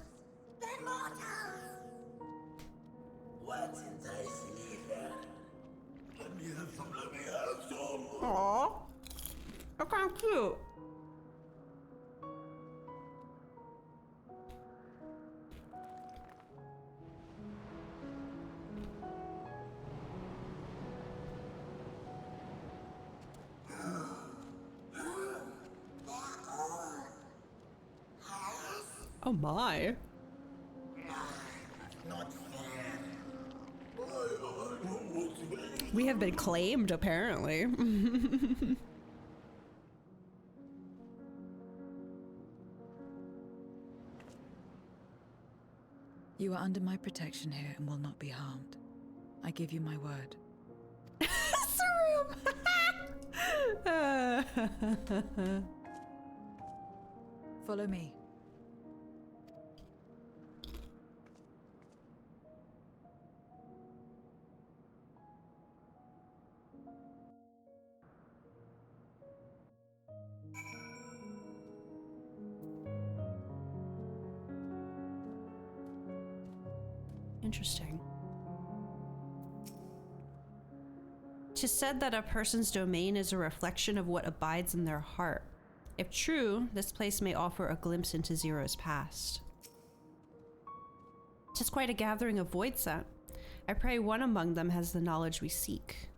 Aw. That's kind of cute. Oh my. We have been claimed, apparently. You are under my protection here and will not be harmed. I give you my word. Follow me. Interesting. 'Tis said that a person's domain is a reflection of what abides in their heart. If true, this place may offer a glimpse into Zero's past. 'Tis quite a gathering of void sent. I pray one among them has the knowledge we seek.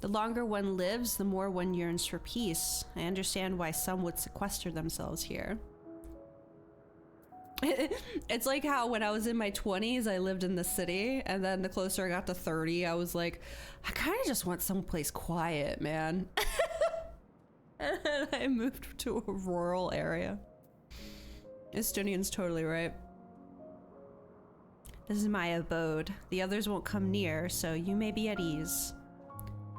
The longer one lives, the more one yearns for peace. I understand why some would sequester themselves here. It's like how when I was in my 20s, I lived in the city, and then the closer I got to 30, I was like, I kind of just want someplace quiet, man. And I moved to a rural area. Estonian's totally right. This is my abode. The others won't come near, so you may be at ease.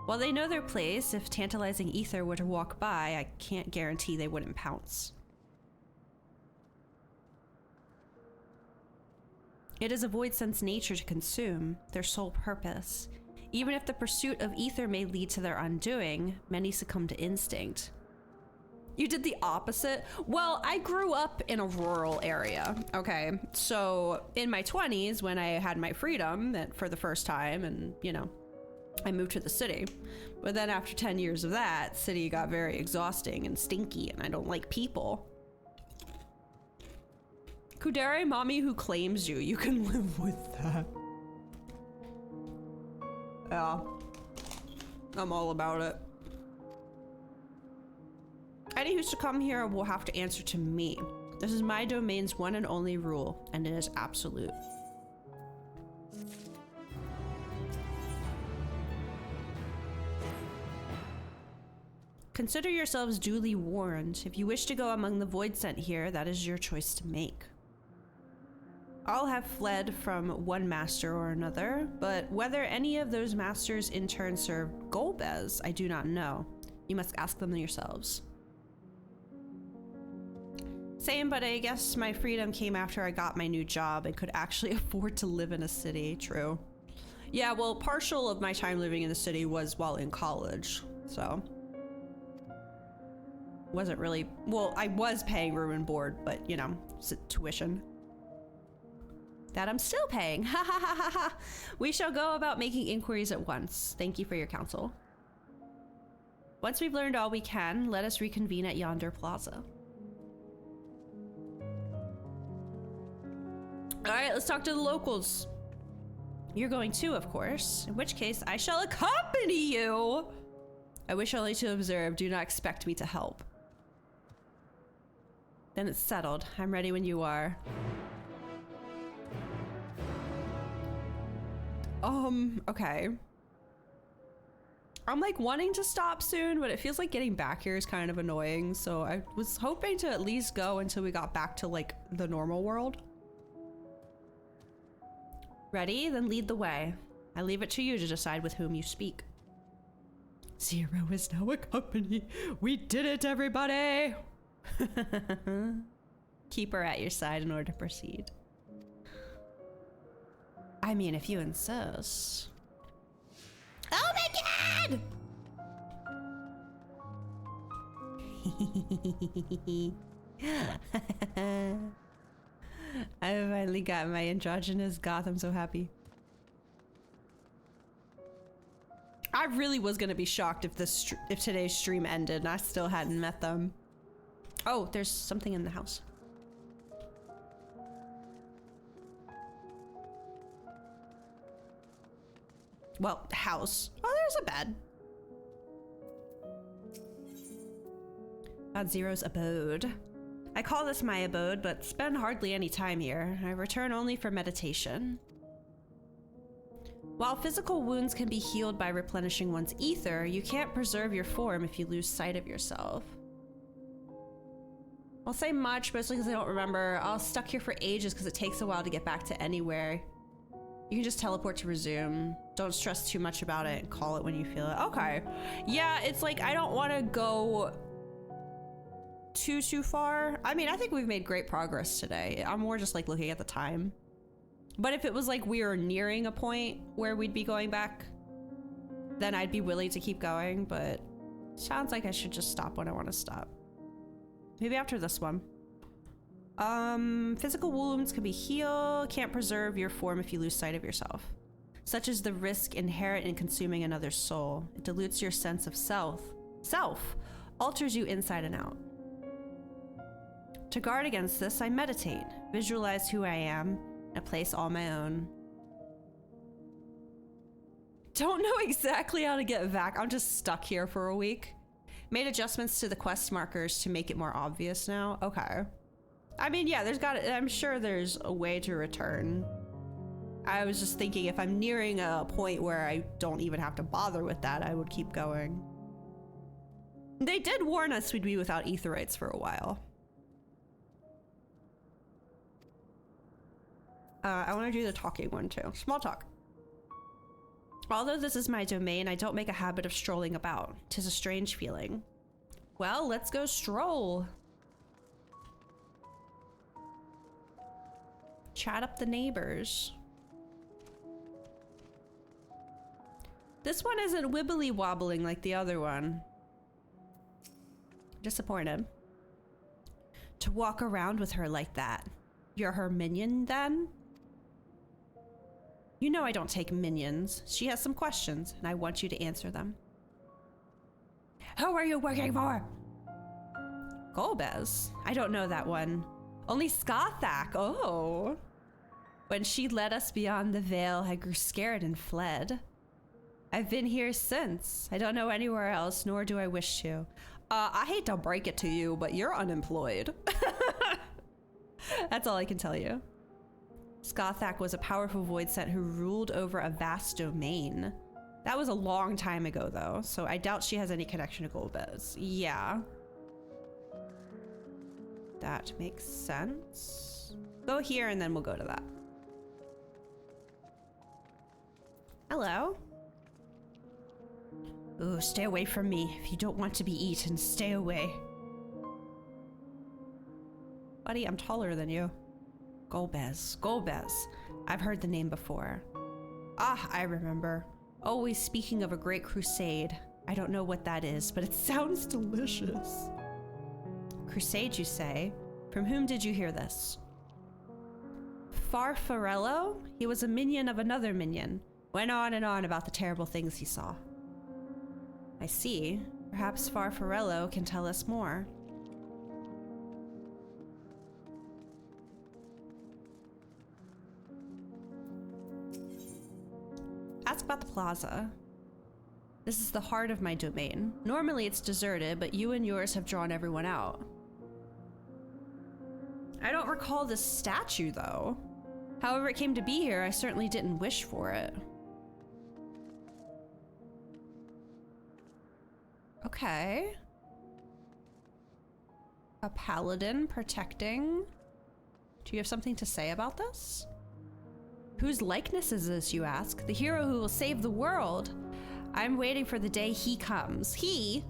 While they know their place, if tantalizing ether were to walk by, I can't guarantee they wouldn't pounce. It is a void sense nature to consume, their sole purpose. Even if the pursuit of ether may lead to their undoing, many succumb to instinct. You did the opposite? Well, I grew up in a rural area, okay? So in my 20s, when I had my freedom that for the first time, and you know, I moved to the city. But then after 10 years of that, city got very exhausting and stinky, and I don't like people. Kudere, mommy who claims you. You can live with that. Yeah. I'm all about it. Any who's to come here will have to answer to me. This is my domain's one and only rule, and it is absolute. Consider yourselves duly warned. If you wish to go among the void sent here, that is your choice to make. All have fled from one master or another, but whether any of those masters in turn served Golbez, I do not know. You must ask them yourselves. Same, but I guess my freedom came after I got my new job and could actually afford to live in a city. True. Yeah, well, partial of my time living in the city was while in college, so wasn't really, well, I was paying room and board, but you know, tuition. That I'm still paying. Ha ha ha ha ha. We shall go about making inquiries at once. Thank you for your counsel. Once we've learned all we can, let us reconvene at yonder plaza. All right, let's talk to the locals. You're going too, of course, in which case I shall accompany you. I wish only to observe. Do not expect me to help. Then it's settled. I'm ready when you are. Okay. I'm like wanting to stop soon, but it feels like getting back here is kind of annoying. So I was hoping to at least go until we got back to like the normal world. Ready? Then lead the way. I leave it to you to decide with whom you speak. Zero is now a company. We did it, everybody! Keep her at your side in order to proceed. I mean, if you insist. Oh my god! I finally got my androgynous goth. I'm so happy. I really was gonna be shocked if today's stream ended and I still hadn't met them. Oh, there's something in the house. Well, house. Oh, there's a bed. At Zero's abode. I call this my abode, but spend hardly any time here. I return only for meditation. While physical wounds can be healed by replenishing one's ether, you can't preserve your form if you lose sight of yourself. I'll say much, mostly because I don't remember. I was stuck here for ages because it takes a while to get back to anywhere. You can just teleport to resume. Don't stress too much about it and call it when you feel it. Okay. Yeah, it's like I don't want to go too far. I mean, I think we've made great progress today. I'm more just like looking at the time. But if it was like we were nearing a point where we'd be going back, then I'd be willing to keep going, but sounds like I should just stop when I want to stop. Maybe after this one. Physical wounds can be healed, can't preserve your form if you lose sight of yourself. Such is the risk inherent in consuming another's soul. It dilutes your sense of self, alters you inside and out. To guard against this, I meditate, visualize who I am, a place all my own. Don't know exactly how to get back. I'm just stuck here for a week. Made adjustments to the quest markers to make it more obvious now. Okay. I mean, yeah, I'm sure there's a way to return. I was just thinking if I'm nearing a point where I don't even have to bother with that, I would keep going. They did warn us we'd be without aetherites for a while. I want to do the talking one too. Small talk. Although this is my domain, I don't make a habit of strolling about. 'Tis a strange feeling. Well, let's go stroll. Chat up the neighbors. This one isn't wibbly wobbling like the other one. Disappointed. To walk around with her like that. You're her minion then? You know I don't take minions. She has some questions, and I want you to answer them. Who are you working for? Golbez? I don't know that one. Only Skathak. Oh. When she led us beyond the veil, I grew scared and fled. I've been here since. I don't know anywhere else, nor do I wish to. I hate to break it to you, but you're unemployed. That's all I can tell you. Skathak was a powerful void sent who ruled over a vast domain. That was a long time ago, though, so I doubt she has any connection to Golbez. Yeah. That makes sense. Go here and then we'll go to that. Hello? Ooh, stay away from me. If you don't want to be eaten, stay away. Buddy, I'm taller than you. Golbez. Golbez. I've heard the name before. Ah, I remember. Always speaking of a great crusade. I don't know what that is, but it sounds delicious. Crusade, you say? From whom did you hear this? Farfarello? He was a minion of another minion. Went on and on about the terrible things he saw. I see. Perhaps Farfarello can tell us more. Ask about the plaza. This is the heart of my domain. Normally it's deserted, but you and yours have drawn everyone out. I don't recall this statue, though. However it came to be here, I certainly didn't wish for it. Okay. A paladin protecting. Do you have something to say about this? Whose likeness is this, you ask? The hero who will save the world. I'm waiting for the day he comes. He?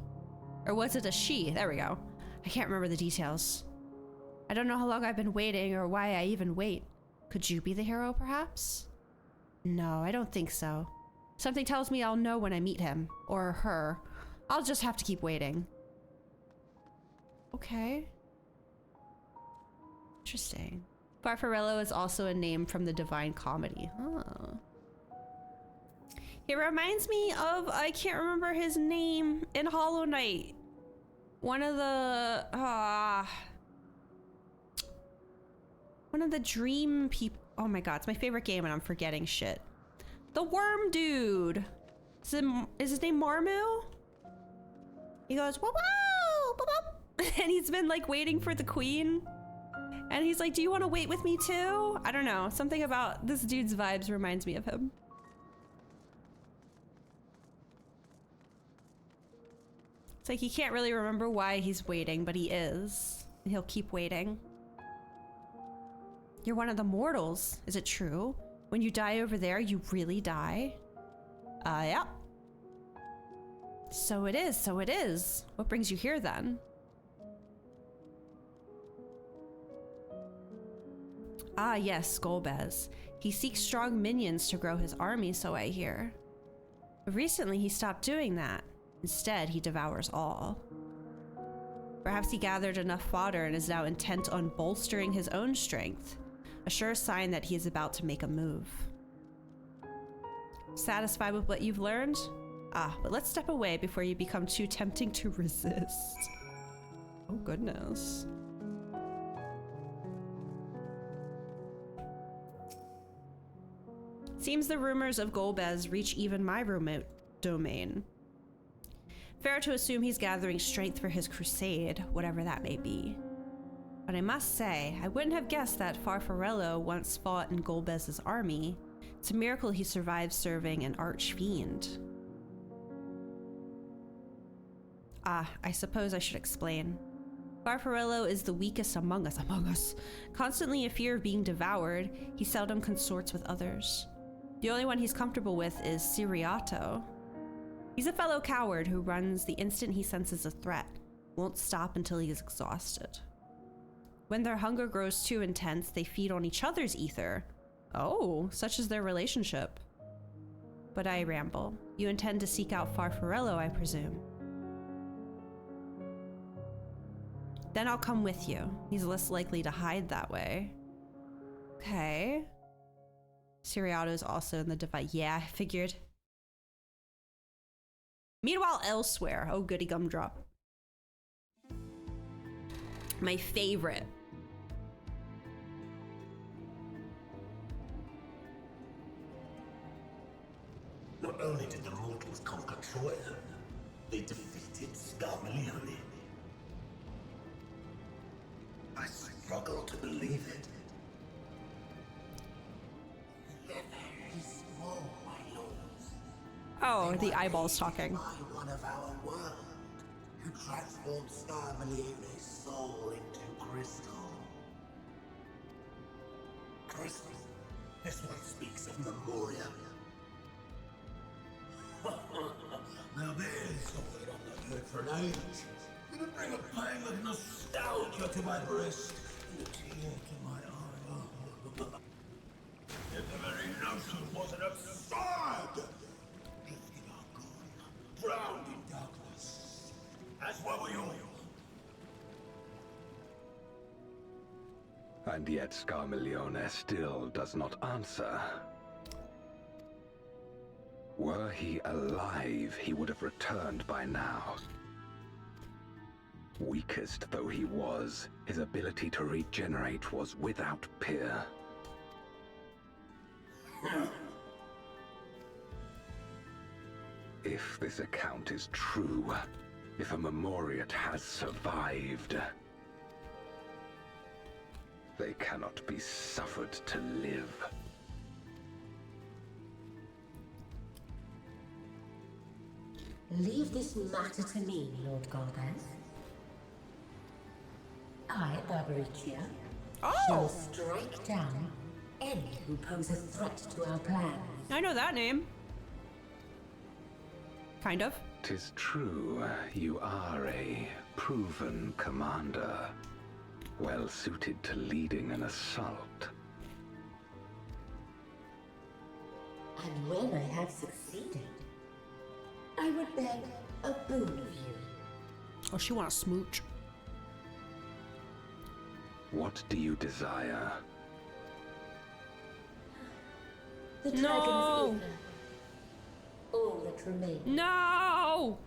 Or was it a she? There we go. I can't remember the details. I don't know how long I've been waiting or why I even wait. Could you be the hero, perhaps? No, I don't think so. Something tells me I'll know when I meet him. Or her. I'll just have to keep waiting. Okay. Interesting. Farfarello is also a name from the Divine Comedy. Oh. He reminds me of, I can't remember his name, in Hollow Knight. One of the, one of the dream people. Oh my god, it's my favorite game and I'm forgetting shit. The worm dude. Is his name Marmu? He goes, whoa, whoa, whoa, whoa. And he's been like waiting for the queen. And he's like, do you want to wait with me too? I don't know. Something about this dude's vibes reminds me of him. It's like he can't really remember why he's waiting, but he is. And he'll keep waiting. You're one of the mortals. Is it true? When you die over there, you really die? Yeah. So it is, so it is. What brings you here then? Ah, yes, Golbez. He seeks strong minions to grow his army, so I hear. But recently, he stopped doing that. Instead, he devours all. Perhaps he gathered enough fodder and is now intent on bolstering his own strength. A sure sign that he is about to make a move. Satisfied with what you've learned? Ah, but let's step away before you become too tempting to resist. Oh, goodness. Seems the rumors of Golbez reach even my remote domain. Fair to assume he's gathering strength for his crusade, whatever that may be. But I must say, I wouldn't have guessed that Farfarello once fought in Golbez's army. It's a miracle he survived serving an archfiend. Ah, I suppose I should explain. Farfarello is the weakest among us. Constantly in fear of being devoured, he seldom consorts with others. The only one he's comfortable with is Ciriato. He's a fellow coward who runs the instant he senses a threat, won't stop until he is exhausted. When their hunger grows too intense, they feed on each other's ether. Oh, such is their relationship. But I ramble. You intend to seek out Farfarello, I presume. Then I'll come with you. He's less likely to hide that way. Okay. Ciriato is also in the divide. Yeah, I figured. Meanwhile, elsewhere. Oh, goody gumdrop. My favorite. Not only did the mortals conquer Troyan, they defeated Scarmalione. I struggle to believe it. Very small, my lords. Oh, the eyeballs talking. By one of our world, who transformed Scarmalione's soul into crystal. Crystal. This one speaks of Memoria. Now there's something I've not heard for an age. Gonna bring a pang of nostalgia to my breast and a tear to my eye. If the very notion wasn't absurd! Lifted our gun, drowned in darkness. As were we all. And yet Scarmiglione still does not answer. Were he alive, he would have returned by now. Weakest though he was, his ability to regenerate was without peer. If this account is true, if a Memoriat has survived, they cannot be suffered to live. Leave this matter to me, Lord Golbez. I, Barbaricia, shall strike down any who pose a threat to our plans. I know that name. Kind of. 'Tis true, you are a proven commander, well suited to leading an assault. And when I have succeeded, I would beg a boon of you. Oh, she wants a smooch. What do you desire? The dragon's ether. All that remains. No!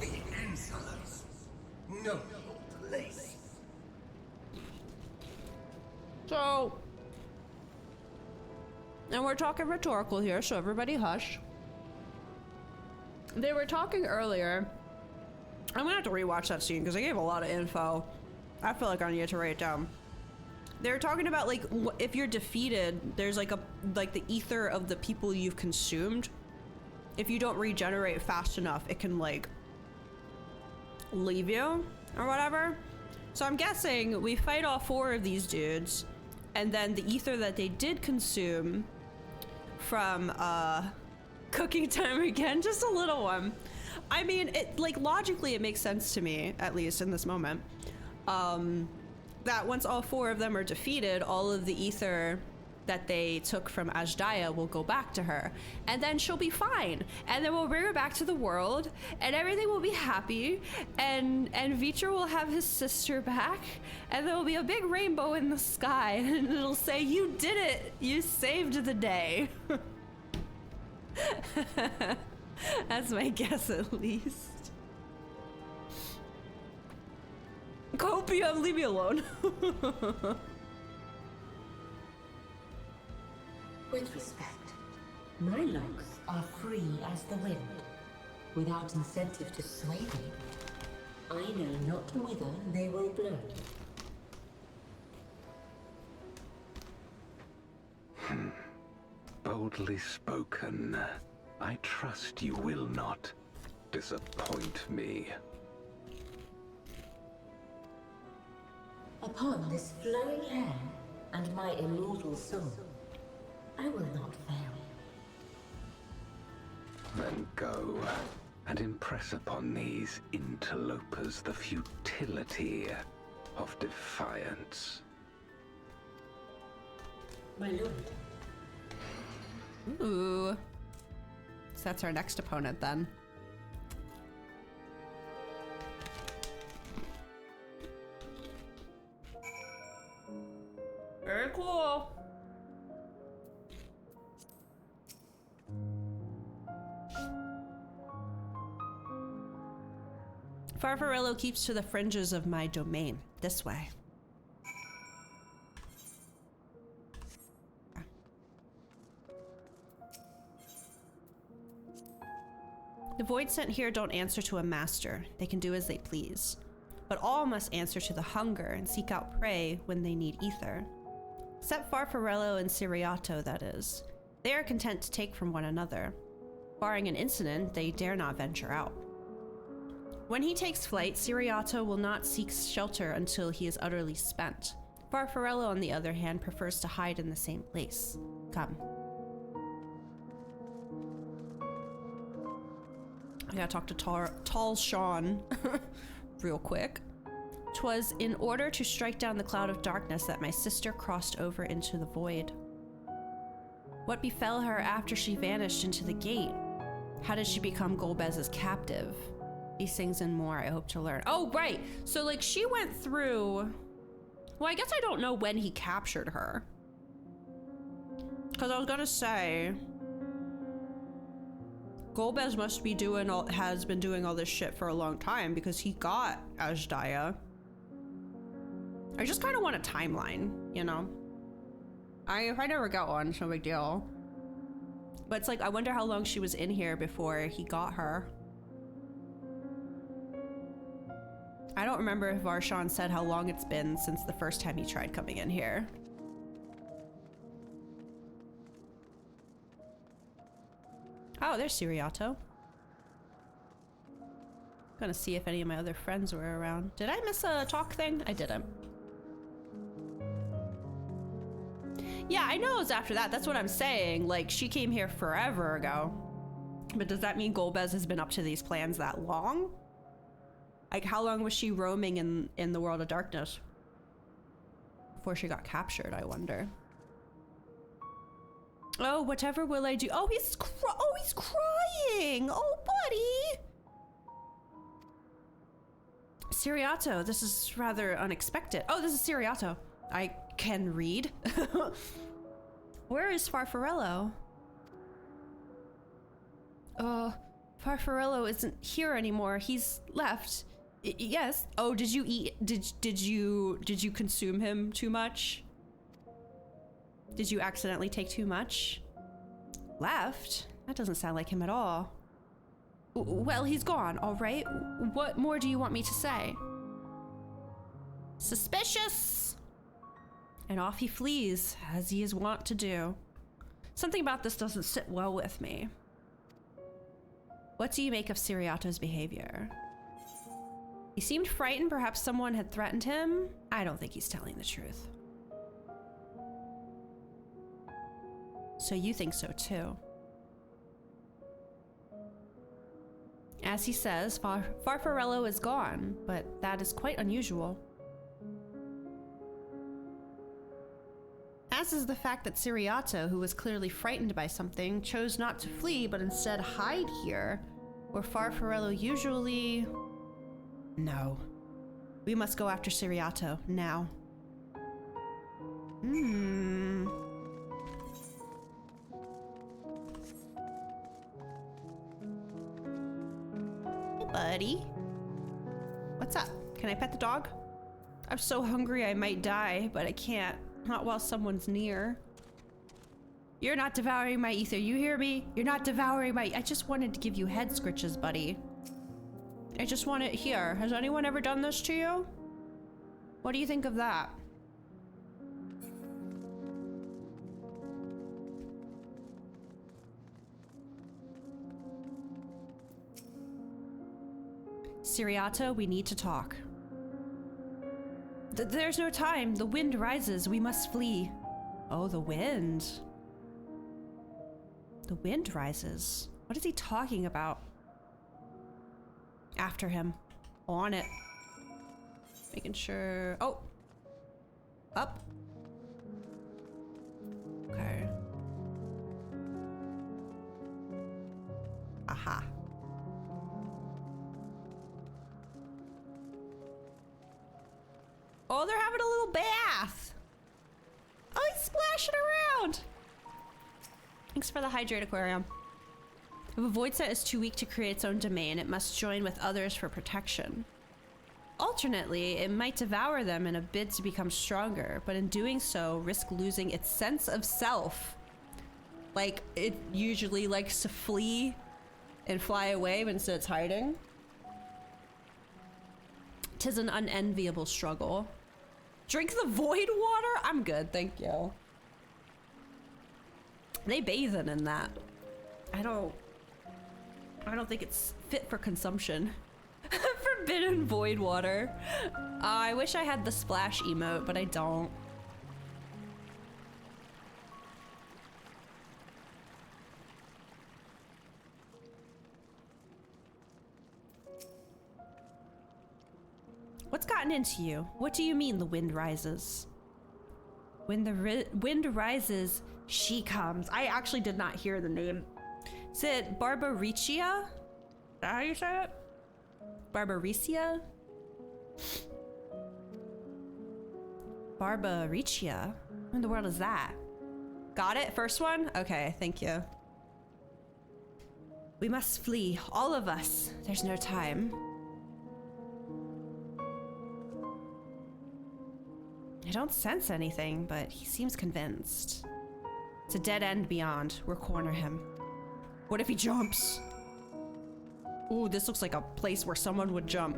The insolence. No place. So, and we're talking rhetorical here, so everybody hush. They were talking earlier. I'm gonna have to rewatch that scene because I gave a lot of info. I feel like I need to write it down. They were talking about like if you're defeated, there's like the ether of the people you've consumed. If you don't regenerate fast enough, it can like leave you or whatever. So I'm guessing we fight all 4 of these dudes, and then the ether that they did consume from cooking time again, just a little one. I mean, it like logically it makes sense to me, at least in this moment, that once all 4 of them are defeated, all of the ether that they took from Ajdaya will go back to her, and then she'll be fine, and then we'll bring her back to the world, and everything will be happy, and Vitra will have his sister back, and there will be a big rainbow in the sky, and it'll say, "You did it! You saved the day." That's my guess, at least. Copium, leave me alone. With respect, my locks are free as the wind. Without incentive to sway me, I know not whither they will blow. Boldly spoken. I trust you will not disappoint me. Upon this flowing hair and my immortal soul, I will not fail. Then go and impress upon these interlopers the futility of defiance. My lord. Ooh. So that's our next opponent then. Very cool. Farfarello keeps to the fringes of my domain. This way. The void sent here don't answer to a master. They can do as they please. But all must answer to the hunger and seek out prey when they need ether. Except Farfarello and Siriato, that is. They are content to take from one another. Barring an incident, they dare not venture out. When he takes flight, Siriato will not seek shelter until he is utterly spent. Farfarello, on the other hand, prefers to hide in the same place. Come. I gotta talk to Tall Sean real quick. 'Twas in order to strike down the cloud of darkness that my sister crossed over into the void. What befell her after she vanished into the gate? How did she become Golbez's captive? These things and more I hope to learn. Oh, right. So, like, she went through Well, I guess I don't know when he captured her. Because I was gonna say, Golbez must be has been doing all this shit for a long time because he got Azdaia. I just kind of want a timeline, you know? If I never got one, it's no big deal. But it's like, I wonder how long she was in here before he got her. I don't remember if Varshan said how long it's been since the first time he tried coming in here. Oh, there's Siriato. Gonna see if any of my other friends were around. Did I miss a talk thing? I didn't. Yeah, I know it was after that. That's what I'm saying. Like, she came here forever ago. But does that mean Golbez has been up to these plans that long? Like, how long was she roaming in the world of darkness? Before she got captured, I wonder. Oh, whatever will I do? Oh, he's crying! Oh, buddy! Siriato, this is rather unexpected. Oh, this is Siriato. I can read. Where is Farfarello? Farfarello isn't here anymore. He's left. Yes. Oh, did you eat? Did you consume him too much? Did you accidentally take too much? Left? That doesn't sound like him at all. Well, he's gone, all right? What more do you want me to say? Suspicious! And off he flees, as he is wont to do. Something about this doesn't sit well with me. What do you make of Siriato's behavior? He seemed frightened, perhaps someone had threatened him. I don't think he's telling the truth. So you think so too. As he says, Farfarello is gone, but that is quite unusual. As is the fact that Siriato, who was clearly frightened by something, chose not to flee, but instead hide here, where Farfarello usually... No. We must go after Siriato, now. Hey, buddy. What's up? Can I pet the dog? I'm so hungry I might die, but I can't. Not while someone's near. You're not devouring my ether, you hear me? You're not devouring my... I just wanted to give you head scritches, buddy. I just want it here. Has anyone ever done this to you? What do you think of that? Siriato, we need to talk. There's no time. The wind rises. We must flee. Oh, the wind. The wind rises. What is he talking about? After him. On it. Making sure... Oh! Up. Okay. Aha. Oh, they're having a little bath. Oh, he's splashing around. Thanks for the hydrate aquarium. If a void set is too weak to create its own domain, it must join with others for protection. Alternately, it might devour them in a bid to become stronger, but in doing so, risk losing its sense of self. Like, it usually likes to flee and fly away, but instead it's hiding. 'Tis an unenviable struggle. Drink the void water? I'm good, thank you. They bathing in that. I don't think it's fit for consumption. Forbidden void water. I wish I had the splash emote, but I don't. What's gotten into you? What do you mean the wind rises? When the wind rises, she comes. I actually did not hear the name. Is it Barbaricia? Is that how you say it? Barbaricia? Barbaricia? What in the world is that? Got it? First one? Okay, thank you. We must flee, all of us. There's no time. I don't sense anything, but he seems convinced. It's a dead end beyond. We'll corner him. What if he jumps? Ooh, this looks like a place where someone would jump.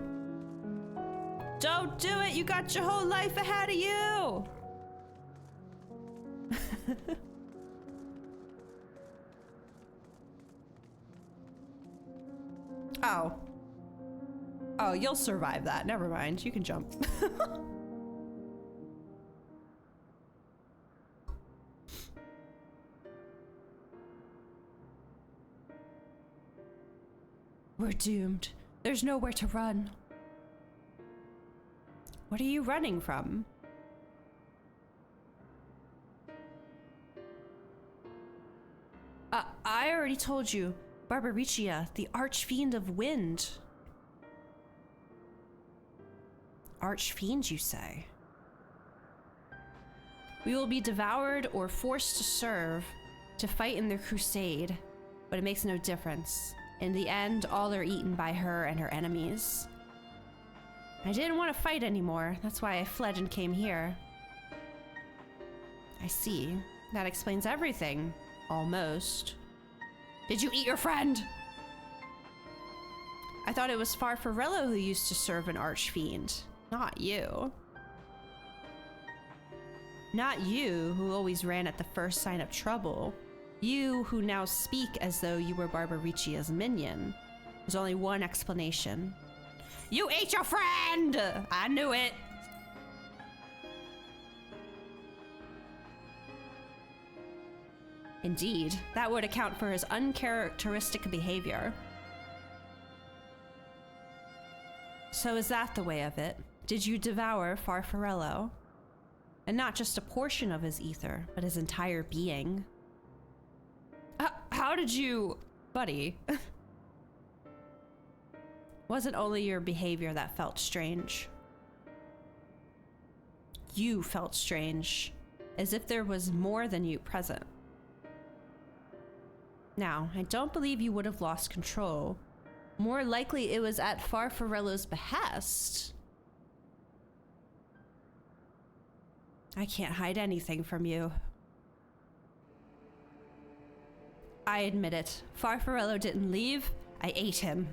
Don't do it! You got your whole life ahead of you! Oh. Oh, you'll survive that. Never mind. You can jump. We're doomed. There's nowhere to run. What are you running from? I already told you. Barbaricia, the archfiend of wind. Archfiend, you say? We will be devoured or forced to serve, to fight in their crusade, but it makes no difference. In the end, all are eaten by her and her enemies. I didn't want to fight anymore. That's why I fled and came here. I see. That explains everything. Almost. Did you eat your friend? I thought it was Farfarello who used to serve an archfiend. Not you. Not you, who always ran at the first sign of trouble. You, who now speak as though you were Barbaricia's minion. There's only one explanation. You ate your friend! I knew it! Indeed, that would account for his uncharacteristic behavior. So is that the way of it? Did you devour Farfarello? And not just a portion of his ether, but his entire being? How did you... Buddy. Wasn't only your behavior that felt strange. You felt strange, as if there was more than you present. Now, I don't believe you would have lost control. More likely it was at Farfarello's behest. I can't hide anything from you. I admit it. Farfarello didn't leave. I ate him.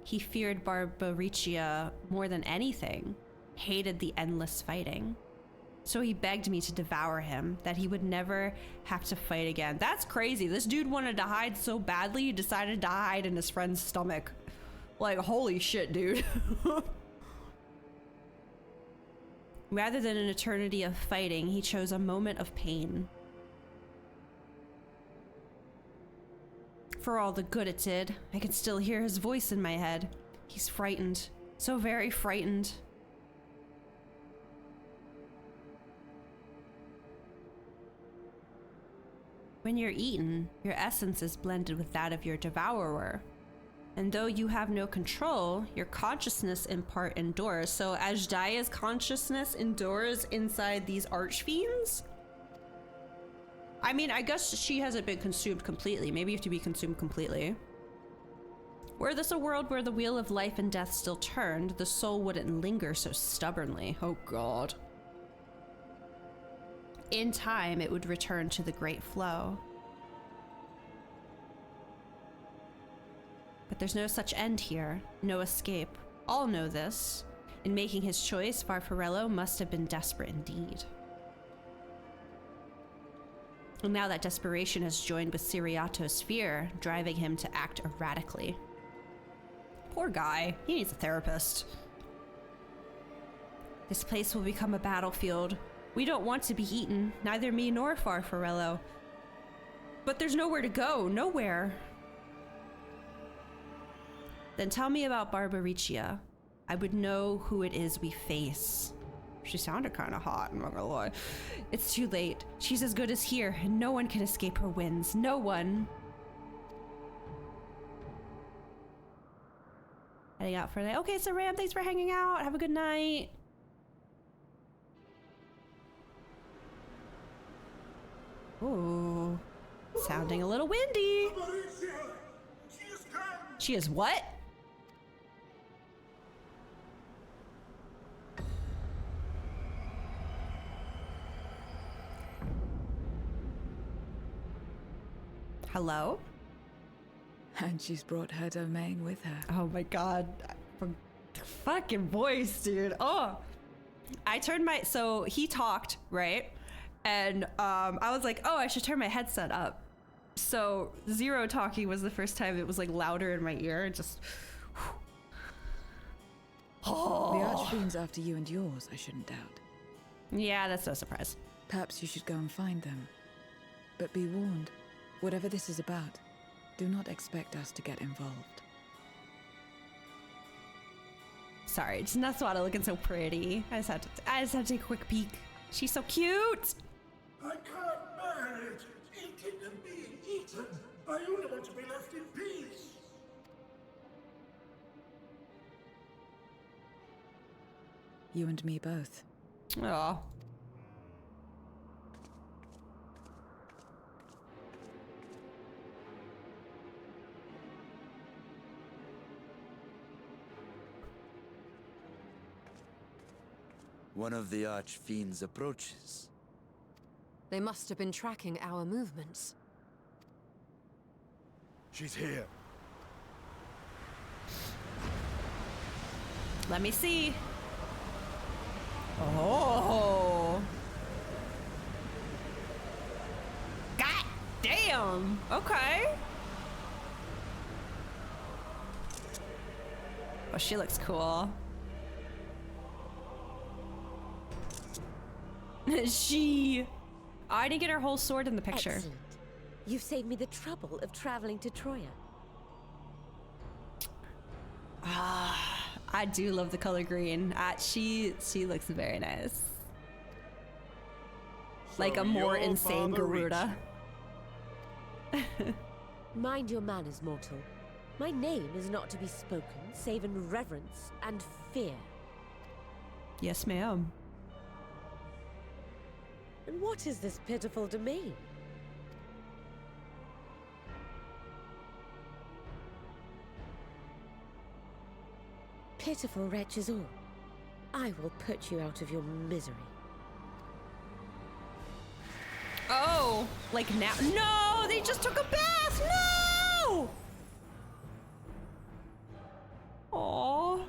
He feared Barbaricia more than anything. Hated the endless fighting. So he begged me to devour him, that he would never have to fight again. That's crazy. This dude wanted to hide so badly, he decided to hide in his friend's stomach. Like, holy shit, dude. Rather than an eternity of fighting, he chose a moment of pain. For all the good it did, I can still hear his voice in my head. He's frightened. So very frightened. When you're eaten, your essence is blended with that of your devourer. And though you have no control, your consciousness in part endures. So Ajdaya's consciousness endures inside these archfiends? I mean, I guess she hasn't been consumed completely. Maybe you have to be consumed completely. Were this a world where the wheel of life and death still turned, the soul wouldn't linger so stubbornly. Oh God. In time, it would return to the great flow. But there's no such end here, no escape. All know this. In making his choice, Farfarello must have been desperate indeed. And now that desperation has joined with Siriato's fear, driving him to act erratically. Poor guy, he needs a therapist. This place will become a battlefield. We don't want to be eaten, neither me nor Farfarello. But there's nowhere to go, nowhere. Then tell me about Barbaricia. I would know who it is we face. She sounded kind of hot, I'm not gonna lie. It's too late. She's as good as here, and no one can escape her winds. No one. Heading out for the night. Okay, so Ram, thanks for hanging out. Have a good night. Ooh. Sounding a little windy. She is what? Hello? And she's brought her domain with her. Oh my god. From the fucking voice, dude. Oh. I turned my, so he talked, right? And I was like, oh, I should turn my headset up. So Zero talking was the first time it was like louder in my ear. Just. Oh. The Archfiend's after you and yours, I shouldn't doubt. Yeah, that's no surprise. Perhaps you should go and find them. But be warned, whatever this is about, do not expect us to get involved. Sorry, just Nutswada looking so pretty. I just had to take a quick peek. She's so cute. I can't bear it. Eating and being eaten. I only want to be left in peace. You and me both. Aw. One of the Archfiends approaches. They must have been tracking our movements. She's here. Let me see. Oh. God damn. Okay. Oh, she looks cool. I didn't get her whole sword in the picture. Excellent. You've saved me the trouble of traveling to Troya. Ah, I do love the color green. She looks very nice. So like a more your insane father Garuda. Mind your manners, mortal. My name is not to be spoken save in reverence and fear. Yes, ma'am. And what is this pitiful domain? Pitiful wretches all. I will put you out of your misery. Oh, like now? No, they just took a bath. No. Aww.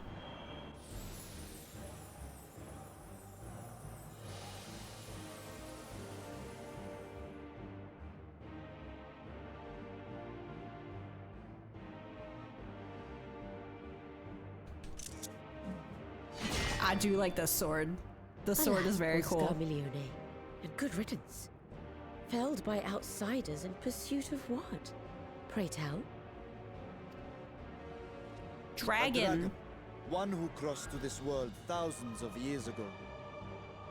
I do like this sword. The sword is very cool. Scarmiglione, and good riddance. Felled by outsiders in pursuit of what? Pray tell. Dragon. One who crossed to this world thousands of years ago.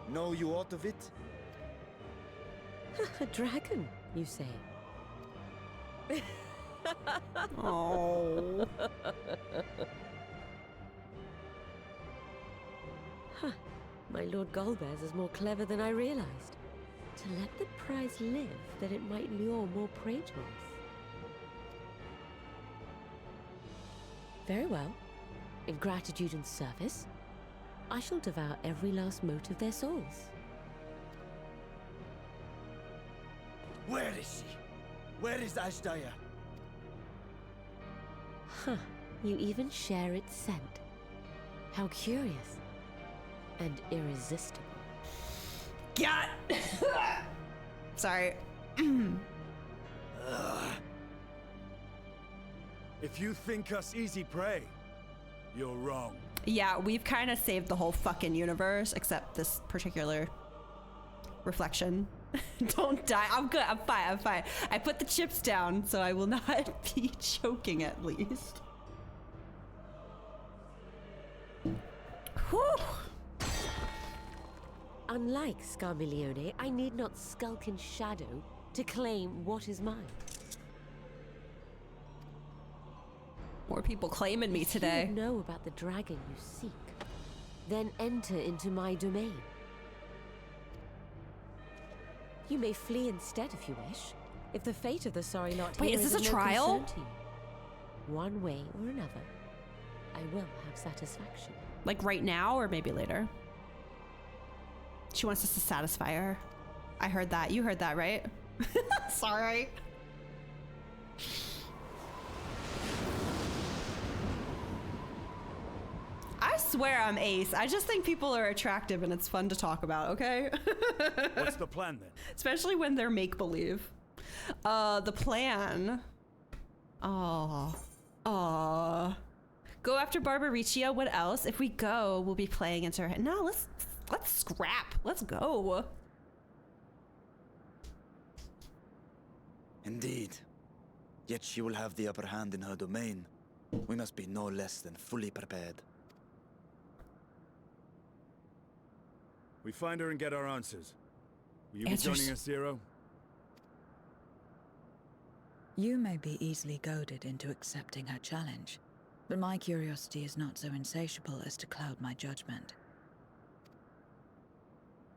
Know you aught of it? A dragon, you say? Oh. Huh. My Lord Golbez is more clever than I realized. To let the prize live, that it might lure more prey to us. Very well. In gratitude and service, I shall devour every last mote of their souls. Where is she? Where is Ashdaya? Huh. You even share its scent. How curious. And irresistible. God. Sorry. If you think us easy prey, you're wrong. Yeah, we've kind of saved the whole fucking universe, except this particular reflection. Don't die. I'm good. I'm fine. I'm fine. I put the chips down, so I will not be choking at least. Whew. Unlike Scarmiglione, I need not skulk in shadow to claim what is mine. More people claiming me today. If you know about the dragon you seek, then enter into my domain. You may flee instead if you wish. If the fate of the sorry lot Wait, here is this of a no trial? concern to you, one way or another, I will have satisfaction. Like right now or maybe later? She wants us to satisfy her. I heard that. You heard that, right? Sorry. I swear I'm ace. I just think people are attractive and it's fun to talk about, okay? What's the plan then? Especially when they're make-believe. The plan. Go after Barbaricia. What else? If we go, we'll be playing into her. No, let's scrap. Let's go. Indeed. Yet she will have the upper hand in her domain. We must be no less than fully prepared. We find her and get our answers. Will you Answers. be joining us, Zero? You may be easily goaded into accepting her challenge, but my curiosity is not so insatiable as to cloud my judgment.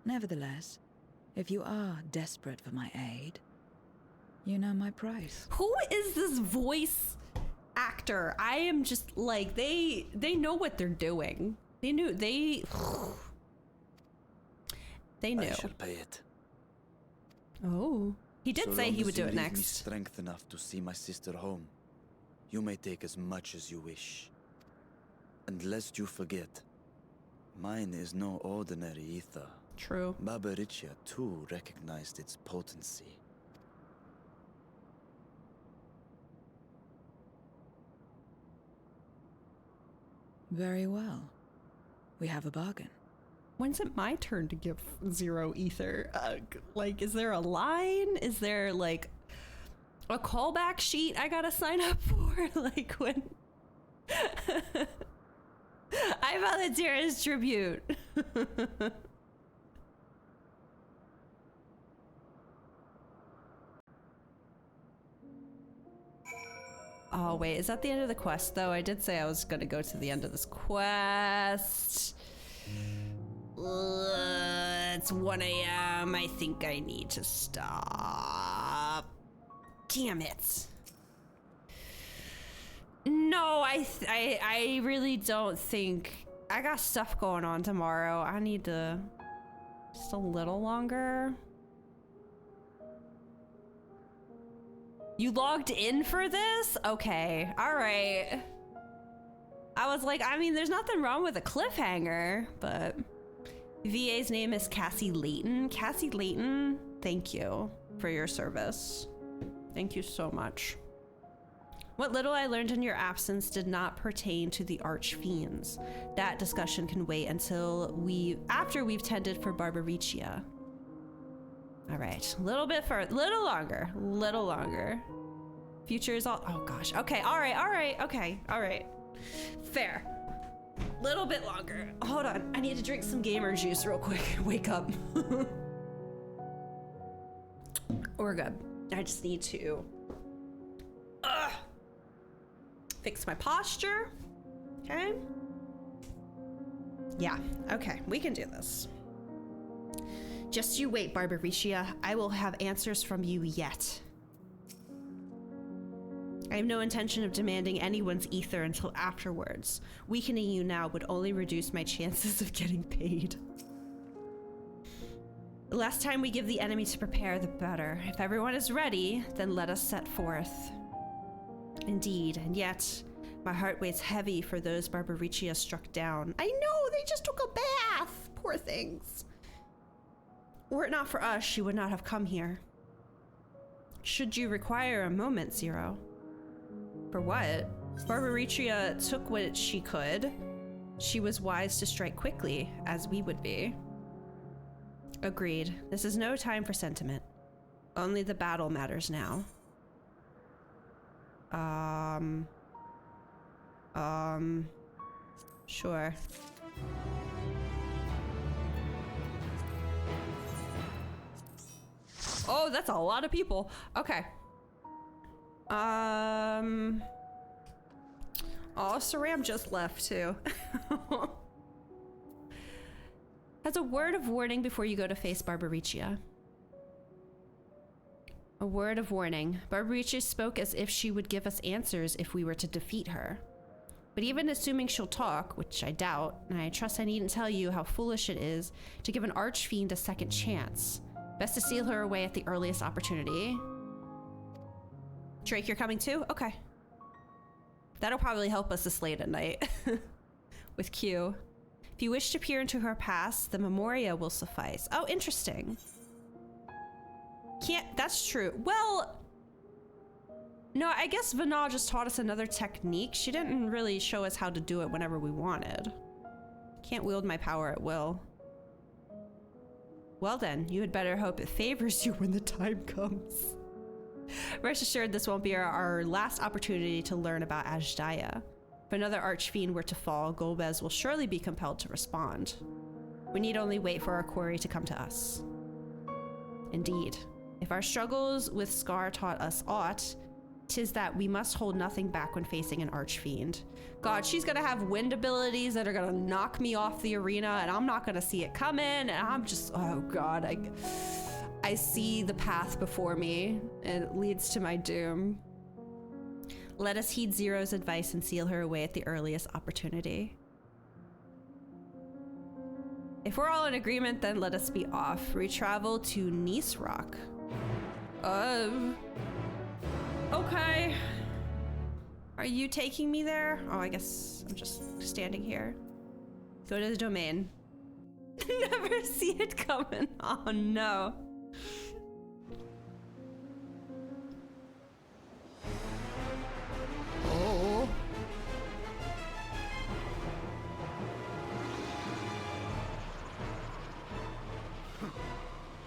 Nevertheless, if you are desperate for my aid, you know my price. Who is this voice actor? I am just like, they know what they're doing. They knew. They knew. I shall pay it. Oh. He did say he would do it Me next. strength enough to see my sister home. You may take as much as you wish. And lest you forget, mine is no ordinary ether. True. Barbaricia too recognized its potency. Very well. We have a bargain. When's it my turn to give Zero ether? Like, is there a line? Is there like a callback sheet I gotta sign up for? Like when I volunteer as tribute. Oh wait, is that the end of the quest though? I did say I was gonna go to the end of this quest. It's 1 a.m. I think I need to stop. Damn it. No, I really don't think. I got stuff going on tomorrow. I need to just a little longer. You logged in for this? Okay, all right. I was like, I mean, there's nothing wrong with a cliffhanger, but VA's name is Cassie Layton. Cassie Layton, thank you for your service. Thank you so much. What little I learned in your absence did not pertain to the archfiends. That discussion can wait until after we've tended for Barbaricia. All right, little longer. Future is all, oh gosh. Okay, all right, okay. Fair. Little bit longer. Hold on, I need to drink some gamer juice real quick. Wake up. We're good. I just need to fix my posture. Okay. Yeah, okay, we can do this. Just you wait, Barbaricia. I will have answers from you yet. I have no intention of demanding anyone's ether until afterwards. Weakening you now would only reduce my chances of getting paid. The less time we give the enemy to prepare, the better. If everyone is ready, then let us set forth. Indeed, and yet, my heart weighs heavy for those Barbaricia struck down. I know, they just took a bath! Poor things. Were it not for us, she would not have come here. Should you require a moment, Zero? For what? Barbaricia took what she could. She was wise to strike quickly, as we would be. Agreed. This is no time for sentiment. Only the battle matters now. Sure. Oh, that's a lot of people. Okay. Oh, Saram just left too. As a word of warning before you go to face Barbaricia. A word of warning. Barbaricia spoke as if she would give us answers if we were to defeat her. But even assuming she'll talk, which I doubt, and I trust I needn't tell you how foolish it is to give an archfiend a second chance. Best to seal her away at the earliest opportunity. Drake, you're coming too? Okay. That'll probably help us this late at night. With Q. If you wish to peer into her past, the Memoria will suffice. Oh, interesting. Can't, that's true. Well, no, I guess Vana just taught us another technique. She didn't really show us how to do it whenever we wanted. Can't wield my power at will. Well then, you had better hope it favors you when the time comes. Rest assured this won't be our last opportunity to learn about Ajdaya. If another archfiend were to fall, Golbez will surely be compelled to respond. We need only wait for our quarry to come to us. Indeed. If our struggles with Scar taught us aught, 'tis that we must hold nothing back when facing an archfiend. God, she's gonna have wind abilities that are gonna knock me off the arena, and I'm not gonna see it coming, and I'm just, oh God, I see the path before me, and it leads to my doom. Let us heed Zero's advice and seal her away at the earliest opportunity. If we're all in agreement, then let us be off. We travel to Nice Rock. Okay. Are you taking me there? Oh, I guess I'm just standing here. Go to the domain. Never see it coming. Oh no. Oh.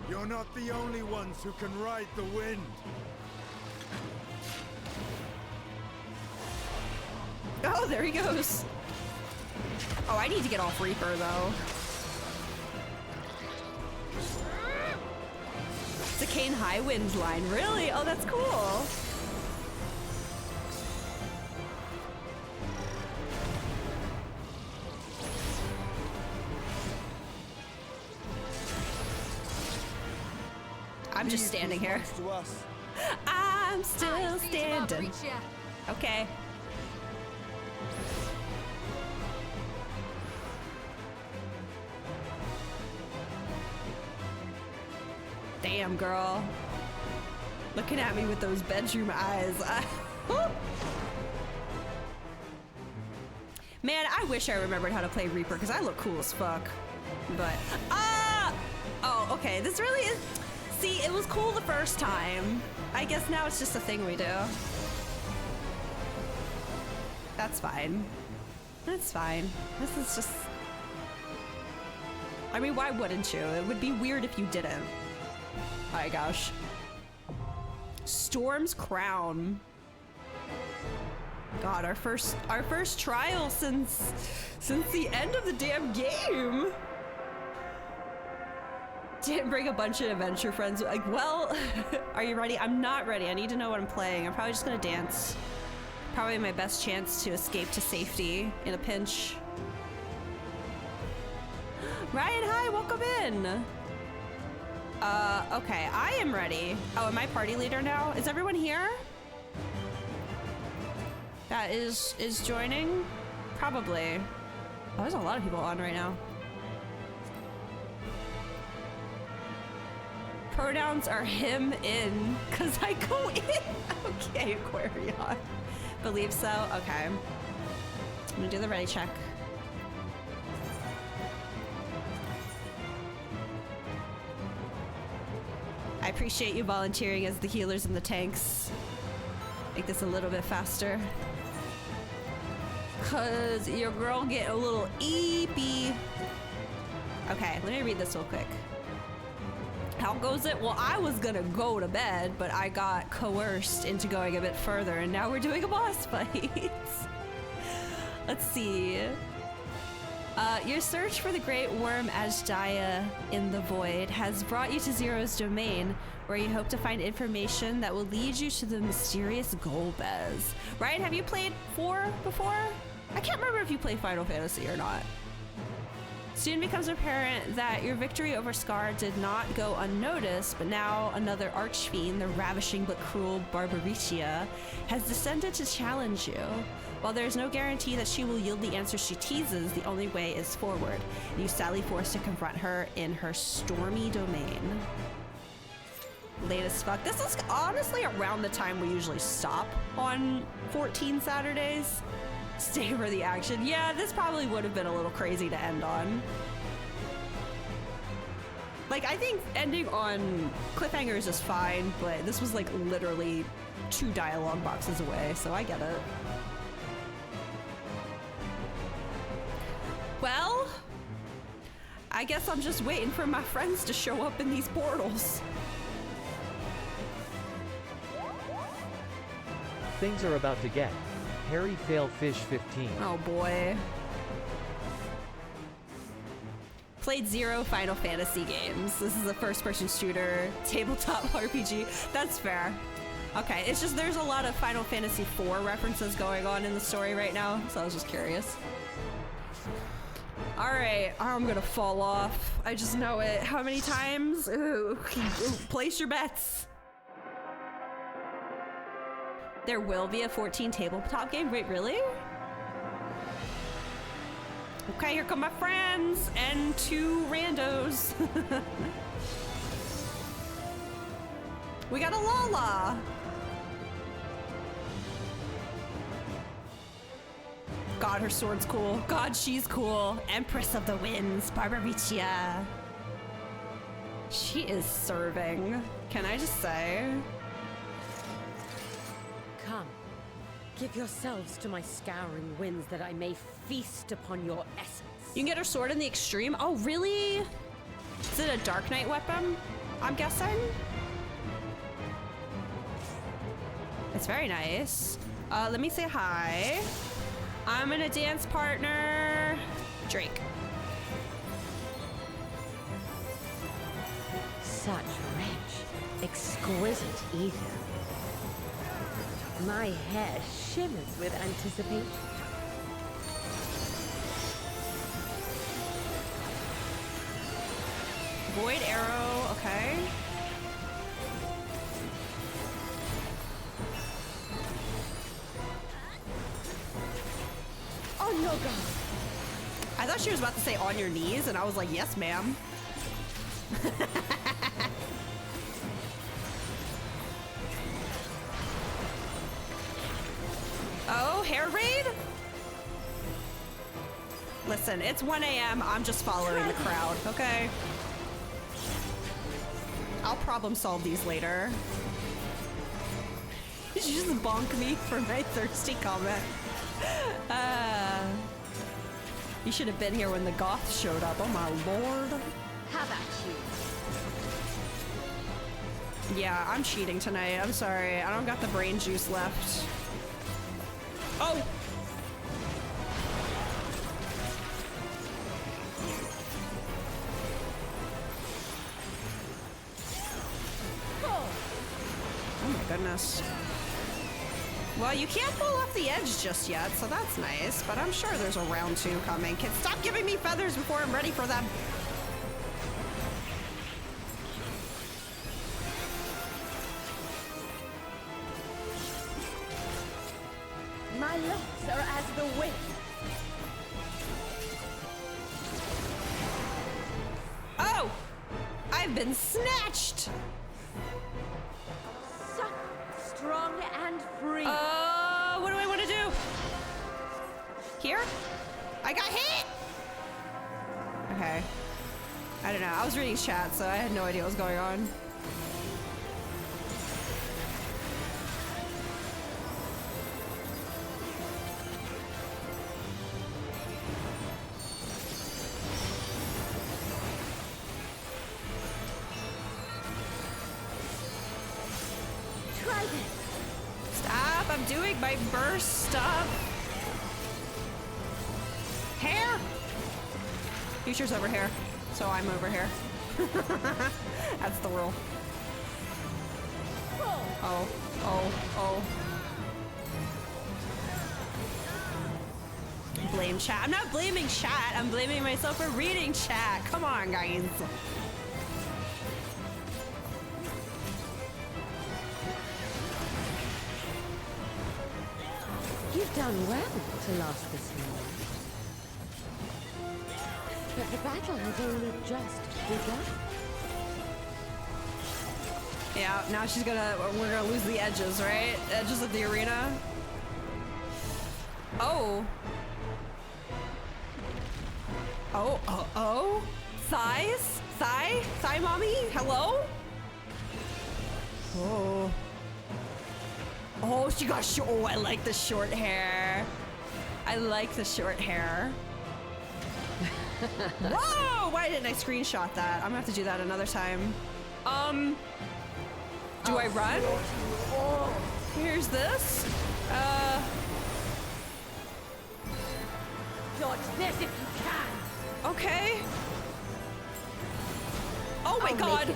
You're not the only ones who can ride the wind. Oh, there he goes. Oh, I need to get off Reaper though. It's a Kane High Wind line, really? Oh, that's cool. I'm just standing here. I'm still standing. Okay. Damn, girl. Looking at me with those bedroom eyes. Man, I wish I remembered how to play Reaper because I look cool as fuck. But, oh, okay. This really is. See, it was cool the first time. I guess now it's just a thing we do. That's fine. That's fine. This is just... I mean, why wouldn't you? It would be weird if you didn't. Oh my gosh. Storm's Crown. God, our first trial since the end of the damn game. Didn't bring a bunch of adventure friends. Like, well, are you ready? I'm not ready. I need to know what I'm playing. I'm probably just gonna dance. Probably my best chance to escape to safety in a pinch. Ryan, hi, welcome in. Okay, I am ready. Oh, am I party leader now? Is everyone here? That is joining? Probably. Oh, there's a lot of people on right now. Pronouns are him in, cause I go in. Okay, Aquarion. Believe so? Okay. I'm gonna do the ready check. I appreciate you volunteering as the healers and the tanks. Make this a little bit faster. Cause your girl get a little eepy. Okay, let me read this real quick. How goes it? Well, I was gonna go to bed, but I got coerced into going a bit further, and now we're doing a boss fight. Let's see. Your search for the great worm Ajdaya in the void has brought you to Zero's domain, where you hope to find information that will lead you to the mysterious Golbez. Ryan, have you played 4 before? I can't remember if you played Final Fantasy or not. Soon becomes apparent that your victory over Scar did not go unnoticed, but now another archfiend, the ravishing but cruel Barbaricia, has descended to challenge you. While there is no guarantee that she will yield the answer she teases, the only way is forward. You sadly forced to confront her in her stormy domain. Late as fuck. This is honestly around the time we usually stop on 14 Saturdays. Stay for the action. Yeah, this probably would have been a little crazy to end on. Like, I think ending on cliffhangers is fine, but this was like literally 2 dialogue boxes away, so I get it. Well, I guess I'm just waiting for my friends to show up in these portals. Things are about to get Harry Fail Fish 15. Oh boy. Played 0 Final Fantasy games. This is a first-person shooter, tabletop RPG. That's fair. Okay, it's just there's a lot of Final Fantasy IV references going on in the story right now, so I was just curious. All right, I'm gonna fall off. I just know it. How many times? Ooh, place your bets. There will be a 14 tabletop game? Wait, really? Okay, here come my friends and 2 randos. We got a Lala. God, her sword's cool. God, she's cool. Empress of the Winds, Barbaricia. She is serving. Can I just say? Come, give yourselves to my scouring winds that I may feast upon your essence. You can get her sword in the extreme? Oh, really? Is it a Dark Knight weapon? I'm guessing? It's very nice. Let me say hi. I'm gonna dance partner Drake. Such rich, exquisite ether. My hair shimmers with anticipation. Void arrow, okay. Oh no, God. I thought she was about to say on your knees, and I was like, yes, ma'am. Oh, hair raid? Listen, it's 1 a.m. I'm just following the crowd, okay? I'll problem solve these later. Did you just bonk me for my thirsty comment? You should have been here when the goths showed up. Oh my lord. How about you? Yeah, I'm cheating tonight. I'm sorry. I don't got the brain juice left. Oh! Oh my goodness. Well, you can't fall off the edge just yet, so that's nice, but I'm sure there's a round 2 coming. Kids, stop giving me feathers before I'm ready for them. My locks are as the wind. Oh! I've been snatched! Strong and free. What do I want to do? Here? I got hit! Okay. I don't know. I was reading chat, so I had no idea what was going on. Stop! I'm doing my burst stuff. Hair! Future's over here, so I'm over here. That's the rule. Oh, oh, oh. Blame chat. I'm not blaming chat. I'm blaming myself for reading chat. Come on, guys. You've done well to last this long. But the battle has only just begun. Yeah, now we're gonna lose the edges, right? Edges of the arena. Oh. Oh, oh, oh. Thighs? Thigh mommy? Hello? Oh. Oh, she got short. Oh, I like the short hair. I like the short hair. Whoa! Why didn't I screenshot that? I'm gonna have to do that another time. Do I run? Oh, here's this. Dodge this if you can. Okay. Oh my god.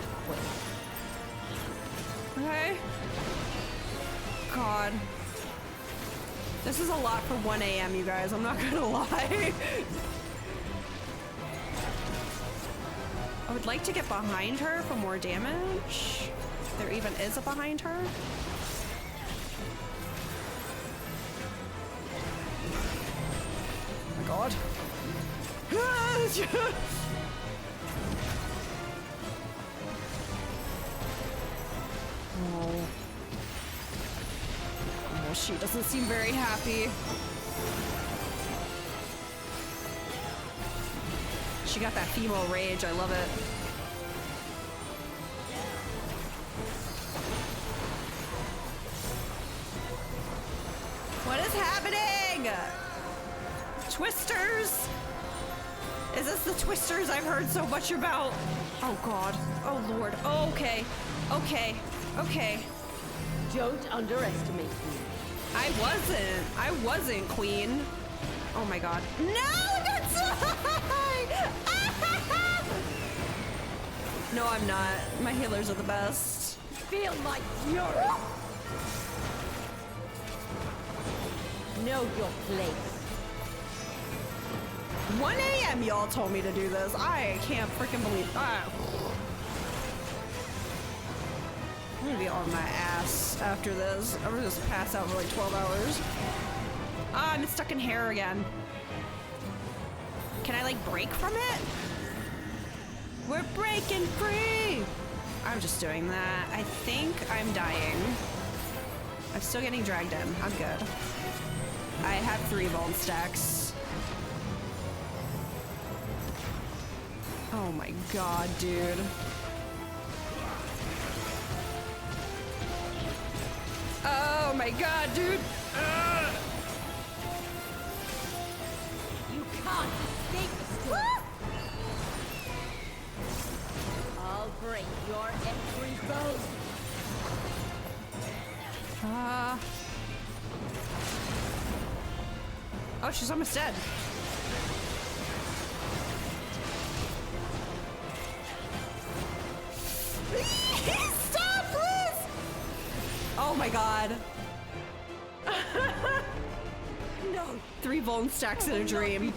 Okay. God. This is a lot for 1 a.m., you guys. I'm not gonna lie. I would like to get behind her for more damage. If there even is a behind her. Oh my god. Oh. Oh, she doesn't seem very happy. She got that female rage. I love it. What is happening? Twisters? Is this the twisters I've heard so much about? Oh god. Oh lord. Oh, okay. Okay. Okay. Don't underestimate me. I wasn't, queen. Oh my god. No, that's No, I'm not. My healers are the best. Feel my fury. Know your place. 1 a.m. y'all told me to do this. I can't freaking believe that. I'm gonna be on my ass after this. I'm gonna just pass out for like 12 hours. Ah, I'm stuck in hair again. Can I like break from it? We're breaking free! I'm just doing that. I think I'm dying. I'm still getting dragged in. I'm good. I have 3 bone stacks. Oh my god, dude. Oh my god, dude! You can't escape the storm. I'll break your every bone. Oh, she's almost dead. Stop, please! Oh my god. No. 3 bone stacks in a dream.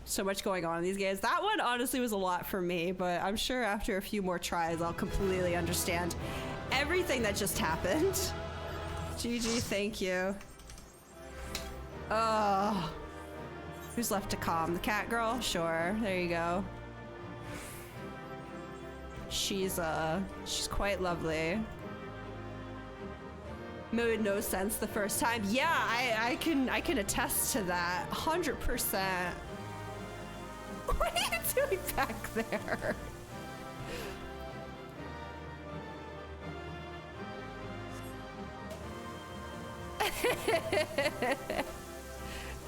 So much going on in these games. That one honestly was a lot for me, but I'm sure after a few more tries, I'll completely understand everything that just happened. GG, thank you. Who's left to calm? The cat girl? Sure, there you go. She's quite lovely. Made no sense the first time. Yeah, I can attest to that. 100%. What are you doing back there?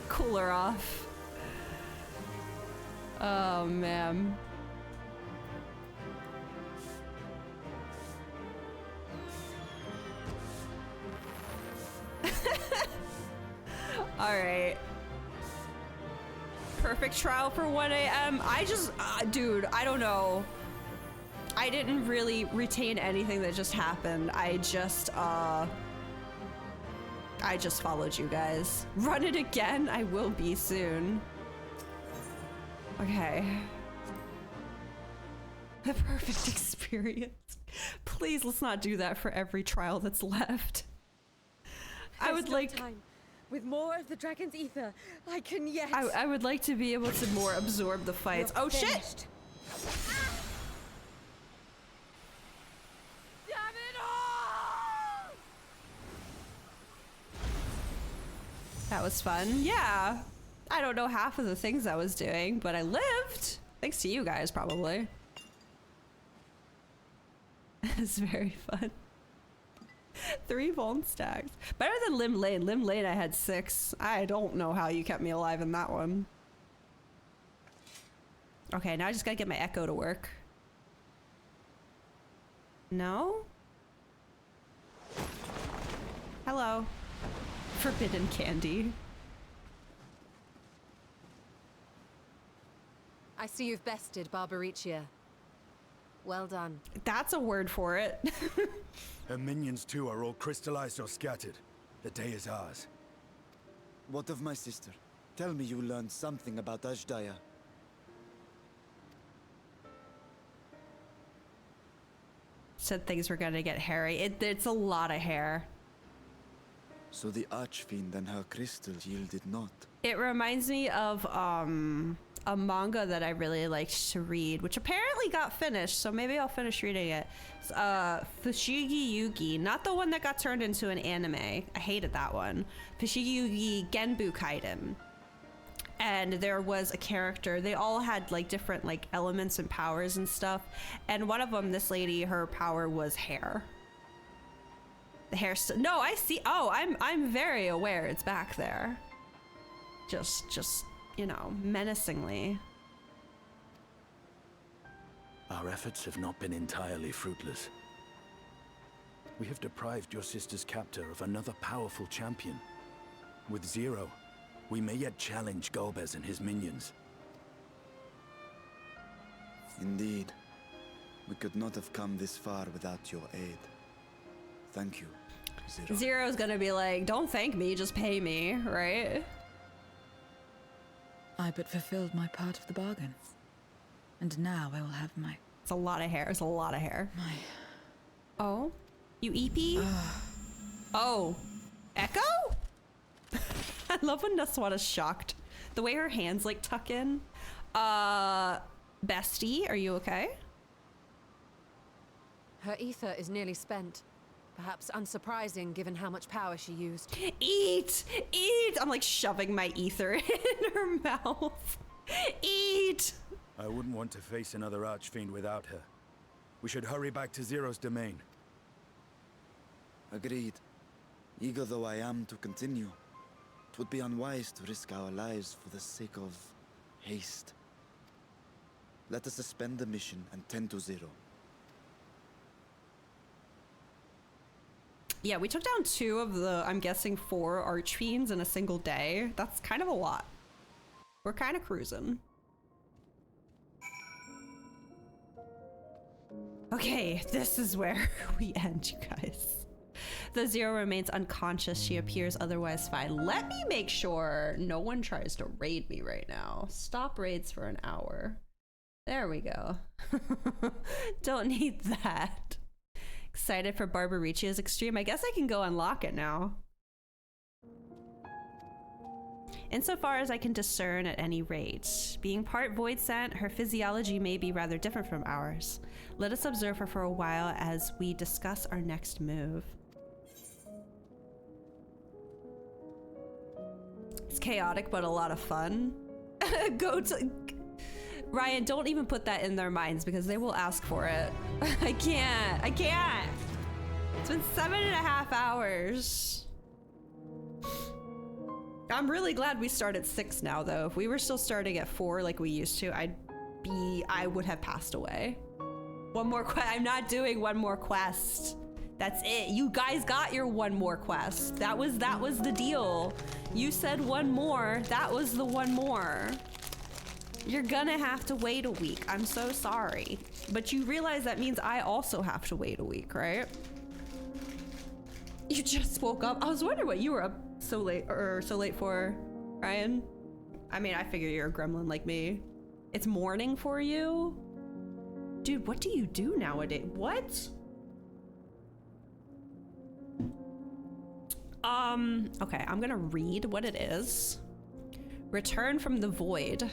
Cool her off. Oh man. All right. perfect trial for 1 a.m. I just, dude, I don't know. I didn't really retain anything that just happened. I just followed you guys. Run it again? I will be soon. Okay. The perfect experience. Please, let's not do that for every trial that's left. I would like... time. With more of the dragon's ether, I can yet... I would like to be able to more absorb the fights. You're oh, finished. Shit! Damn it all! That was fun. Yeah. I don't know half of the things I was doing, but I lived. Thanks to you guys, probably. It's very fun. 3 bone stacks. Better than Lim Lane. Lim Lane I had 6. I don't know how you kept me alive in that one. Okay, now I just gotta get my echo to work. No? Hello. Forbidden candy. I see you've bested Barbaricia. Well done. That's a word for it. Her minions too are all crystallized or scattered. The day is ours. What of my sister? Tell me you learned something about Ashdaya. Said things were gonna get hairy. It's a lot of hair. So the Archfiend and her crystals yielded not. It reminds me of a manga that I really liked to read, which apparently got finished, so maybe I'll finish reading it. Fushigi Yugi, not the one that got turned into an anime. I hated that one. Fushigi Yugi Genbu Kaiden. And there was a character, they all had like different like elements and powers and stuff. And one of them, this lady, her power was hair. The hair, no, I see, oh, I'm very aware it's back there. Just, you know, menacingly. Our efforts have not been entirely fruitless. We have deprived your sister's captor of another powerful champion. With Zero, we may yet challenge Golbez and his minions. Indeed. We could not have come this far without your aid. Thank you, Zero. Zero's gonna be like, don't thank me, just pay me, right? I but fulfilled my part of the bargain. And now I will have my... It's a lot of hair, it's a lot of hair. My... Oh? You EP? Oh. Echo? I love when Naswada's shocked. The way her hands like tuck in. Bestie, are you okay? Her ether is nearly spent. Perhaps unsurprising given how much power she used. Eat! Eat! I'm like shoving my ether in her mouth. Eat! I wouldn't want to face another Archfiend without her. We should hurry back to Zero's domain. Agreed. Eager though I am to continue, it would be unwise to risk our lives for the sake of haste. Let us suspend the mission and tend to Zero. Yeah, we took down 2 of the, I'm guessing 4 Archfiends in a single day. That's kind of a lot. We're kind of cruising. Okay, this is where we end, you guys. The Zero remains unconscious. She appears otherwise fine. Let me make sure no one tries to raid me right now. Stop raids for an hour. There we go. Don't need that. Excited for Barbaricia's extreme. I guess I can go unlock it now. Insofar as I can discern at any rate, being part void sent, her physiology may be rather different from ours. Let us observe her for a while as we discuss our next move. It's chaotic, but a lot of fun. Go to... Ryan, don't even put that in their minds because they will ask for it. I can't. It's been 7.5 hours. I'm really glad we start at 6 now though. If we were still starting at 4 like we used to, I would have passed away. One more quest. I'm not doing one more quest. That's it. You guys got your one more quest. That was the deal. You said one more. That was the one more. You're gonna have to wait a week. I'm so sorry. But you realize that means I also have to wait a week, right? You just woke up. I was wondering what you were up so late for, Ryan. I mean, I figure you're a gremlin like me. It's morning for you? Dude, what do you do nowadays? What? Okay, I'm gonna read what it is. Return from the void.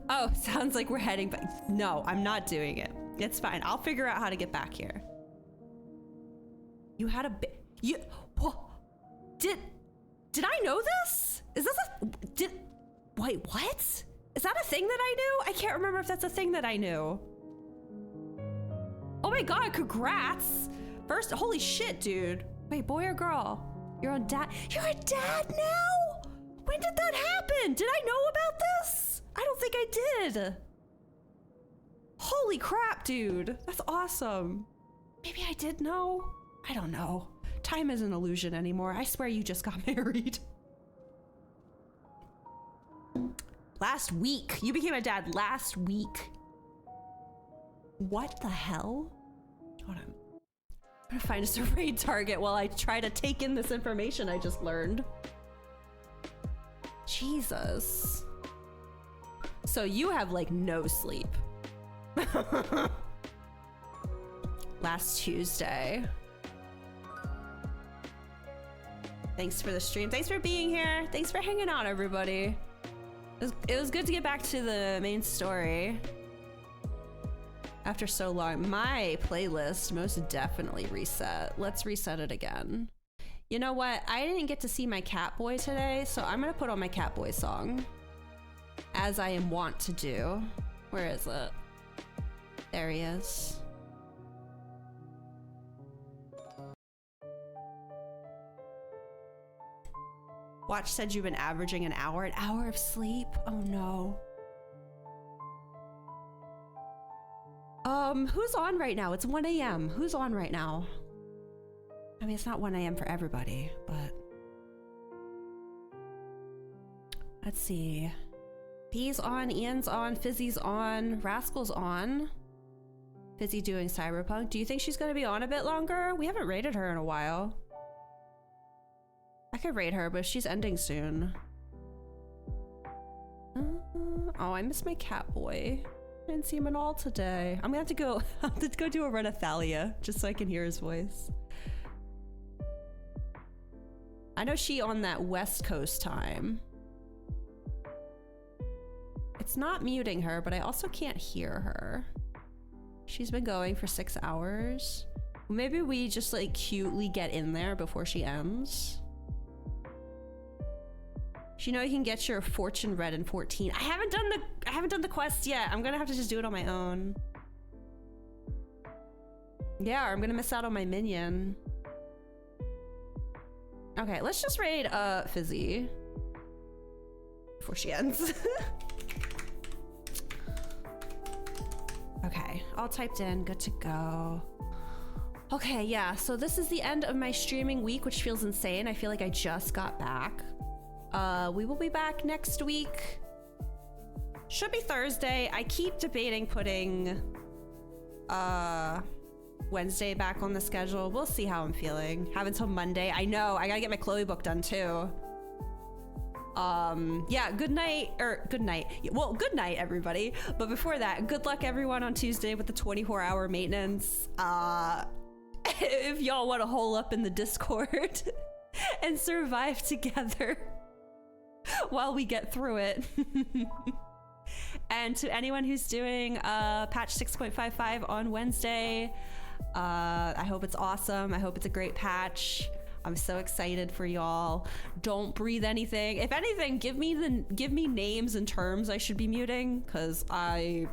Oh, sounds like we're heading back. No, I'm not doing it. It's fine. I'll figure out how to get back here. You had a bit. You. Whoa. Did I know this? Is this a. Wait, what? Is that a thing that I knew? I can't remember if that's a thing that I knew. Oh my god, congrats. First, holy shit, dude. Wait, boy or girl? You're a dad. You're a dad now? When did that happen? Did I know about this? I don't think I did. Holy crap, dude. That's awesome. Maybe I did know. I don't know. Time is an illusion anymore. I swear you just got married. Last week. You became a dad last week. What the hell? Hold on. I'm gonna find us a raid target while I try to take in this information I just learned. Jesus. So you have like no sleep. Last Tuesday. Thanks for the stream. Thanks for being here. Thanks for hanging out, everybody. It was good to get back to the main story. After so long, my playlist most definitely reset. Let's reset it again. You know what? I didn't get to see my Catboy today, so I'm gonna put on my Catboy song. As I am wont to do. Where is it? There he is. Watch said you've been averaging an hour of sleep? Oh no. Who's on right now? It's 1 a.m. Who's on right now? I mean, it's not 1 a.m. for everybody, but... Let's see. P's on, Ian's on, Fizzy's on, Rascal's on. Fizzy doing Cyberpunk. Do you think she's gonna be on a bit longer? We haven't raided her in a while. I could raid her, but she's ending soon. Oh, I miss my Catboy. I didn't see him at all today. I'm gonna have to go do a run of Thalia just so I can hear his voice. I know she on that West Coast time. It's not muting her, but I also can't hear her. She's been going for 6 hours. Maybe we just like cutely get in there before she ends. You know you can get your fortune read in 14. I haven't done the quest yet. I'm gonna have to just do it on my own. Yeah, or I'm gonna miss out on my minion. Okay, let's just raid Fizzy before she ends. Okay, all typed in, good to go. Okay, yeah, so this is the end of my streaming week, which feels insane. I feel like I just got back. We will be back next week. Should be Thursday. I keep debating putting Wednesday back on the schedule. We'll see how I'm feeling. Have until Monday. I know, I gotta get my Chloe book done too. Yeah, good night. Well, good night, everybody. But before that, good luck everyone on Tuesday with the 24-hour maintenance. If y'all want to hole up in the Discord and survive together while we get through it. And to anyone who's doing patch 6.55 on Wednesday, I hope it's awesome. I hope it's a great patch. I'm so excited for y'all. Don't breathe anything. If anything, give me names and terms I should be muting, because I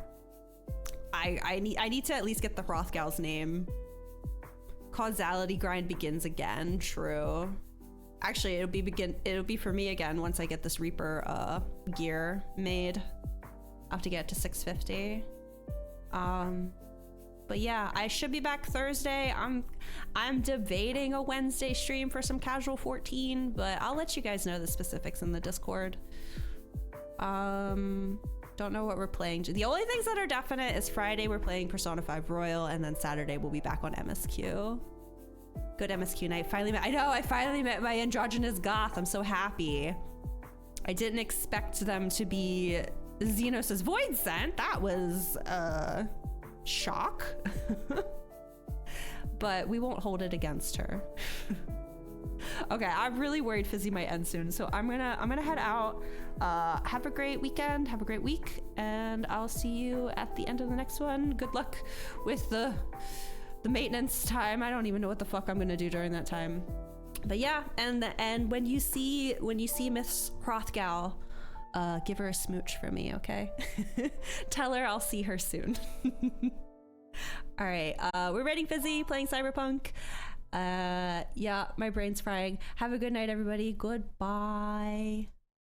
need to at least get the Hrothgal's name. Causality grind begins again. True. Actually, it'll be for me again once I get this Reaper gear made. I have to get to 650. But yeah, I should be back Thursday. I'm debating a Wednesday stream for some casual 14, but I'll let you guys know the specifics in the Discord. Don't know what we're playing. The only things that are definite is Friday we're playing Persona 5 Royal, and then Saturday we'll be back on MSQ. Good MSQ night. I finally met my androgynous goth. I'm so happy. I didn't expect them to be Xenos' Void Scent. That was shock. But we won't hold it against her. Okay, I'm really worried Fizzy might end soon, so I'm gonna head out. Have a great weekend, have a great week, and I'll see you at the end of the next one. Good luck with the maintenance time. I don't even know what the fuck I'm gonna do during that time. But yeah, and when you see Miss Hrothgal, give her a smooch for me, okay? Tell her I'll see her soon. All right, we're rating Fizzy, playing Cyberpunk. Yeah, my brain's frying. Have a good night, everybody. Goodbye.